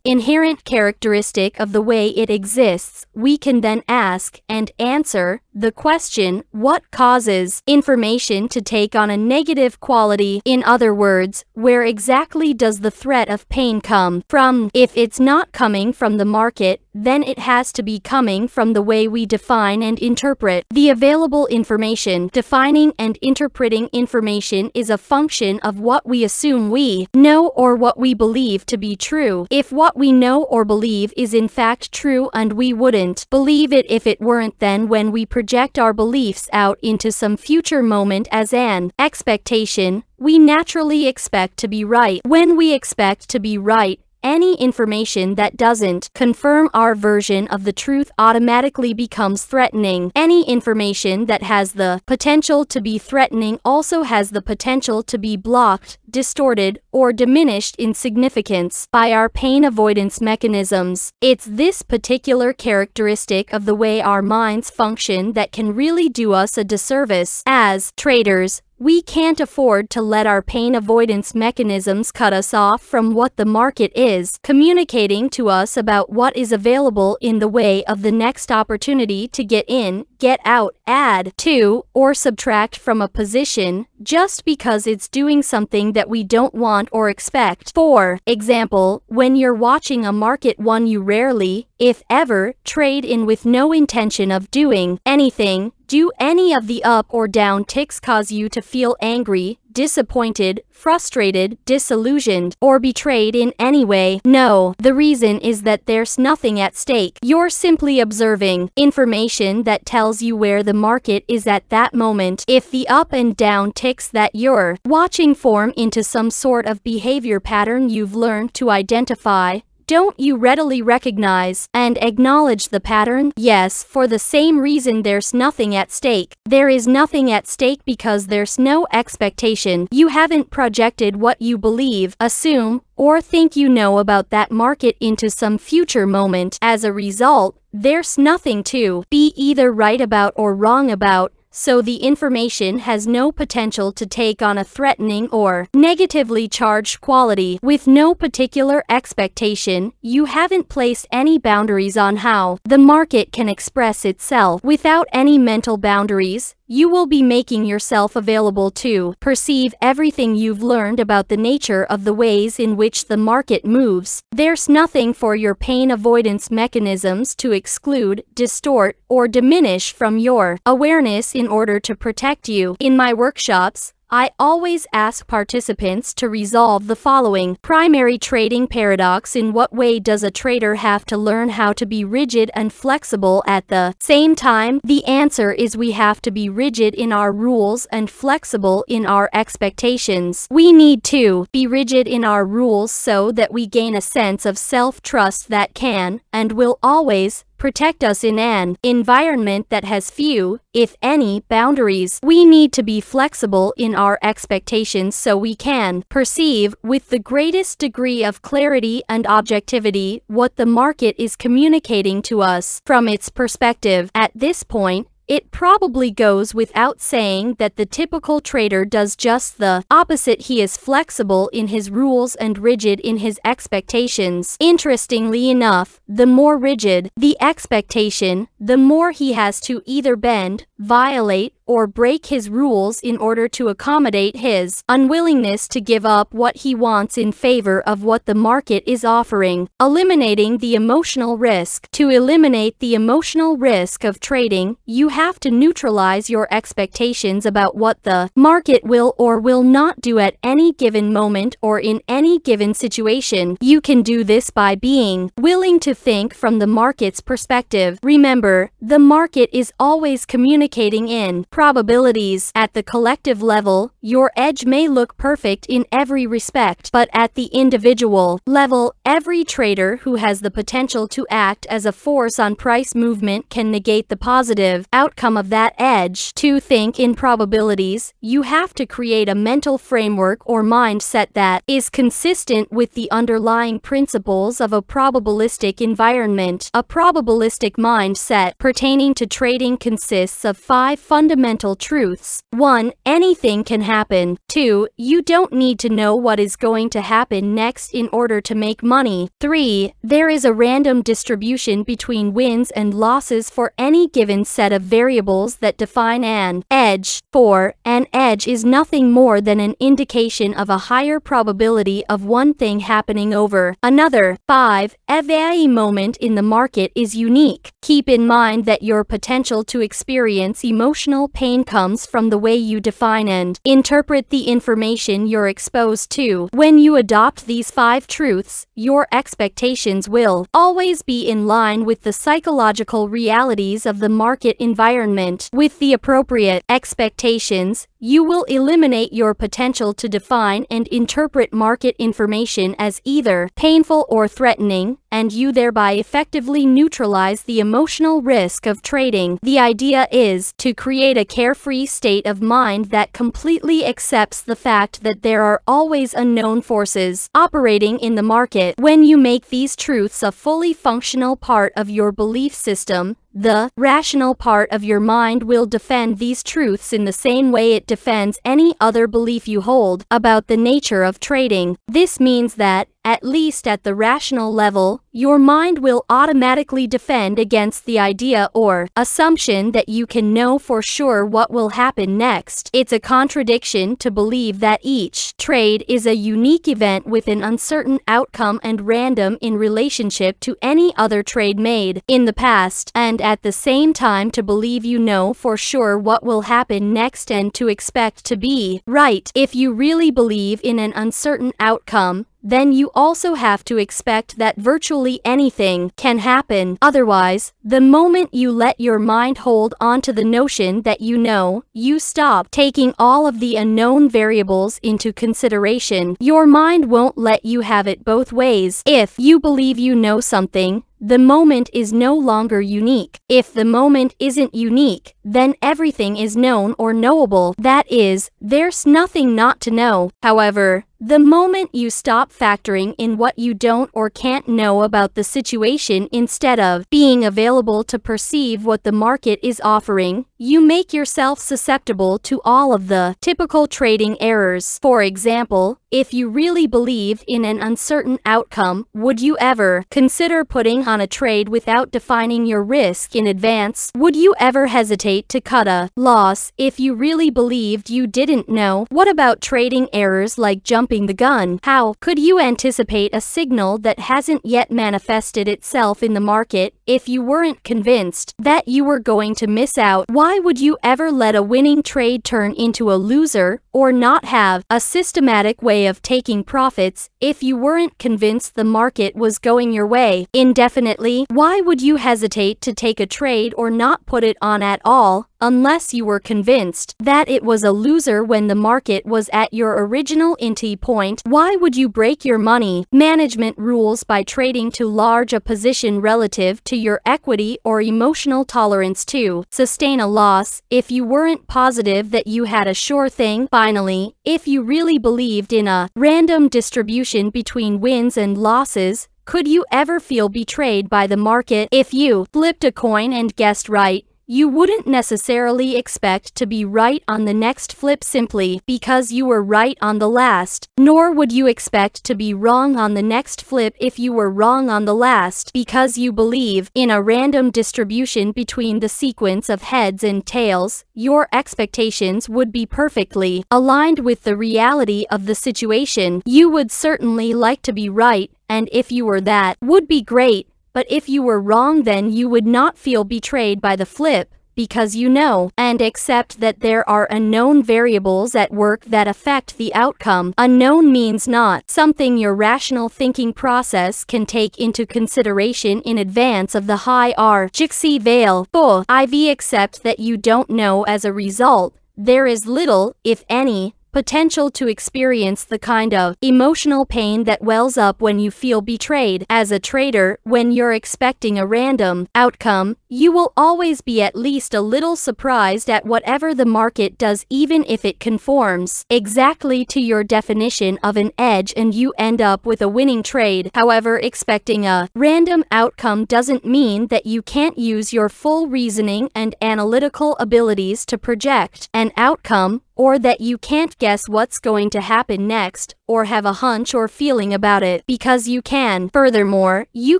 inherent characteristic of the way it exists, we can then ask and answer the question, what causes information to take on a negative quality? In other words, where exactly does the threat of pain come from? If it's not coming from the market, then it has to be coming from the way we define and interpret the available information. Defining and interpreting information is a function of what we assume we know or what we believe to be true. If what we know or believe is in fact true and we wouldn't believe it if it weren't, then when we project our beliefs out into some future moment as an expectation, we naturally expect to be right. When we expect to be right, any information that doesn't confirm our version of the truth automatically becomes threatening. Any information that has the potential to be threatening also has the potential to be blocked, distorted, or diminished in significance by our pain avoidance mechanisms. It's this particular characteristic of the way our minds function that can really do us a disservice. As traders, we can't afford to let our pain avoidance mechanisms cut us off from what the market is communicating to us about what is available in the way of the next opportunity to get in, get out, add to, or subtract from a position, just because it's doing something that we don't want or expect. For example, when you're watching a market one you rarely, if ever, trade in with no intention of doing anything, do any of the up or down ticks cause you to feel angry, disappointed, frustrated, disillusioned, or betrayed in any way? No. The reason is that there's nothing at stake. You're simply observing information that tells you where the market is at that moment. If the up and down ticks that you're watching form into some sort of behavior pattern you've learned to identify, don't you readily recognize and acknowledge the pattern? Yes, for the same reason there's nothing at stake. There is nothing at stake because there's no expectation. You haven't projected what you believe, assume, or think you know about that market into some future moment. As a result, there's nothing to be either right about or wrong about. So the information has no potential to take on a threatening or negatively charged quality. With no particular expectation, you haven't placed any boundaries on how the market can express itself. Without any mental boundaries, you will be making yourself available to perceive everything you've learned about the nature of the ways in which the market moves. There's nothing for your pain avoidance mechanisms to exclude, distort, or diminish from your awareness in order to protect you. In my workshops, I always ask participants to resolve the following primary trading paradox. In what way does a trader have to learn how to be rigid and flexible at the same time? The answer is we have to be rigid in our rules and flexible in our expectations. We need to be rigid in our rules so that we gain a sense of self-trust that can and will always protect us in an environment that has few, if any, boundaries. We need to be flexible in our expectations so we can perceive with the greatest degree of clarity and objectivity what the market is communicating to us from its perspective. At this point, it probably goes without saying that the typical trader does just the opposite. He is flexible in his rules and rigid in his expectations. Interestingly enough, the more rigid the expectation, the more he has to either bend, violate, or break his rules in order to accommodate his unwillingness to give up what he wants in favor of what the market is offering. Eliminating the emotional risk. To eliminate the emotional risk of trading, you have to neutralize your expectations about what the market will or will not do at any given moment or in any given situation. You can do this by being willing to think from the market's perspective. Remember, the market is always communicating in probabilities. At the collective level, your edge may look perfect in every respect, but at the individual level, every trader who has the potential to act as a force on price movement can negate the positive outcome of that edge. To think in probabilities, you have to create a mental framework or mindset that is consistent with the underlying principles of a probabilistic environment. A probabilistic mindset pertaining to trading consists of 5 fundamental truths. 1. Anything can happen. 2. You don't need to know what is going to happen next in order to make money. 3. There is a random distribution between wins and losses for any given set of variables that define an edge. 4. An edge is nothing more than an indication of a higher probability of one thing happening over another. 5. Every moment in the market is unique. Keep in mind that your potential to experience emotional pain comes from the way you define and interpret the information you're exposed to. When you adopt these 5 truths, your expectations will always be in line with the psychological realities of the market environment. With the appropriate expectations, you will eliminate your potential to define and interpret market information as either painful or threatening, and you thereby effectively neutralize the emotional risk of trading. The idea is to create a carefree state of mind that completely accepts the fact that there are always unknown forces operating in the market. When you make these truths a fully functional part of your belief system, the rational part of your mind will defend these truths in the same way it defends any other belief you hold about the nature of trading. This means that, at least at the rational level, your mind will automatically defend against the idea or assumption that you can know for sure what will happen next. It's a contradiction to believe that each trade is a unique event with an uncertain outcome and random in relationship to any other trade made in the past, and at the same time to believe you know for sure what will happen next and to expect to be right. If you really believe in an uncertain outcome, then you also have to expect that virtually anything can happen. Otherwise, the moment you let your mind hold on to the notion that you know, you stop taking all of the unknown variables into consideration. Your mind won't let you have it both ways. If you believe you know something, the moment is no longer unique. If the moment isn't unique, then everything is known or knowable. That is, there's nothing not to know. However, The moment you stop factoring in what you don't or can't know about the situation instead of being available to perceive what the market is offering, you make yourself susceptible to all of the typical trading errors. For example, if you really believed in an uncertain outcome, would you ever consider putting on a trade without defining your risk in advance? Would you ever hesitate to cut a loss if you really believed you didn't know? What about trading errors like jumping the gun? How could you anticipate a signal that hasn't yet manifested itself in the market if you weren't convinced that you were going to miss out? Why would you ever let a winning trade turn into a loser or not have a systematic way of taking profits if you weren't convinced the market was going your way indefinitely? Why would you hesitate to take a trade or not put it on at all unless you were convinced that it was a loser when the market was at your original entry point? Why would you break your money management rules by trading too large a position relative to your equity or emotional tolerance to sustain a loss if you weren't positive that you had a sure thing? Finally, if you really believed in a random distribution between wins and losses, could you ever feel betrayed by the market? If you flipped a coin and guessed right, you wouldn't necessarily expect to be right on the next flip simply because you were right on the last, nor would you expect to be wrong on the next flip if you were wrong on the last because you believe in a random distribution between the sequence of heads and tails. Your expectations would be perfectly aligned with the reality of the situation. You would certainly like to be right, and if you were that, would be great. But if you were wrong, then you would not feel betrayed by the flip, because you know and accept that there are unknown variables at work that affect the outcome. Unknown means not something your rational thinking process can take into consideration in advance of the hierarchy veil. IV accept that you don't know. As a result, there is little, if any, potential to experience the kind of emotional pain that wells up when you feel betrayed. As a trader, when you're expecting a random outcome, you will always be at least a little surprised at whatever the market does, even if it conforms exactly to your definition of an edge and you end up with a winning trade. However, expecting a random outcome doesn't mean that you can't use your full reasoning and analytical abilities to project an outcome, or that you can't guess what's going to happen next, or have a hunch or feeling about it, because you can. Furthermore, you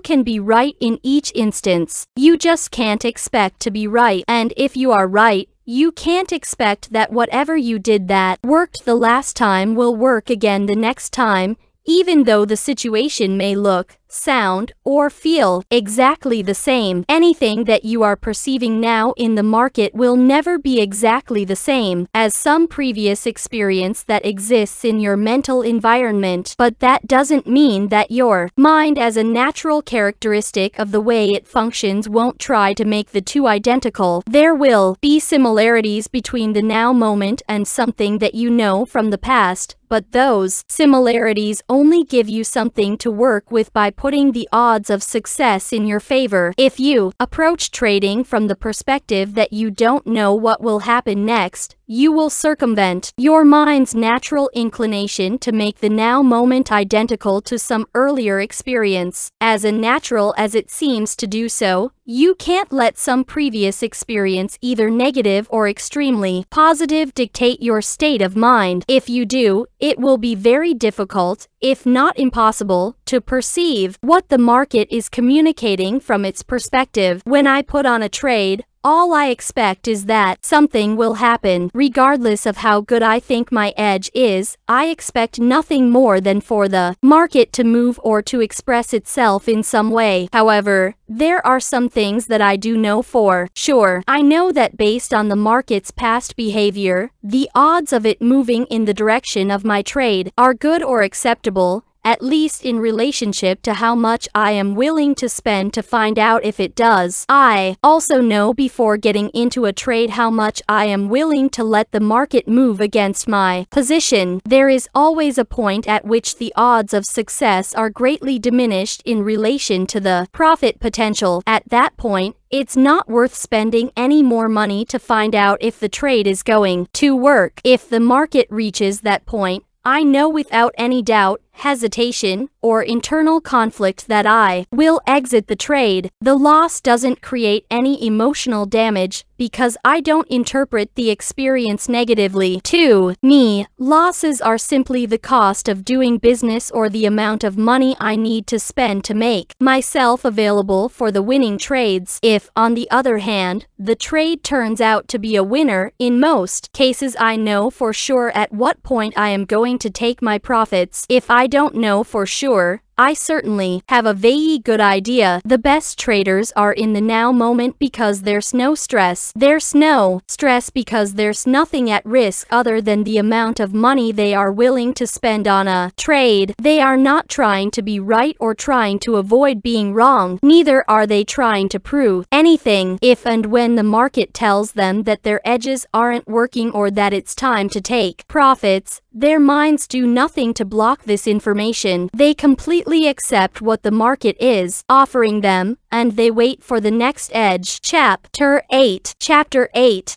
can be right in each instance. You just can't expect to be right. And if you are right, you can't expect that whatever you did that worked the last time will work again the next time, even though the situation may look, sound, or feel exactly the same. Anything that you are perceiving now in the market will never be exactly the same as some previous experience that exists in your mental environment, but that doesn't mean that your mind, as a natural characteristic of the way it functions, won't try to make the two identical. There will be similarities between the now moment and something that you know from the past, but those similarities only give you something to work with by putting the odds of success in your favor. If you approach trading from the perspective that you don't know what will happen next, you will circumvent your mind's natural inclination to make the now moment identical to some earlier experience. As unnatural as it seems to do so, you can't let some previous experience, either negative or extremely positive, dictate your state of mind. If you do, it will be very difficult, if not impossible, to perceive what the market is communicating from its perspective. When I put on a trade, all I expect is that something will happen. Regardless of how good I think my edge is, I expect nothing more than for the market to move or to express itself in some way. However, there are some things that I do know for sure. I know that based on the market's past behavior, the odds of it moving in the direction of my trade are good or acceptable, at least in relationship to how much I am willing to spend to find out if it does. I also know before getting into a trade how much I am willing to let the market move against my position. There is always a point at which the odds of success are greatly diminished in relation to the profit potential. At that point, it's not worth spending any more money to find out if the trade is going to work. If the market reaches that point, I know without any doubt, hesitation, or internal conflict that I will exit the trade. The loss doesn't create any emotional damage because I don't interpret the experience negatively. To me, losses are simply the cost of doing business or the amount of money I need to spend to make myself available for the winning trades. If, on the other hand, the trade turns out to be a winner, in most cases I know for sure at what point I am going to take my profits. If I don't know for sure, I certainly have a very good idea. The best traders are in the now moment because there's no stress. There's no stress because there's nothing at risk other than the amount of money they are willing to spend on a trade. They are not trying to be right or trying to avoid being wrong. Neither are they trying to prove anything. If and when the market tells them that their edges aren't working or that it's time to take profits, their minds do nothing to block this information. They completely accept what the market is offering them, and they wait for the next edge. Chapter 8.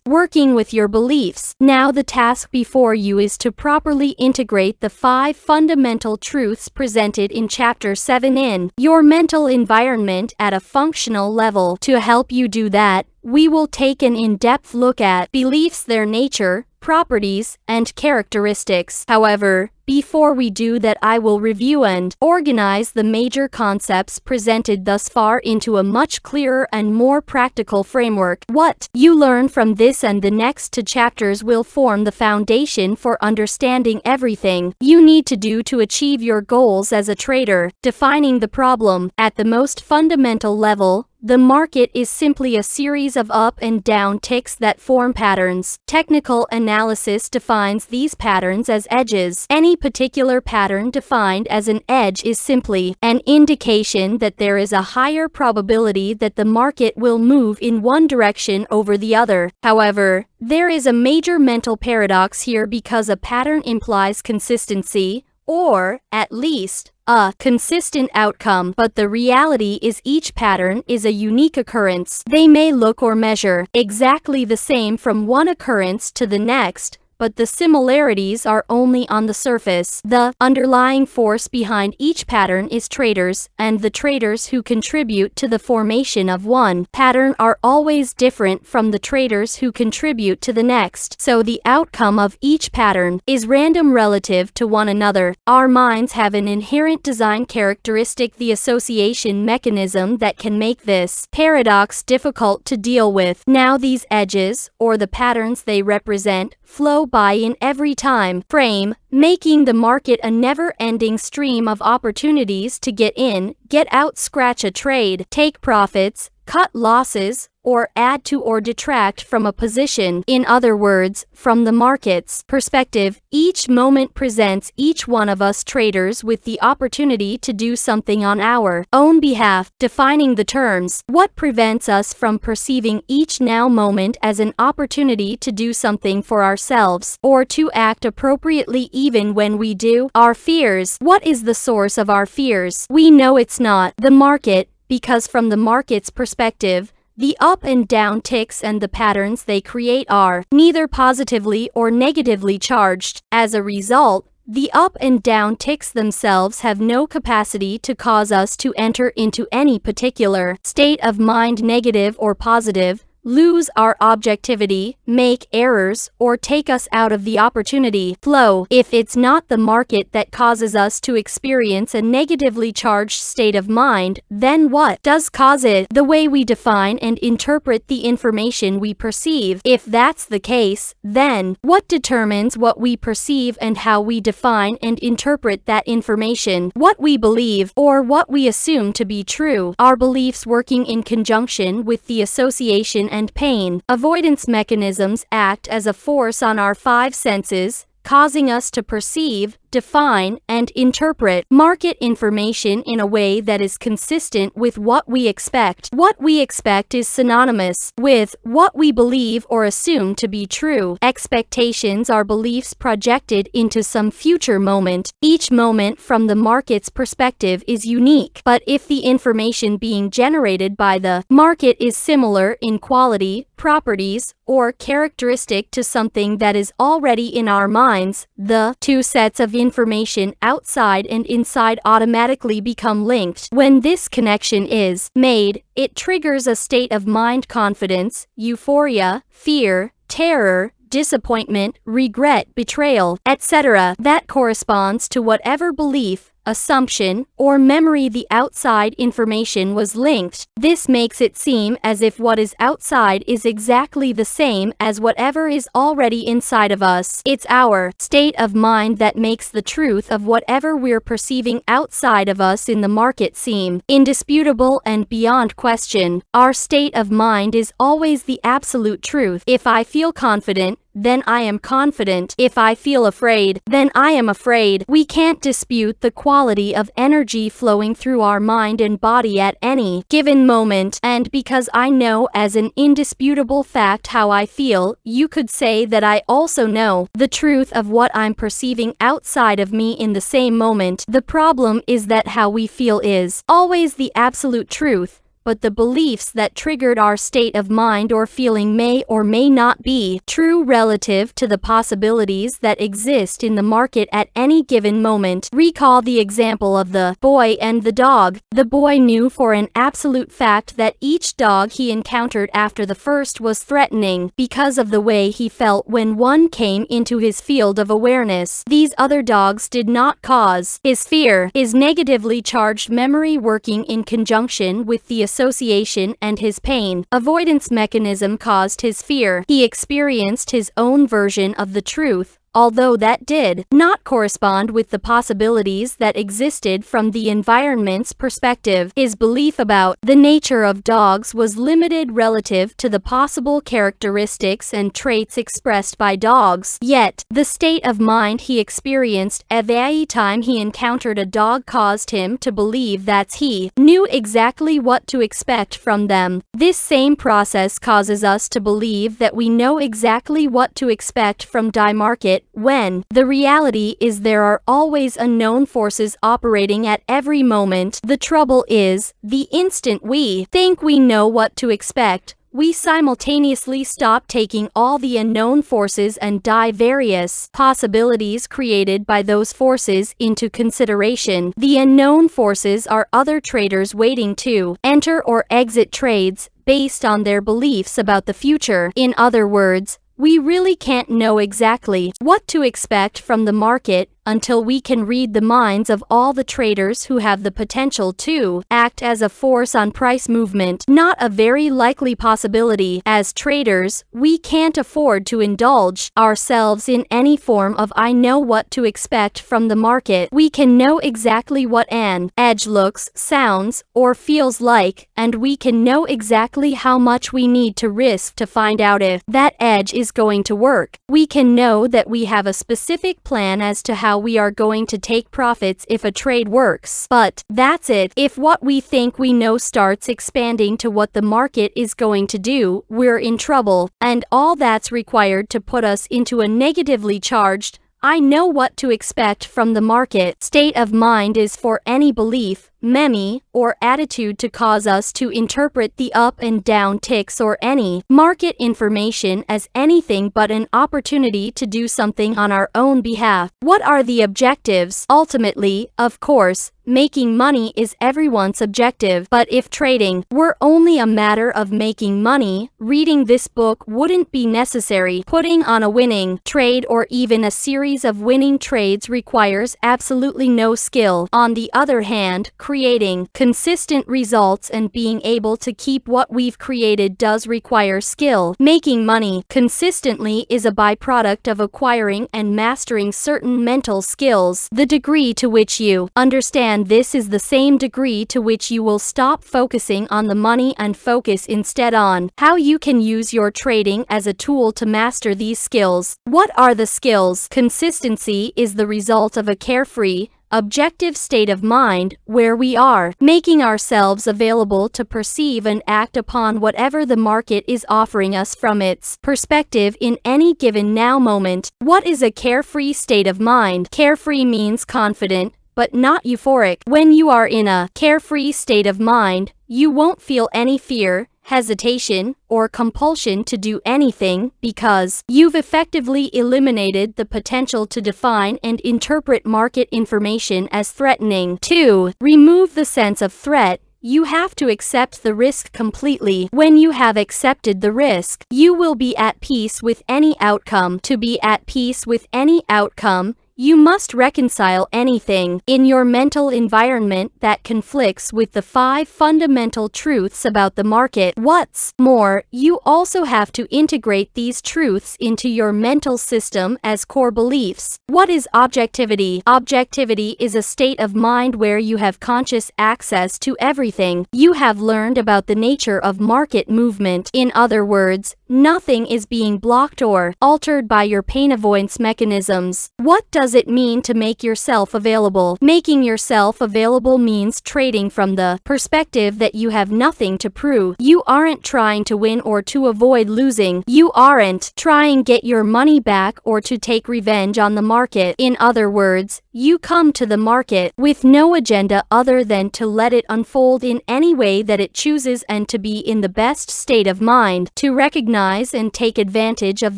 Working with your beliefs. Now the task before you is to properly integrate the 5 fundamental truths presented in Chapter 7 in your mental environment at a functional level. To help you do that, we will take an in-depth look at beliefs, their nature, properties, and characteristics. However, before we do that, I will review and organize the major concepts presented thus far into a much clearer and more practical framework. What you learn from this and the next 2 chapters will form the foundation for understanding everything you need to do to achieve your goals as a trader. Defining the problem. At the most fundamental level, the market is simply a series of up and down ticks that form patterns. Technical analysis defines these patterns as edges. Any particular pattern defined as an edge is simply an indication that there is a higher probability that the market will move in one direction over the other. However, there is a major mental paradox here because a pattern implies consistency, or, at least, a consistent outcome, but the reality is each pattern is a unique occurrence. They may look or measure exactly the same from one occurrence to the next, but the similarities are only on the surface. The underlying force behind each pattern is traders, and the traders who contribute to the formation of one pattern are always different from the traders who contribute to the next. So the outcome of each pattern is random relative to one another. Our minds have an inherent design characteristic, the association mechanism, that can make this paradox difficult to deal with. Now these edges, or the patterns they represent, flow by in every time frame, making the market a never-ending stream of opportunities to get in, get out, scratch a trade, take profits, cut losses, or add to or detract from a position. In other words, from the market's perspective, each moment presents each one of us traders with the opportunity to do something on our own behalf. Defining the terms. What prevents us from perceiving each now moment as an opportunity to do something for ourselves, or to act appropriately even when we do? Our fears. What is the source of our fears? We know it's not the market, because from the market's perspective, the up and down ticks and the patterns they create are neither positively or negatively charged. As a result, the up and down ticks themselves have no capacity to cause us to enter into any particular state of mind, negative or positive, lose our objectivity, make errors, or take us out of the opportunity flow. If it's not the market that causes us to experience a negatively charged state of mind, then what does cause it? The way we define and interpret the information we perceive. If that's the case, then what determines what we perceive and how we define and interpret that information? What we believe, or what we assume to be true. Our beliefs working in conjunction with the association and pain avoidance mechanisms act as a force on our 5 senses, causing us to perceive, define, and interpret market information in a way that is consistent with what we expect. What we expect is synonymous with what we believe or assume to be true. Expectations are beliefs projected into some future moment. Each moment from the market's perspective is unique, but if the information being generated by the market is similar in quality, properties, or characteristic to something that is already in our mind, minds, the two sets of information outside and inside automatically become linked. When this connection is made, it triggers a state of mind: confidence, euphoria, fear, terror, disappointment, regret, betrayal, etc. that corresponds to whatever belief, assumption, or memory the outside information was linked. This makes it seem as if what is outside is exactly the same as whatever is already inside of us. It's our state of mind that makes the truth of whatever we're perceiving outside of us in the market seem indisputable and beyond question. Our state of mind is always the absolute truth. If I feel confident, then I am confident. If I feel afraid, then I am afraid. We can't dispute the quality of energy flowing through our mind and body at any given moment, and because I know as an indisputable fact how I feel, you could say that I also know the truth of what I'm perceiving outside of me in the same moment. The problem is that how we feel is always the absolute truth, but the beliefs that triggered our state of mind or feeling may or may not be true relative to the possibilities that exist in the market at any given moment. Recall the example of the boy and the dog. The boy knew for an absolute fact that each dog he encountered after the first was threatening because of the way he felt when one came into his field of awareness. These other dogs did not cause his fear. His negatively charged memory working in conjunction with the association and his pain avoidance mechanism caused his fear. He experienced his own version of the truth, although that did not correspond with the possibilities that existed from the environment's perspective. His belief about the nature of dogs was limited relative to the possible characteristics and traits expressed by dogs. Yet, the state of mind he experienced every time he encountered a dog caused him to believe that he knew exactly what to expect from them. This same process causes us to believe that we know exactly what to expect from die market, when the reality is there are always unknown forces operating at every moment. The trouble is, the instant we think we know what to expect, we simultaneously stop taking all the unknown forces and various possibilities created by those forces into consideration. The unknown forces are other traders waiting to enter or exit trades based on their beliefs about the future. In other words, we really can't know exactly what to expect from the market until we can read the minds of all the traders who have the potential to act as a force on price movement. Not a very likely possibility. As traders, we can't afford to indulge ourselves in any form of I know what to expect from the market. We can know exactly what an edge looks, sounds, or feels like, and we can know exactly how much we need to risk to find out if that edge is going to work. We can know that we have a specific plan as to how we are going to take profits if a trade works. But that's it. If what we think we know starts expanding to what the market is going to do, we're in trouble. And all that's required to put us into a negatively charged, I know what to expect from the market state of mind is for any belief, memory, or attitude to cause us to interpret the up and down ticks or any market information as anything but an opportunity to do something on our own behalf. What are the objectives? Ultimately, of course, making money is everyone's objective, but if trading were only a matter of making money, reading this book wouldn't be necessary. Putting on a winning trade or even a series of winning trades requires absolutely no skill. On the other hand, creating consistent results and being able to keep what we've created does require skill. Making money consistently is a byproduct of acquiring and mastering certain mental skills. The degree to which you understand this is the same degree to which you will stop focusing on the money and focus instead on how you can use your trading as a tool to master these skills. What are the skills? Consistency is the result of a carefree, objective state of mind where we are making ourselves available to perceive and act upon whatever the market is offering us from its perspective in any given now moment. What is a carefree state of mind? Carefree means confident, but not euphoric. When you are in a carefree state of mind, you won't feel any fear, hesitation, or compulsion to do anything because you've effectively eliminated the potential to define and interpret market information as threatening. 2. Remove the sense of threat. You have to accept the risk completely. When you have accepted the risk, you will be at peace with any outcome. To be at peace with any outcome, you must reconcile anything in your mental environment that conflicts with the 5 fundamental truths about the market. What's more, you also have to integrate these truths into your mental system as core beliefs. What is objectivity? Objectivity is a state of mind where you have conscious access to everything. You have learned about the nature of market movement. In other words, nothing is being blocked or altered by your pain avoidance mechanisms. What does it mean to make yourself available? Making yourself available means trading from the perspective that you have nothing to prove. You aren't trying to win or to avoid losing. You aren't trying to get your money back or to take revenge on the market. In other words, you come to the market with no agenda other than to let it unfold in any way that it chooses and to be in the best state of mind to recognize and take advantage of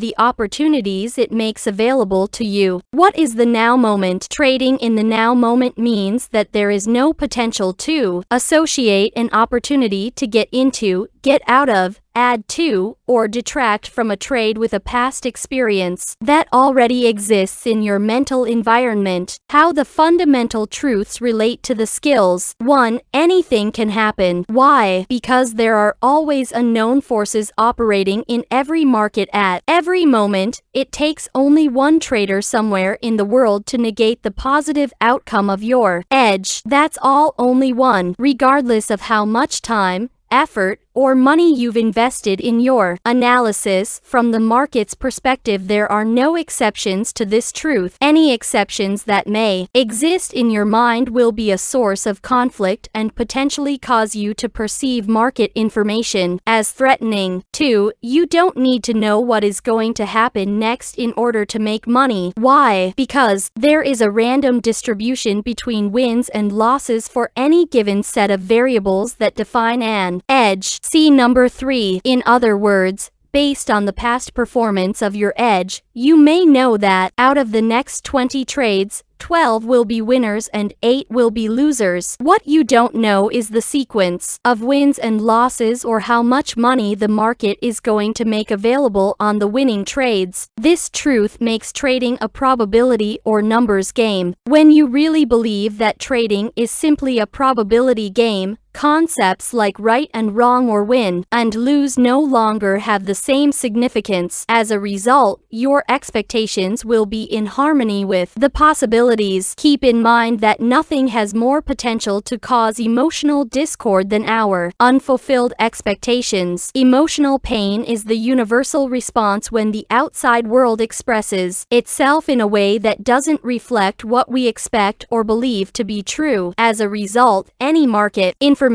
the opportunities it makes available to you. What is the now moment? Trading in the now moment means that there is no potential to associate an opportunity to get into, get out of, add to, or detract from a trade with a past experience that already exists in your mental environment. How the fundamental truths relate to the skills. 1. Anything can happen. Why? Because there are always unknown forces operating in every market at every moment. It takes only one trader somewhere in the world to negate the positive outcome of your edge. That's all, only one, regardless of how much time, effort, or money you've invested in your analysis. From the market's perspective, there are no exceptions to this truth. Any exceptions that may exist in your mind will be a source of conflict and potentially cause you to perceive market information as threatening. 2. You don't need to know what is going to happen next in order to make money. Why? Because there is a random distribution between wins and losses for any given set of variables that define an edge. See number 3. In other words, based on the past performance of your edge, you may know that out of the next 20 trades, 12 will be winners and 8 will be losers. What you don't know is the sequence of wins and losses or how much money the market is going to make available on the winning trades. This truth makes trading a probability or numbers game. When you really believe that trading is simply a probability game, concepts like right and wrong or win and lose no longer have the same significance. As a result, your expectations will be in harmony with the possibilities. Keep in mind that nothing has more potential to cause emotional discord than our unfulfilled expectations. Emotional pain is the universal response when the outside world expresses itself in a way that doesn't reflect what we expect or believe to be true. As a result, any market information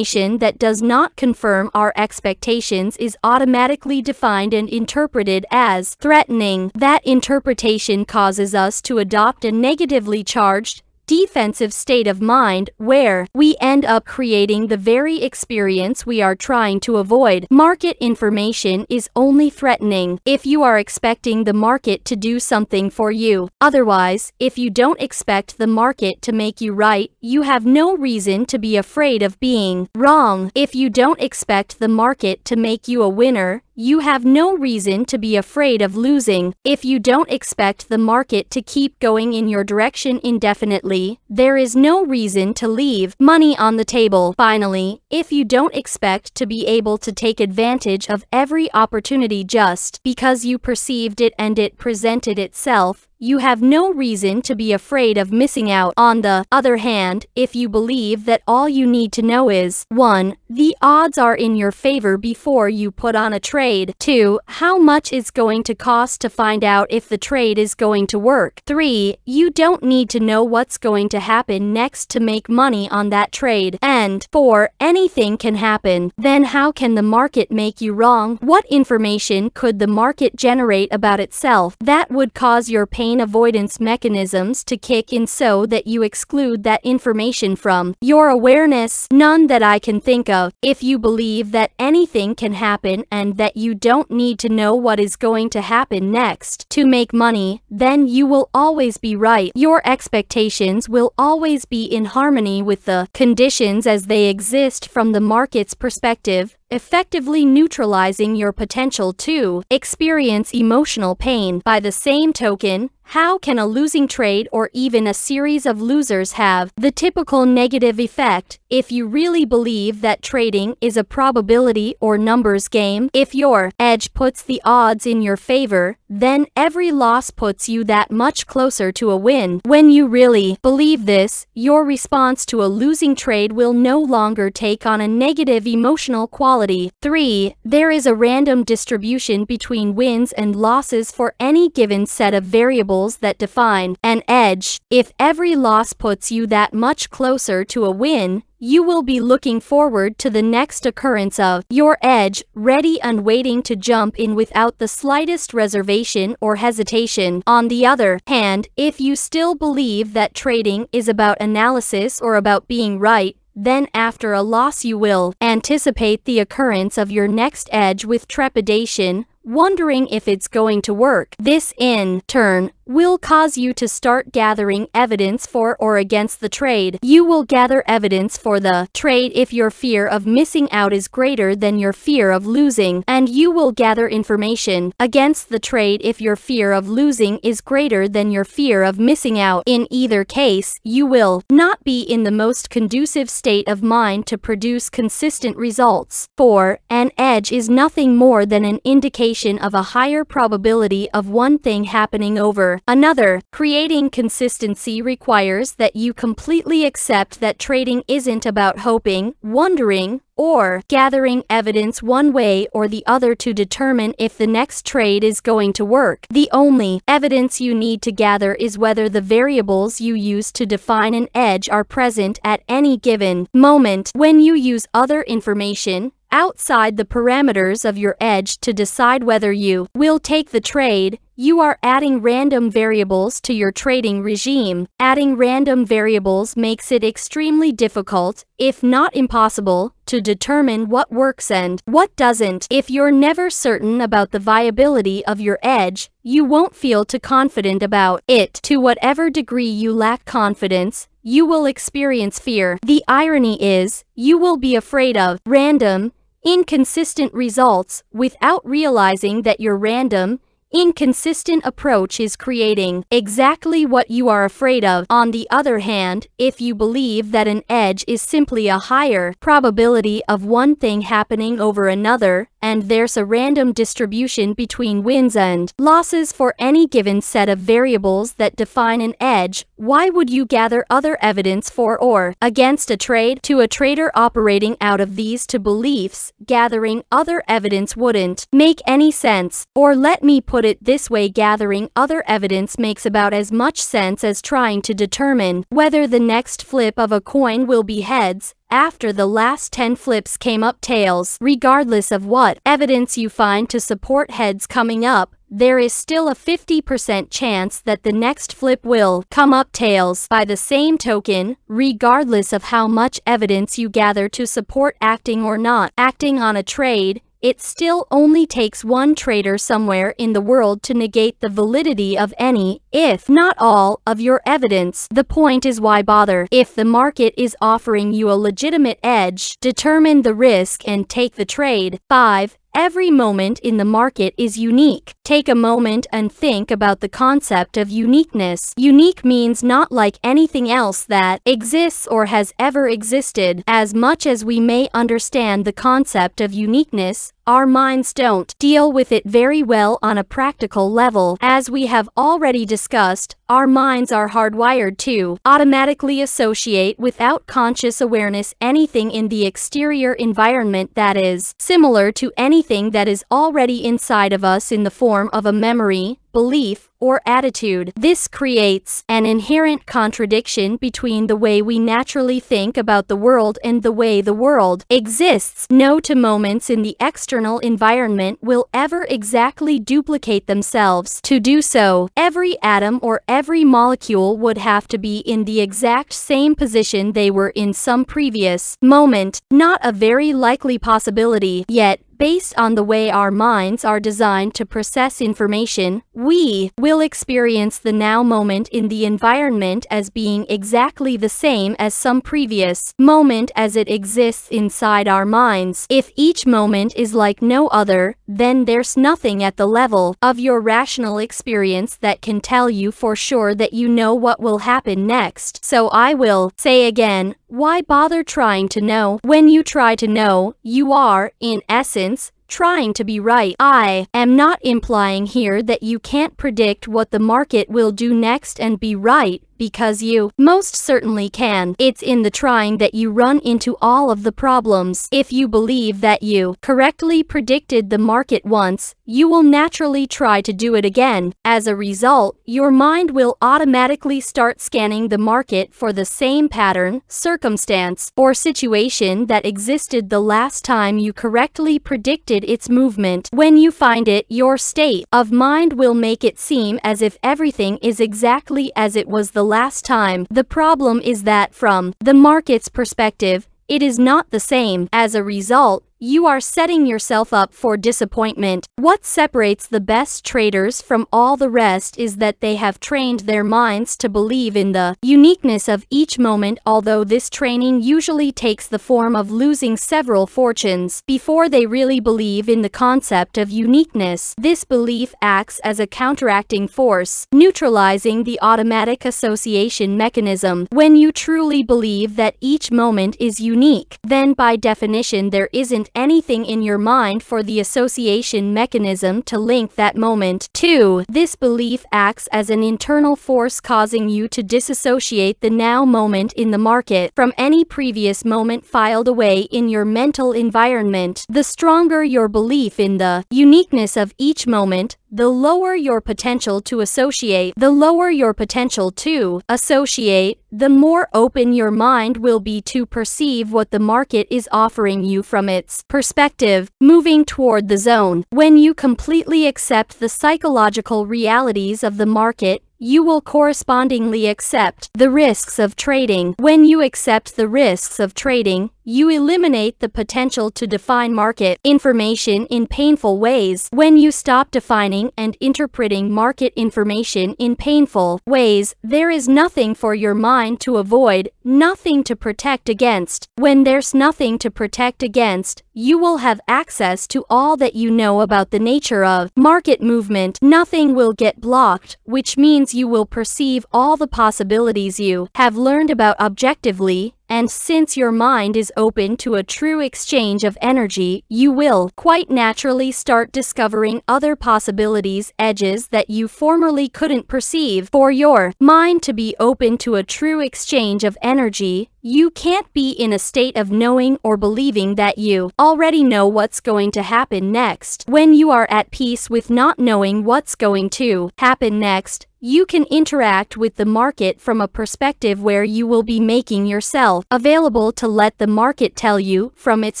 that does not confirm our expectations is automatically defined and interpreted as threatening. That interpretation causes us to adopt a negatively charged, defensive state of mind where we end up creating the very experience we are trying to avoid. Market information is only threatening if you are expecting the market to do something for you. Otherwise, if you don't expect the market to make you right, you have no reason to be afraid of being wrong. If you don't expect the market to make you a winner, you have no reason to be afraid of losing. If you don't expect the market to keep going in your direction indefinitely, there is no reason to leave money on the table. Finally, if you don't expect to be able to take advantage of every opportunity just because you perceived it and it presented itself, you have no reason to be afraid of missing out. On the other hand, if you believe that all you need to know is 1. The odds are in your favor before you put on a trade. 2. How much it's going to cost to find out if the trade is going to work. 3. You don't need to know what's going to happen next to make money on that trade. And 4. Anything can happen. Then how can the market make you wrong? What information could the market generate about itself that would cause your pain avoidance mechanisms to kick in so that you exclude that information from your awareness? None that I can think of. of. If you believe that anything can happen and that you don't need to know what is going to happen next to make money, then you will always be right. Your expectations will always be in harmony with the conditions as they exist from the market's perspective, effectively neutralizing your potential to experience emotional pain. By the same token, how can a losing trade or even a series of losers have the typical negative effect if you really believe that trading is a probability or numbers game? If your edge puts the odds in your favor, then every loss puts you that much closer to a win. When you really believe this, your response to a losing trade will no longer take on a negative emotional quality. 3. There is a random distribution between wins and losses for any given set of variables that define an edge. If every loss puts you that much closer to a win, you will be looking forward to the next occurrence of your edge, ready and waiting to jump in without the slightest reservation or hesitation. On the other hand, if you still believe that trading is about analysis or about being right, then after a loss you will anticipate the occurrence of your next edge with trepidation, wondering if it's going to work. This, in turn, will cause you to start gathering evidence for or against the trade. You will gather evidence for the trade if your fear of missing out is greater than your fear of losing, and you will gather information against the trade if your fear of losing is greater than your fear of missing out. In either case, you will not be in the most conducive state of mind to produce consistent results. 4. An edge is nothing more than an indication of a higher probability of one thing happening over another. Creating consistency requires that you completely accept that trading isn't about hoping, wondering, or gathering evidence one way or the other to determine if the next trade is going to work. The only evidence you need to gather is whether the variables you use to define an edge are present at any given moment. When you use other information outside the parameters of your edge to decide whether you will take the trade, you are adding random variables to your trading regime. Adding random variables makes it extremely difficult, if not impossible, to determine what works and what doesn't. If you're never certain about the viability of your edge, you won't feel too confident about it. To whatever degree you lack confidence, you will experience fear. The irony is, you will be afraid of random, inconsistent results without realizing that your random, inconsistent approach is creating exactly what you are afraid of. On the other hand, if you believe that an edge is simply a higher probability of one thing happening over another, and there's a random distribution between wins and losses for any given set of variables that define an edge, why would you gather other evidence for or against a trade? To a trader operating out of these two beliefs, gathering other evidence wouldn't make any sense. Or let me put it this way, gathering other evidence makes about as much sense as trying to determine whether the next flip of a coin will be heads after the last 10 flips came up tails. Regardless of what evidence you find to support heads coming up, there is still a 50% chance that the next flip will come up tails. By the same token, regardless of how much evidence you gather to support acting or not acting on a trade, it still only takes one trader somewhere in the world to negate the validity of any, if not all, of your evidence. The point is, why bother? If the market is offering you a legitimate edge, determine the risk and take the trade. 5. Every moment in the market is unique. Take a moment and think about the concept of uniqueness. Unique means not like anything else that exists or has ever existed. As much as we may understand the concept of uniqueness, our minds don't deal with it very well on a practical level. As we have already discussed, our minds are hardwired to automatically associate without conscious awareness anything in the exterior environment that is similar to anything that is already inside of us in the form of a memory, belief, or attitude. This creates an inherent contradiction between the way we naturally think about the world and the way the world exists. No two moments in the external environment will ever exactly duplicate themselves. To do so, every atom or every molecule would have to be in the exact same position they were in some previous moment. Not a very likely possibility, yet based on the way our minds are designed to process information, we will experience the now moment in the environment as being exactly the same as some previous moment as it exists inside our minds. If each moment is like no other, then there's nothing at the level of your rational experience that can tell you for sure that you know what will happen next. So I will say again, why bother trying to know? When you try to know, you are, in essence, trying to be right. I am not implying here that you can't predict what the market will do next and be right, because you most certainly can. It's in the trying that you run into all of the problems. If you believe that you correctly predicted the market once, you will naturally try to do it again. As a result, your mind will automatically start scanning the market for the same pattern, circumstance, or situation that existed the last time you correctly predicted its movement. When you find it, your state of mind will make it seem as if everything is exactly as it was the last time. The problem is that from the market's perspective, it is not the same. As a result, you are setting yourself up for disappointment. What separates the best traders from all the rest is that they have trained their minds to believe in the uniqueness of each moment, although this training usually takes the form of losing several fortunes before they really believe in the concept of uniqueness. This belief acts as a counteracting force, neutralizing the automatic association mechanism. When you truly believe that each moment is unique, then by definition there isn't anything in your mind for the association mechanism to link that moment to. This belief acts as an internal force causing you to disassociate the now moment in the market from any previous moment filed away in your mental environment. The stronger your belief in the uniqueness of each moment, the lower your potential to associate. The lower your potential to associate, the more open your mind will be to perceive what the market is offering you from its perspective. Moving toward the zone. When you completely accept the psychological realities of the market, you will correspondingly accept the risks of trading. When you accept the risks of trading, you eliminate the potential to define market information in painful ways. When you stop defining and interpreting market information in painful ways, there is nothing for your mind to avoid, nothing to protect against. When there's nothing to protect against, you will have access to all that you know about the nature of market movement. Nothing will get blocked, which means you will perceive all the possibilities you have learned about objectively. And since your mind is open to a true exchange of energy, you will quite naturally start discovering other possibilities, edges that you formerly couldn't perceive. For your mind to be open to a true exchange of energy, you can't be in a state of knowing or believing that you already know what's going to happen next. When you are at peace with not knowing what's going to happen next, you can interact with the market from a perspective where you will be making yourself available to let the market tell you, from its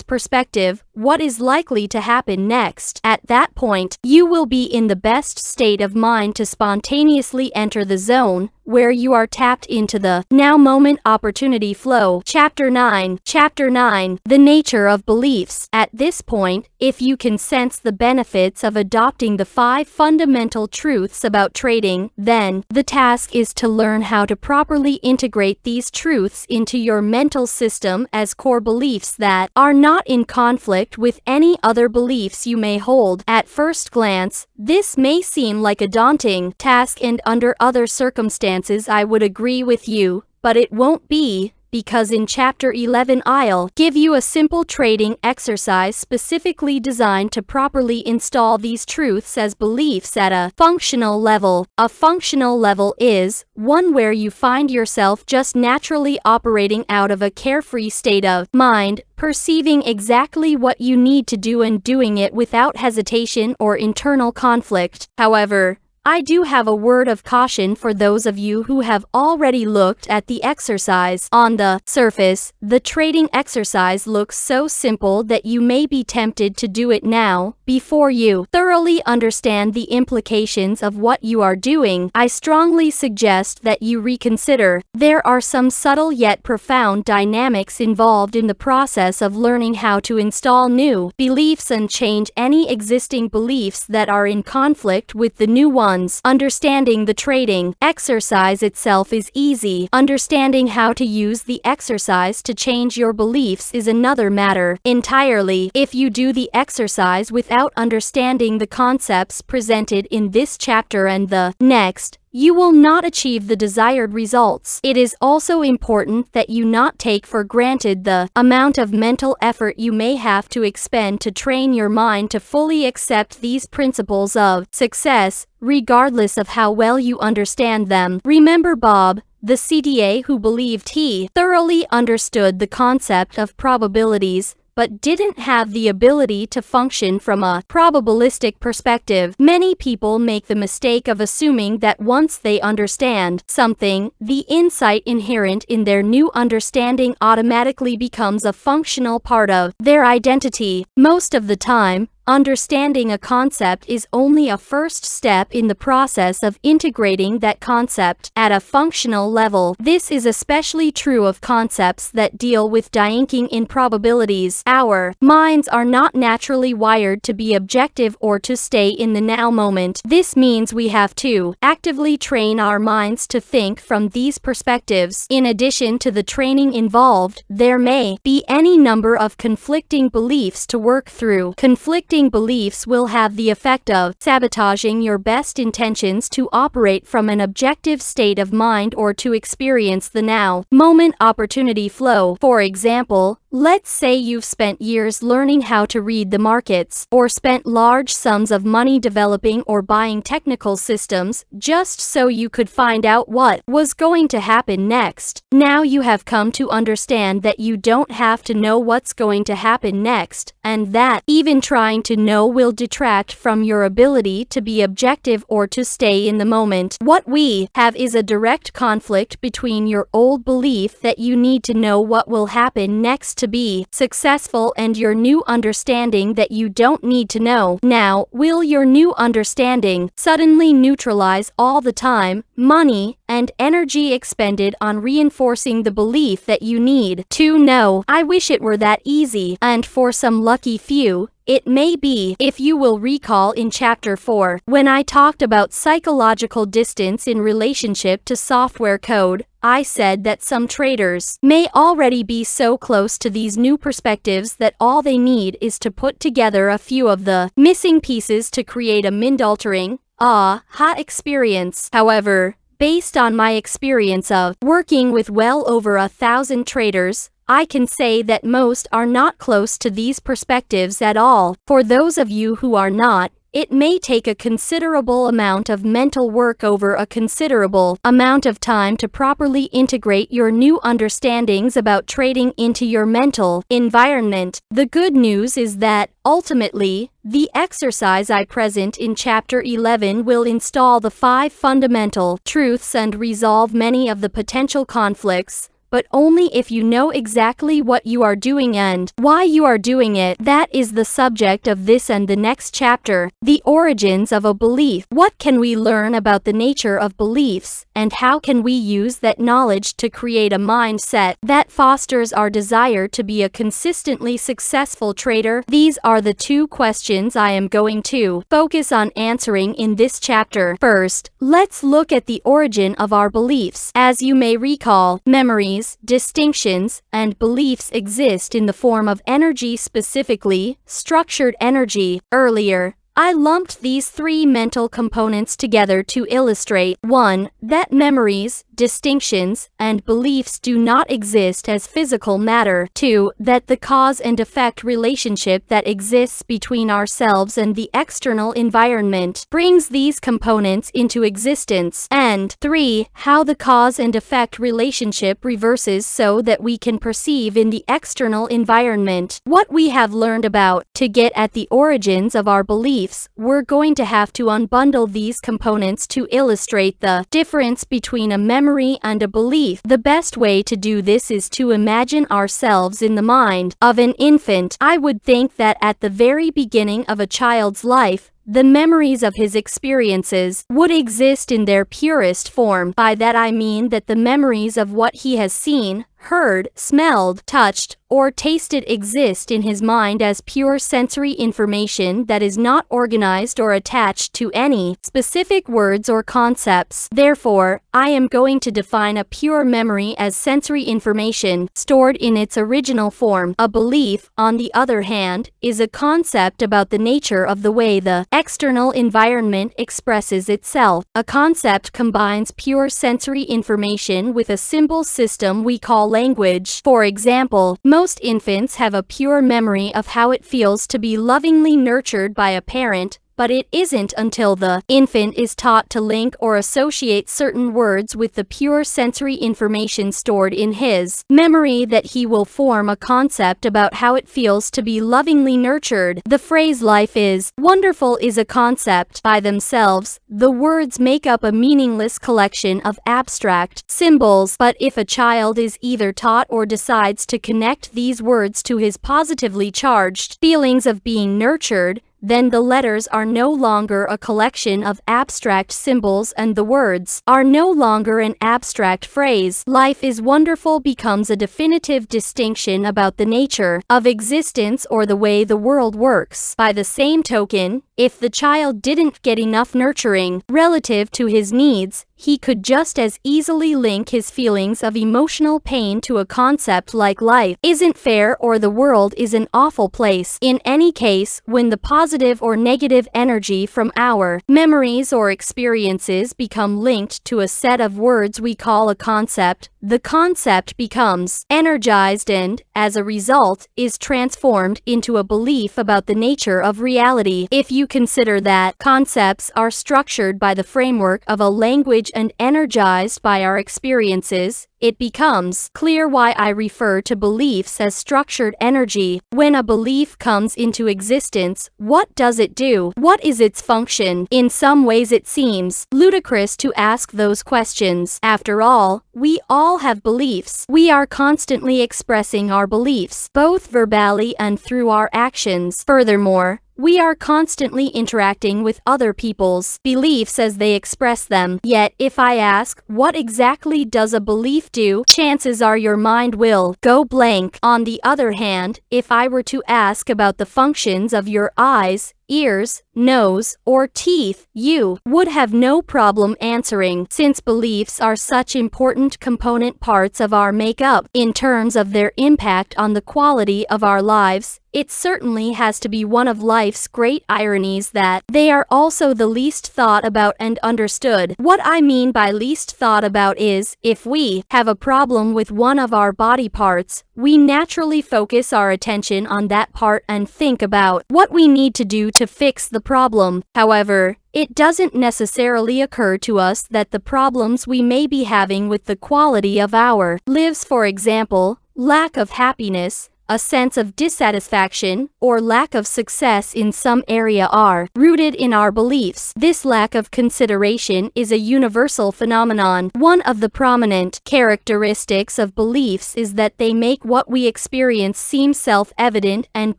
perspective, what is likely to happen next. At that point, you will be in the best state of mind to spontaneously enter the zone where you are tapped into the now moment opportunity flow. Chapter 9. The nature of beliefs. At this point, if you can sense the benefits of adopting the 5 fundamental truths about trading, then the task is to learn how to properly integrate these truths into your mental system as core beliefs that are not in conflict with any other beliefs you may hold. At first glance, this may seem like a daunting task, and under other circumstances I would agree with you, but it won't be, because in Chapter 11 I'll give you a simple trading exercise specifically designed to properly install these truths as beliefs at a functional level. A functional level is one where you find yourself just naturally operating out of a carefree state of mind, perceiving exactly what you need to do and doing it without hesitation or internal conflict. However, I do have a word of caution for those of you who have already looked at the exercise. On the surface, the trading exercise looks so simple that you may be tempted to do it now. Before you thoroughly understand the implications of what you are doing, I strongly suggest that you reconsider. There are some subtle yet profound dynamics involved in the process of learning how to install new beliefs and change any existing beliefs that are in conflict with the new ones. Understanding the trading exercise itself is easy. Understanding how to use the exercise to change your beliefs is another matter entirely. If you do the exercise without understanding the concepts presented in this chapter and the next, you will not achieve the desired results. It is also important that you not take for granted the amount of mental effort you may have to expend to train your mind to fully accept these principles of success, regardless of how well you understand them. Remember Bob, the CDA, who believed he thoroughly understood the concept of probabilities, but didn't have the ability to function from a probabilistic perspective. Many people make the mistake of assuming that once they understand something, the insight inherent in their new understanding automatically becomes a functional part of their identity. Most of the time, understanding a concept is only a first step in the process of integrating that concept at a functional level. This is especially true of concepts that deal with de-inking in probabilities. Our minds are not naturally wired to be objective or to stay in the now moment. This means we have to actively train our minds to think from these perspectives. In addition to the training involved, there may be any number of conflicting beliefs to work through. Conflicting beliefs will have the effect of sabotaging your best intentions to operate from an objective state of mind or to experience the now moment opportunity flow. For example, let's say you've spent years learning how to read the markets, or spent large sums of money developing or buying technical systems just so you could find out what was going to happen next. Now you have come to understand that you don't have to know what's going to happen next, and that even trying to know will detract from your ability to be objective or to stay in the moment. What we have is a direct conflict between your old belief that you need to know what will happen next to be successful and your new understanding that you don't need to know. Now, will your new understanding suddenly neutralize all the time, money, and energy expended on reinforcing the belief that you need to know? I wish it were that easy, and for some lucky few, it may be. If you will recall in Chapter 4, when I talked about psychological distance in relationship to software code, I said that some traders may already be so close to these new perspectives that all they need is to put together a few of the missing pieces to create a mind-altering, aha experience. However, based on my experience of working with well over 1,000 traders, I can say that most are not close to these perspectives at all. For those of you who are not, it may take a considerable amount of mental work over a considerable amount of time to properly integrate your new understandings about trading into your mental environment. The good news is that, ultimately, the exercise I present in Chapter 11 will install the 5 fundamental truths and resolve many of the potential conflicts, but only if you know exactly what you are doing and why you are doing it. That is the subject of this and the next chapter. The origins of a belief. What can we learn about the nature of beliefs, and how can we use that knowledge to create a mindset that fosters our desire to be a consistently successful trader? These are the 2 questions I am going to focus on answering in this chapter. First, let's look at the origin of our beliefs. As you may recall, memories, distinctions, and beliefs exist in the form of energy, specifically structured energy. Earlier, I lumped these 3 mental components together to illustrate 1. That memories, distinctions and beliefs do not exist as physical matter. 2. That the cause and effect relationship that exists between ourselves and the external environment brings these components into existence. And 3. How the cause and effect relationship reverses so that we can perceive in the external environment what we have learned about. To get at the origins of our beliefs, we're going to have to unbundle these components to illustrate the difference between a memory and a belief. The best way to do this is to imagine ourselves in the mind of an infant. I would think that at the very beginning of a child's life, the memories of his experiences would exist in their purest form. By that I mean that the memories of what he has seen, heard, smelled, touched, or tasted exist in his mind as pure sensory information that is not organized or attached to any specific words or concepts. Therefore, I am going to define a pure memory as sensory information stored in its original form. A belief, on the other hand, is a concept about the nature of the way the external environment expresses itself. A concept combines pure sensory information with a symbol system we call language. For example, most infants have a pure memory of how it feels to be lovingly nurtured by a parent, but it isn't until the infant is taught to link or associate certain words with the pure sensory information stored in his memory that he will form a concept about how it feels to be lovingly nurtured. The phrase "life is wonderful" is a concept by themselves. The words make up a meaningless collection of abstract symbols, but if a child is either taught or decides to connect these words to his positively charged feelings of being nurtured, then the letters are no longer a collection of abstract symbols and the words are no longer an abstract phrase. Life is wonderful becomes a definitive distinction about the nature of existence or the way the world works. By the same token, if the child didn't get enough nurturing relative to his needs, he could just as easily link his feelings of emotional pain to a concept like life isn't fair or the world is an awful place. In any case, when the positive or negative energy from our memories or experiences become linked to a set of words we call a concept, the concept becomes energized and, as a result, is transformed into a belief about the nature of reality. If you consider that concepts are structured by the framework of a language and energized by our experiences, it becomes clear why I refer to beliefs as structured energy. When a belief comes into existence, what does it do? What is its function? In some ways it seems ludicrous to ask those questions. After all, we all have beliefs. We are constantly expressing our beliefs, both verbally and through our actions. Furthermore, we are constantly interacting with other people's beliefs as they express them. Yet, if I ask, what exactly does a belief do? Chances are your mind will go blank. On the other hand, if I were to ask about the functions of your eyes, ears, nose, or teeth, you would have no problem answering, since beliefs are such important component parts of our makeup. In terms of their impact on the quality of our lives, it certainly has to be one of life's great ironies that they are also the least thought about and understood. What I mean by least thought about is, if we have a problem with one of our body parts, we naturally focus our attention on that part and think about what we need to do to fix the problem. However, it doesn't necessarily occur to us that the problems we may be having with the quality of our lives, for example, lack of happiness, a sense of dissatisfaction, or lack of success in some area are rooted in our beliefs. This lack of consideration is a universal phenomenon. One of the prominent characteristics of beliefs is that they make what we experience seem self-evident and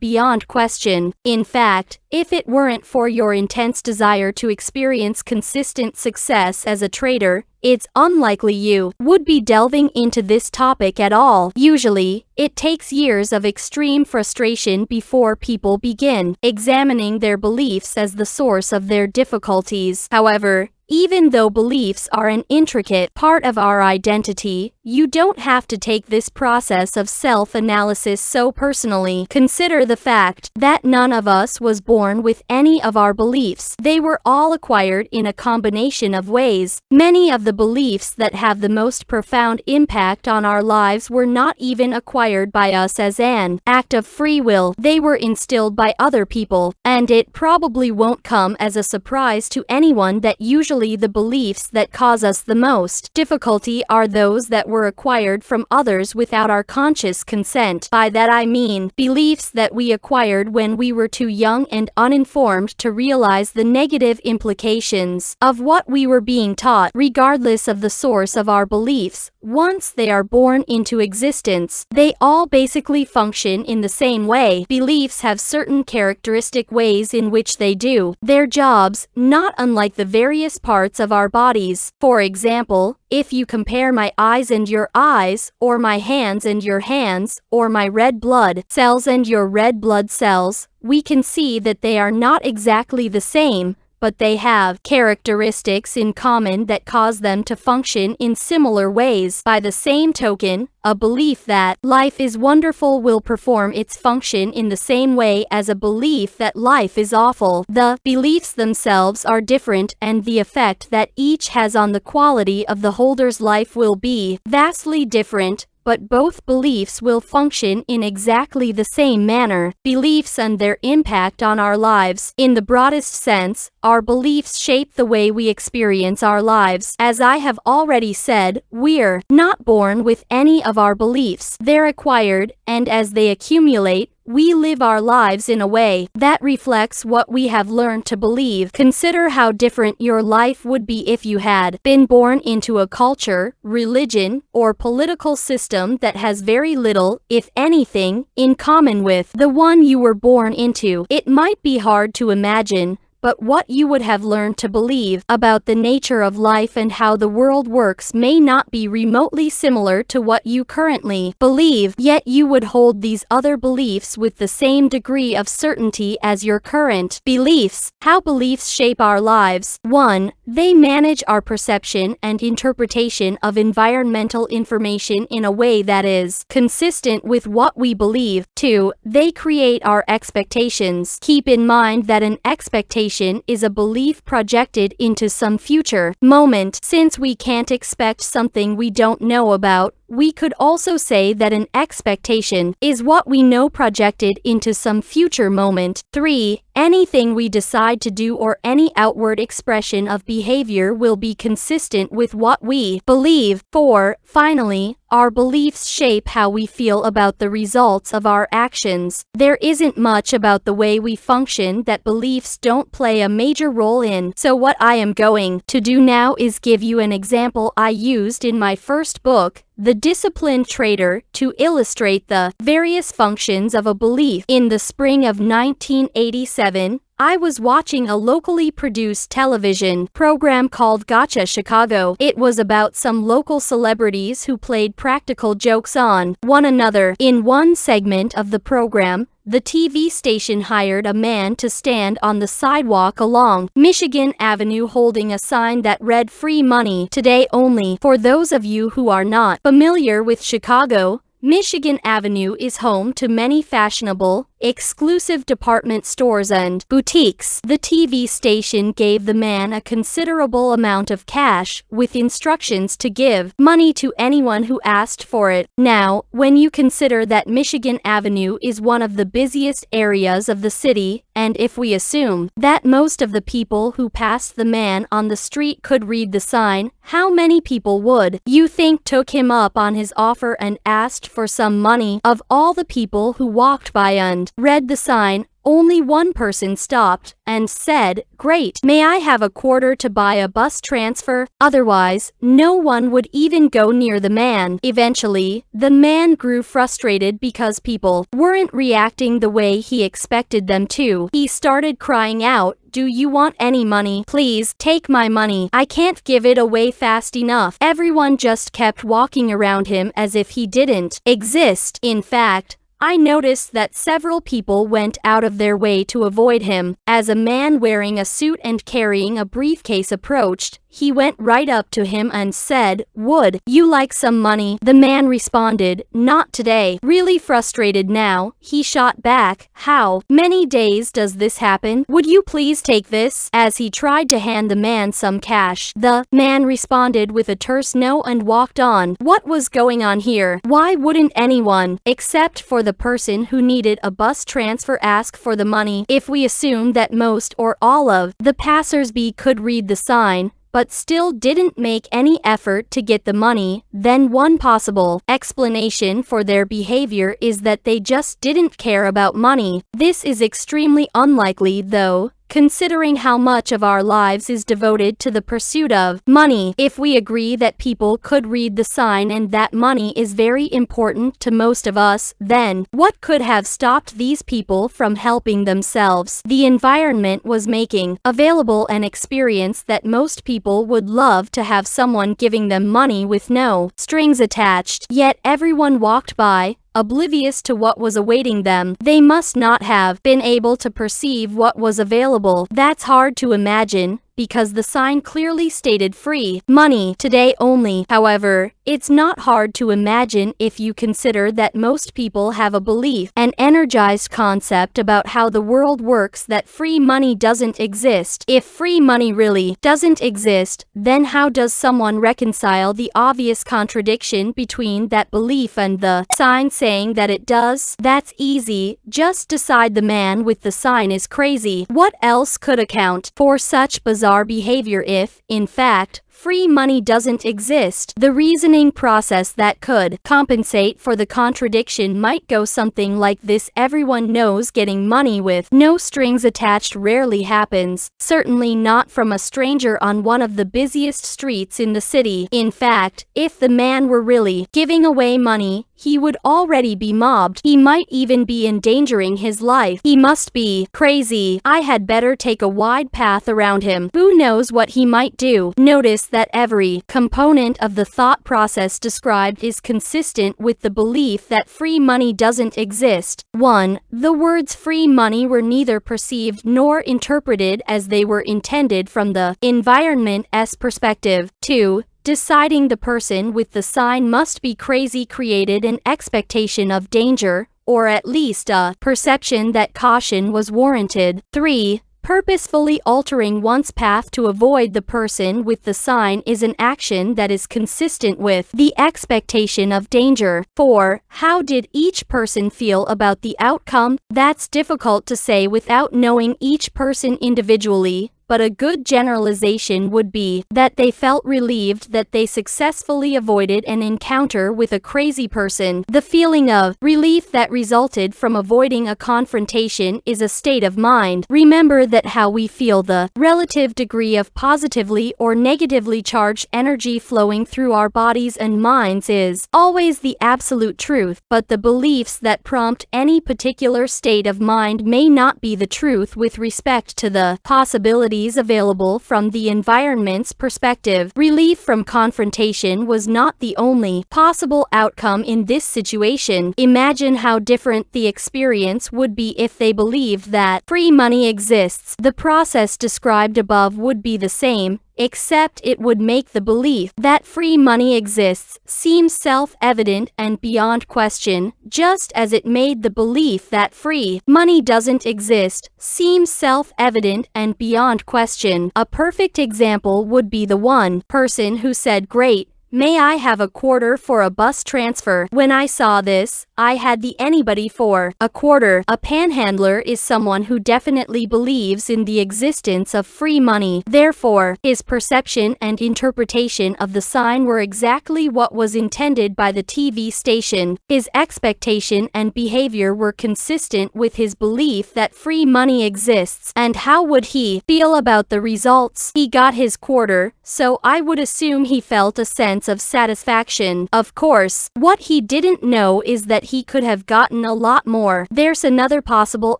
beyond question. In fact, if it weren't for your intense desire to experience consistent success as a trader, it's unlikely you would be delving into this topic at all. Usually, it takes years of extreme frustration before people begin examining their beliefs as the source of their difficulties. However, even though beliefs are an intricate part of our identity, you don't have to take this process of self-analysis so personally. Consider the fact that none of us was born with any of our beliefs. They were all acquired in a combination of ways. Many of the beliefs that have the most profound impact on our lives were not even acquired by us as an act of free will. They were instilled by other people, and it probably won't come as a surprise to anyone that usually the beliefs that cause us the most difficulty are those that were acquired from others without our conscious consent. By that I mean beliefs that we acquired when we were too young and uninformed to realize the negative implications of what we were being taught. Regardless of the source of our beliefs, once they are born into existence, they all basically function in the same way. Beliefs have certain characteristic ways in which they do their jobs, not unlike the various parts of our bodies. For example, if you compare my eyes and your eyes, or my hands and your hands, or my red blood cells and your red blood cells, we can see that they are not exactly the same, but they have characteristics in common that cause them to function in similar ways. By the same token, a belief that life is wonderful will perform its function in the same way as a belief that life is awful. The beliefs themselves are different, and the effect that each has on the quality of the holder's life will be vastly different, but both beliefs will function in exactly the same manner. Beliefs and their impact on our lives. In the broadest sense, our beliefs shape the way we experience our lives. As I have already said, we're not born with any of our beliefs. They're acquired, and as they accumulate, we live our lives in a way that reflects what we have learned to believe. Consider how different your life would be if you had been born into a culture, religion, or political system that has very little, if anything, in common with the one you were born into. It might be hard to imagine, but what you would have learned to believe about the nature of life and how the world works may not be remotely similar to what you currently believe, yet you would hold these other beliefs with the same degree of certainty as your current beliefs. How beliefs shape our lives. 1. They manage our perception and interpretation of environmental information in a way that is consistent with what we believe. 2. They create our expectations. Keep in mind that an expectation is a belief projected into some future moment. Since we can't expect something we don't know about, we could also say that an expectation is what we know projected into some future moment. 3. Anything we decide to do or any outward expression of behavior will be consistent with what we believe. 4. Finally, our beliefs shape how we feel about the results of our actions. There isn't much about the way we function that beliefs don't play a major role in. So what I am going to do now is give you an example I used in my first book, The Disciplined Trader, to illustrate the various functions of a belief. In the spring of 1987, I was watching a locally produced television program called Gotcha Chicago. It was about some local celebrities who played practical jokes on one another. In one segment of the program, the TV station hired a man to stand on the sidewalk along Michigan Avenue holding a sign that read "Free Money Today Only." For those of you who are not familiar with Chicago, Michigan Avenue is home to many fashionable, exclusive department stores and boutiques. The TV station gave the man a considerable amount of cash, with instructions to give money to anyone who asked for it. Now, when you consider that Michigan Avenue is one of the busiest areas of the city, and if we assume that most of the people who passed the man on the street could read the sign, how many people would you think took him up on his offer and asked for some money? Of all the people who walked by and read the sign, only one person stopped and said, "Great, may I have a quarter to buy a bus transfer?" Otherwise, no one would even go near the man. Eventually, the man grew frustrated because people weren't reacting the way he expected them to. He started crying out, "Do you want any money? Please, take my money. I can't give it away fast enough." Everyone just kept walking around him as if he didn't exist. In fact, I noticed that several people went out of their way to avoid him. As a man wearing a suit and carrying a briefcase approached, he went right up to him and said, "Would you like some money?" The man responded, "Not today." Really frustrated now, he shot back, "How many days does this happen? Would you please take this?" As he tried to hand the man some cash, the man responded with a terse no and walked on. What was going on here? Why wouldn't anyone, except for the person who needed a bus transfer, ask for the money? If we assume that most or all of the passers-by could read the sign, but still didn't make any effort to get the money, then one possible explanation for their behavior is that they just didn't care about money. This is extremely unlikely though, considering how much of our lives is devoted to the pursuit of money. If we agree that people could read the sign and that money is very important to most of us, then what could have stopped these people from helping themselves? The environment was making available an experience that most people would love to have, someone giving them money with no strings attached. Yet everyone walked by, oblivious to what was awaiting them. They must not have been able to perceive what was available. That's hard to imagine, because the sign clearly stated free money today only. However, it's not hard to imagine if you consider that most people have a belief, an energized concept about how the world works, that free money doesn't exist. If free money really doesn't exist, then how does someone reconcile the obvious contradiction between that belief and the sign saying that it does? That's easy. Just decide the man with the sign is crazy. What else could account for such bizarre behavior if, in fact, free money doesn't exist? The reasoning process that could compensate for the contradiction might go something like this. Everyone knows getting money with no strings attached rarely happens, certainly not from a stranger on one of the busiest streets in the city. In fact, if the man were really giving away money, he would already be mobbed. He might even be endangering his life. He must be crazy. I had better take a wide path around him. Who knows what he might do? Notice that every component of the thought process described is consistent with the belief that free money doesn't exist. 1. The words free money were neither perceived nor interpreted as they were intended from the environment's perspective. 2. Deciding the person with the sign must be crazy created an expectation of danger, or at least a perception that caution was warranted. 3. Purposefully altering one's path to avoid the person with the sign is an action that is consistent with the expectation of danger. 4. How did each person feel about the outcome? That's difficult to say without knowing each person individually, but a good generalization would be that they felt relieved that they successfully avoided an encounter with a crazy person. The feeling of relief that resulted from avoiding a confrontation is a state of mind. Remember that how we feel, the relative degree of positively or negatively charged energy flowing through our bodies and minds, is always the absolute truth, but the beliefs that prompt any particular state of mind may not be the truth with respect to the possibilities available from the environment's perspective. Relief from confrontation was not the only possible outcome in this situation. Imagine how different the experience would be if they believed that free money exists. The process described above would be the same, except it would make the belief that free money exists seem self-evident and beyond question, just as it made the belief that free money doesn't exist seem self-evident and beyond question. A perfect example would be the one person who said, "Great, may I have a quarter for a bus transfer?" When I saw this, I had the anybody for a quarter. A panhandler is someone who definitely believes in the existence of free money. Therefore, his perception and interpretation of the sign were exactly what was intended by the TV station. His expectation and behavior were consistent with his belief that free money exists. And how would he feel about the results? He got his quarter, so I would assume he felt a sense sense of satisfaction. Of course, what he didn't know is that he could have gotten a lot more. There's another possible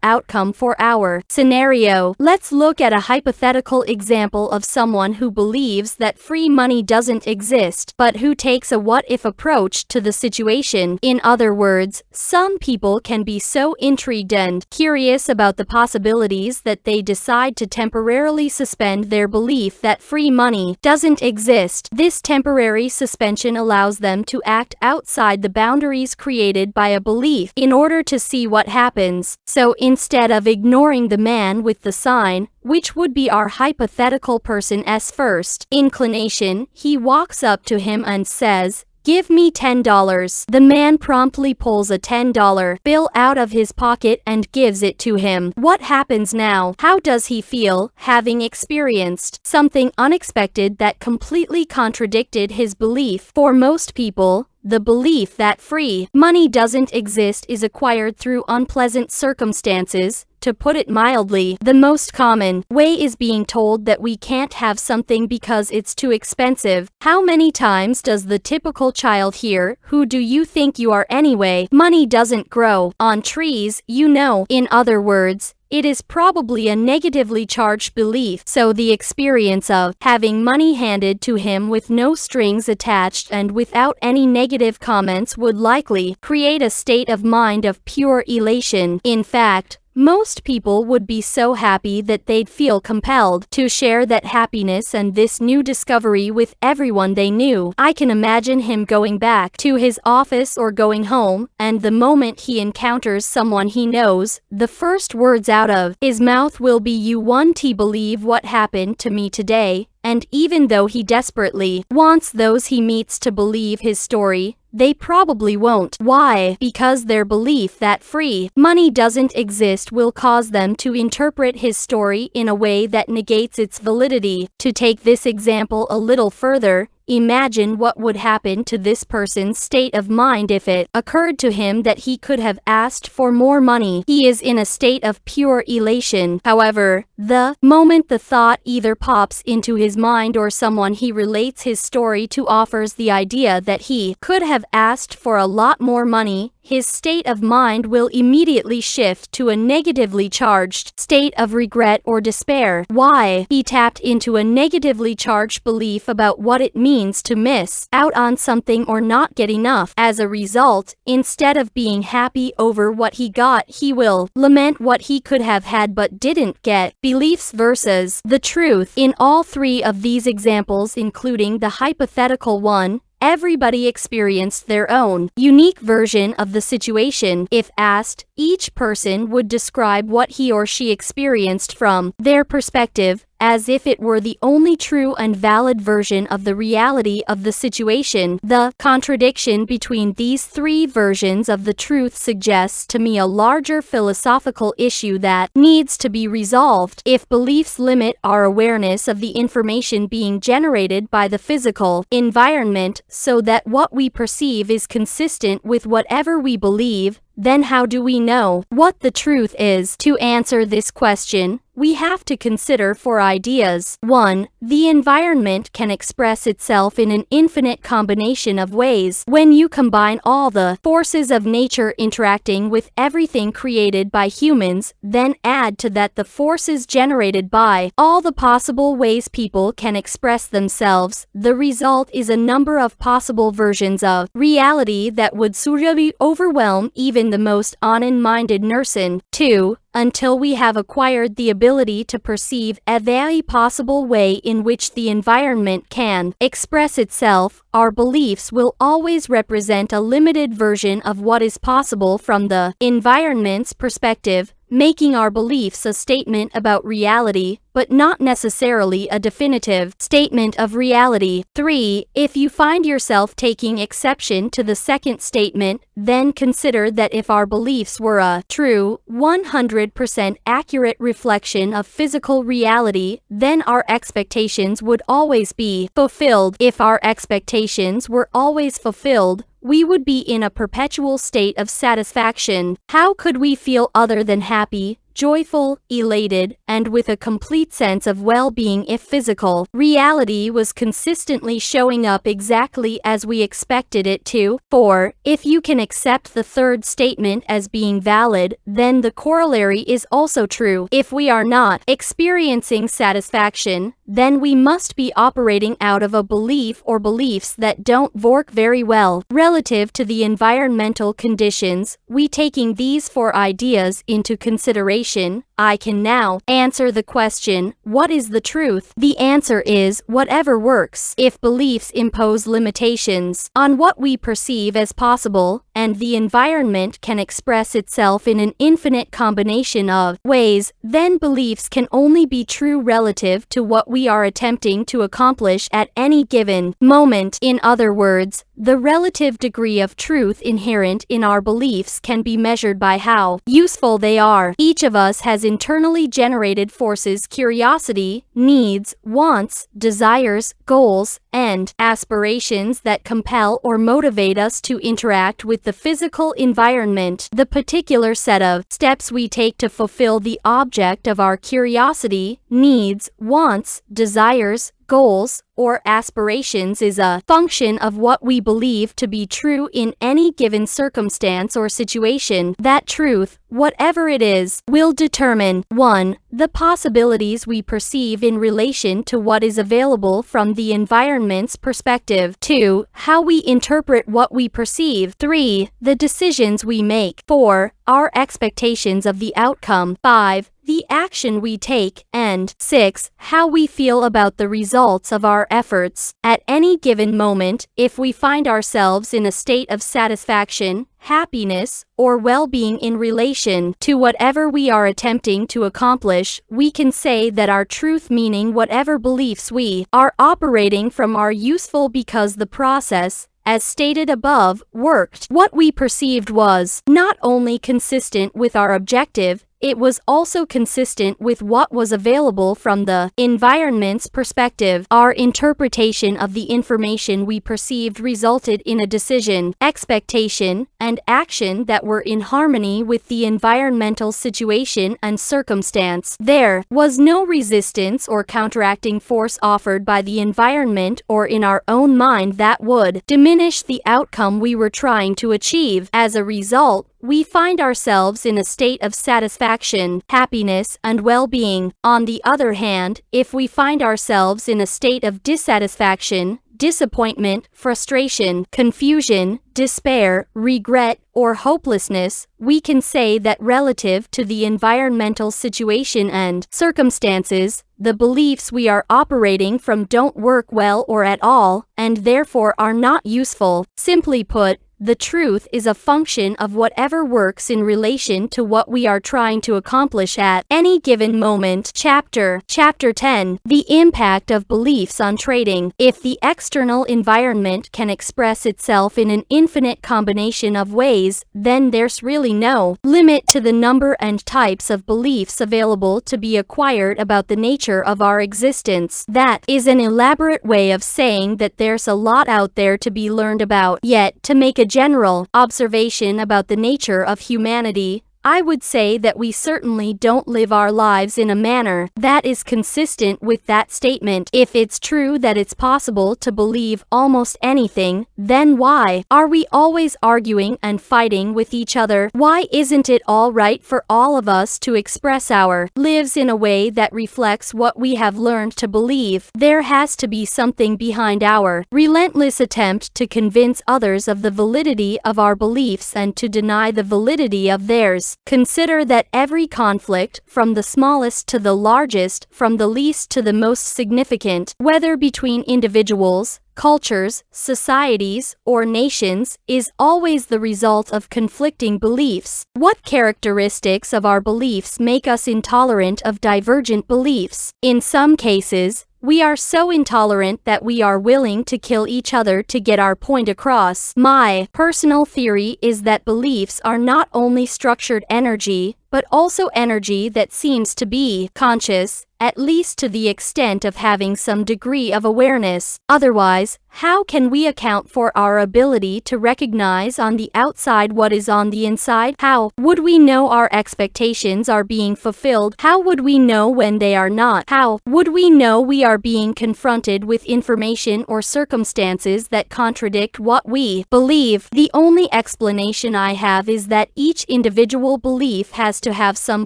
outcome for our scenario. Let's look at a hypothetical example of someone who believes that free money doesn't exist, but who takes a what-if approach to the situation. In other words, some people can be so intrigued and curious about the possibilities that they decide to temporarily suspend their belief that free money doesn't exist. This temporary suspension allows them to act outside the boundaries created by a belief in order to see what happens. So instead of ignoring the man with the sign, which would be our hypothetical person's first inclination, he walks up to him and says, "Give me $10. The man promptly pulls a $10 bill out of his pocket and gives it to him. What happens now? How does he feel, having experienced something unexpected that completely contradicted his belief? For most people, the belief that free money doesn't exist is acquired through unpleasant circumstances. To put it mildly, the most common way is being told that we can't have something because it's too expensive. How many times does the typical child hear, "Who do you think you are anyway? Money doesn't grow on trees, you know." In other words, it is probably a negatively charged belief, so the experience of having money handed to him with no strings attached and without any negative comments would likely create a state of mind of pure elation. In fact, most people would be so happy that they'd feel compelled to share that happiness and this new discovery with everyone they knew. I can imagine him going back to his office or going home, and the moment he encounters someone he knows, the first words out of his mouth will be, "You won't believe what happened to me today." And even though he desperately wants those he meets to believe his story, they probably won't. Why? Because their belief that free money doesn't exist will cause them to interpret his story in a way that negates its validity. To take this example a little further, imagine what would happen to this person's state of mind if it occurred to him that he could have asked for more money. He is in a state of pure elation. However, the moment the thought either pops into his mind or someone he relates his story to offers the idea that he could have asked for a lot more money, his state of mind will immediately shift to a negatively charged state of regret or despair. Why? He tapped into a negatively charged belief about what it means to miss out on something or not get enough. As a result, instead of being happy over what he got, he will lament what he could have had but didn't get. Beliefs versus the truth. In all three of these examples, including the hypothetical one, everybody experienced their own unique version of the situation. If asked, each person would describe what he or she experienced from their perspective, as if it were the only true and valid version of the reality of the situation. The contradiction between these three versions of the truth suggests to me a larger philosophical issue that needs to be resolved. If beliefs limit our awareness of the information being generated by the physical environment so that what we perceive is consistent with whatever we believe, then how do we know what the truth is? To answer this question, we have to consider four ideas. 1. The environment can express itself in an infinite combination of ways. When you combine all the forces of nature interacting with everything created by humans, then add to that the forces generated by all the possible ways people can express themselves, the result is a number of possible versions of reality that would surely overwhelm even the most open-minded person. 2. Until we have acquired the ability to perceive every possible way in which the environment can express itself, our beliefs will always represent a limited version of what is possible from the environment's perspective, making our beliefs a statement about reality, but not necessarily a definitive statement of reality. 3. If you find yourself taking exception to the second statement, then consider that if our beliefs were a true, 100% accurate reflection of physical reality, then our expectations would always be fulfilled. If our expectations were always fulfilled, we would be in a perpetual state of satisfaction. How could we feel other than happy, joyful, elated, and with a complete sense of well-being if physical reality was consistently showing up exactly as we expected it to. 4. If you can accept the third statement as being valid, then the corollary is also true. If we are not experiencing satisfaction, then we must be operating out of a belief or beliefs that don't work very well relative to the environmental conditions. We taking these 4 ideas into consideration, I can now answer the question, what is the truth? The answer is, whatever works. If beliefs impose limitations on what we perceive as possible, and the environment can express itself in an infinite combination of ways, then beliefs can only be true relative to what we are attempting to accomplish at any given moment. In other words, the relative degree of truth inherent in our beliefs can be measured by how useful they are. Each of us has internally generated forces: curiosity, needs, wants, desires, goals, and aspirations that compel or motivate us to interact with the physical environment. The particular set of steps we take to fulfill the object of our curiosity, needs, wants, desires, goals, or aspirations is a function of what we believe to be true in any given circumstance or situation. That truth, whatever it is, will determine 1. The possibilities we perceive in relation to what is available from the environment's perspective. 2. How we interpret what we perceive. 3. The decisions we make. 4. Our expectations of the outcome. 5. The action we take, and 6. How we feel about the results of our efforts. At any given moment, if we find ourselves in a state of satisfaction, happiness, or well-being in relation to whatever we are attempting to accomplish, we can say that our truth, meaning whatever beliefs we are operating from, are useful because the process, as stated above, worked. What we perceived was not only consistent with our objective, it was also consistent with what was available from the environment's perspective. Our interpretation of the information we perceived resulted in a decision, expectation, and action that were in harmony with the environmental situation and circumstance. There was no resistance or counteracting force offered by the environment or in our own mind that would diminish the outcome we were trying to achieve. As a result, we find ourselves in a state of satisfaction, happiness, and well-being. On the other hand, if we find ourselves in a state of dissatisfaction, disappointment, frustration, confusion, despair, regret, or hopelessness, we can say that relative to the environmental situation and circumstances, the beliefs we are operating from don't work well or at all, and therefore are not useful. Simply put, the truth is a function of whatever works in relation to what we are trying to accomplish at any given moment. Chapter 10. The impact of beliefs on trading. If the external environment can express itself in an infinite combination of ways, then there's really no limit to the number and types of beliefs available to be acquired about the nature of our existence. That is an elaborate way of saying that there's a lot out there to be learned about. Yet, to make a general observation about the nature of humanity, I would say that we certainly don't live our lives in a manner that is consistent with that statement. If it's true that it's possible to believe almost anything, then why are we always arguing and fighting with each other? Why isn't it all right for all of us to express our lives in a way that reflects what we have learned to believe? There has to be something behind our relentless attempt to convince others of the validity of our beliefs and to deny the validity of theirs. Consider that every conflict, from the smallest to the largest, from the least to the most significant, whether between individuals, cultures, societies, or nations, is always the result of conflicting beliefs. What characteristics of our beliefs make us intolerant of divergent beliefs? In some cases, we are so intolerant that we are willing to kill each other to get our point across. My personal theory is that beliefs are not only structured energy, but also energy that seems to be conscious, at least to the extent of having some degree of awareness. Otherwise, how can we account for our ability to recognize on the outside what is on the inside? How would we know our expectations are being fulfilled? How would we know when they are not? How would we know we are being confronted with information or circumstances that contradict what we believe? The only explanation I have is that each individual belief has to have some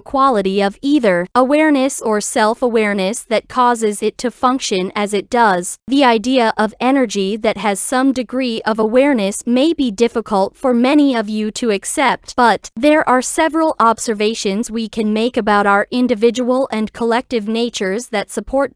quality of either awareness or self-awareness that causes it to function as it does. The idea of energy that has some degree of awareness may be difficult for many of you to accept, but there are several observations we can make about our individual and collective natures that support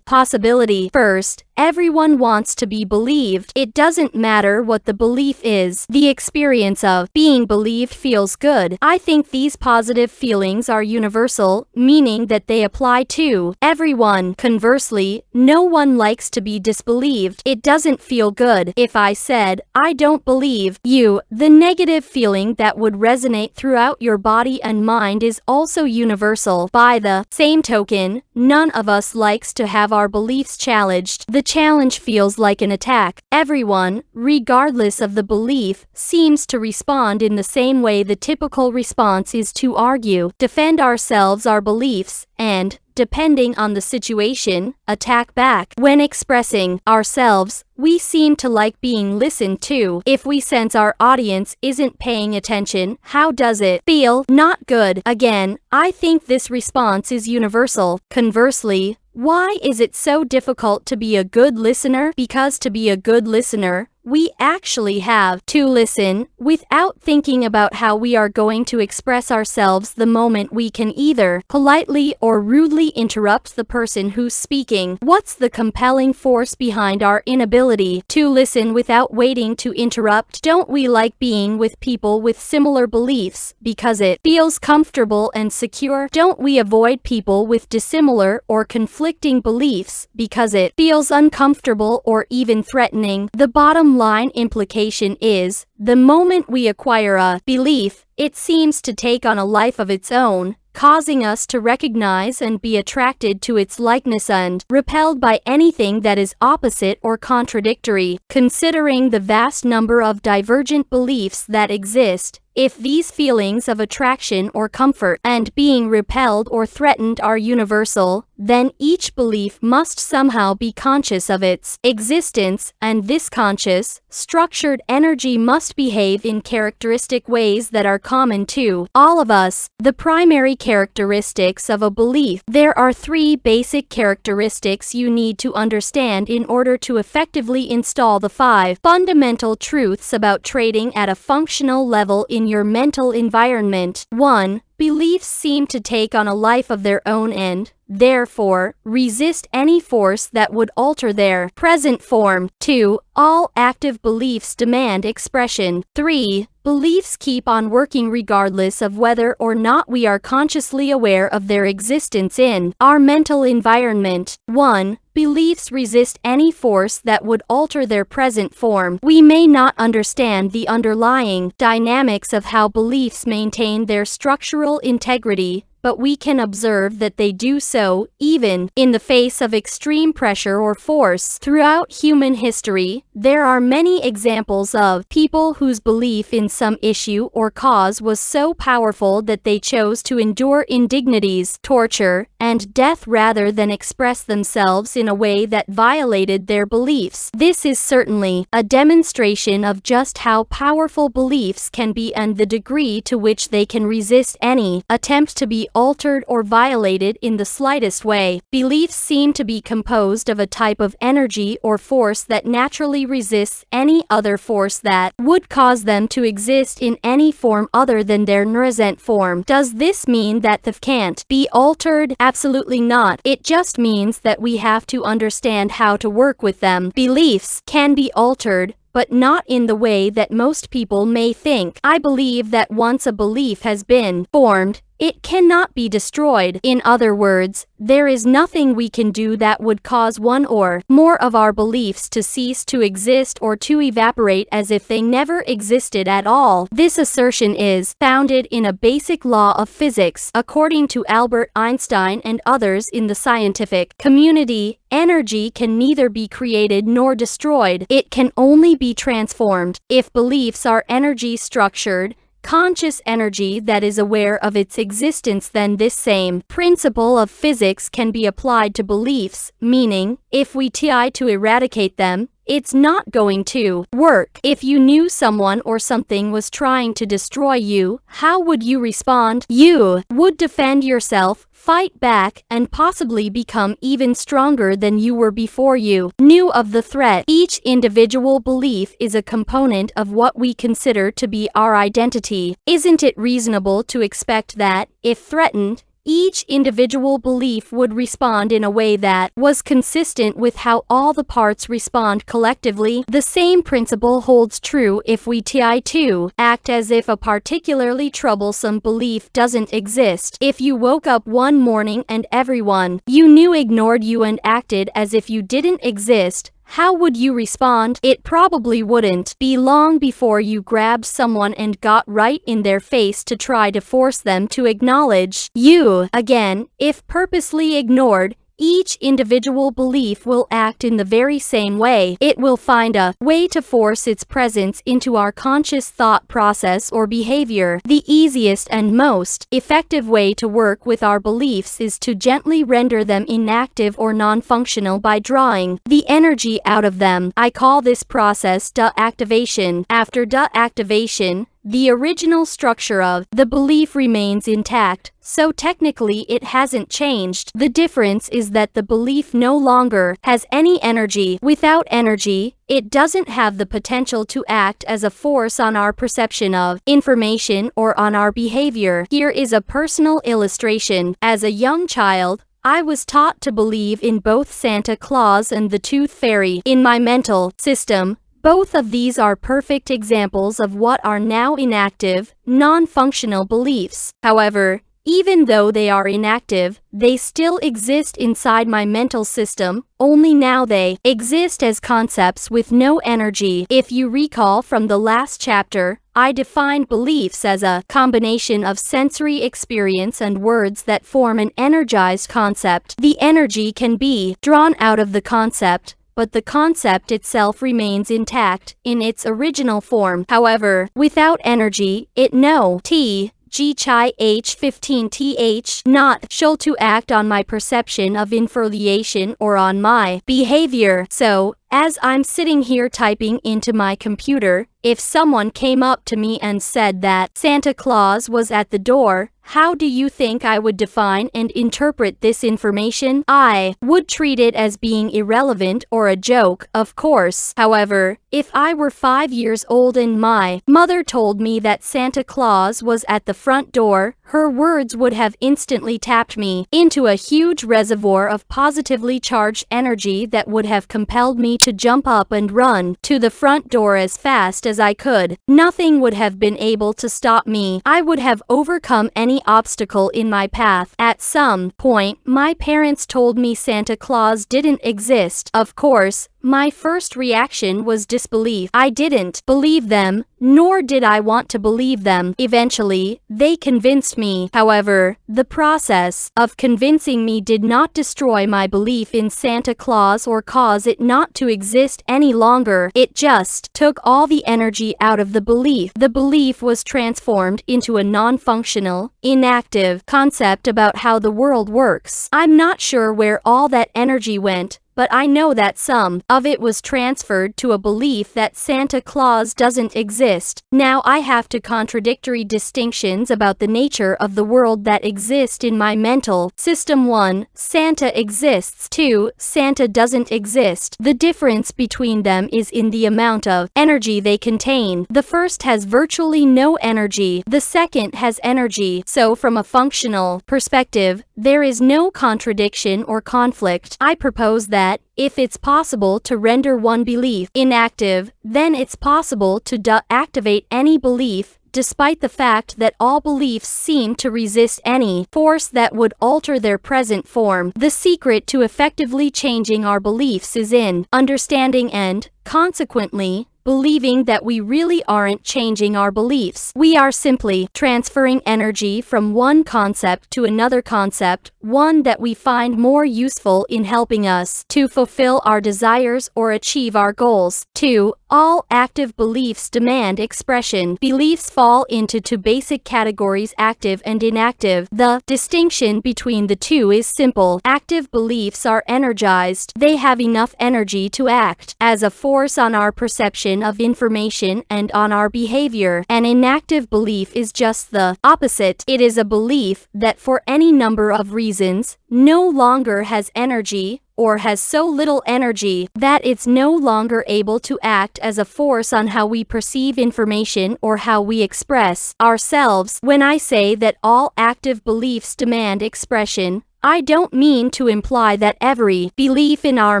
possibility. First, everyone wants to be believed. It doesn't matter what the belief is. The experience of being believed feels good. I think these positive feelings are universal, meaning that they apply to everyone. Conversely, no one likes to be disbelieved. It doesn't feel good. If I said, "I don't believe you," the negative feeling that would resonate throughout your body and mind is also universal. By the same token, none of us likes to have our beliefs challenged. The challenge feels like an attack. Everyone, regardless of the belief, seems to respond in the same way. The typical response is to argue, defend ourselves, our beliefs, and, depending on the situation, attack back. When expressing ourselves, we seem to like being listened to. If we sense our audience isn't paying attention, how does it feel? Not good. Again, I think this response is universal. Conversely, why is it so difficult to be a good listener? Because to be a good listener, we actually have to listen without thinking about how we are going to express ourselves. The moment we can either politely or rudely interrupt the person who's speaking. What's the compelling force behind our inability to listen without waiting to interrupt? Don't we like being with people with similar beliefs because it feels comfortable and secure? Don't we avoid people with dissimilar or conflicting beliefs because it feels uncomfortable or even threatening? The bottom line implication is, the moment we acquire a belief, it seems to take on a life of its own, causing us to recognize and be attracted to its likeness and repelled by anything that is opposite or contradictory. Considering the vast number of divergent beliefs that exist, if these feelings of attraction or comfort and being repelled or threatened are universal, then each belief must somehow be conscious of its existence, and this conscious, structured energy must behave in characteristic ways that are common to all of us. The primary characteristics of a belief. There are three basic characteristics you need to understand in order to effectively install the 5 fundamental truths about trading at a functional level in your mental environment. 1. Beliefs seem to take on a life of their own and, therefore, resist any force that would alter their present form. 2. All active beliefs demand expression. 3. Beliefs keep on working regardless of whether or not we are consciously aware of their existence in our mental environment. 1. Beliefs resist any force that would alter their present form. We may not understand the underlying dynamics of how beliefs maintain their structural integrity, but we can observe that they do so, even in the face of extreme pressure or force. Throughout human history, there are many examples of people whose belief in some issue or cause was so powerful that they chose to endure indignities, torture, and death rather than express themselves in a way that violated their beliefs. This is certainly a demonstration of just how powerful beliefs can be and the degree to which they can resist any attempt to be altered or violated in the slightest way. Beliefs seem to be composed of a type of energy or force that naturally resists any other force that would cause them to exist in any form other than their present form. Does this mean that they can't be altered? Absolutely not. It just means that we have to understand how to work with them. Beliefs can be altered, but not in the way that most people may think. I believe that once a belief has been formed, It cannot be destroyed. In other words, there is nothing we can do that would cause one or more of our beliefs to cease to exist or to evaporate as if they never existed at all. This assertion is founded in a basic law of physics. According to Albert Einstein and others in the scientific community, energy can neither be created nor destroyed. It can only be transformed. If beliefs are energy structured, conscious energy that is aware of its existence, then this same principle of physics can be applied to beliefs, meaning, if we try to eradicate them, it's not going to work. If you knew someone or something was trying to destroy you, how would you respond? You would defend yourself, fight back, and possibly become even stronger than you were before you knew of the threat. Each individual belief is a component of what we consider to be our identity. Isn't it reasonable to expect that, if threatened, each individual belief would respond in a way that was consistent with how all the parts respond collectively? The same principle holds true if we try to act as if a particularly troublesome belief doesn't exist. If you woke up one morning and everyone you knew ignored you and acted as if you didn't exist, how would you respond? It probably wouldn't be long before you grabbed someone and got right in their face to try to force them to acknowledge you. Again, if purposely ignored, each individual belief will act in the very same way. It will find a way to force its presence into our conscious thought process or behavior. The easiest and most effective way to work with our beliefs is to gently render them inactive or non-functional by drawing the energy out of them. I call this process de-activation. After de-activation, the original structure of the belief remains intact, so technically it hasn't changed. The difference is that the belief no longer has any energy. Without energy, it doesn't have the potential to act as a force on our perception of information or on our behavior. Here is a personal illustration. As a young child, I was taught to believe in both Santa Claus and the Tooth Fairy. In my mental system, both of these are perfect examples of what are now inactive, non-functional beliefs. However, even though they are inactive, they still exist inside my mental system, only now they exist as concepts with no energy. If you recall from the last chapter, I defined beliefs as a combination of sensory experience and words that form an energized concept. The energy can be drawn out of the concept, but the concept itself remains intact in its original form. However, without energy, it no H15th not shall to act on my perception of information or on my behavior. So, as I'm sitting here typing into my computer, if someone came up to me and said that Santa Claus was at the door, how do you think I would define and interpret this information? I would treat it as being irrelevant or a joke, of course. However, if I were 5 years old and my mother told me that Santa Claus was at the front door, her words would have instantly tapped me into a huge reservoir of positively charged energy that would have compelled me to jump up and run to the front door as fast as I could. Nothing would have been able to stop me. I would have overcome any obstacle in my path. At some point, my parents told me Santa Claus didn't exist. Of course, my first reaction was disbelief. I didn't believe them, nor did I want to believe them. Eventually, they convinced me. However, the process of convincing me did not destroy my belief in Santa Claus or cause it not to exist any longer. It just took all the energy out of the belief. The belief was transformed into a non-functional, inactive concept about how the world works. I'm not sure where all that energy went, but I know that some of it was transferred to a belief that Santa Claus doesn't exist. Now I have two contradictory distinctions about the nature of the world that exist in my mental system. 1. Santa exists. 2. Santa doesn't exist. The difference between them is in the amount of energy they contain. The first has virtually no energy. The second has energy. So from a functional perspective, there is no contradiction or conflict. I propose that if it's possible to render one belief inactive, then it's possible to deactivate any belief, despite the fact that all beliefs seem to resist any force that would alter their present form. The secret to effectively changing our beliefs is in understanding and, consequently, believing that we really aren't changing our beliefs. We are simply transferring energy from one concept to another concept, one that we find more useful in helping us to fulfill our desires or achieve our goals. 2. All active beliefs demand expression. Beliefs fall into two basic categories: active and inactive. The distinction between the two is simple. Active beliefs are energized. They have enough energy to act as a force on our perception of information and on our behavior. An inactive belief is just the opposite. It is a belief that for any number of reasons no longer has energy, or has so little energy that it's no longer able to act as a force on how we perceive information or how we express ourselves. When I say that all active beliefs demand expression, I don't mean to imply that every belief in our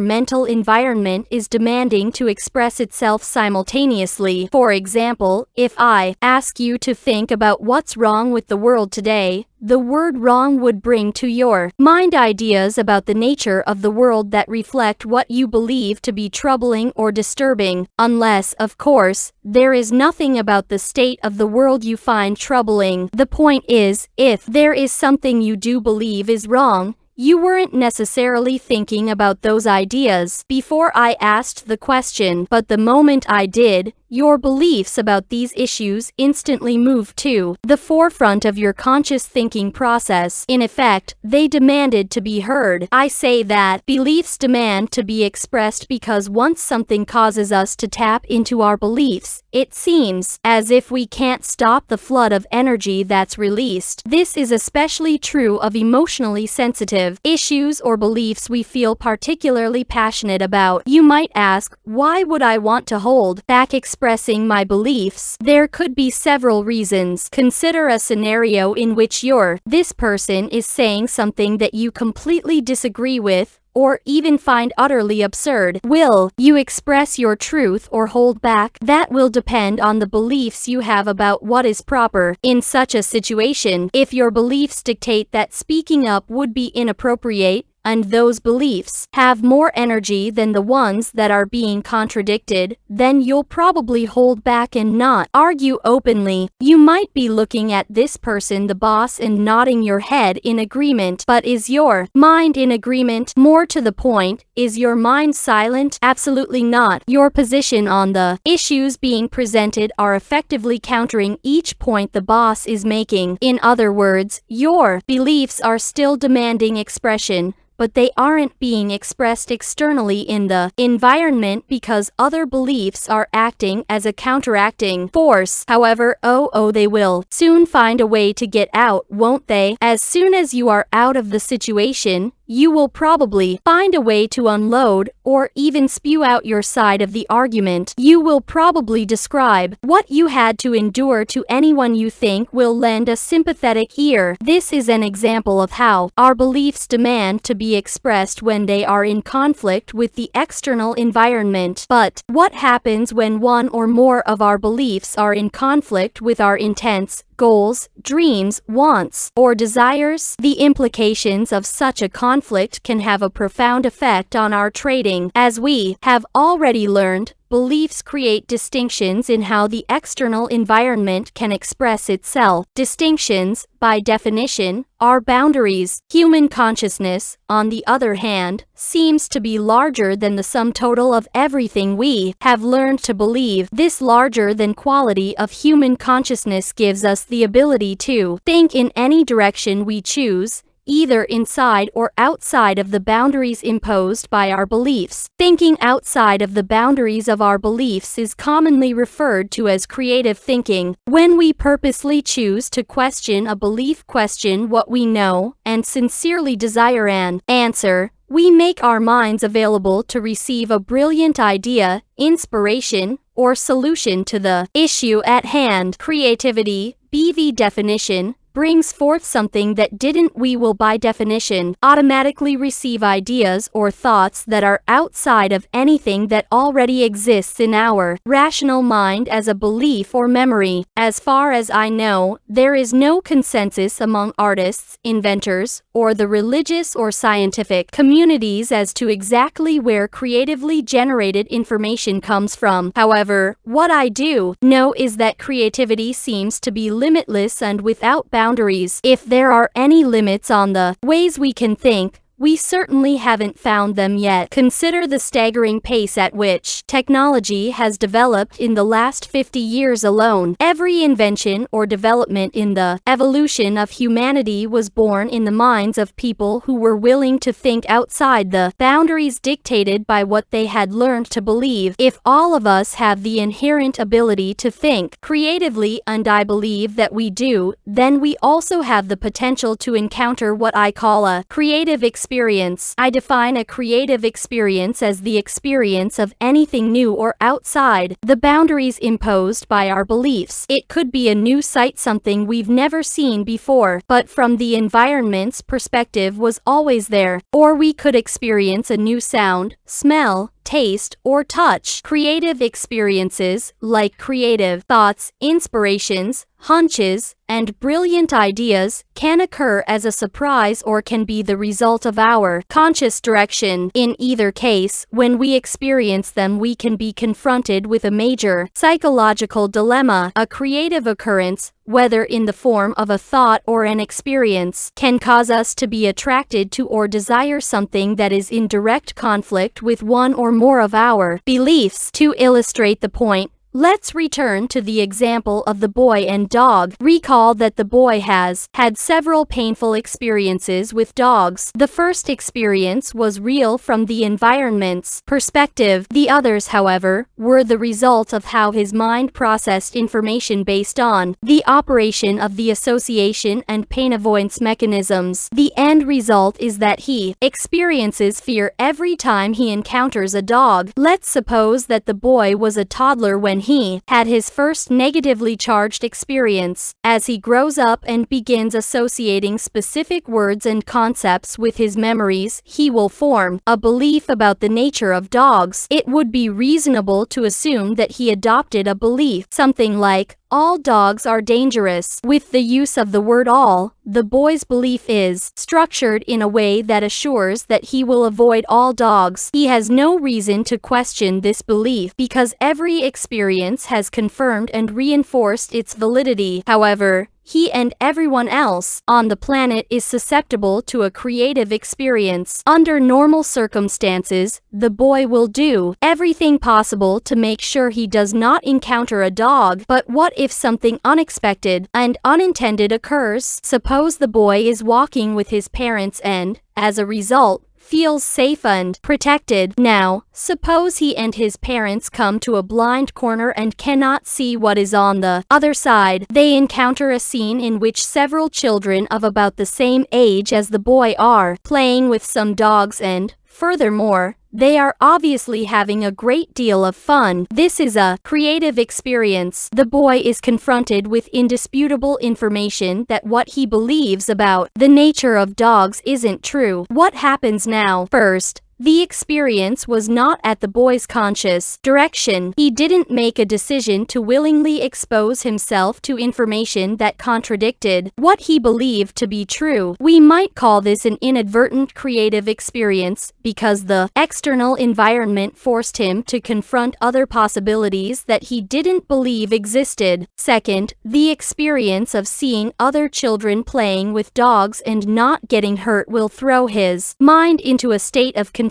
mental environment is demanding to express itself simultaneously. For example, if I ask you to think about what's wrong with the world today, the word wrong would bring to your mind ideas about the nature of the world that reflect what you believe to be troubling or disturbing, unless, of course, there is nothing about the state of the world you find troubling. The point is, if there is something you do believe is wrong, you weren't necessarily thinking about those ideas before I asked the question, but the moment I did, your beliefs about these issues instantly moved to the forefront of your conscious thinking process. In effect, they demanded to be heard. I say that beliefs demand to be expressed because once something causes us to tap into our beliefs, it seems as if we can't stop the flood of energy that's released. This is especially true of emotionally sensitive issues or beliefs we feel particularly passionate about. You might ask, why would I want to hold back expressing my beliefs? There could be several reasons. Consider a scenario in which this person is saying something that you completely disagree with, or even find utterly absurd. Will you express your truth or hold back? That will depend on the beliefs you have about what is proper. In such a situation, if your beliefs dictate that speaking up would be inappropriate, and those beliefs have more energy than the ones that are being contradicted, then you'll probably hold back and not argue openly. You might be looking at this person, the boss, and nodding your head in agreement, but is your mind in agreement? More to the point, is your mind silent? Absolutely not. Your position on the issues being presented are effectively countering each point the boss is making. In other words, your beliefs are still demanding expression, but they aren't being expressed externally in the environment because other beliefs are acting as a counteracting force. However, they will soon find a way to get out, won't they? As soon as you are out of the situation, you will probably find a way to unload or even spew out your side of the argument. You will probably describe what you had to endure to anyone you think will lend a sympathetic ear. This is an example of how our beliefs demand to be expressed when they are in conflict with the external environment. But what happens when one or more of our beliefs are in conflict with our intents, goals, dreams, wants, or desires? The implications of such a conflict can have a profound effect on our trading. As we have already learned, beliefs create distinctions in how the external environment can express itself. Distinctions, by definition, are boundaries. Human consciousness, on the other hand, seems to be larger than the sum total of everything we have learned to believe. This larger than quality of human consciousness gives us the ability to think in any direction we choose, either inside or outside of the boundaries imposed by our beliefs. Thinking outside of the boundaries of our beliefs is commonly referred to as creative thinking. When we purposely choose to question a belief, question what we know, and sincerely desire an answer, we make our minds available to receive a brilliant idea, inspiration, or solution to the issue at hand. Creativity, BV definition, brings forth something that didn't. We will by definition automatically receive ideas or thoughts that are outside of anything that already exists in our rational mind as a belief or memory. As far as I know, there is no consensus among artists, inventors, or the religious or scientific communities as to exactly where creatively generated information comes from. However, what I do know is that creativity seems to be limitless and without boundaries. If there are any limits on the ways we can think, we certainly haven't found them yet. Consider the staggering pace at which technology has developed in the last 50 years alone. Every invention or development in the evolution of humanity was born in the minds of people who were willing to think outside the boundaries dictated by what they had learned to believe. If all of us have the inherent ability to think creatively, and I believe that we do, then we also have the potential to encounter what I call a creative experience. I define a creative experience as the experience of anything new or outside the boundaries imposed by our beliefs. It could be a new sight, something we've never seen before, but from the environment's perspective was always there. Or we could experience a new sound, smell, taste, or touch. Creative experiences, like creative thoughts, inspirations, hunches, and brilliant ideas, can occur as a surprise or can be the result of our conscious direction. In either case, when we experience them, we can be confronted with a major psychological dilemma. A creative occurrence, whether in the form of a thought or an experience, can cause us to be attracted to or desire something that is in direct conflict with one or more of our beliefs. To illustrate the point, let's return to the example of the boy and dog. Recall that the boy has had several painful experiences with dogs. The first experience was real from the environment's perspective. The others, however, were the result of how his mind processed information based on the operation of the association and pain avoidance mechanisms. The end result is that he experiences fear every time he encounters a dog. Let's suppose that the boy was a toddler when he had his first negatively charged experience. As he grows up and begins associating specific words and concepts with his memories, he will form a belief about the nature of dogs. It would be reasonable to assume that he adopted a belief, something like, all dogs are dangerous. With the use of the word all, the boy's belief is structured in a way that assures that he will avoid all dogs. He has no reason to question this belief because every experience has confirmed and reinforced its validity. However, he and everyone else on the planet is susceptible to a creative experience. Under normal circumstances, the boy will do everything possible to make sure he does not encounter a dog. But what if something unexpected and unintended occurs? Suppose the boy is walking with his parents and, as a result, feels safe and protected. Now, suppose he and his parents come to a blind corner and cannot see what is on the other side. They encounter a scene in which several children of about the same age as the boy are playing with some dogs and, furthermore, they are obviously having a great deal of fun. This is a creative experience. The boy is confronted with indisputable information that what he believes about the nature of dogs isn't true. What happens now? First, the experience was not at the boy's conscious direction. He didn't make a decision to willingly expose himself to information that contradicted what he believed to be true. We might call this an inadvertent creative experience because the external environment forced him to confront other possibilities that he didn't believe existed. Second, the experience of seeing other children playing with dogs and not getting hurt will throw his mind into a state of confusion.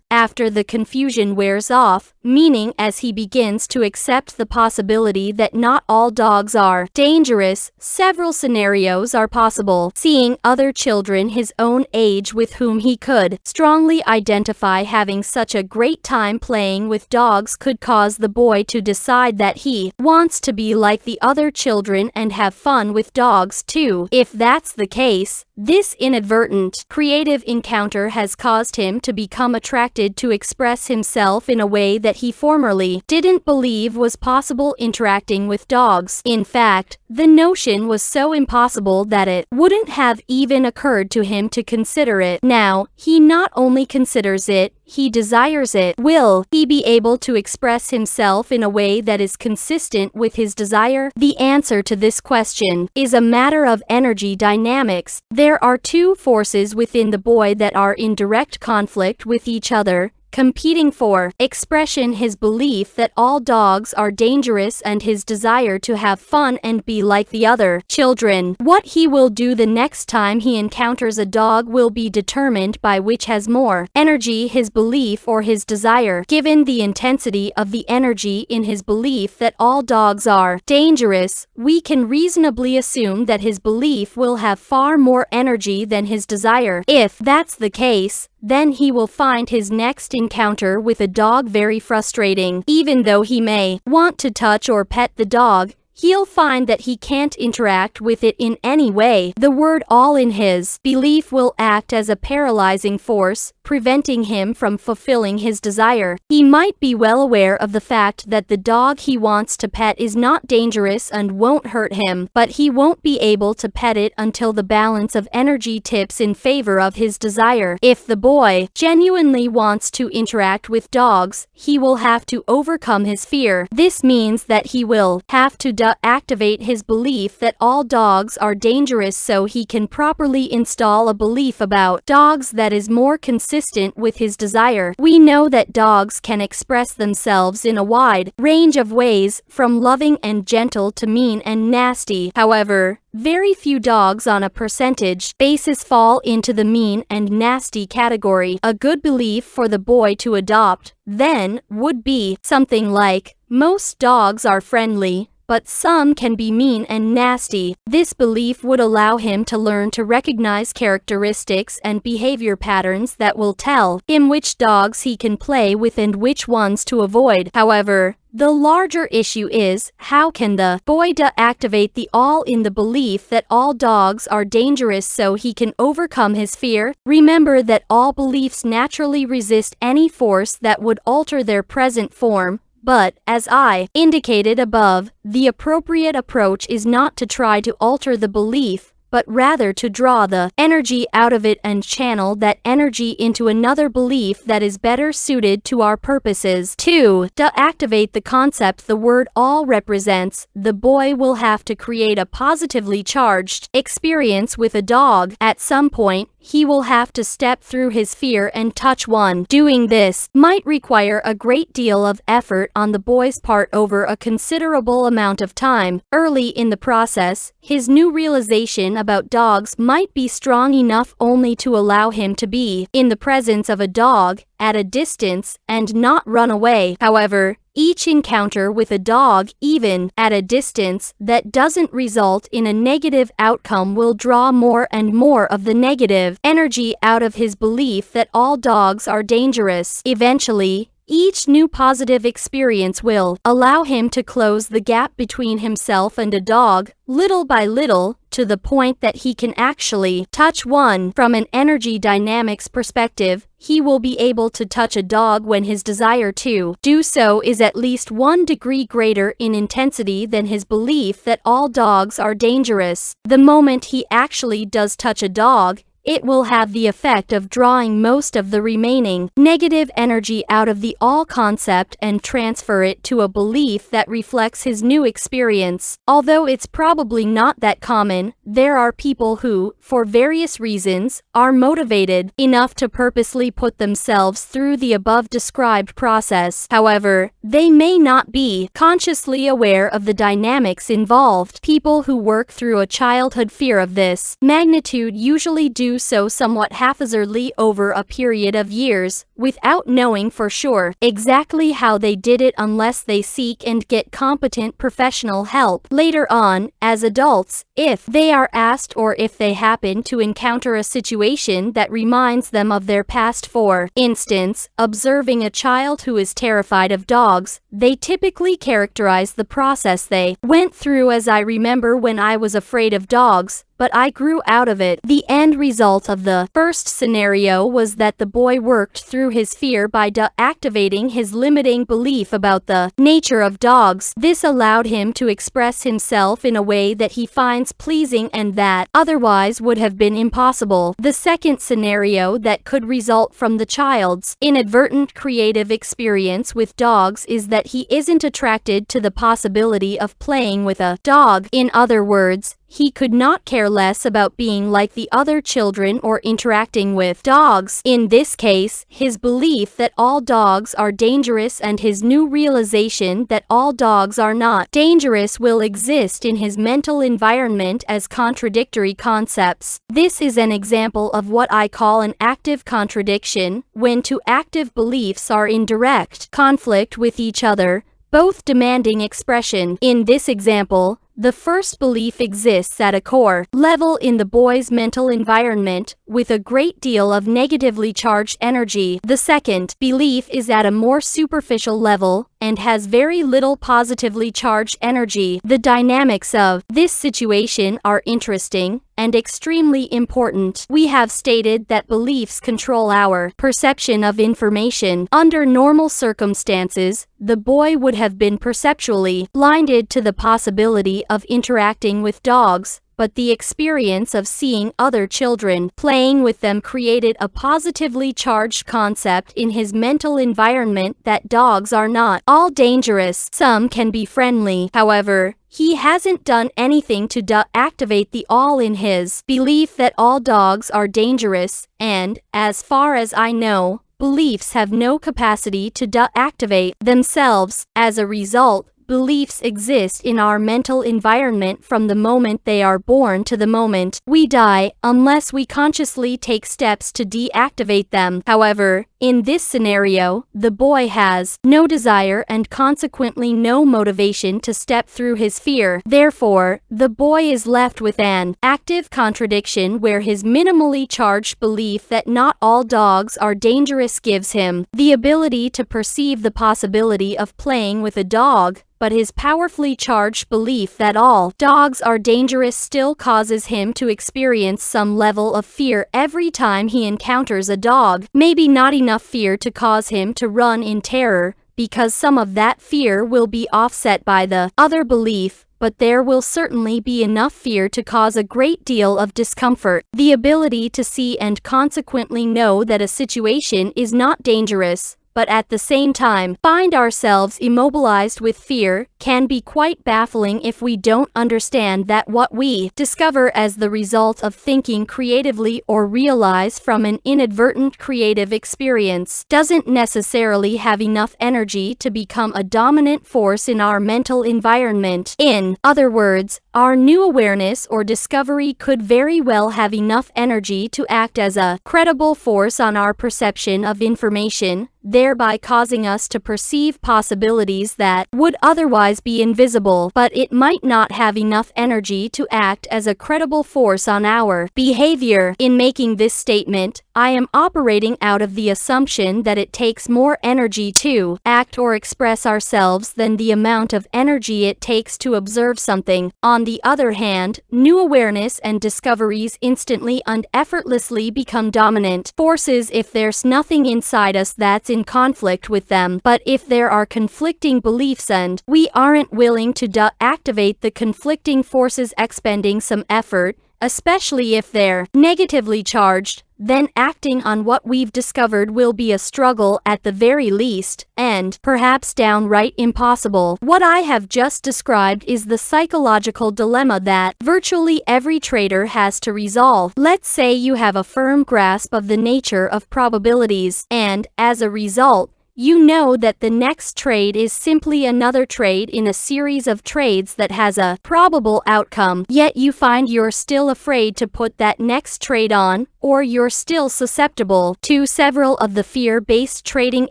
After the confusion wears off, meaning as he begins to accept the possibility that not all dogs are dangerous, several scenarios are possible. Seeing other children his own age with whom he could strongly identify having such a great time playing with dogs could cause the boy to decide that he wants to be like the other children and have fun with dogs too. If that's the case, this inadvertent creative encounter has caused him to be become attracted to express himself in a way that he formerly didn't believe was possible interacting with dogs. In fact, the notion was so impossible that it wouldn't have even occurred to him to consider it. Now, he not only considers it, he desires it. Will he be able to express himself in a way that is consistent with his desire? The answer to this question is a matter of energy dynamics. There are two forces within the boy that are in direct conflict with each other, competing for expression: his belief that all dogs are dangerous and his desire to have fun and be like the other children. What he will do the next time he encounters a dog will be determined by which has more energy, his belief or his desire. Given the intensity of the energy in his belief that all dogs are dangerous, we can reasonably assume that his belief will have far more energy than his desire. If that's the case, then he will find his next encounter with a dog very frustrating. Even though he may want to touch or pet the dog, he'll find that he can't interact with it in any way. The word all in his belief will act as a paralyzing force, preventing him from fulfilling his desire. He might be well aware of the fact that the dog he wants to pet is not dangerous and won't hurt him, but he won't be able to pet it until the balance of energy tips in favor of his desire. If the boy genuinely wants to interact with dogs, he will have to overcome his fear. This means that he will have to activate his belief that all dogs are dangerous so he can properly install a belief about dogs that is more consistent with his desire. We know that dogs can express themselves in a wide range of ways, from loving and gentle to mean and nasty. However, very few dogs on a percentage basis fall into the mean and nasty category. A good belief for the boy to adopt, then, would be something like, most dogs are friendly, but some can be mean and nasty. This belief would allow him to learn to recognize characteristics and behavior patterns that will tell him which dogs he can play with and which ones to avoid. However, the larger issue is, how can the boy activate the all in the belief that all dogs are dangerous so he can overcome his fear? Remember that all beliefs naturally resist any force that would alter their present form. But, as I indicated above, the appropriate approach is not to try to alter the belief, but rather to draw the energy out of it and channel that energy into another belief that is better suited to our purposes. 2. To activate the concept the word all represents, the boy will have to create a positively charged experience with a dog. At some point, he will have to step through his fear and touch one. Doing this might require a great deal of effort on the boy's part over a considerable amount of time. Early in the process, his new realization about dogs might be strong enough only to allow him to be in the presence of a dog at a distance and not run away. However, each encounter with a dog, even at a distance, that doesn't result in a negative outcome will draw more and more of the negative energy out of his belief that all dogs are dangerous. Eventually, each new positive experience will allow him to close the gap between himself and a dog, little by little, to the point that he can actually touch one. From an energy dynamics perspective, he will be able to touch a dog when his desire to do so is at least 1 degree greater in intensity than his belief that all dogs are dangerous. The moment he actually does touch a dog, it will have the effect of drawing most of the remaining negative energy out of the all concept and transfer it to a belief that reflects his new experience. Although it's probably not that common, there are people who, for various reasons, are motivated enough to purposely put themselves through the above described process. However, they may not be consciously aware of the dynamics involved. People who work through a childhood fear of this magnitude usually do so somewhat haphazardly over a period of years, without knowing for sure exactly how they did it unless they seek and get competent professional help. Later on, as adults, if they are asked or if they happen to encounter a situation that reminds them of their past, for instance, observing a child who is terrified of dogs, they typically characterize the process they went through as, "I remember when I was afraid of dogs. but I grew out of it. The end result of the first scenario was that the boy worked through his fear by deactivating his limiting belief about the nature of dogs. This allowed him to express himself in a way that he finds pleasing and that otherwise would have been impossible. The second scenario that could result from the child's inadvertent creative experience with dogs is that he isn't attracted to the possibility of playing with a dog. In other words, he could not care less about being like the other children or interacting with dogs. In this case, his belief that all dogs are dangerous and his new realization that all dogs are not dangerous will exist in his mental environment as contradictory concepts. This is an example of what I call an active contradiction, when two active beliefs are in direct conflict with each other, both demanding expression. In this example, the first belief exists at a core level in the boy's mental environment, with a great deal of negatively charged energy. The second belief is at a more superficial level and has very little positively charged energy. The dynamics of this situation are interesting and extremely important. We have stated that beliefs control our perception of information. Under normal circumstances, the boy would have been perceptually blinded to the possibility of interacting with dogs, but the experience of seeing other children playing with them created a positively charged concept in his mental environment that dogs are not all dangerous. Some can be friendly. However, he hasn't done anything to deactivate the all in his belief that all dogs are dangerous, and, as far as I know, beliefs have no capacity to deactivate themselves. As a result, beliefs exist in our mental environment from the moment they are born to the moment we die, unless we consciously take steps to deactivate them. However, in this scenario, the boy has no desire and consequently no motivation to step through his fear. Therefore, the boy is left with an active contradiction where his minimally charged belief that not all dogs are dangerous gives him the ability to perceive the possibility of playing with a dog, but his powerfully charged belief that all dogs are dangerous still causes him to experience some level of fear every time he encounters a dog. Maybe not enough fear to cause him to run in terror, because some of that fear will be offset by the other belief, but there will certainly be enough fear to cause a great deal of discomfort. The ability to see and consequently know that a situation is not dangerous, but at the same time find ourselves immobilized with fear, can be quite baffling if we don't understand that what we discover as the result of thinking creatively or realize from an inadvertent creative experience doesn't necessarily have enough energy to become a dominant force in our mental environment. In other words, our new awareness or discovery could very well have enough energy to act as a credible force on our perception of information, thereby causing us to perceive possibilities that would otherwise be invisible, but it might not have enough energy to act as a credible force on our behavior. In making this statement, I am operating out of the assumption that it takes more energy to act or express ourselves than the amount of energy it takes to observe something. On the other hand, new awareness and discoveries instantly and effortlessly become dominant forces if there's nothing inside us that's in conflict with them. But if there are conflicting beliefs and we aren't willing to deactivate the conflicting forces expending some effort, especially if they're negatively charged, then acting on what we've discovered will be a struggle at the very least, and perhaps downright impossible. What I have just described is the psychological dilemma that virtually every trader has to resolve. Let's say you have a firm grasp of the nature of probabilities, and, as a result, you know that the next trade is simply another trade in a series of trades that has a probable outcome, yet you find you're still afraid to put that next trade on, or you're still susceptible to several of the fear-based trading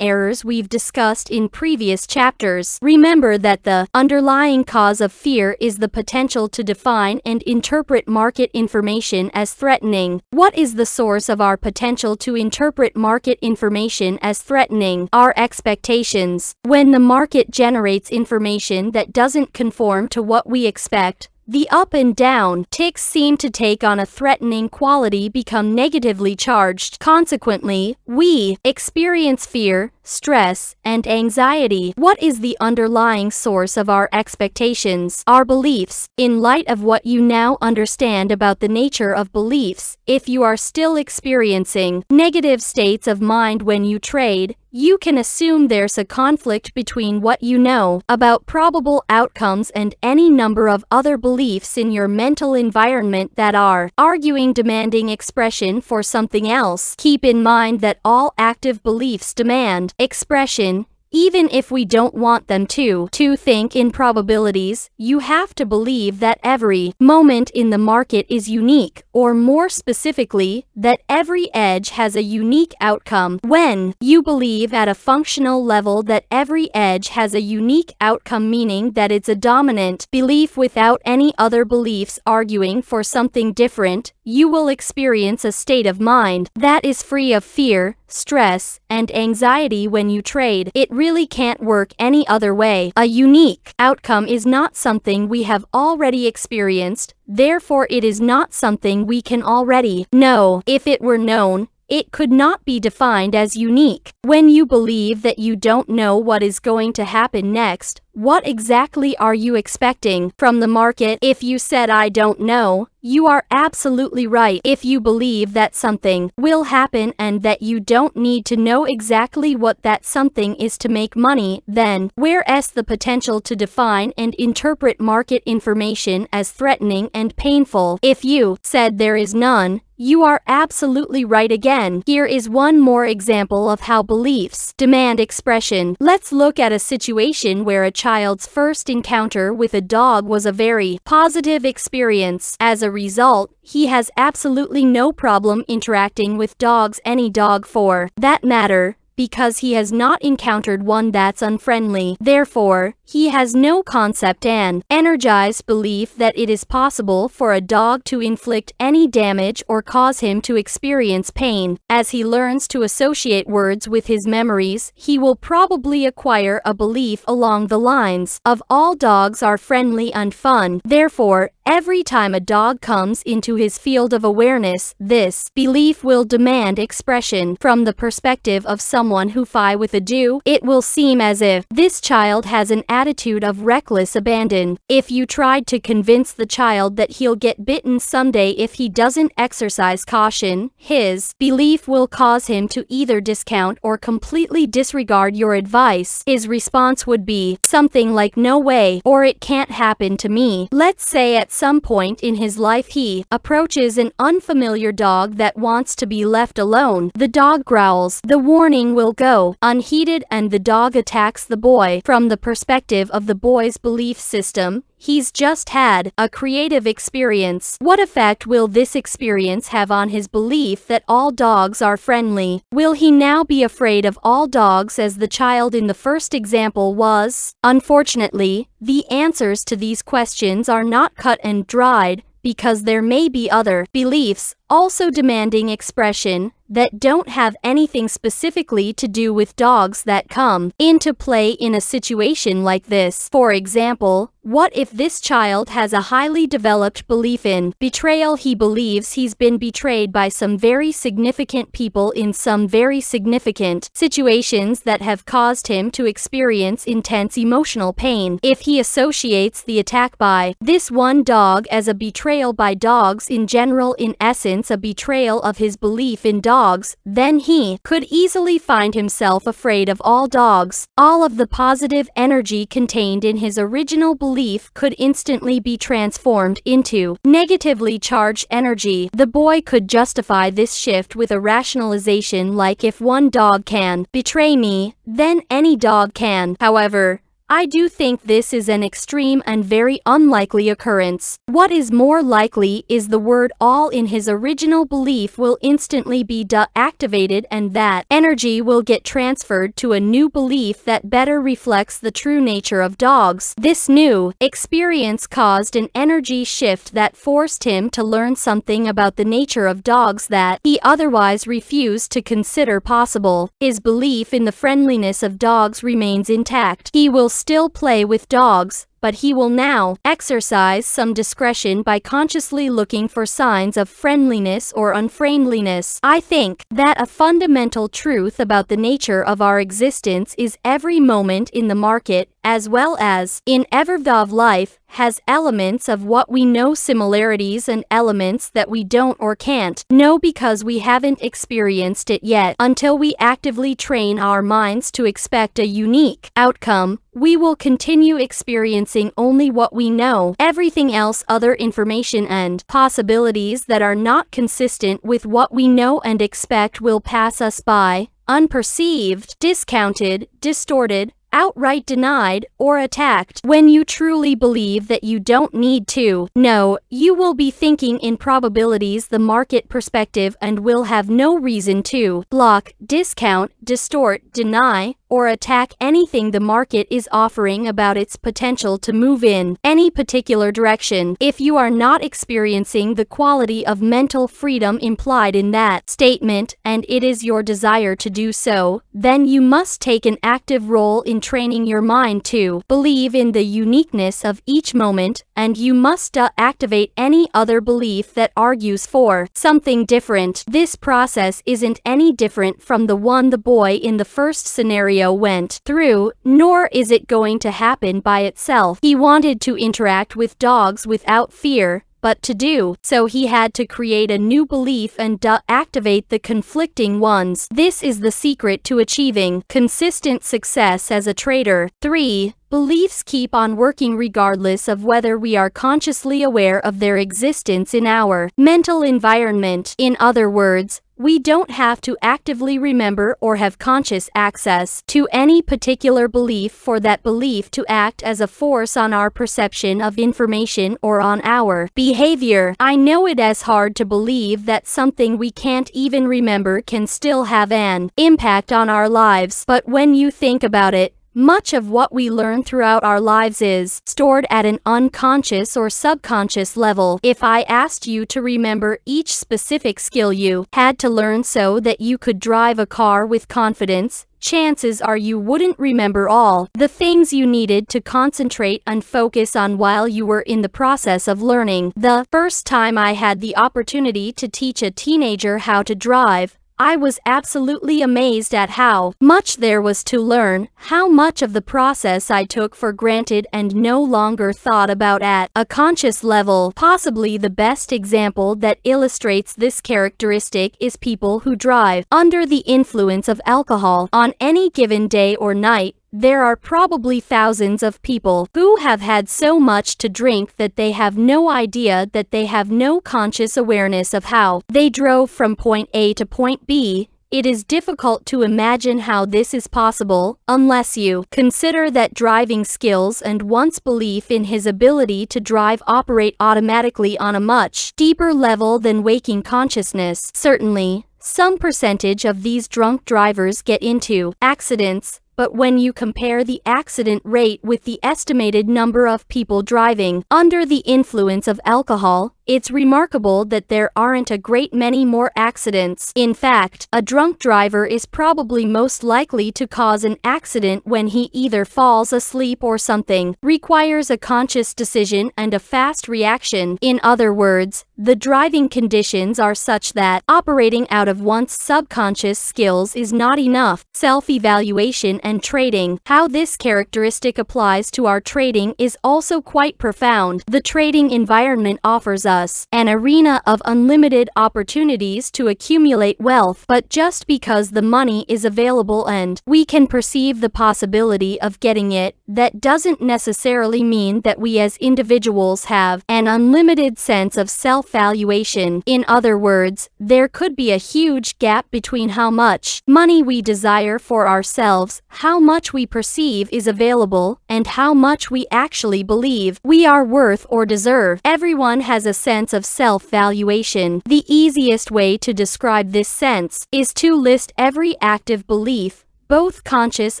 errors we've discussed in previous chapters. Remember that the underlying cause of fear is the potential to define and interpret market information as threatening. What is the source of our potential to interpret market information as threatening? Our expectations. When the market generates information that doesn't conform to what we expect, The up and down ticks seem to take on a threatening quality, become negatively charged. Consequently, we experience fear, stress, and anxiety. What is the underlying source of our expectations? Our beliefs. In light of what you now understand about the nature of beliefs, if you are still experiencing negative states of mind when you trade, you can assume there's a conflict between what you know about probable outcomes and any number of other beliefs in your mental environment that are arguing, demanding expression for something else. Keep in mind that all active beliefs demand expression, even if we don't want them to. To think in probabilities, you have to believe that every moment in the market is unique, or more specifically, that every edge has a unique outcome. When you believe at a functional level that every edge has a unique outcome, meaning that it's a dominant belief without any other beliefs arguing for something different, you will experience a state of mind that is free of fear, stress, and anxiety when you trade. It really can't work any other way. A unique outcome is not something we have already experienced, therefore it is not something we can already know. If it were known, it could not be defined as unique. When you believe that you don't know what is going to happen next, what exactly are you expecting from the market? If you said I don't know, you are absolutely right. If you believe that something will happen and that you don't need to know exactly what that something is to make money, then whereas the potential to define and interpret market information as threatening and painful. If you said there is none, you are absolutely right again. Here is one more example of how beliefs demand expression. Let's look at a situation where a child's first encounter with a dog was a very positive experience. As a result, he has absolutely no problem interacting with dogs, any dog for that matter, because he has not encountered one that's unfriendly. Therefore, he has no concept and energized belief that it is possible for a dog to inflict any damage or cause him to experience pain. As he learns to associate words with his memories, he will probably acquire a belief along the lines of all dogs are friendly and fun. Therefore, every time a dog comes into his field of awareness, this belief will demand expression. From the perspective of someone who fights with a do, it will seem as if this child has an attitude of reckless abandon. If you tried to convince the child that he'll get bitten someday if he doesn't exercise caution, his belief will cause him to either discount or completely disregard your advice. His response would be something like "no way," or "it can't happen to me." Let's say at some point in his life he approaches an unfamiliar dog that wants to be left alone. The dog growls. The warning will go unheeded and the dog attacks the boy. From the perspective of the boy's belief system, he's just had a creative experience. What effect will this experience have on his belief that all dogs are friendly? Will he now be afraid of all dogs as the child in the first example was? Unfortunately, the answers to these questions are not cut and dried, because there may be other beliefs also demanding expression that don't have anything specifically to do with dogs that come into play in a situation like this. For example, what if this child has a highly developed belief in betrayal? He believes he's been betrayed by some very significant people in some very significant situations that have caused him to experience intense emotional pain. If he associates the attack by this one dog as a betrayal by dogs in general, in essence a betrayal of his belief in dogs, then he could easily find himself afraid of all dogs. All of the positive energy contained in his original belief could instantly be transformed into negatively charged energy. The boy could justify this shift with a rationalization like, if one dog can betray me, then any dog can. However, I do think this is an extreme and very unlikely occurrence. What is more likely is the word all in his original belief will instantly be deactivated and that energy will get transferred to a new belief that better reflects the true nature of dogs. This new experience caused an energy shift that forced him to learn something about the nature of dogs that he otherwise refused to consider possible. His belief in the friendliness of dogs remains intact. He will still play with dogs, but he will now exercise some discretion by consciously looking for signs of friendliness or unfriendliness. I think that a fundamental truth about the nature of our existence is every moment in the market, as well as in every of life, has elements of what we know, similarities, and elements that we don't or can't know because we haven't experienced it yet. Until we actively train our minds to expect a unique outcome, we will continue experiencing only what we know. Everything else, other information and possibilities that are not consistent with what we know and expect, will pass us by, unperceived, discounted, distorted, outright denied, or attacked. When you truly believe that you don't need to know, you will be thinking in probabilities, the market perspective, and will have no reason to block, discount, distort, deny, or attack anything the market is offering about its potential to move in any particular direction. If you are not experiencing the quality of mental freedom implied in that statement, and it is your desire to do so, then you must take an active role in training your mind to believe in the uniqueness of each moment, and you must activate any other belief that argues for something different. This process isn't any different from the one the boy in the first scenario went through, nor is it going to happen by itself. He wanted to interact with dogs without fear, but to do so he had to create a new belief and activate the conflicting ones. This is the secret to achieving consistent success as a trader. 3. Beliefs keep on working regardless of whether we are consciously aware of their existence in our mental environment. In other words, we don't have to actively remember or have conscious access to any particular belief for that belief to act as a force on our perception of information or on our behavior. I know it is hard to believe that something we can't even remember can still have an impact on our lives, but when you think about it, much of what we learn throughout our lives is stored at an unconscious or subconscious level. If I asked you to remember each specific skill you had to learn so that you could drive a car with confidence, chances are you wouldn't remember all the things you needed to concentrate and focus on while you were in the process of learning. The first time I had the opportunity to teach a teenager how to drive, I was absolutely amazed at how much there was to learn, how much of the process I took for granted and no longer thought about at a conscious level. Possibly the best example that illustrates this characteristic is people who drive under the influence of alcohol. On any given day or night, there are probably thousands of people who have had so much to drink that they have no idea that they have no conscious awareness of how they drove from point A to point B. It is difficult to imagine how this is possible unless you consider that driving skills and one's belief in his ability to drive operate automatically on a much deeper level than waking consciousness. Certainly, some percentage of these drunk drivers get into accidents, but when you compare the accident rate with the estimated number of people driving under the influence of alcohol, it's remarkable that there aren't a great many more accidents. In fact, a drunk driver is probably most likely to cause an accident when he either falls asleep or something requires a conscious decision and a fast reaction. In other words, the driving conditions are such that operating out of one's subconscious skills is not enough. Self-evaluation and trading. How this characteristic applies to our trading is also quite profound. The trading environment offers us an arena of unlimited opportunities to accumulate wealth, but just because the money is available and we can perceive the possibility of getting it, that doesn't necessarily mean that we as individuals have an unlimited sense of self-valuation. In other words, there could be a huge gap between how much money we desire for ourselves, how much we perceive is available, and how much we actually believe we are worth or deserve. Everyone has a sense of self-valuation. The easiest way to describe this sense is to list every active belief, both conscious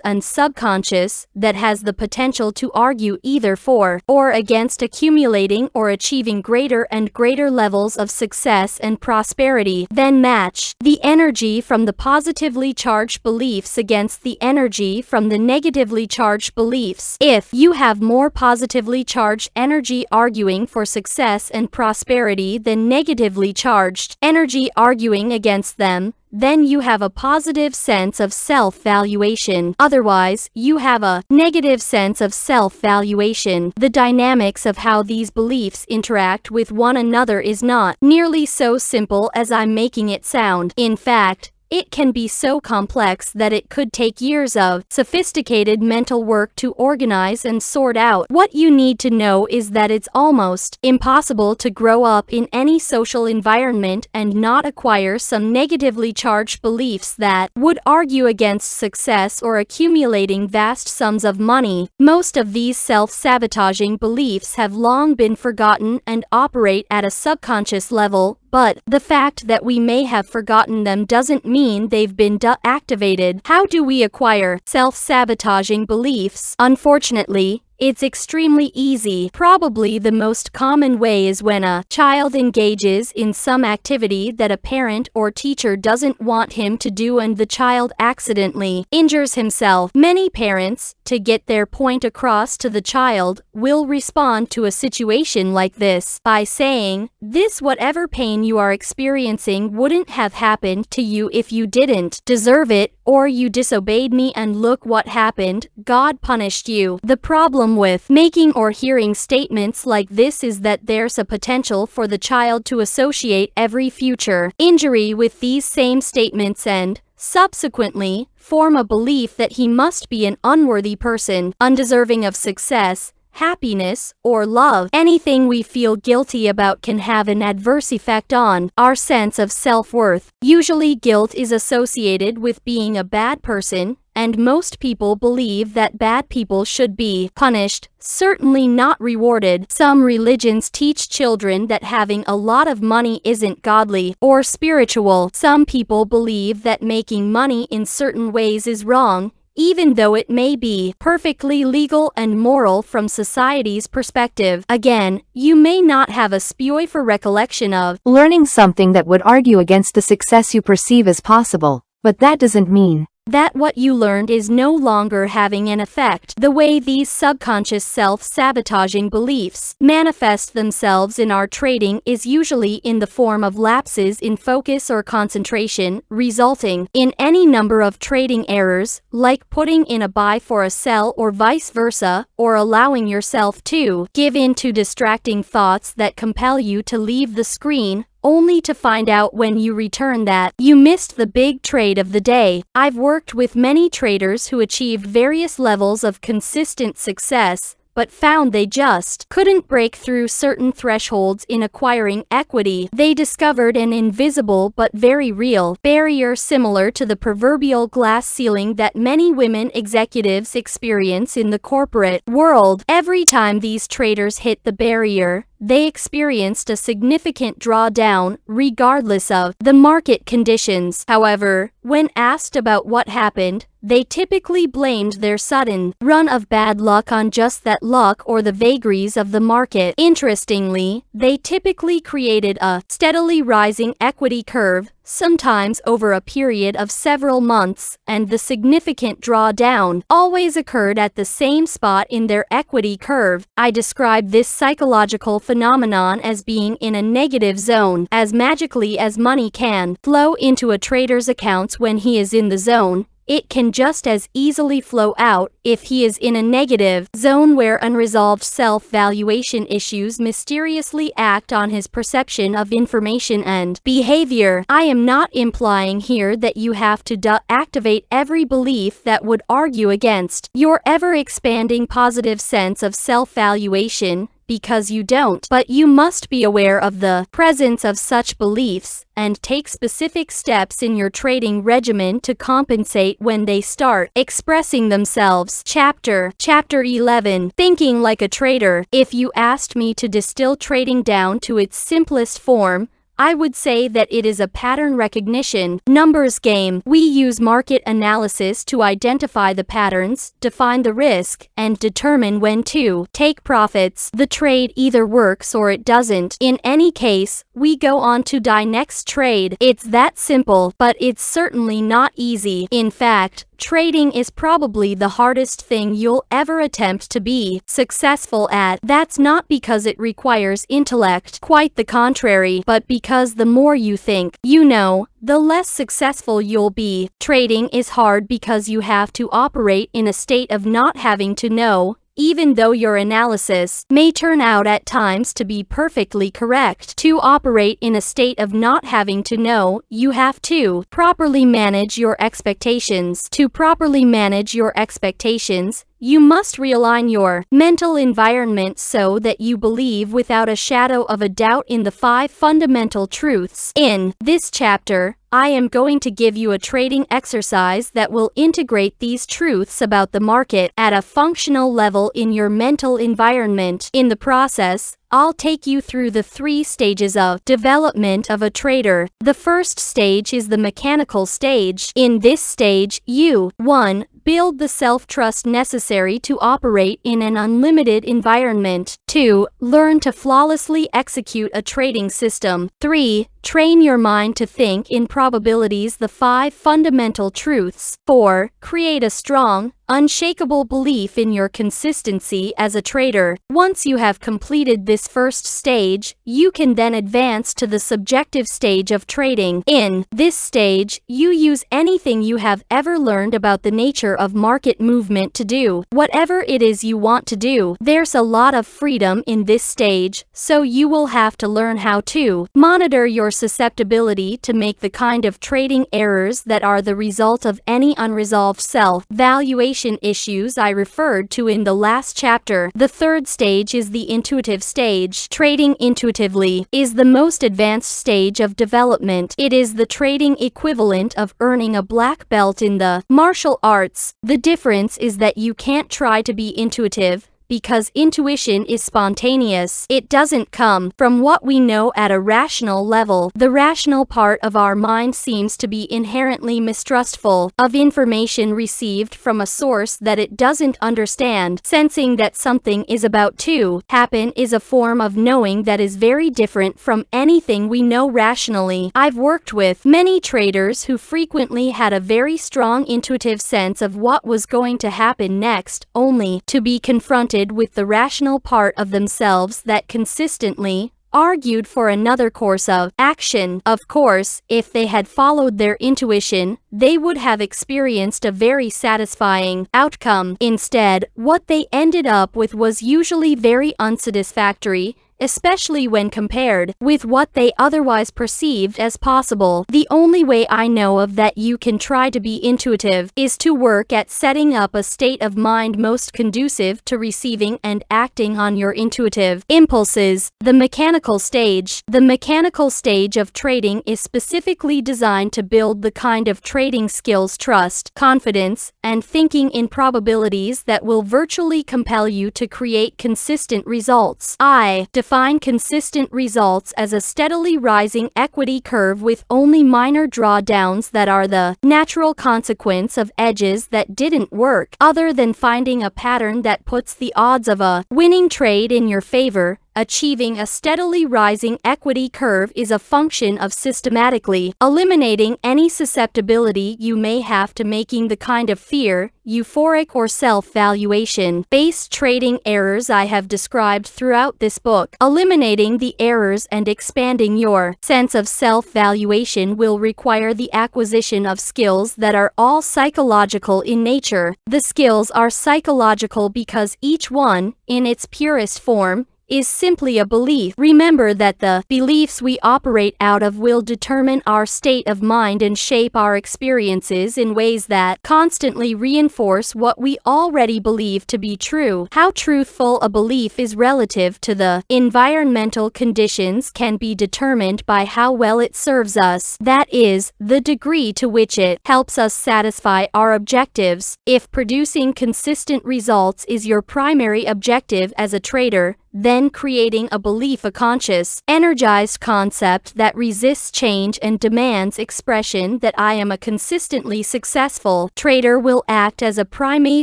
and subconscious, that has the potential to argue either for or against accumulating or achieving greater and greater levels of success and prosperity. Then match the energy from the positively charged beliefs against the energy from the negatively charged beliefs. If you have more positively charged energy arguing for success and prosperity than negatively charged energy arguing against them, then you have a positive sense of self-valuation. Otherwise, you have a negative sense of self-valuation. The dynamics of how these beliefs interact with one another is not nearly so simple as I'm making it sound. In fact, it can be so complex that it could take years of sophisticated mental work to organize and sort out. What you need to know is that it's almost impossible to grow up in any social environment and not acquire some negatively charged beliefs that would argue against success or accumulating vast sums of money. Most of these self-sabotaging beliefs have long been forgotten and operate at a subconscious level, but the fact that we may have forgotten them doesn't mean they've been deactivated. How do we acquire self-sabotaging beliefs? Unfortunately, it's extremely easy. Probably the most common way is when a child engages in some activity that a parent or teacher doesn't want him to do and the child accidentally injures himself. Many parents, to get their point across to the child, will respond to a situation like this by saying, "This whatever pain you are experiencing wouldn't have happened to you if you didn't deserve it, or you disobeyed me and look what happened, God punished you." The problem with making or hearing statements like this is that there's a potential for the child to associate every future injury with these same statements and, subsequently, form a belief that he must be an unworthy person, undeserving of success, happiness, or love. Anything we feel guilty about can have an adverse effect on our sense of self-worth. Usually guilt is associated with being a bad person, and most people believe that bad people should be punished, certainly not rewarded. Some religions teach children that having a lot of money isn't godly or spiritual. Some people believe that making money in certain ways is wrong, even though it may be perfectly legal and moral from society's perspective. Again, you may not have a spui for recollection of learning something that would argue against the success you perceive as possible, but that doesn't mean that what you learned is no longer having an effect. The way these subconscious self-sabotaging beliefs manifest themselves in our trading is usually in the form of lapses in focus or concentration, resulting in any number of trading errors, like putting in a buy for a sell or vice versa, or allowing yourself to give in to distracting thoughts that compel you to leave the screen, only to find out when you return that you missed the big trade of the day. I've worked with many traders who achieved various levels of consistent success, but found they just couldn't break through certain thresholds in acquiring equity. They discovered an invisible but very real barrier similar to the proverbial glass ceiling that many women executives experience in the corporate world. Every time these traders hit the barrier, they experienced a significant drawdown, regardless of the market conditions. However, when asked about what happened, they typically blamed their sudden run of bad luck on just that luck or the vagaries of the market. Interestingly, they typically created a steadily rising equity curve, sometimes over a period of several months, and the significant drawdown always occurred at the same spot in their equity curve. I describe this psychological phenomenon as being in a negative zone. As magically as money can flow into a trader's accounts when he is in the zone, it can just as easily flow out if he is in a negative zone where unresolved self-valuation issues mysteriously act on his perception of information and behavior. I am not implying here that you have to deactivate every belief that would argue against your ever-expanding positive sense of self-valuation, because you don't, but you must be aware of the presence of such beliefs and take specific steps in your trading regimen to compensate when they start expressing themselves. Chapter 11. Thinking like a trader. If you asked me to distill trading down to its simplest form, I would say that it is a pattern recognition, numbers game. We use market analysis to identify the patterns, define the risk, and determine when to take profits. The trade either works or it doesn't. In any case, we go on to the next trade. It's that simple, but it's certainly not easy. In fact, trading is probably the hardest thing you'll ever attempt to be successful at. That's not because it requires intellect, quite the contrary, but because the more you think, you know, the less successful you'll be. Trading is hard because you have to operate in a state of not having to know, even though your analysis may turn out at times to be perfectly correct. To operate in a state of not having to know, you have to properly manage your expectations. To properly manage your expectations, you must realign your mental environment so that you believe without a shadow of a doubt in the 5 fundamental truths. In this chapter, I am going to give you a trading exercise that will integrate these truths about the market at a functional level in your mental environment. In the process, I'll take you through the 3 stages of development of a trader. The first stage is the mechanical stage. In this stage, you 1. Build the self-trust necessary to operate in an unlimited environment. 2. Learn to flawlessly execute a trading system. 3. Train your mind to think in probabilities, the 5 fundamental truths. 4. Create a strong, unshakable belief in your consistency as a trader. Once you have completed this first stage, you can then advance to the subjective stage of trading. In this stage, you use anything you have ever learned about the nature of market movement to do whatever it is you want to do. There's a lot of freedom in this stage, so you will have to learn how to monitor your susceptibility to make the kind of trading errors that are the result of any unresolved self-valuation issues I referred to in the last chapter. The third stage is the intuitive stage. Trading intuitively is the most advanced stage of development. It is the trading equivalent of earning a black belt in the martial arts. The difference is that you can't try to be intuitive, because intuition is spontaneous. It doesn't come from what we know at a rational level. The rational part of our mind seems to be inherently mistrustful of information received from a source that it doesn't understand. Sensing that something is about to happen is a form of knowing that is very different from anything we know rationally. I've worked with many traders who frequently had a very strong intuitive sense of what was going to happen next, only to be confronted with the rational part of themselves that consistently argued for another course of action. Of course, if they had followed their intuition, they would have experienced a very satisfying outcome. Instead, what they ended up with was usually very unsatisfactory, especially when compared with what they otherwise perceived as possible. The only way I know of that you can try to be intuitive is to work at setting up a state of mind most conducive to receiving and acting on your intuitive impulses. The mechanical stage. The mechanical stage of trading is specifically designed to build the kind of trading skills, trust, confidence, and thinking in probabilities that will virtually compel you to create consistent results. I define consistent results as a steadily rising equity curve with only minor drawdowns that are the natural consequence of edges that didn't work. Other than finding a pattern that puts the odds of a winning trade in your favor, achieving a steadily rising equity curve is a function of systematically eliminating any susceptibility you may have to making the kind of fear, euphoric or self-valuation based trading errors I have described throughout this book. Eliminating the errors and expanding your sense of self-valuation will require the acquisition of skills that are all psychological in nature. The skills are psychological because each one, in its purest form, is simply a belief. Remember that the beliefs we operate out of will determine our state of mind and shape our experiences in ways that constantly reinforce what we already believe to be true. How truthful a belief is relative to the environmental conditions can be determined by how well it serves us. That is, the degree to which it helps us satisfy our objectives. If producing consistent results is your primary objective as a trader, then creating a belief, a conscious, energized concept that resists change and demands expression. That I am a consistently successful trader will act as a primary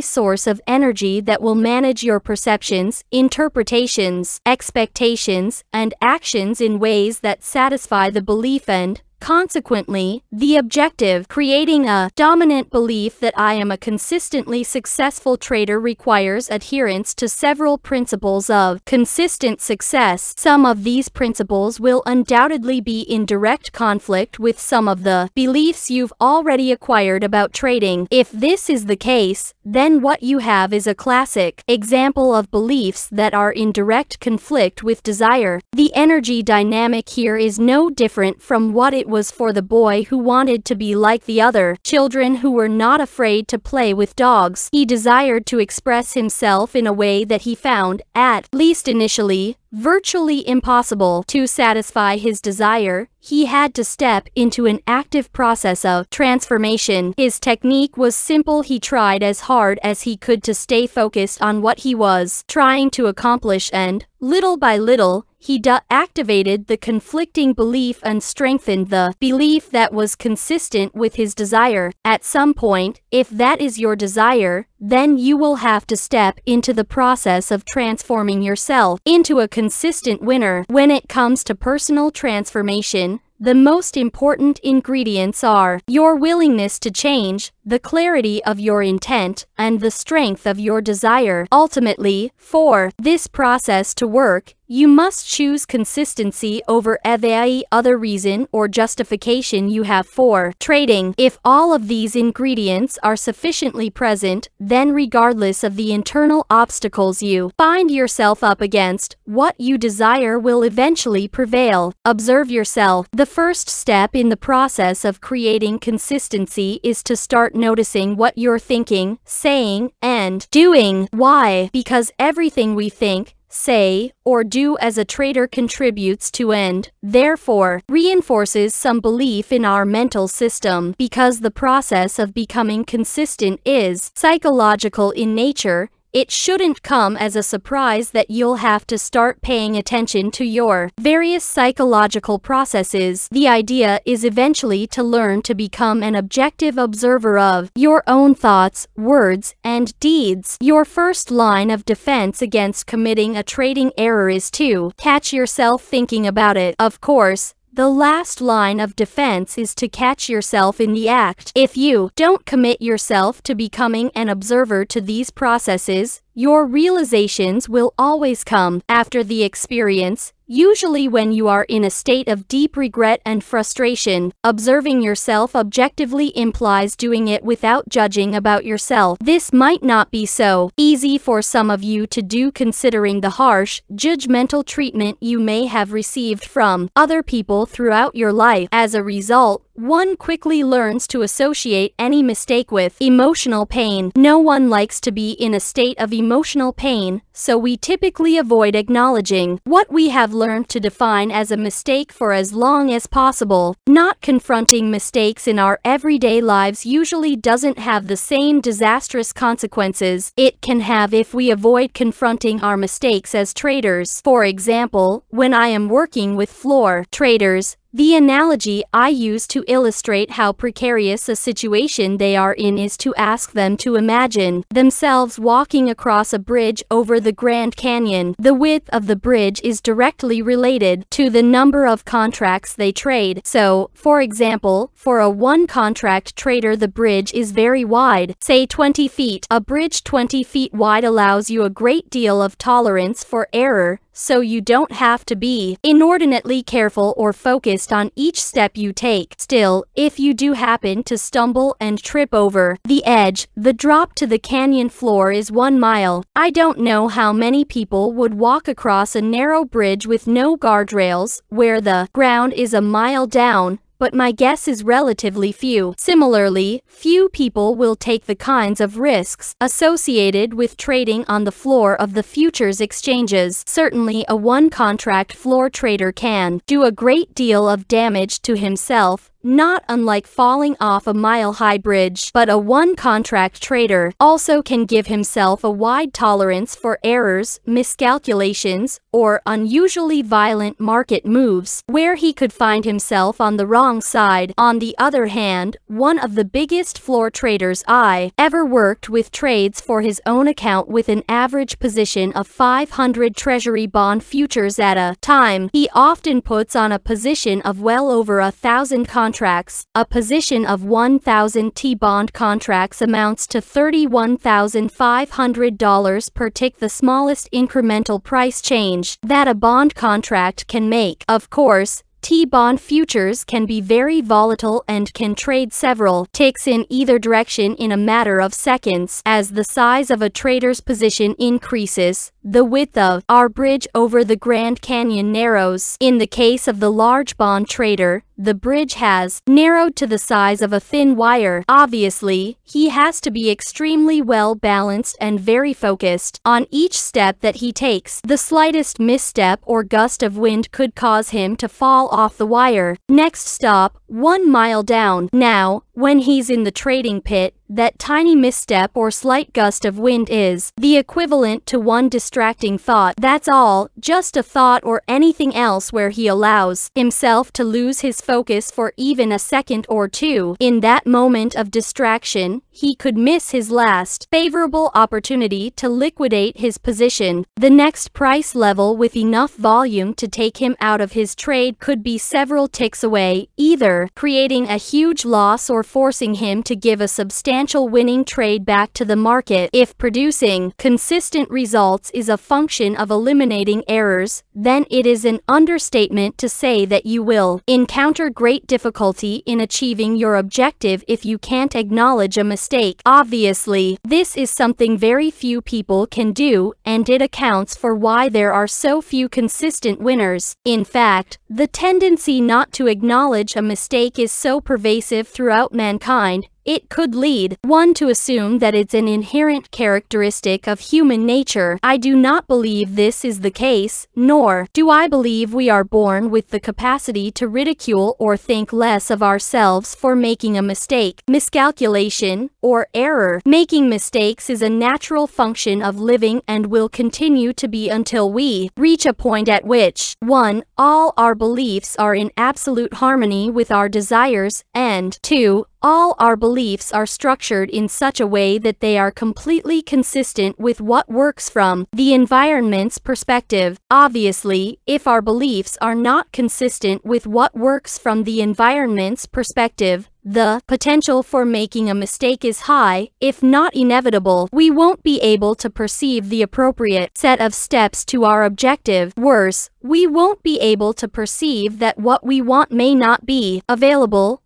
source of energy that will manage your perceptions, interpretations, expectations, and actions in ways that satisfy the belief and, consequently, the objective. Creating a dominant belief that I am a consistently successful trader requires adherence to several principles of consistent success. Some of these principles will undoubtedly be in direct conflict with some of the beliefs you've already acquired about trading. If this is the case, then what you have is a classic example of beliefs that are in direct conflict with desire. The energy dynamic here is no different from what it was for the boy who wanted to be like the other children who were not afraid to play with dogs. He desired to express himself in a way that he found, at least initially, virtually impossible. To satisfy his desire, he had to step into an active process of transformation. His technique was simple. He tried as hard as he could to stay focused on what he was trying to accomplish, and, little by little, he activated the conflicting belief and strengthened the belief that was consistent with his desire. At some point, if that is your desire, then you will have to step into the process of transforming yourself into a consistent winner. When it comes to personal transformation, the most important ingredients are your willingness to change, the clarity of your intent, and the strength of your desire. Ultimately, for this process to work, you must choose consistency over any other reason or justification you have for trading. If all of these ingredients are sufficiently present, then regardless of the internal obstacles you find yourself up against, what you desire will eventually prevail. Observe yourself. The first step in the process of creating consistency is to start noticing what you're thinking, saying, and doing. Why? Because everything we think, say, or do as a trader contributes to and, therefore, reinforces some belief in our mental system. Because the process of becoming consistent is psychological in nature, it shouldn't come as a surprise that you'll have to start paying attention to your various psychological processes. The idea is eventually to learn to become an objective observer of your own thoughts, words, and deeds. Your first line of defense against committing a trading error is to catch yourself thinking about it. Of course, the last line of defense is to catch yourself in the act. If you don't commit yourself to becoming an observer to these processes, your realizations will always come after the experience, usually when you are in a state of deep regret and frustration. Observing yourself objectively implies doing it without judging about yourself. This might not be so easy for some of you to do considering the harsh, judgmental treatment you may have received from other people throughout your life. As a result, one quickly learns to associate any mistake with emotional pain. No one likes to be in a state of emotional pain, so we typically avoid acknowledging what we have learned to define as a mistake for as long as possible. Not confronting mistakes in our everyday lives usually doesn't have the same disastrous consequences it can have if we avoid confronting our mistakes as traders. For example, when I am working with floor traders, the analogy I use to illustrate how precarious a situation they are in is to ask them to imagine themselves walking across a bridge over the Grand Canyon. The width of the bridge is directly related to the number of contracts they trade. So, for example, for a one-contract trader the bridge is very wide, say 20 feet. A bridge 20 feet wide allows you a great deal of tolerance for error, so you don't have to be inordinately careful or focused on each step you take. Still, if you do happen to stumble and trip over the edge, the drop to the canyon floor is 1 mile. I don't know how many people would walk across a narrow bridge with no guardrails, where the ground is a mile down, but my guess is relatively few. Similarly, few people will take the kinds of risks associated with trading on the floor of the futures exchanges. Certainly, a one-contract floor trader can do a great deal of damage to himself, not unlike falling off a mile-high bridge. But a one-contract trader also can give himself a wide tolerance for errors, miscalculations, or unusually violent market moves, where he could find himself on the wrong side. On the other hand, one of the biggest floor traders I ever worked with trades for his own account with an average position of 500 treasury bond futures at a time. He often puts on a position of well over 1,000 contracts. A position of 1,000 T-bond contracts amounts to $31,500 per tick, the smallest incremental price change that a bond contract can make. Of course, T-bond futures can be very volatile and can trade several ticks in either direction in a matter of seconds. As the size of a trader's position increases, the width of our bridge over the Grand Canyon narrows. In the case of the large bond trader, the bridge has narrowed to the size of a thin wire. Obviously, he has to be extremely well balanced and very focused on each step that he takes. The slightest misstep or gust of wind could cause him to fall off the wire. Next stop, 1 mile down. Now, when he's in the trading pit, that tiny misstep or slight gust of wind is the equivalent to one distracting thought. That's all, just a thought or anything else where he allows himself to lose his focus for even a second or two. In that moment of distraction, he could miss his last favorable opportunity to liquidate his position. The next price level with enough volume to take him out of his trade could be several ticks away, either creating a huge loss or forcing him to give a substantial winning trade back to the market. If producing consistent results is a function of eliminating errors, then it is an understatement to say that you will encounter great difficulty in achieving your objective if you can't acknowledge a mistake. Obviously, this is something very few people can do, and it accounts for why there are so few consistent winners. In fact, the tendency not to acknowledge a mistake is so pervasive throughout mankind, it could lead one to assume that it's an inherent characteristic of human nature. I do not believe this is the case, nor do I believe we are born with the capacity to ridicule or think less of ourselves for making a mistake. Miscalculation, or error, making mistakes is a natural function of living and will continue to be until we reach a point at which 1. All our beliefs are in absolute harmony with our desires, and 2. All our beliefs are structured in such a way that they are completely consistent with what works from the environment's perspective. Obviously, if our beliefs are not consistent with what works from the environment's perspective, the potential for making a mistake is high, if not inevitable. We won't be able to perceive the appropriate set of steps to our objective. Worse, we won't be able to perceive that what we want may not be available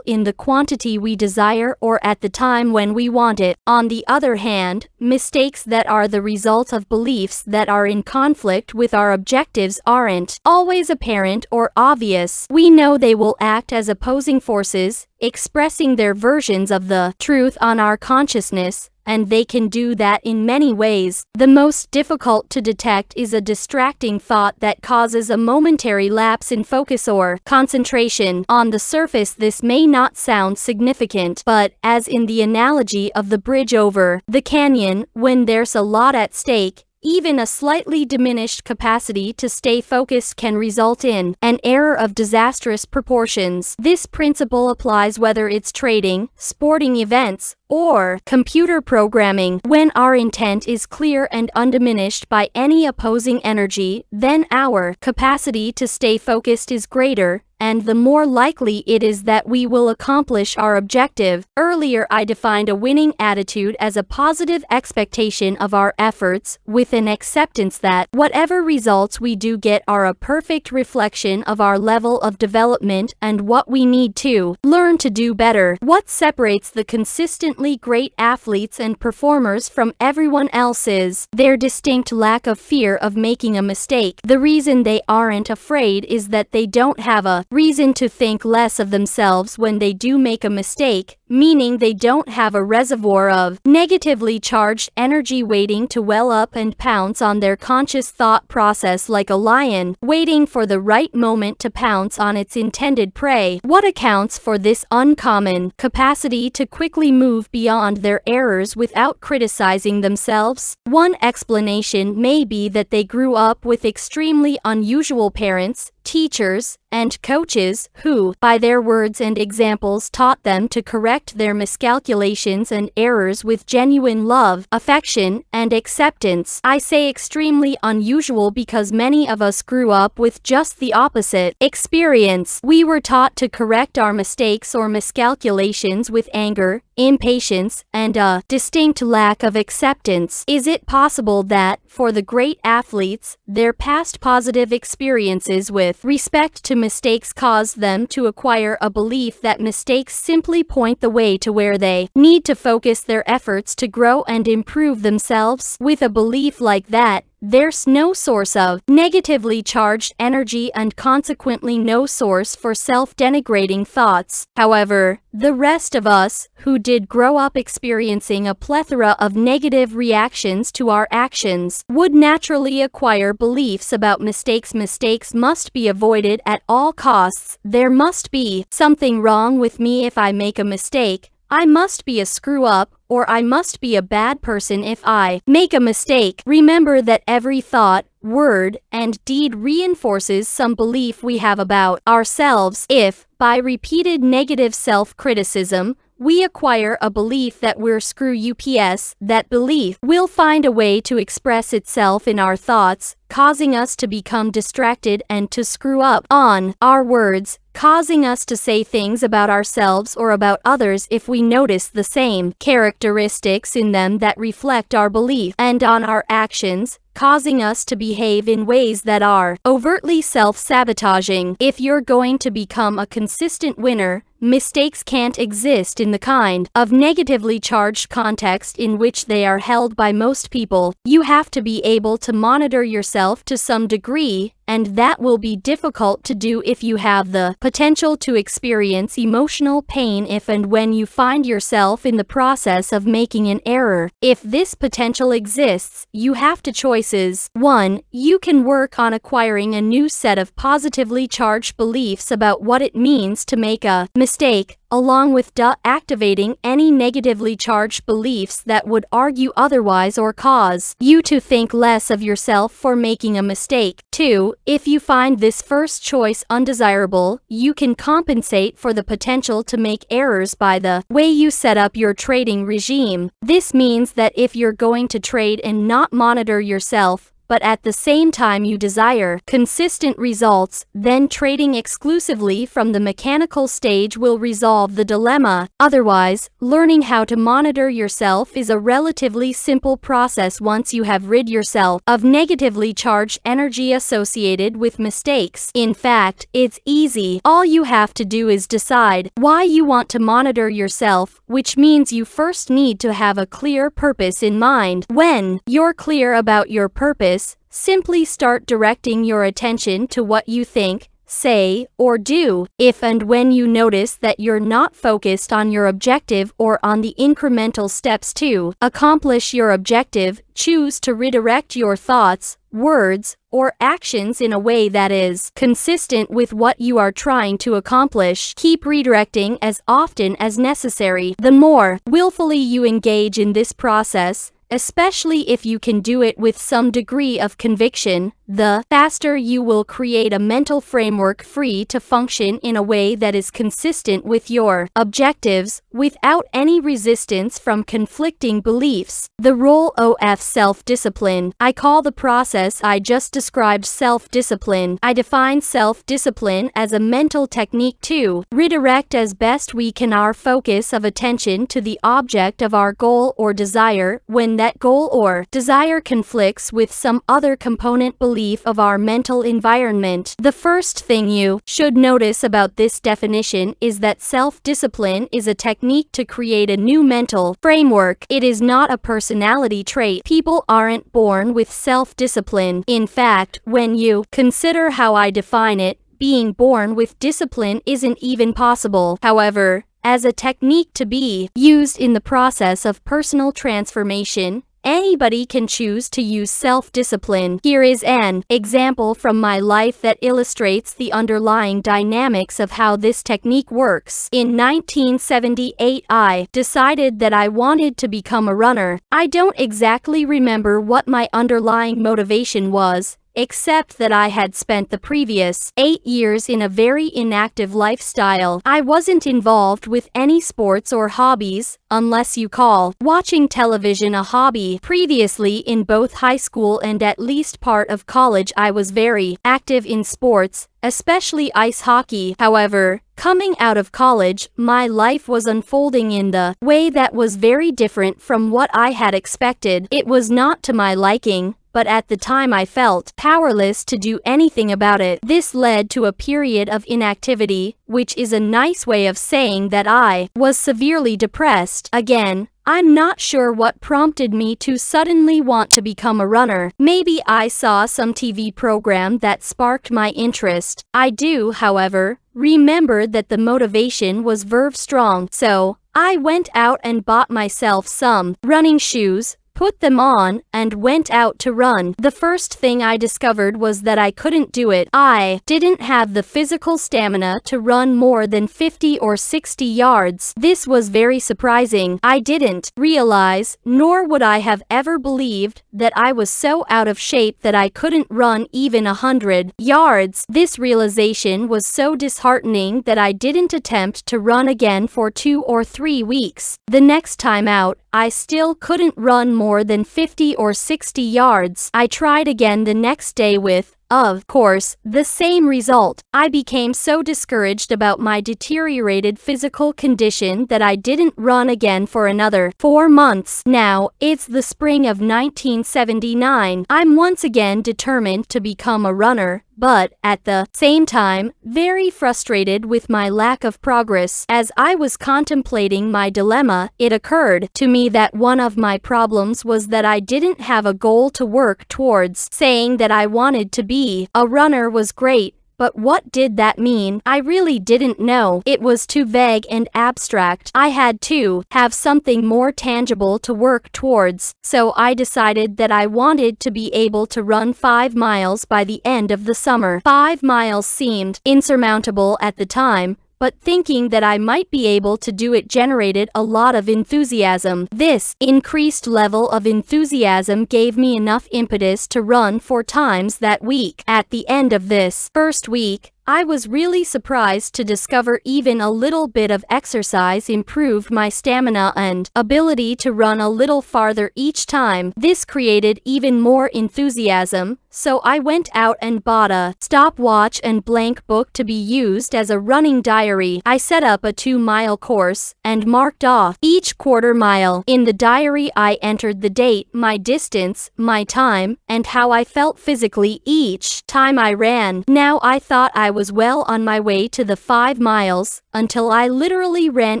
in the quantity we desire or at the time when we want it. On the other hand, mistakes that are the result of beliefs that are in conflict with our objectives aren't always apparent or obvious. We know they will act as opposing forces, expressing their versions of the truth on our consciousness, and they can do that in many ways. The most difficult to detect is a distracting thought that causes a momentary lapse in focus or concentration. On the surface, this may not sound significant, but, as in the analogy of the bridge over the canyon, when there's a lot at stake, even a slightly diminished capacity to stay focused can result in an error of disastrous proportions. This principle applies whether it's trading, sporting events, or computer programming. When our intent is clear and undiminished by any opposing energy, then our capacity to stay focused is greater, and the more likely it is that we will accomplish our objective. Earlier, I defined a winning attitude as a positive expectation of our efforts, with an acceptance that whatever results we do get are a perfect reflection of our level of development and what we need to learn to do better. What separates the consistently great athletes and performers from everyone else is their distinct lack of fear of making a mistake. The reason they aren't afraid is that they don't have a reason to think less of themselves when they do make a mistake. meaning they don't have a reservoir of negatively charged energy waiting to well up and pounce on their conscious thought process like a lion, waiting for the right moment to pounce on its intended prey. What accounts for this uncommon capacity to quickly move beyond their errors without criticizing themselves? One explanation may be that they grew up with extremely unusual parents, teachers, and coaches who, by their words and examples, taught them to correct their miscalculations and errors with genuine love, affection, and acceptance. I say extremely unusual because many of us grew up with just the opposite experience. We were taught to correct our mistakes or miscalculations with anger, impatience, and a distinct lack of acceptance. Is it possible that, for the great athletes, their past positive experiences with respect to mistakes caused them to acquire a belief that mistakes simply point the way to where they need to focus their efforts to grow and improve themselves? With a belief like that, there's no source of negatively charged energy and consequently no source for self-denigrating thoughts. However, the rest of us, who did grow up experiencing a plethora of negative reactions to our actions, would naturally acquire beliefs about mistakes. Mistakes must be avoided at all costs. There must be something wrong with me if I make a mistake. I must be a screw-up, or I must be a bad person if I make a mistake. Remember that every thought, word, and deed reinforces some belief we have about ourselves. If, by repeated negative self-criticism, we acquire a belief that we're screw-ups, that belief will find a way to express itself in our thoughts, causing us to become distracted and to screw up on our words, causing us to say things about ourselves or about others if we notice the same characteristics in them that reflect our belief, and on our actions, causing us to behave in ways that are overtly self-sabotaging. If you're going to become a consistent winner, mistakes can't exist in the kind of negatively charged context in which they are held by most people. You have to be able to monitor yourself to some degree, and that will be difficult to do if you have the potential to experience emotional pain if and when you find yourself in the process of making an error. If this potential exists, you have two choices. 1. You can work on acquiring a new set of positively charged beliefs about what it means to make a mistake, along with activating any negatively charged beliefs that would argue otherwise or cause you to think less of yourself for making a mistake. 2. If you find this first choice undesirable, you can compensate for the potential to make errors by the way you set up your trading regime. This means that if you're going to trade and not monitor yourself, but at the same time you desire consistent results, then trading exclusively from the mechanical stage will resolve the dilemma. Otherwise, learning how to monitor yourself is a relatively simple process once you have rid yourself of negatively charged energy associated with mistakes. In fact, it's easy. All you have to do is decide why you want to monitor yourself, which means you first need to have a clear purpose in mind. When you're clear about your purpose, simply start directing your attention to what you think, say, or do. If and when you notice that you're not focused on your objective or on the incremental steps to accomplish your objective, choose to redirect your thoughts, words, or actions in a way that is consistent with what you are trying to accomplish. Keep redirecting as often as necessary. The more willfully you engage in this process, especially if you can do it with some degree of conviction, the faster you will create a mental framework free to function in a way that is consistent with your objectives, without any resistance from conflicting beliefs. The role of self-discipline. I call the process I just described self-discipline. I define self-discipline as a mental technique to redirect as best we can our focus of attention to the object of our goal or desire when that goal or desire conflicts with some other component belief of our mental environment. The first thing you should notice about this definition is that self-discipline is a technique to create a new mental framework. It is not a personality trait. People aren't born with self-discipline. In fact, when you consider how I define it, being born with discipline isn't even possible. However, as a technique to be used in the process of personal transformation. Anybody can choose to use self-discipline. Here is an example from my life that illustrates the underlying dynamics of how this technique works. In 1978, I decided that I wanted to become a runner. I don't exactly remember what my underlying motivation was, except that I had spent the previous 8 years in a very inactive lifestyle. I wasn't involved with any sports or hobbies, unless you call watching television a hobby. Previously, in both high school and at least part of college, I was very active in sports, especially ice hockey. However, coming out of college, my life was unfolding in the way that was very different from what I had expected. It was not to my liking, but at the time I felt powerless to do anything about it. This led to a period of inactivity, which is a nice way of saying that I was severely depressed. Again, I'm not sure what prompted me to suddenly want to become a runner. Maybe I saw some TV program that sparked my interest. I do, however, remember that the motivation was very strong, so I went out and bought myself some running shoes, put them on, and went out to run. The first thing I discovered was that I couldn't do it. I didn't have the physical stamina to run more than 50 or 60 yards. This was very surprising. I didn't realize, nor would I have ever believed, that I was so out of shape that I couldn't run even 100 yards. This realization was so disheartening that I didn't attempt to run again for 2 or 3 weeks. The next time out, I still couldn't run more than 50 or 60 yards. I tried again the next day with, of course, the same result. I became so discouraged about my deteriorated physical condition that I didn't run again for another 4 months. Now, it's the spring of 1979. I'm once again determined to become a runner, but, at the same time, very frustrated with my lack of progress. As I was contemplating my dilemma, it occurred to me that one of my problems was that I didn't have a goal to work towards. Saying that I wanted to be a runner was great, but what did that mean? I really didn't know. It was too vague and abstract. I had to have something more tangible to work towards, so I decided that I wanted to be able to run 5 miles by the end of the summer. 5 miles seemed insurmountable at the time, but thinking that I might be able to do it generated a lot of enthusiasm. This increased level of enthusiasm gave me enough impetus to run 4 times that week. At the end of this first week, I was really surprised to discover even a little bit of exercise improved my stamina and ability to run a little farther each time. This created even more enthusiasm, so I went out and bought a stopwatch and blank book to be used as a running diary. I set up a 2-mile course and marked off each quarter mile. In the diary, I entered the date, my distance, my time, and how I felt physically each time I ran. Now I thought I was well on my way to the 5 miles, until I literally ran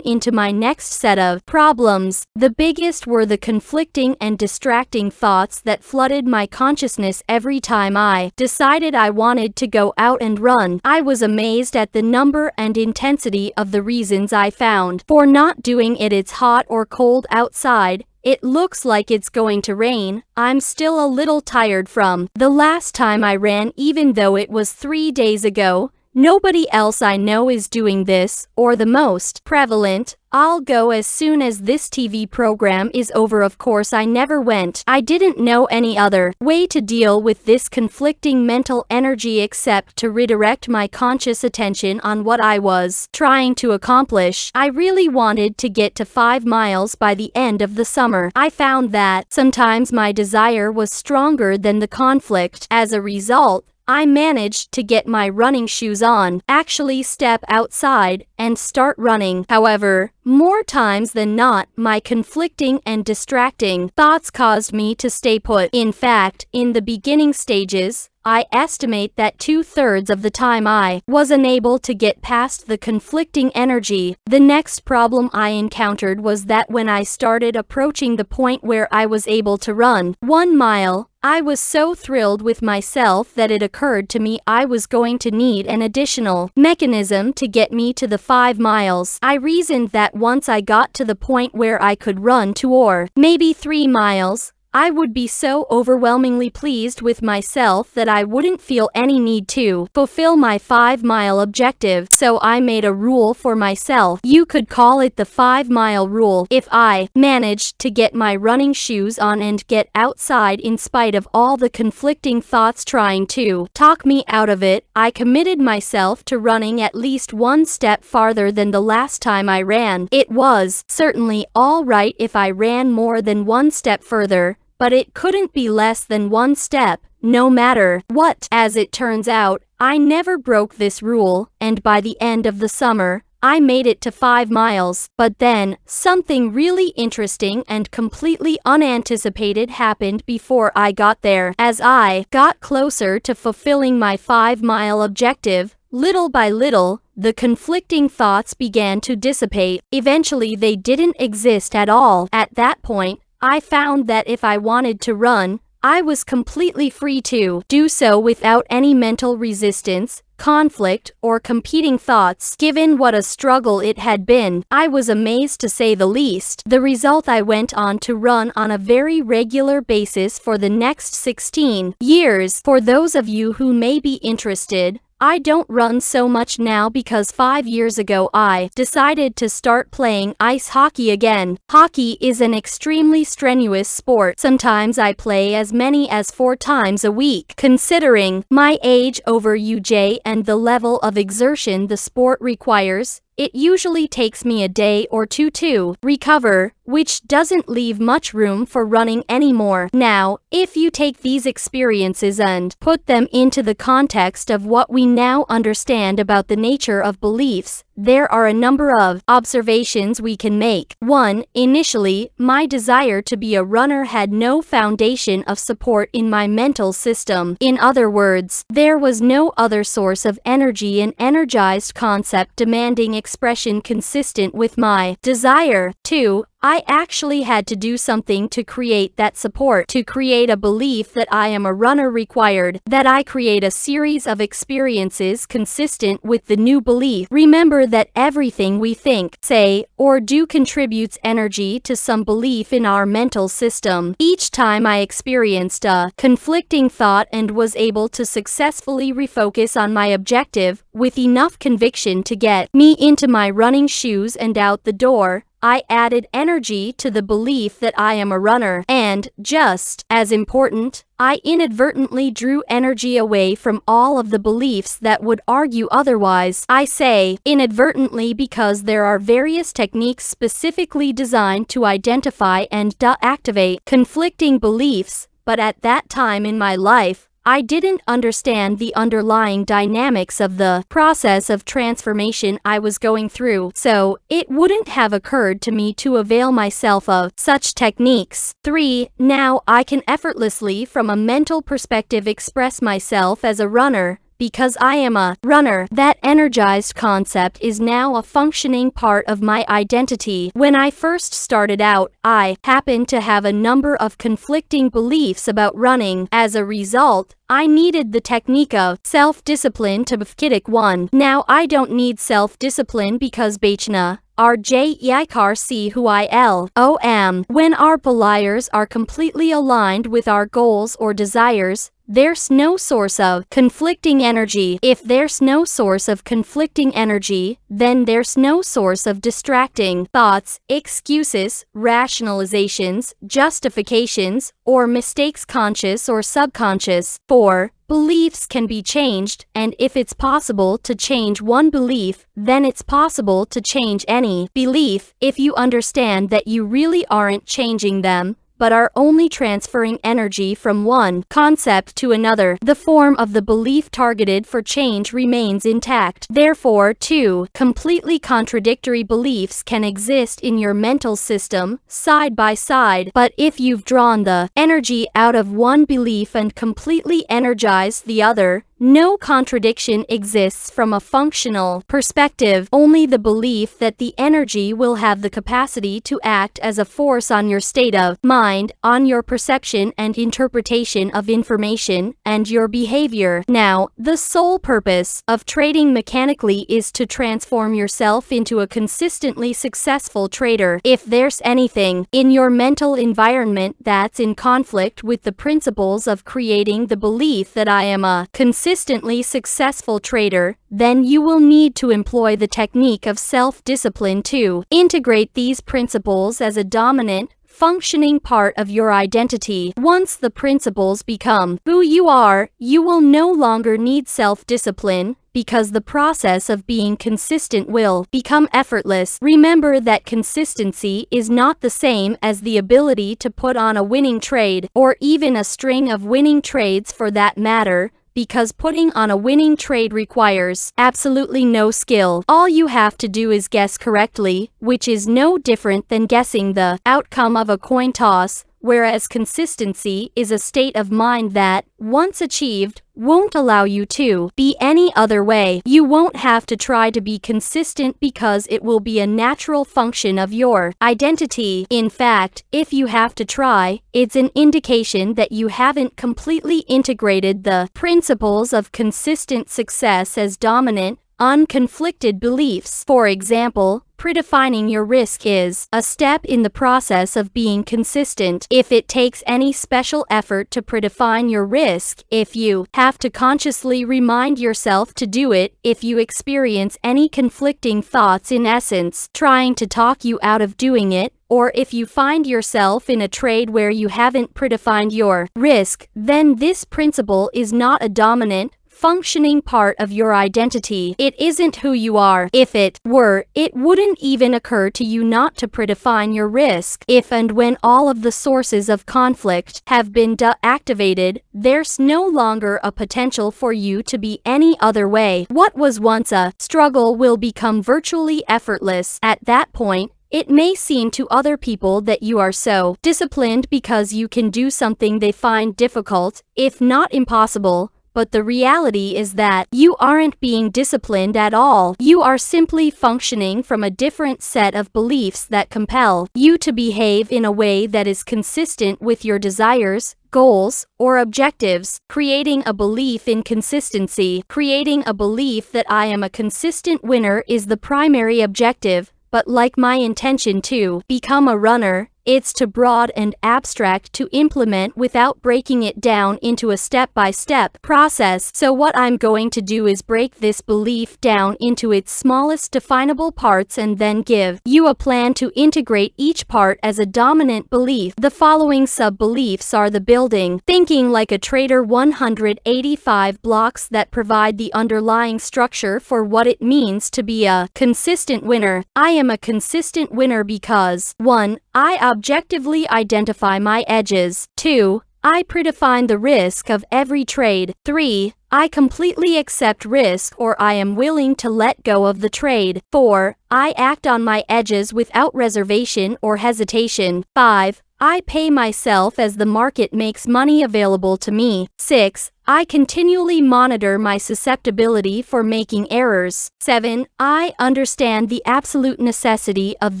into my next set of problems. The biggest were the conflicting and distracting thoughts that flooded my consciousness every time I decided I wanted to go out and run. I was amazed at the number and intensity of the reasons I found for not doing it. It's hot or cold outside. It looks like it's going to rain. I'm still a little tired from the last time I ran, even though it was 3 days ago. Nobody else I know is doing this, or the most prevalent. I'll go as soon as this TV program is over. Of course, I never went. I didn't know any other way to deal with this conflicting mental energy except to redirect my conscious attention on what I was trying to accomplish. I really wanted to get to 5 miles by the end of the summer. I found that sometimes my desire was stronger than the conflict. As a result, I managed to get my running shoes on, actually step outside, and start running. However, More times than not, my conflicting and distracting thoughts caused me to stay put. In fact, in the beginning stages, I estimate that 2/3 of the time I was unable to get past the conflicting energy. The next problem I encountered was that when I started approaching the point where I was able to run 1 mile, I was so thrilled with myself that it occurred to me I was going to need an additional mechanism to get me to the 5 miles. I reasoned that once I got to the point where I could run 2 or maybe 3 miles, I would be so overwhelmingly pleased with myself that I wouldn't feel any need to fulfill my 5-mile objective. So I made a rule for myself. You could call it the 5-mile rule. If I managed to get my running shoes on and get outside in spite of all the conflicting thoughts trying to talk me out of it, I committed myself to running at least 1 step farther than the last time I ran. It was certainly all right if I ran more than 1 step further, but it couldn't be less than 1 step, no matter what. As it turns out, I never broke this rule, and by the end of the summer, I made it to 5 miles. But then, something really interesting and completely unanticipated happened before I got there. As I got closer to fulfilling my 5-mile objective, little by little, the conflicting thoughts began to dissipate. Eventually, they didn't exist at all. At that point, I found that if I wanted to run, I was completely free to do so without any mental resistance, conflict, or competing thoughts. Given what a struggle it had been, I was amazed to say the least. The result, I went on to run on a very regular basis for the next 16 years. For those of you who may be interested, I don't run so much now because 5 years ago I decided to start playing ice hockey again. Hockey is an extremely strenuous sport. Sometimes I play as many as 4 times a week. Considering my age over UJ and the level of exertion the sport requires, it usually takes me a day or 2 to recover, which doesn't leave much room for running anymore. Now, if you take these experiences and put them into the context of what we now understand about the nature of beliefs, there are a number of observations we can make. 1. Initially, my desire to be a runner had no foundation of support in my mental system. In other words, there was no other source of energy and energized concept demanding expression consistent with my desire. 2. I actually had to do something to create that support. To create a belief that I am a runner required that I create a series of experiences consistent with the new belief. Remember that everything we think, say, or do contributes energy to some belief in our mental system. Each time I experienced a conflicting thought and was able to successfully refocus on my objective with enough conviction to get me into my running shoes and out the door, I added energy to the belief that I am a runner. And, just as important, I inadvertently drew energy away from all of the beliefs that would argue otherwise. I say inadvertently because there are various techniques specifically designed to identify and deactivate conflicting beliefs, but at that time in my life, I didn't understand the underlying dynamics of the process of transformation I was going through, so it wouldn't have occurred to me to avail myself of such techniques. 3. Now I can effortlessly from a mental perspective express myself as a runner, because I am a runner. That energized concept is now a functioning part of my identity. When I first started out, I happened to have a number of conflicting beliefs about running. As a result, I needed the technique of self-discipline to befkidik 1. Now I don't need self-discipline because Bachna RJ Yikar see who I am. When our beliefs are completely aligned with our goals or desires, there's no source of conflicting energy. If there's no source of conflicting energy, then there's no source of distracting thoughts, excuses, rationalizations, justifications, or mistakes, conscious or subconscious. 4. Beliefs can be changed, and if it's possible to change one belief, then it's possible to change any belief. If you understand that you really aren't changing them, but are only transferring energy from one concept to another. The form of the belief targeted for change remains intact. Therefore, two completely contradictory beliefs can exist in your mental system, side by side, but if you've drawn the energy out of one belief and completely energized the other, no contradiction exists from a functional perspective, only the belief that the energy will have the capacity to act as a force on your state of mind, on your perception and interpretation of information, and your behavior. Now, the sole purpose of trading mechanically is to transform yourself into a consistently successful trader. If there's anything in your mental environment that's in conflict with the principles of creating the belief that I am a consistently successful trader, then you will need to employ the technique of self-discipline to integrate these principles as a dominant, functioning part of your identity. Once the principles become who you are, you will no longer need self-discipline, because the process of being consistent will become effortless. Remember that consistency is not the same as the ability to put on a winning trade, or even a string of winning trades for that matter, because putting on a winning trade requires absolutely no skill. All you have to do is guess correctly, which is no different than guessing the outcome of a coin toss, whereas consistency is a state of mind that, once achieved, won't allow you to be any other way. You won't have to try to be consistent because it will be a natural function of your identity. In fact, if you have to try, it's an indication that you haven't completely integrated the principles of consistent success as dominant, unconflicted beliefs. For example, predefining your risk is a step in the process of being consistent. If it takes any special effort to predefine your risk, if you have to consciously remind yourself to do it, if you experience any conflicting thoughts in essence trying to talk you out of doing it, or if you find yourself in a trade where you haven't predefined your risk, then this principle is not a dominant, functioning part of your identity. It isn't who you are. If it were, it wouldn't even occur to you not to predefine your risk. If and when all of the sources of conflict have been deactivated, there's no longer a potential for you to be any other way. What was once a struggle will become virtually effortless. At that point, it may seem to other people that you are so disciplined because you can do something they find difficult, if not impossible, but the reality is that you aren't being disciplined at all. You are simply functioning from a different set of beliefs that compel you to behave in a way that is consistent with your desires, goals, or objectives. Creating a belief in consistency. Creating a belief that I am a consistent winner is the primary objective, but like my intention to become a runner, it's too broad and abstract to implement without breaking it down into a step-by-step process. So what I'm going to do is break this belief down into its smallest definable parts and then give you a plan to integrate each part as a dominant belief. The following sub-beliefs are the building, thinking like a trader 185 blocks that provide the underlying structure for what it means to be a consistent winner. I am a consistent winner because 1. I objectively identify my edges. 2. I predefine the risk of every trade. 3. I completely accept risk or I am willing to let go of the trade. 4. I act on my edges without reservation or hesitation. 5. I pay myself as the market makes money available to me. 6. I continually monitor my susceptibility for making errors. 7. I understand the absolute necessity of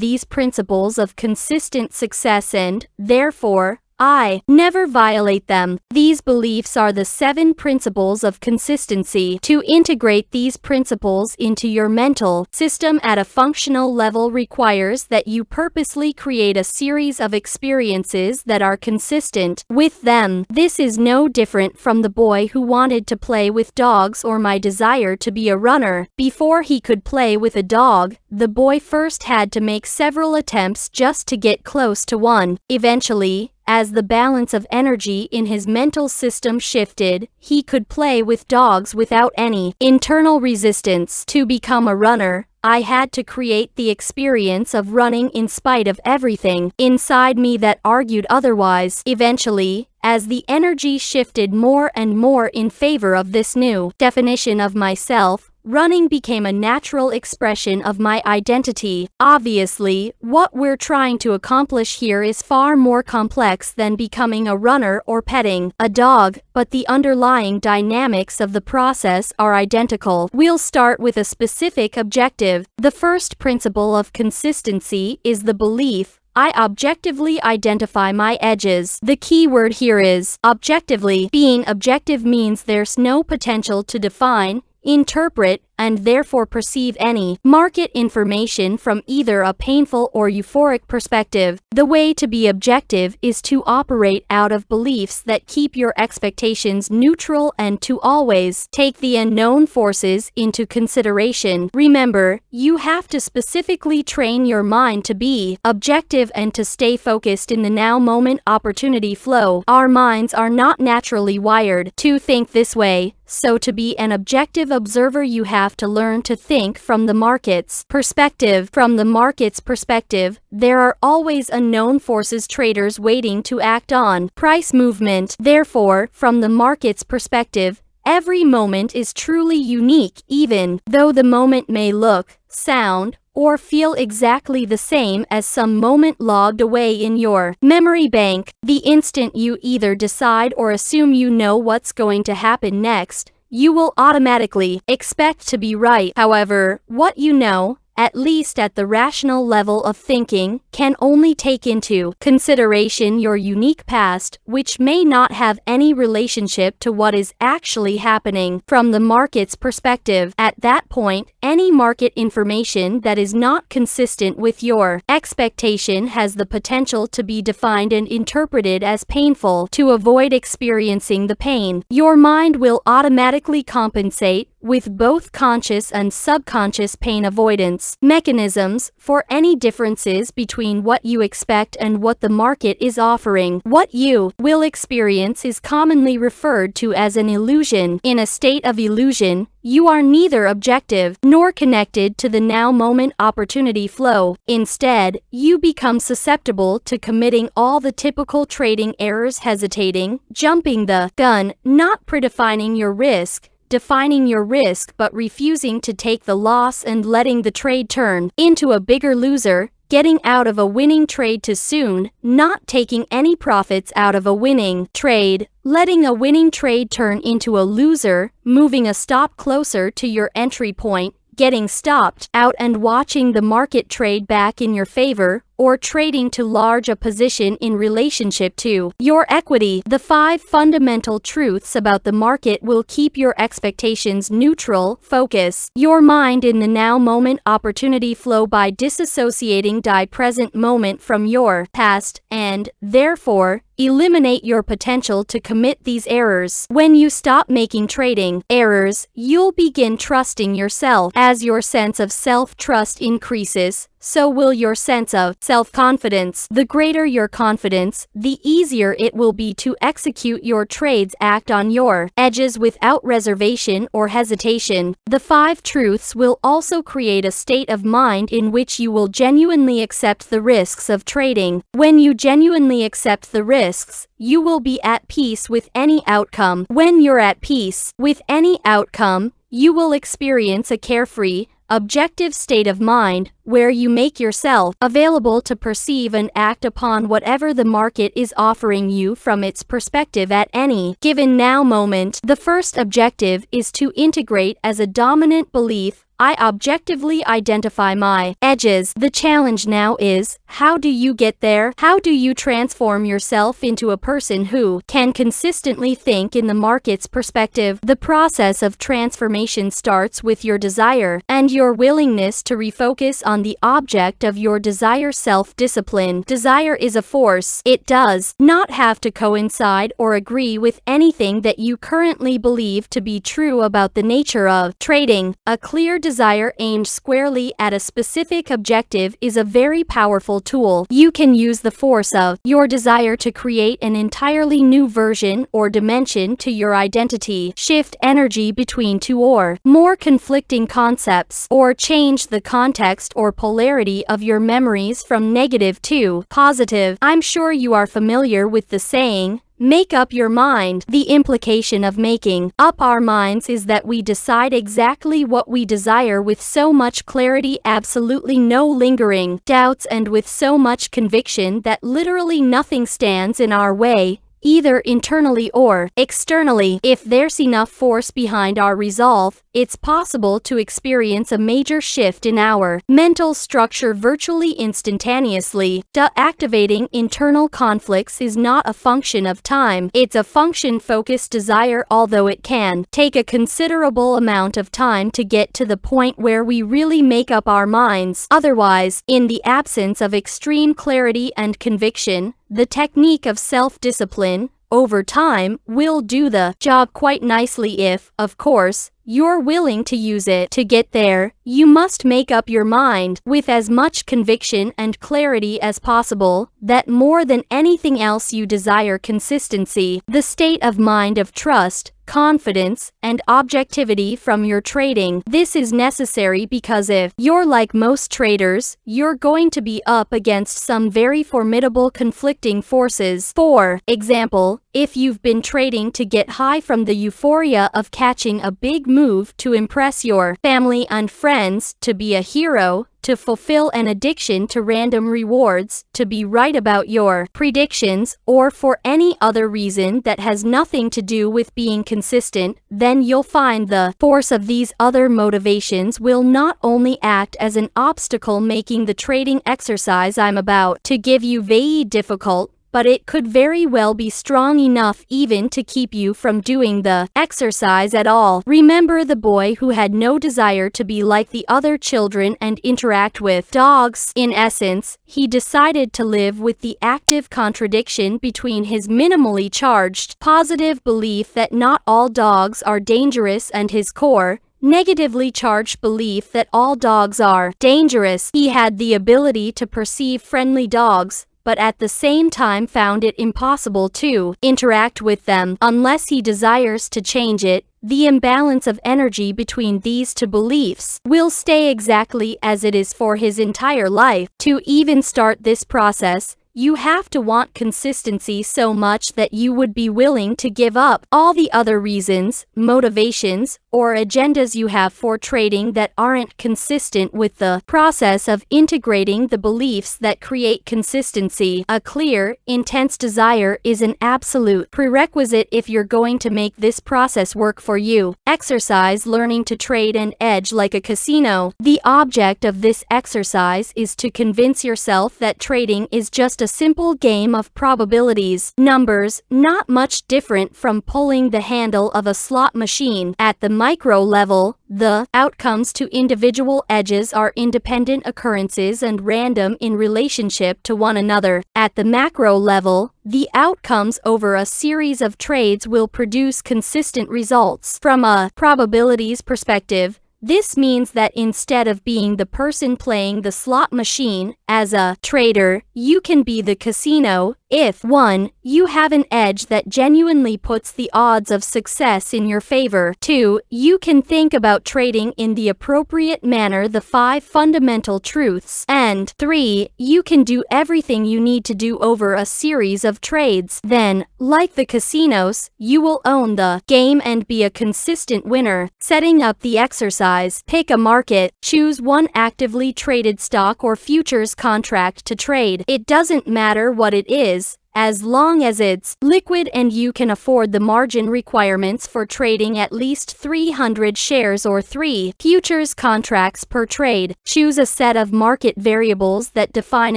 these principles of consistent success and, therefore, I never violate them. These beliefs are the 7 principles of consistency. To integrate these principles into your mental system at a functional level requires that you purposely create a series of experiences that are consistent with them. This is no different from the boy who wanted to play with dogs or my desire to be a runner. Before he could play with a dog, the boy first had to make several attempts just to get close to one. Eventually, as the balance of energy in his mental system shifted, he could play with dogs without any internal resistance. To become a runner, I had to create the experience of running in spite of everything inside me that argued otherwise. Eventually, as the energy shifted more and more in favor of this new definition of myself, running became a natural expression of my identity. Obviously, what we're trying to accomplish here is far more complex than becoming a runner or petting a dog, but the underlying dynamics of the process are identical. We'll start with a specific objective. The first principle of consistency is the belief I objectively identify my edges. The key word here is objectively. Being objective means there's no potential to define, interpret, and therefore perceive any market information from either a painful or euphoric perspective. The way to be objective is to operate out of beliefs that keep your expectations neutral and to always take the unknown forces into consideration. Remember, you have to specifically train your mind to be objective and to stay focused in the now moment opportunity flow. Our minds are not naturally wired to think this way, so to be an objective observer you have to learn to think from the market's perspective. From the market's perspective, there are always unknown forces traders waiting to act on. Price movement. Therefore, from the market's perspective, every moment is truly unique, even though the moment may look, sound, or feel exactly the same as some moment logged away in your memory bank. The instant you either decide or assume you know what's going to happen next, you will automatically expect to be right. However, what you know, at least at the rational level of thinking, can only take into consideration your unique past, which may not have any relationship to what is actually happening from the market's perspective. At that point, any market information that is not consistent with your expectation has the potential to be defined and interpreted as painful. To avoid experiencing the pain, your mind will automatically compensate with both conscious and subconscious pain avoidance mechanisms for any differences between what you expect and what the market is offering. What you will experience is commonly referred to as an illusion. In a state of illusion, you are neither objective nor connected to the now moment opportunity flow. Instead, you become susceptible to committing all the typical trading errors: hesitating, jumping the gun, not predefining your risk, defining your risk but refusing to take the loss, and letting the trade turn into a bigger loser, getting out of a winning trade too soon, not taking any profits out of a winning trade, letting a winning trade turn into a loser, moving a stop closer to your entry point, getting stopped out and watching the market trade back in your favor, or trading too large a position in relationship to your equity. The 5 fundamental truths about the market will keep your expectations neutral. Focus your mind in the now moment opportunity flow by disassociating the present moment from your past, and, therefore, eliminate your potential to commit these errors. When you stop making trading errors, you'll begin trusting yourself. As your sense of self-trust increases, so will your sense of self-confidence. The greater your confidence, the easier it will be to execute your trades, act on your edges without reservation or hesitation. The 5 truths will also create a state of mind in which you will genuinely accept the risks of trading. When you genuinely accept the risks, you will be at peace with any outcome. When you're at peace with any outcome, you will experience a carefree, objective state of mind where you make yourself available to perceive and act upon whatever the market is offering you from its perspective at any given now moment. The first objective is to integrate as a dominant belief: I objectively identify my edges. The challenge now is, how do you get there? How do you transform yourself into a person who can consistently think in the market's perspective? The process of transformation starts with your desire and your willingness to refocus on the object of your desire. Self-discipline. Desire is a force. It does not have to coincide or agree with anything that you currently believe to be true about the nature of trading. A clear desire aimed squarely at a specific objective is a very powerful tool. You can use the force of your desire to create an entirely new version or dimension to your identity, shift energy between two or more conflicting concepts, or change the context or polarity of your memories from negative to positive. I'm sure you are familiar with the saying, make up your mind. The implication of making up our minds is that we decide exactly what we desire with so much clarity, absolutely no lingering doubts, and with so much conviction that literally nothing stands in our way, either internally or externally. If there's enough force behind our resolve, it's possible to experience a major shift in our mental structure virtually instantaneously. Activating internal conflicts is not a function of time, it's a function-focused desire, although it can take a considerable amount of time to get to the point where we really make up our minds. Otherwise, in the absence of extreme clarity and conviction, the technique of self-discipline, over time, will do the job quite nicely if, of course, you're willing to use it. To get there, you must make up your mind with as much conviction and clarity as possible that more than anything else you desire consistency, the state of mind of trust, confidence, and objectivity from your trading. This is necessary because if you're like most traders, you're going to be up against some very formidable conflicting forces. For example, if you've been trading to get high from the euphoria of catching a big move to impress your family and friends, to be a hero, to fulfill an addiction to random rewards, to be right about your predictions, or for any other reason that has nothing to do with being consistent, then you'll find the force of these other motivations will not only act as an obstacle making the trading exercise I'm about to give you very difficult, but it could very well be strong enough even to keep you from doing the exercise at all. Remember the boy who had no desire to be like the other children and interact with dogs? In essence, he decided to live with the active contradiction between his minimally charged positive belief that not all dogs are dangerous and his core, negatively charged belief that all dogs are dangerous. He had the ability to perceive friendly dogs, but at the same time found it impossible to interact with them unless he desires to change it. The imbalance of energy between these two beliefs will stay exactly as it is for his entire life. To even start this process, you have to want consistency so much that you would be willing to give up all the other reasons, motivations, or agendas you have for trading that aren't consistent with the process of integrating the beliefs that create consistency. A clear, intense desire is an absolute prerequisite if you're going to make this process work for you. Exercise learning to trade and edge like a casino. The object of this exercise is to convince yourself that trading is just a simple game of probabilities, numbers, not much different from pulling the handle of a slot machine. At the micro level, the outcomes to individual edges are independent occurrences and random in relationship to one another. At the macro level, the outcomes over a series of trades will produce consistent results. From a probabilities perspective, this means that instead of being the person playing the slot machine, as a trader, you can be the casino if 1. You have an edge that genuinely puts the odds of success in your favor. 2. You can think about trading in the appropriate manner, the 5 fundamental truths. And 3. You can do everything you need to do over a series of trades. Then, like the casinos, you will own the game and be a consistent winner. Setting up the exercise. Pick a market. Choose one actively traded stock or futures contract to trade. It doesn't matter what it is, as long as it's liquid and you can afford the margin requirements for trading at least 300 shares or 3 futures contracts per trade. Choose a set of market variables that define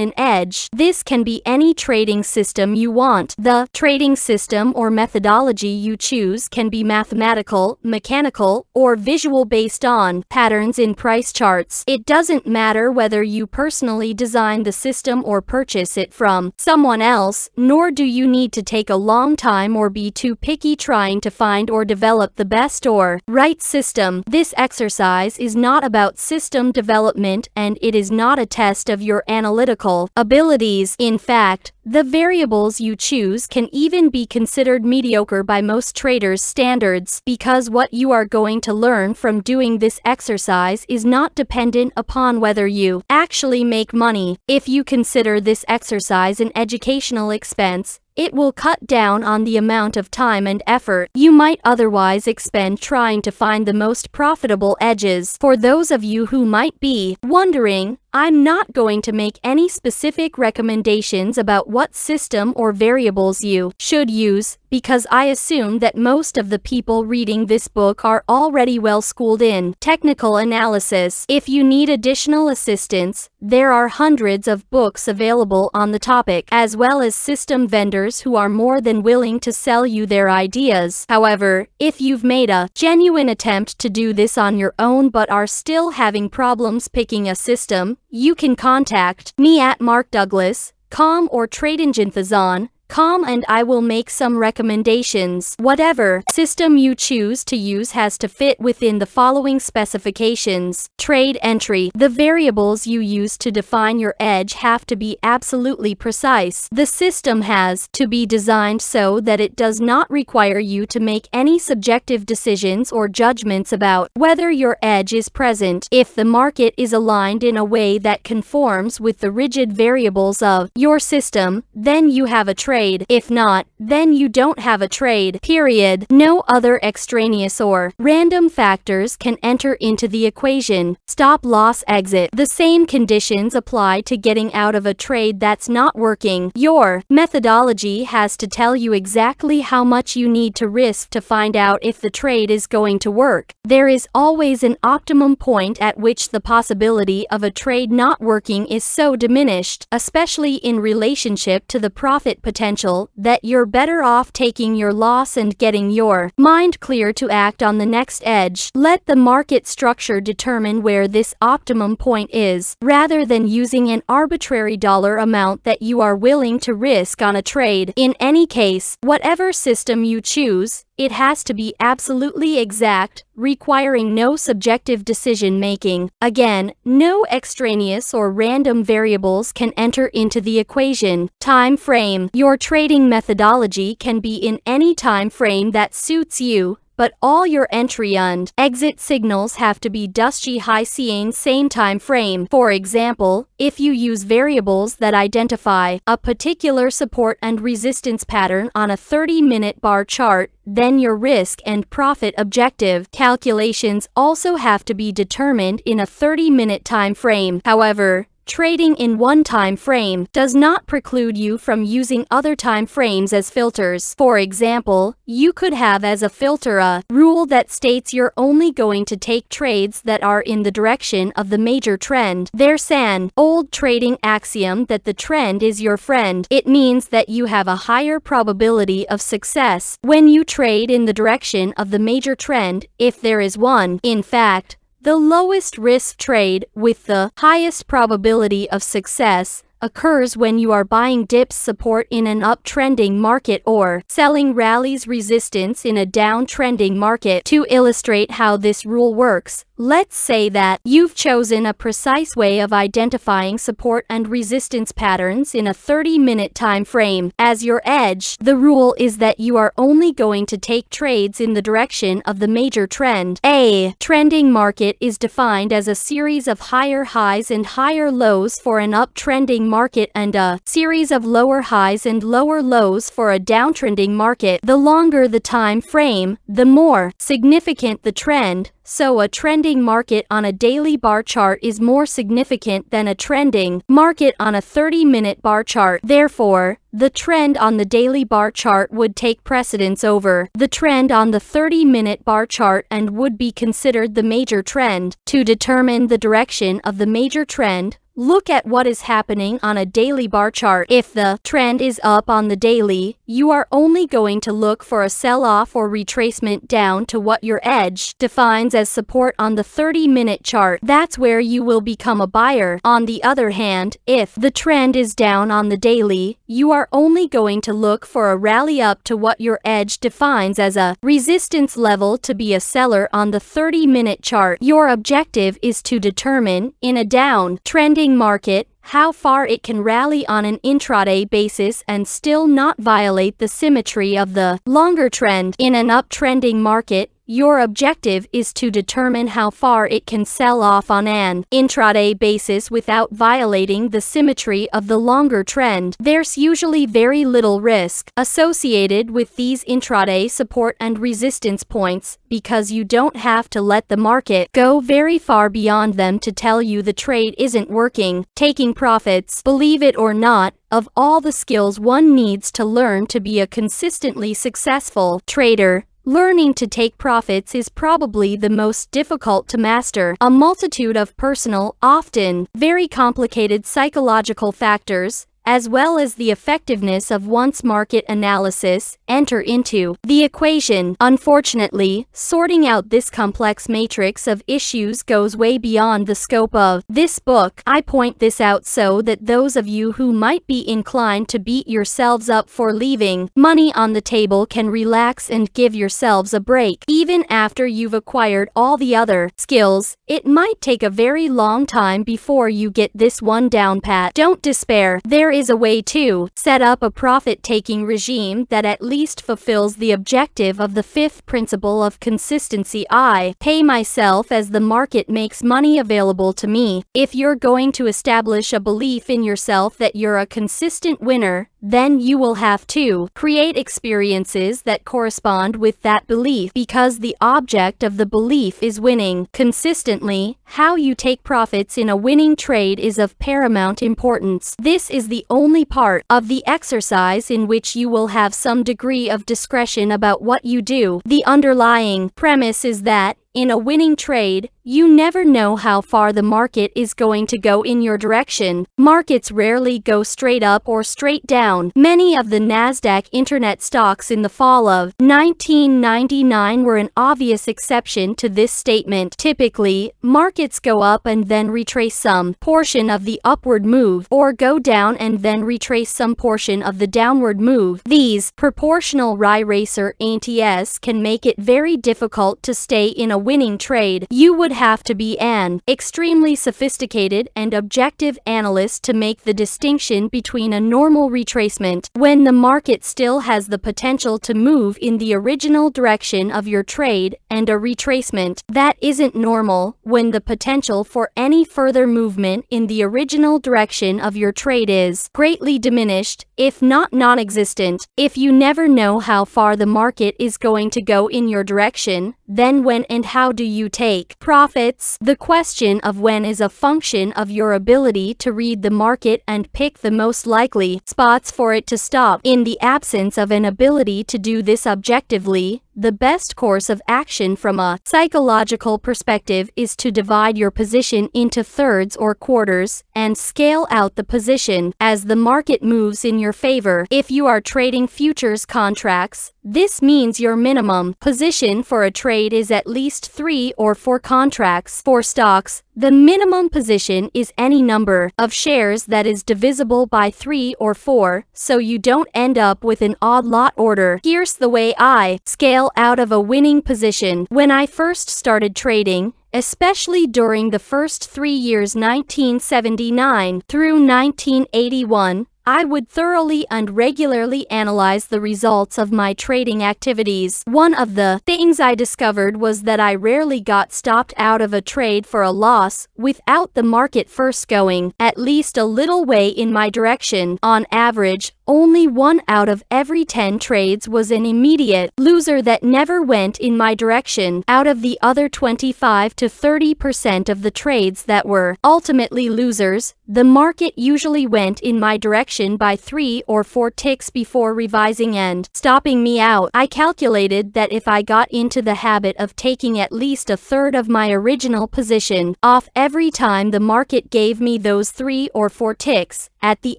an edge. This can be any trading system you want. The trading system or methodology you choose can be mathematical, mechanical, or visual based on patterns in price charts. It doesn't matter whether you personally design the system or purchase it from someone else, nor do you need to take a long time or be too picky trying to find or develop the best or right system. This exercise is not about system development, and it is not a test of your analytical abilities. In fact, the variables you choose can even be considered mediocre by most traders' standards, because what you are going to learn from doing this exercise is not dependent upon whether you actually make money. If you consider this exercise an educational expense, it will cut down on the amount of time and effort you might otherwise expend trying to find the most profitable edges. For those of you who might be wondering, I'm not going to make any specific recommendations about what system or variables you should use, because I assume that most of the people reading this book are already well schooled in technical analysis. If you need additional assistance, there are hundreds of books available on the topic, as well as system vendors who are more than willing to sell you their ideas. However, if you've made a genuine attempt to do this on your own but are still having problems picking a system, you can contact me at markdouglas.com or TradeEngineThazon.com and I will make some recommendations. Whatever system you choose to use has to fit within the following specifications. Trade entry. The variables you use to define your edge have to be absolutely precise. The system has to be designed so that it does not require you to make any subjective decisions or judgments about whether your edge is present. If the market is aligned in a way that conforms with the rigid variables of your system, then you have a trade. If not, then you don't have a trade. Period. No other extraneous or random factors can enter into the equation. Stop loss exit. The same conditions apply to getting out of a trade that's not working. Your methodology has to tell you exactly how much you need to risk to find out if the trade is going to work. There is always an optimum point at which the possibility of a trade not working is so diminished, especially in relationship to the profit potential, that you're better off taking your loss and getting your mind clear to act on the next edge. Let the market structure determine where this optimum point is, rather than using an arbitrary dollar amount that you are willing to risk on a trade. In any case, whatever system you choose, it has to be absolutely exact, requiring no subjective decision making. Again, no extraneous or random variables can enter into the equation. Time frame. Your trading methodology can be in any time frame that suits you, but all your entry and exit signals have to be dusty high same time frame. For example, if you use variables that identify a particular support and resistance pattern on a 30-minute bar chart, then your risk and profit objective calculations also have to be determined in a 30-minute time frame. However, trading in one time frame does not preclude you from using other time frames as filters. For example, you could have as a filter a rule that states you're only going to take trades that are in the direction of the major trend. There's an old trading axiom that the trend is your friend. It means that you have a higher probability of success when you trade in the direction of the major trend, if there is one. In fact, the lowest risk trade with the highest probability of success occurs when you are buying dips support in an uptrending market or selling rallies resistance in a downtrending market. To illustrate how this rule works, let's say that you've chosen a precise way of identifying support and resistance patterns in a 30-minute time frame as your edge. The rule is that you are only going to take trades in the direction of the major trend. A trending market is defined as a series of higher highs and higher lows for an uptrending market and a series of lower highs and lower lows for a downtrending market. The longer the time frame, the more significant the trend. so a trending market on a daily bar chart is more significant than a trending market on a 30-minute bar chart. Therefore, the trend on the daily bar chart would take precedence over the trend on the 30-minute bar chart and would be considered the major trend. To determine the direction of the major trend, look at what is happening on a daily bar chart. If the trend is up on the daily, you are only going to look for a sell-off or retracement down to what your edge defines as support on the 30-minute chart. That's where you will become a buyer. On the other hand, if the trend is down on the daily, you are only going to look for a rally up to what your edge defines as a resistance level to be a seller on the 30-minute chart. Your objective is to determine, in a down trending market, how far it can rally on an intraday basis and still not violate the symmetry of the longer trend. In an uptrending market, your objective is to determine how far it can sell off on an intraday basis without violating the symmetry of the longer trend. There's usually very little risk associated with these intraday support and resistance points because you don't have to let the market go very far beyond them to tell you the trade isn't working. Taking profits, believe it or not, of all the skills one needs to learn to be a consistently successful trader, learning to take profits is probably the most difficult to master. A multitude of personal, often very complicated psychological factors, as well as the effectiveness of one's market analysis, enter into the equation. Unfortunately, sorting out this complex matrix of issues goes way beyond the scope of this book. I point this out so that those of you who might be inclined to beat yourselves up for leaving money on the table can relax and give yourselves a break. Even after you've acquired all the other skills, it might take a very long time before you get this one down pat. Don't despair. There is a way to set up a profit-taking regime that at least fulfills the objective of the fifth principle of consistency. I pay myself as the market makes money available to me. If you're going to establish a belief in yourself that you're a consistent winner, then you will have to create experiences that correspond with that belief, because the object of the belief is winning consistently. How you take profits in a winning trade is of paramount importance. This is the only part of the exercise in which you will have some degree of discretion about what you do. The underlying premise is that, in a winning trade, you never know how far the market is going to go in your direction. Markets rarely go straight up or straight down. Many of the NASDAQ internet stocks in the fall of 1999 were an obvious exception to this statement. Typically, markets go up and then retrace some portion of the upward move, or go down and then retrace some portion of the downward move. These proportional racer ANTs can make it very difficult to stay in a winning trade. You would have to be an extremely sophisticated and objective analyst to make the distinction between a normal retracement, when the market still has the potential to move in the original direction of your trade, and a retracement that isn't normal, when the potential for any further movement in the original direction of your trade is greatly diminished, if not non-existent. If you never know how far the market is going to go in your direction, then when and how do you take profits? The question of when is a function of your ability to read the market and pick the most likely spots for it to stop. In the absence of an ability to do this objectively, the best course of action from a psychological perspective is to divide your position into thirds or quarters, and scale out the position as the market moves in your favor. If you are trading futures contracts, this means your minimum position for a trade is at least 3 or 4 contracts. For stocks, the minimum position is any number of shares that is divisible by 3 or 4, so you don't end up with an odd lot order. Here's the way I scale out of a winning position. When I first started trading, especially during the first 3 years 1979 through 1981, I would thoroughly and regularly analyze the results of my trading activities. One of the things I discovered was that I rarely got stopped out of a trade for a loss without the market first going at least a little way in my direction. On average, only 1 out of every 10 trades was an immediate loser that never went in my direction. Out of the other 25 to 30% of the trades that were ultimately losers, the market usually went in my direction by 3 or 4 ticks before revising and stopping me out. I calculated that if I got into the habit of taking at least a third of my original position off every time the market gave me those 3 or 4 ticks, at the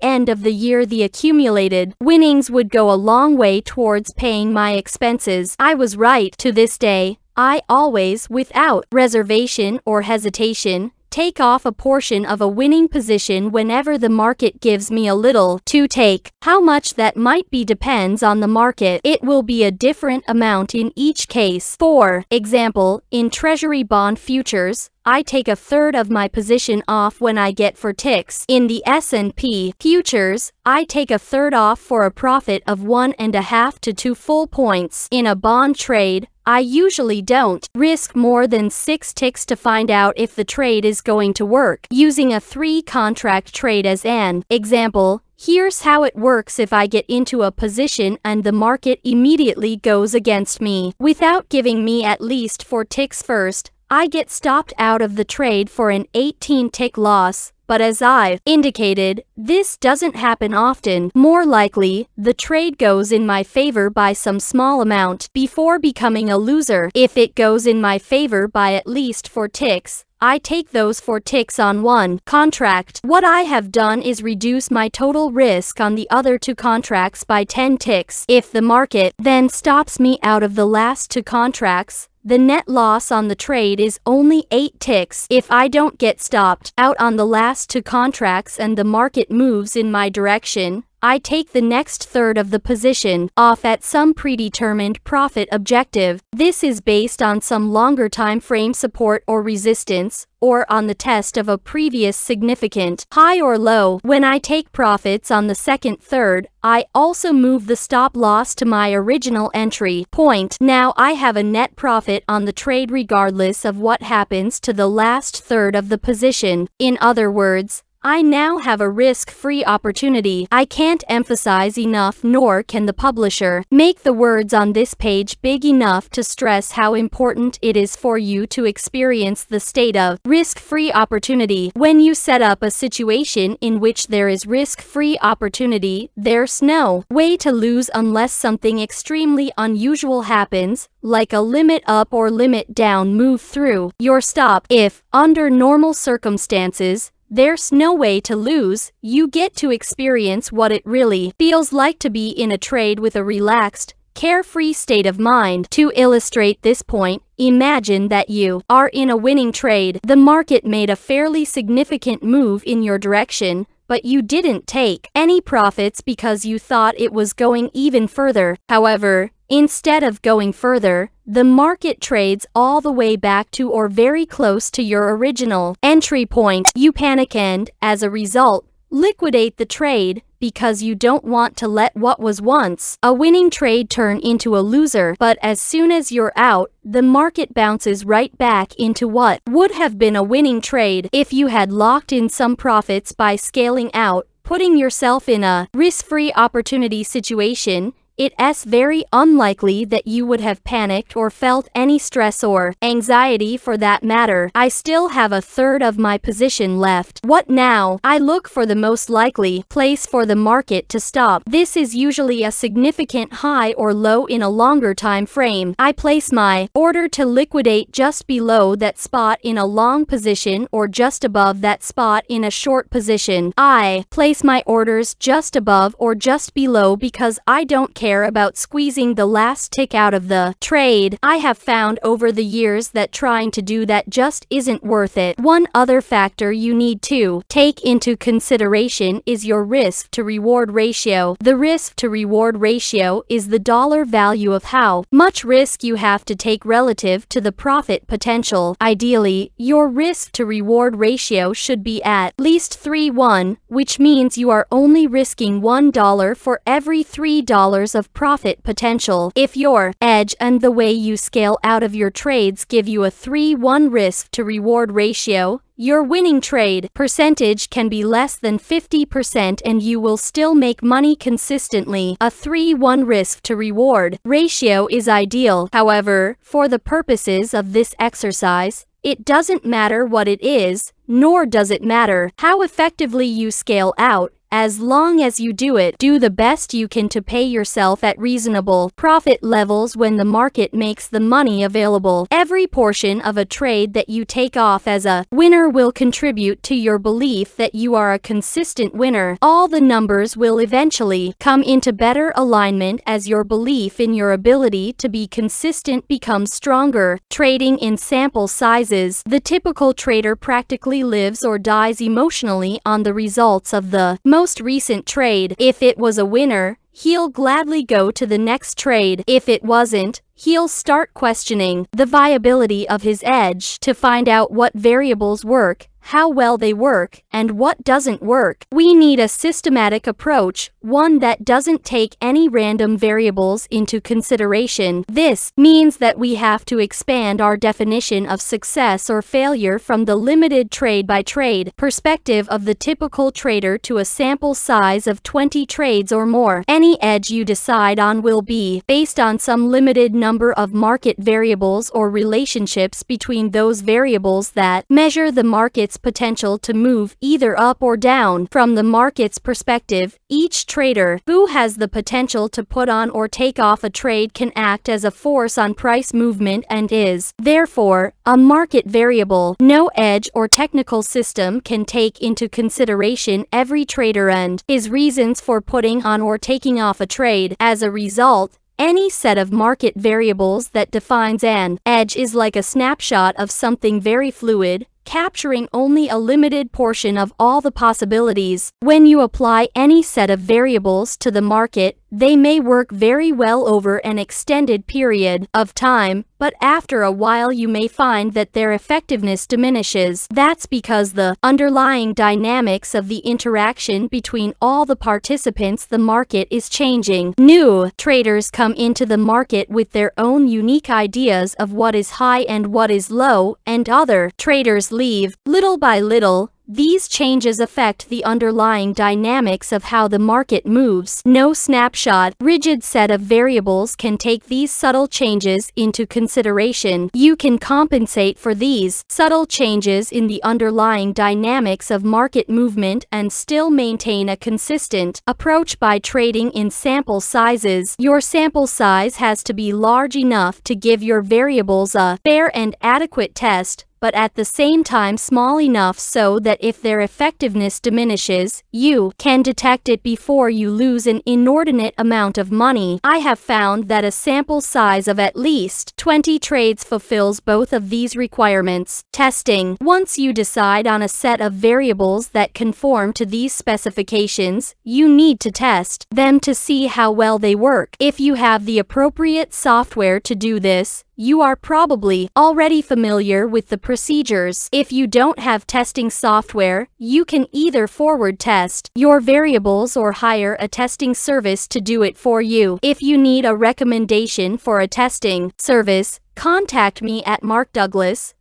end of the year the accumulated winnings would go a long way towards paying my expenses. I was right. To this day, I always, without reservation or hesitation, take off a portion of a winning position whenever the market gives me a little to take. How much that might be depends on the market. It will be a different amount in each case. For example, in Treasury bond futures, I take a third of my position off when I get 4 ticks. In the S&P futures, I take a third off for a profit of 1.5 to 2 full points. In a bond trade, I usually don't risk more than 6 ticks to find out if the trade is going to work. Using a 3-contract trade as an example, here's how it works if I get into a position and the market immediately goes against me. Without giving me at least 4 ticks first, I get stopped out of the trade for an 18-tick loss. But as I've indicated, this doesn't happen often. More likely, the trade goes in my favor by some small amount before becoming a loser. If it goes in my favor by at least 4 ticks, I take those 4 ticks on 1 contract. What I have done is reduce my total risk on the other 2 contracts by 10 ticks. If the market then stops me out of the last 2 contracts, the net loss on the trade is only 8 ticks. If I don't get stopped out on the last 2 contracts and the market moves in my direction, I take the next third of the position off at some predetermined profit objective. This is based on some longer time frame support or resistance, or on the test of a previous significant high or low. When I take profits on the second third, I also move the stop loss to my original entry point. Now I have a net profit on the trade regardless of what happens to the last third of the position. In other words, I now have a risk-free opportunity. I can't emphasize enough, nor can the publisher make the words on this page big enough to stress how important it is for you to experience the state of risk-free opportunity. When you set up a situation in which there is risk-free opportunity, there's no way to lose unless something extremely unusual happens, like a limit up or limit down move through your stop. If, under normal circumstances, there's no way to lose, you get to experience what it really feels like to be in a trade with a relaxed, carefree state of mind. To illustrate this point, imagine that you are in a winning trade. The market made a fairly significant move in your direction, but you didn't take any profits because you thought it was going even further. However, instead of going further, the market trades all the way back to or very close to your original entry point. You panic and, as a result, liquidate the trade because you don't want to let what was once a winning trade turn into a loser. But as soon as you're out, the market bounces right back into what would have been a winning trade. If you had locked in some profits by scaling out, putting yourself in a risk-free opportunity situation, it's very unlikely that you would have panicked or felt any stress or anxiety for that matter. I still have a third of my position left. What now? I look for the most likely place for the market to stop. This is usually a significant high or low in a longer time frame. I place my order to liquidate just below that spot in a long position or just above that spot in a short position. I place my orders just above or just below because I don't care about squeezing the last tick out of the trade. I have found over the years that trying to do that just isn't worth it. One other factor you need to take into consideration is your risk-to-reward ratio. The risk-to-reward ratio is the dollar value of how much risk you have to take relative to the profit potential. Ideally, your risk-to-reward ratio should be at least 3:1, which means you are only risking $1 for every $3 of profit potential. If your edge and the way you scale out of your trades give you a 3-1 risk to reward ratio, your winning trade percentage can be less than 50% and you will still make money consistently. A 3-1 risk to reward ratio is ideal. However, for the purposes of this exercise, it doesn't matter what it is, nor does it matter how effectively you scale out. As long as you do the best you can to pay yourself at reasonable profit levels when the market makes the money available. Every portion of a trade that you take off as a winner will contribute to your belief that you are a consistent winner. All the numbers will eventually come into better alignment as your belief in your ability to be consistent becomes stronger. Trading in sample sizes. The typical trader practically lives or dies emotionally on the results of the most recent trade. If it was a winner, he'll gladly go to the next trade. If it wasn't, he'll start questioning the viability of his edge to find out what variables work, how well they work, and what doesn't work. We need a systematic approach, one that doesn't take any random variables into consideration. This means that we have to expand our definition of success or failure from the limited trade-by-trade perspective of the typical trader to a sample size of 20 trades or more. Any edge you decide on will be based on some limited number of market variables or relationships between those variables that measure the market's potential to move either up or down. From the market's perspective, each trader who has the potential to put on or take off a trade can act as a force on price movement and is, therefore, a market variable. No edge or technical system can take into consideration every trader and his reasons for putting on or taking off a trade. As a result, any set of market variables that defines an edge is like a snapshot of something very fluid, capturing only a limited portion of all the possibilities. When you apply any set of variables to the market, they may work very well over an extended period of time, but after a while you may find that their effectiveness diminishes. That's because the underlying dynamics of the interaction between all the participants the market is changing. New traders come into the market with their own unique ideas of what is high and what is low, and other traders leave. Little by little, these changes affect the underlying dynamics of how the market moves. No snapshot, rigid set of variables can take these subtle changes into consideration. You can compensate for these subtle changes in the underlying dynamics of market movement and still maintain a consistent approach by trading in sample sizes. Your sample size has to be large enough to give your variables a fair and adequate test, but at the same time small enough so that if their effectiveness diminishes, you can detect it before you lose an inordinate amount of money. I have found that a sample size of at least 20 trades fulfills both of these requirements. Testing. Once you decide on a set of variables that conform to these specifications, you need to test them to see how well they work. If you have the appropriate software to do this, you are probably already familiar with the procedures. If you don't have testing software, you can either forward test your variables or hire a testing service to do it for you. If you need a recommendation for a testing service, contact me at markdouglas.com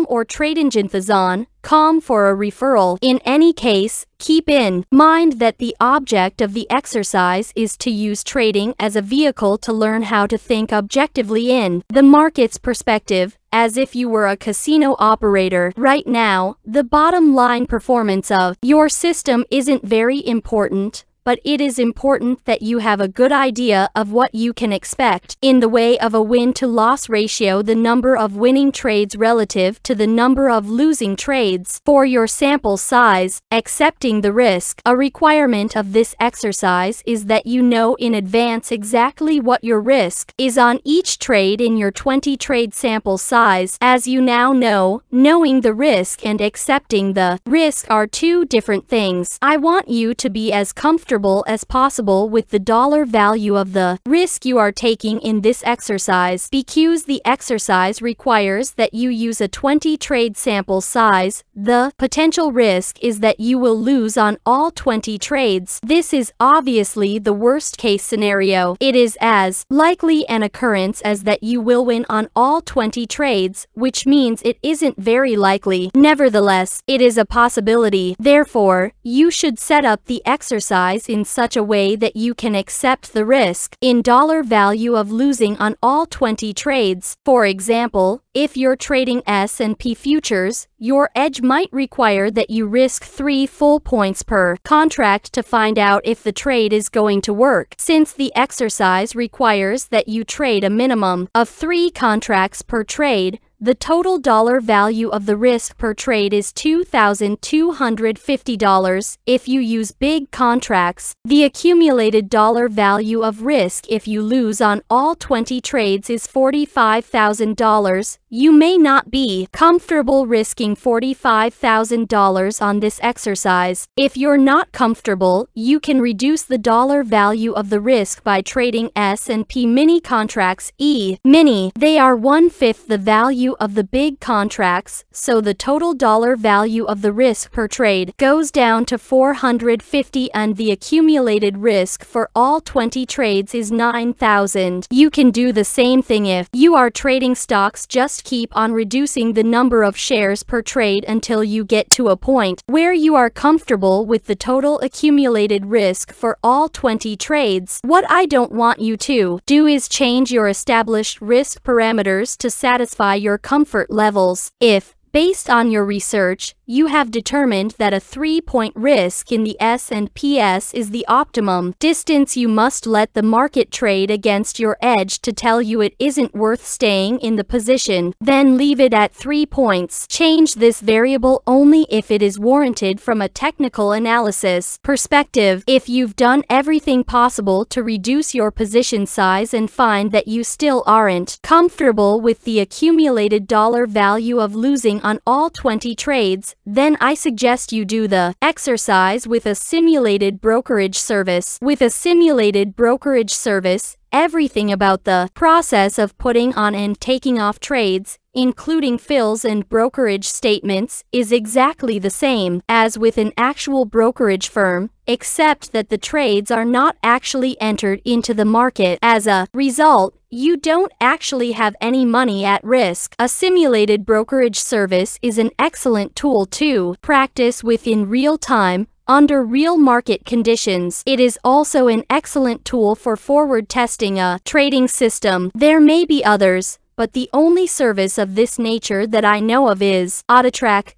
or tradeengine.com for a referral. In any case, keep in mind that the object of the exercise is to use trading as a vehicle to learn how to think objectively in the market's perspective, as if you were a casino operator. Right now, the bottom line performance of your system isn't very important, but it is important that you have a good idea of what you can expect in the way of a win-to-loss ratio, the number of winning trades relative to the number of losing trades for your sample size. Accepting the risk. A requirement of this exercise is that you know in advance exactly what your risk is on each trade in your 20-trade sample size. As you now know, knowing the risk and accepting the risk are two different things. I want you to be as comfortable comfortable as possible with the dollar value of the risk you are taking in this exercise. Because the exercise requires that you use a 20 trade sample size, the potential risk is that you will lose on all 20 trades. This is obviously the worst case scenario. It is as likely an occurrence as that you will win on all 20 trades, which means it isn't very likely. Nevertheless, it is a possibility. Therefore, you should set up the exercise in such a way that you can accept the risk in dollar value of losing on all 20 trades. For example, if you're trading S&P futures, your edge might require that you risk 3 full points per contract to find out if the trade is going to work. Since the exercise requires that you trade a minimum of 3 contracts per trade, the total dollar value of the risk per trade is $2,250 if you use big contracts. The accumulated dollar value of risk if you lose on all 20 trades is $45,000. You may not be comfortable risking $45,000 on this exercise. If you're not comfortable, you can reduce the dollar value of the risk by trading S&P mini contracts E-mini. They are 1/5 the value of the big contracts, so the total dollar value of the risk per trade goes down to $450 and the accumulated risk for all 20 trades is $9,000. You can do the same thing if you are trading stocks. Just keep on reducing the number of shares per trade until you get to a point where you are comfortable with the total accumulated risk for all 20 trades. What I don't want you to do is change your established risk parameters to satisfy your comfort levels. If, based on your research, you have determined that a 3-point risk in the S&PS is the optimum distance you must let the market trade against your edge to tell you it isn't worth staying in the position, then leave it at 3 points. Change this variable only if it is warranted from a technical analysis perspective. If you've done everything possible to reduce your position size and find that you still aren't comfortable with the accumulated dollar value of losing on all 20 trades, then I suggest you do the exercise with a simulated brokerage service. With a simulated brokerage service, everything about the process of putting on and taking off trades, including fills and brokerage statements, is exactly the same as with an actual brokerage firm, except that the trades are not actually entered into the market. As a result, you don't actually have any money at risk. A simulated brokerage service is an excellent tool to practice with in real time, under real market conditions. It is also an excellent tool for forward testing a trading system. There may be others, but the only service of this nature that I know of is audiobook.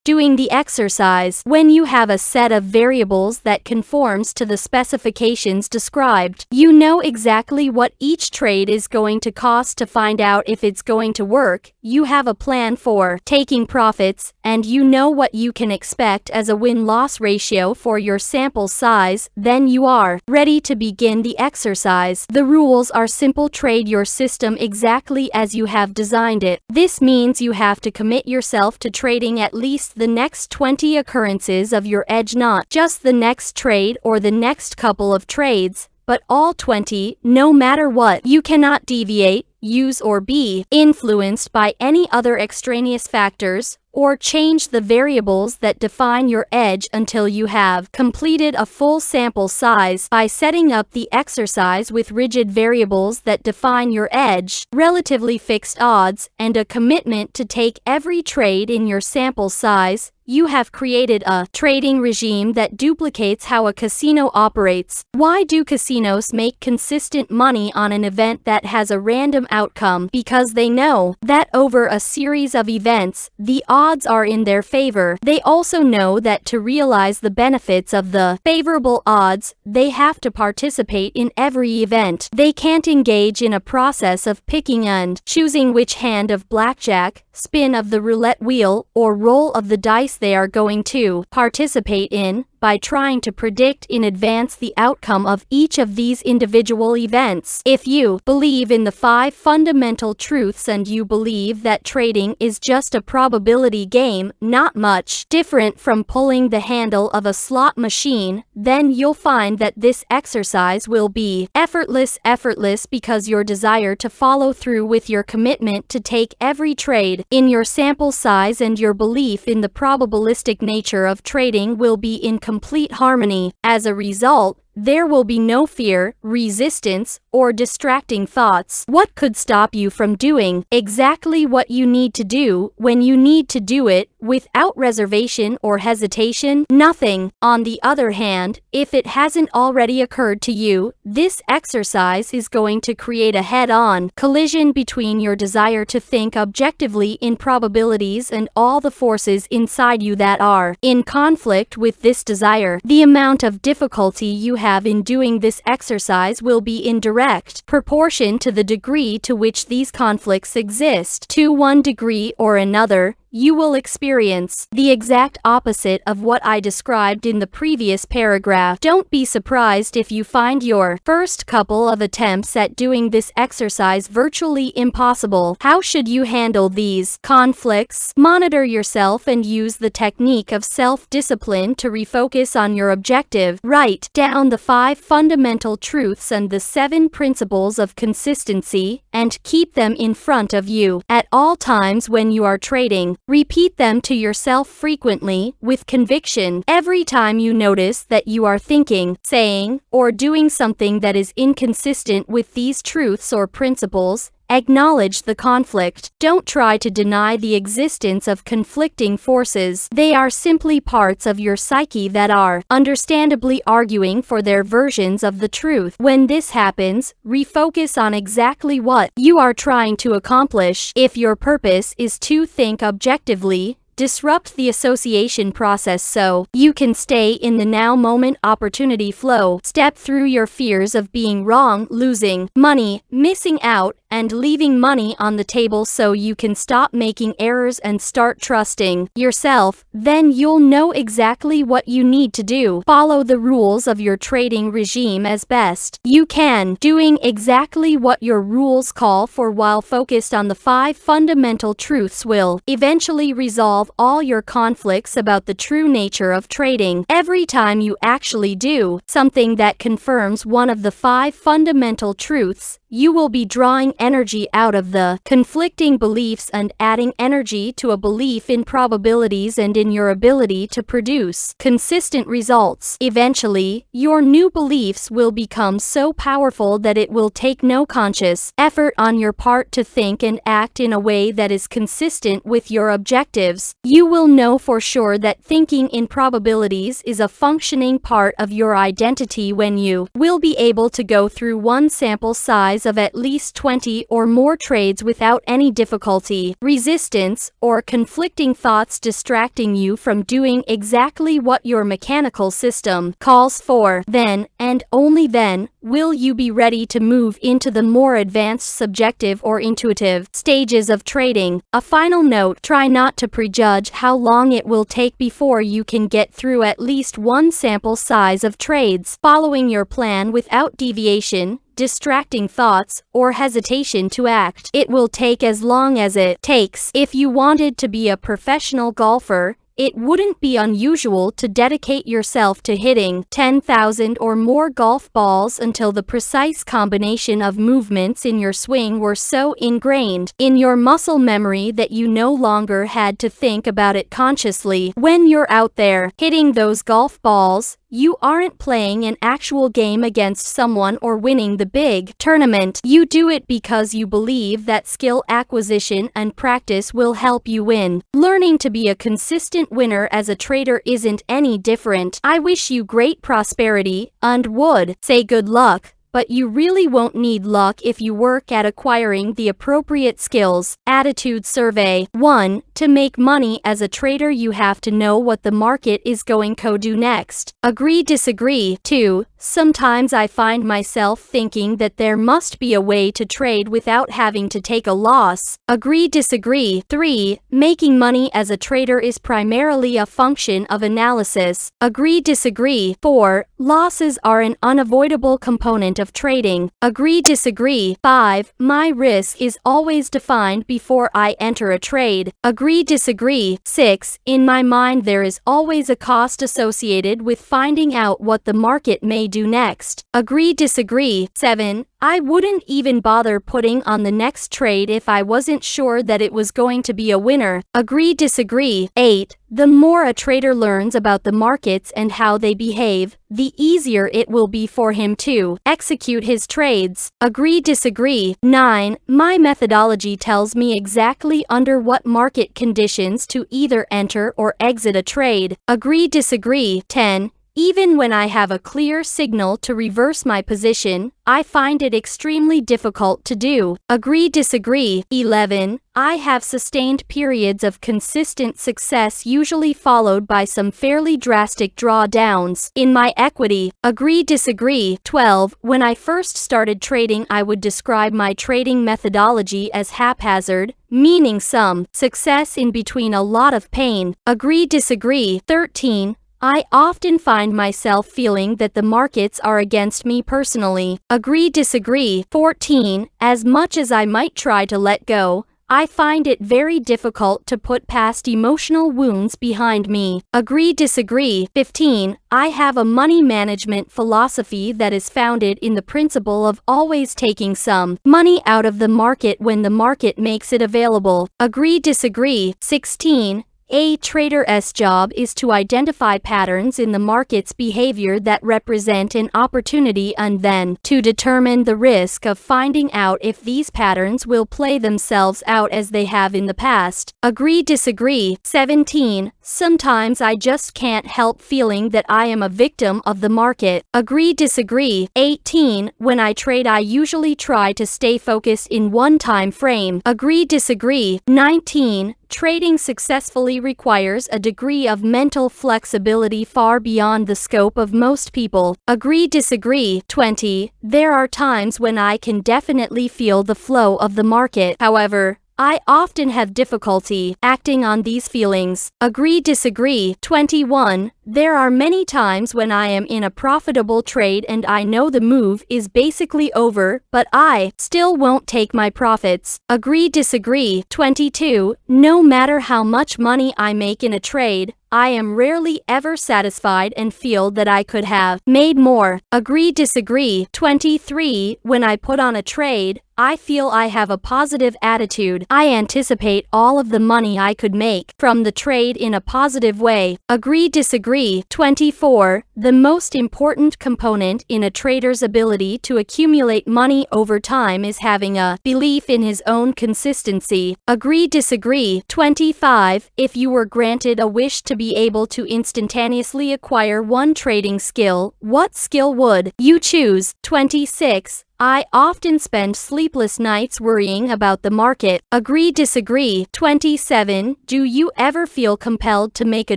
Doing the exercise. When you have a set of variables that conforms to the specifications described, you know exactly what each trade is going to cost to find out if it's going to work, you have a plan for taking profits, and you know what you can expect as a win-loss ratio for your sample size, then you are ready to begin the exercise. The rules are simple. Trade your system exactly as you have designed it. This means you have to commit yourself to trading at least the next 20 occurrences of your edge, not just the next trade or the next couple of trades, but all 20, no matter what. You cannot deviate, use or be influenced by any other extraneous factors, or change the variables that define your edge until you have completed a full sample size. By setting up the exercise with rigid variables that define your edge, relatively fixed odds, and a commitment to take every trade in your sample size, you have created a trading regime that duplicates how a casino operates. Why do casinos make consistent money on an event that has a random outcome? Because they know that over a series of events, the odds are in their favor. They also know that to realize the benefits of the favorable odds, they have to participate in every event. They can't engage in a process of picking and choosing which hand of blackjack, spin of the roulette wheel, or roll of the dice they are going to participate in. by trying to predict in advance the outcome of each of these individual events. If you believe in the 5 fundamental truths and you believe that trading is just a probability game, not much different from pulling the handle of a slot machine, then you'll find that this exercise will be effortless because your desire to follow through with your commitment to take every trade in your sample size and your belief in the probabilistic nature of trading will be in complete harmony. As a result, there will be no fear, resistance, or distracting thoughts. What could stop you from doing exactly what you need to do when you need to do it without reservation or hesitation? Nothing. On the other hand, if it hasn't already occurred to you, this exercise is going to create a head-on collision between your desire to think objectively in probabilities and all the forces inside you that are in conflict with this desire. The amount of difficulty you have in doing this exercise will be in direct proportion to the degree to which these conflicts exist. To one degree or another, you will experience the exact opposite of what I described in the previous paragraph. Don't be surprised if you find your first couple of attempts at doing this exercise virtually impossible. How should you handle these conflicts? Monitor yourself and use the technique of self-discipline to refocus on your objective. Write down the 5 fundamental truths and the 7 principles of consistency, and keep them in front of you at all times when you are trading. Repeat them to yourself frequently, with conviction. Every time you notice that you are thinking, saying, or doing something that is inconsistent with these truths or principles, acknowledge the conflict. Don't try to deny the existence of conflicting forces. They are simply parts of your psyche that are, understandably, arguing for their versions of the truth. When this happens, refocus on exactly what you are trying to accomplish. If your purpose is to think objectively, disrupt the association process so you can stay in the now moment opportunity flow. Step through your fears of being wrong, losing money, missing out, and leaving money on the table so you can stop making errors and start trusting yourself. Then you'll know exactly what you need to do. Follow the rules of your trading regime as best you can, doing exactly what your rules call for while focused on the 5 fundamental truths will eventually resolve all your conflicts about the true nature of trading. Every time you actually do something that confirms one of the 5 fundamental truths, you will be drawing energy out of the conflicting beliefs and adding energy to a belief in probabilities and in your ability to produce consistent results. Eventually, your new beliefs will become so powerful that it will take no conscious effort on your part to think and act in a way that is consistent with your objectives. You will know for sure that thinking in probabilities is a functioning part of your identity when you will be able to go through one sample size of at least 20 or more trades without any difficulty, resistance, or conflicting thoughts distracting you from doing exactly what your mechanical system calls for. Then, and only then, will you be ready to move into the more advanced subjective or intuitive stages of trading. A final note: try not to prejudge how long it will take before you can get through at least one sample size of trades. Following your plan without deviation, distracting thoughts, or hesitation to act. It will take as long as it takes. If you wanted to be a professional golfer, it wouldn't be unusual to dedicate yourself to hitting 10,000 or more golf balls until the precise combination of movements in your swing were so ingrained in your muscle memory that you no longer had to think about it consciously. When you're out there hitting those golf balls, you aren't playing an actual game against someone or winning the big tournament. You do it because you believe that skill acquisition and practice will help you win. Learning to be a consistent winner as a trader isn't any different. I wish you great prosperity, and would say good luck. but you really won't need luck if you work at acquiring the appropriate skills. Attitude survey. 1. To make money as a trader, you have to know what the market is going to do next. Agree, disagree. 2. Sometimes I find myself thinking that there must be a way to trade without having to take a loss. Agree, disagree. 3. Making money as a trader is primarily a function of analysis. Agree, disagree. 4. Losses are an unavoidable component of trading. Agree, disagree. 5. My risk is always defined before I enter a trade. Agree, disagree. 6. In my mind, there is always a cost associated with finding out what the market may do next. Agree, disagree. 7. I wouldn't even bother putting on the next trade if I wasn't sure that it was going to be a winner. Agree, disagree. 8. The more a trader learns about the markets and how they behave, the easier it will be for him to execute his trades. Agree, disagree. 9. My methodology tells me exactly under what market conditions to either enter or exit a trade. Agree, disagree. 10. Even when I have a clear signal to reverse my position, I find it extremely difficult to do. Agree, disagree. 11. I have sustained periods of consistent success, usually followed by some fairly drastic drawdowns in my equity. Agree, disagree. 12. When I first started trading, I would describe my trading methodology as haphazard, meaning some success in between a lot of pain. Agree, disagree. 13. I often find myself feeling that the markets are against me personally. Agree, disagree. 14. As much as I might try to let go, I find it very difficult to put past emotional wounds behind me. Agree, disagree. 15. I have a money management philosophy that is founded in the principle of always taking some money out of the market when the market makes it available. Agree, disagree. 16. A trader's job is to identify patterns in the market's behavior that represent an opportunity and then to determine the risk of finding out if these patterns will play themselves out as they have in the past. Agree, disagree. 17. Sometimes I just can't help feeling that I am a victim of the market. Agree, disagree. 18. When I trade, I usually try to stay focused in one time frame. Agree, disagree. 19. Trading successfully requires a degree of mental flexibility far beyond the scope of most people. Agree, disagree. 20. There are times when I can definitely feel the flow of the market. However, I often have difficulty acting on these feelings. Agree, disagree. 21. There are many times when I am in a profitable trade and I know the move is basically over, but I still won't take my profits. Agree, disagree. 22. No matter how much money I make in a trade, I am rarely ever satisfied and feel that I could have made more. Agree, disagree. 23. When I put on a trade, I feel I have a positive attitude. I anticipate all of the money I could make from the trade in a positive way. Agree, disagree. 24. The most important component in a trader's ability to accumulate money over time is having a belief in his own consistency. Agree, disagree. 25. If you were granted a wish to be able to instantaneously acquire one trading skill, what skill would you choose? 26. I often spend sleepless nights worrying about the market. Agree, disagree. 27. Do you ever feel compelled to make a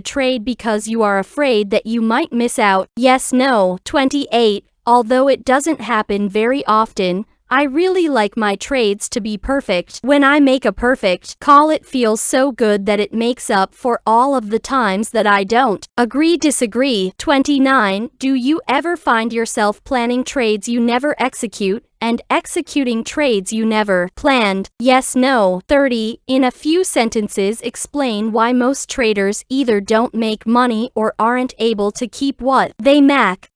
trade because you are afraid that you might miss out? Yes, no. 28. Although it doesn't happen very often, I really like my trades to be perfect. When I make a perfect call, it feels so good that it makes up for all of the times that I don't. Agree, disagree. 29. Do you ever find yourself planning trades you never execute and executing trades you never planned? Yes, no. 30. In a few sentences, explain why most traders either don't make money or aren't able to keep what they make.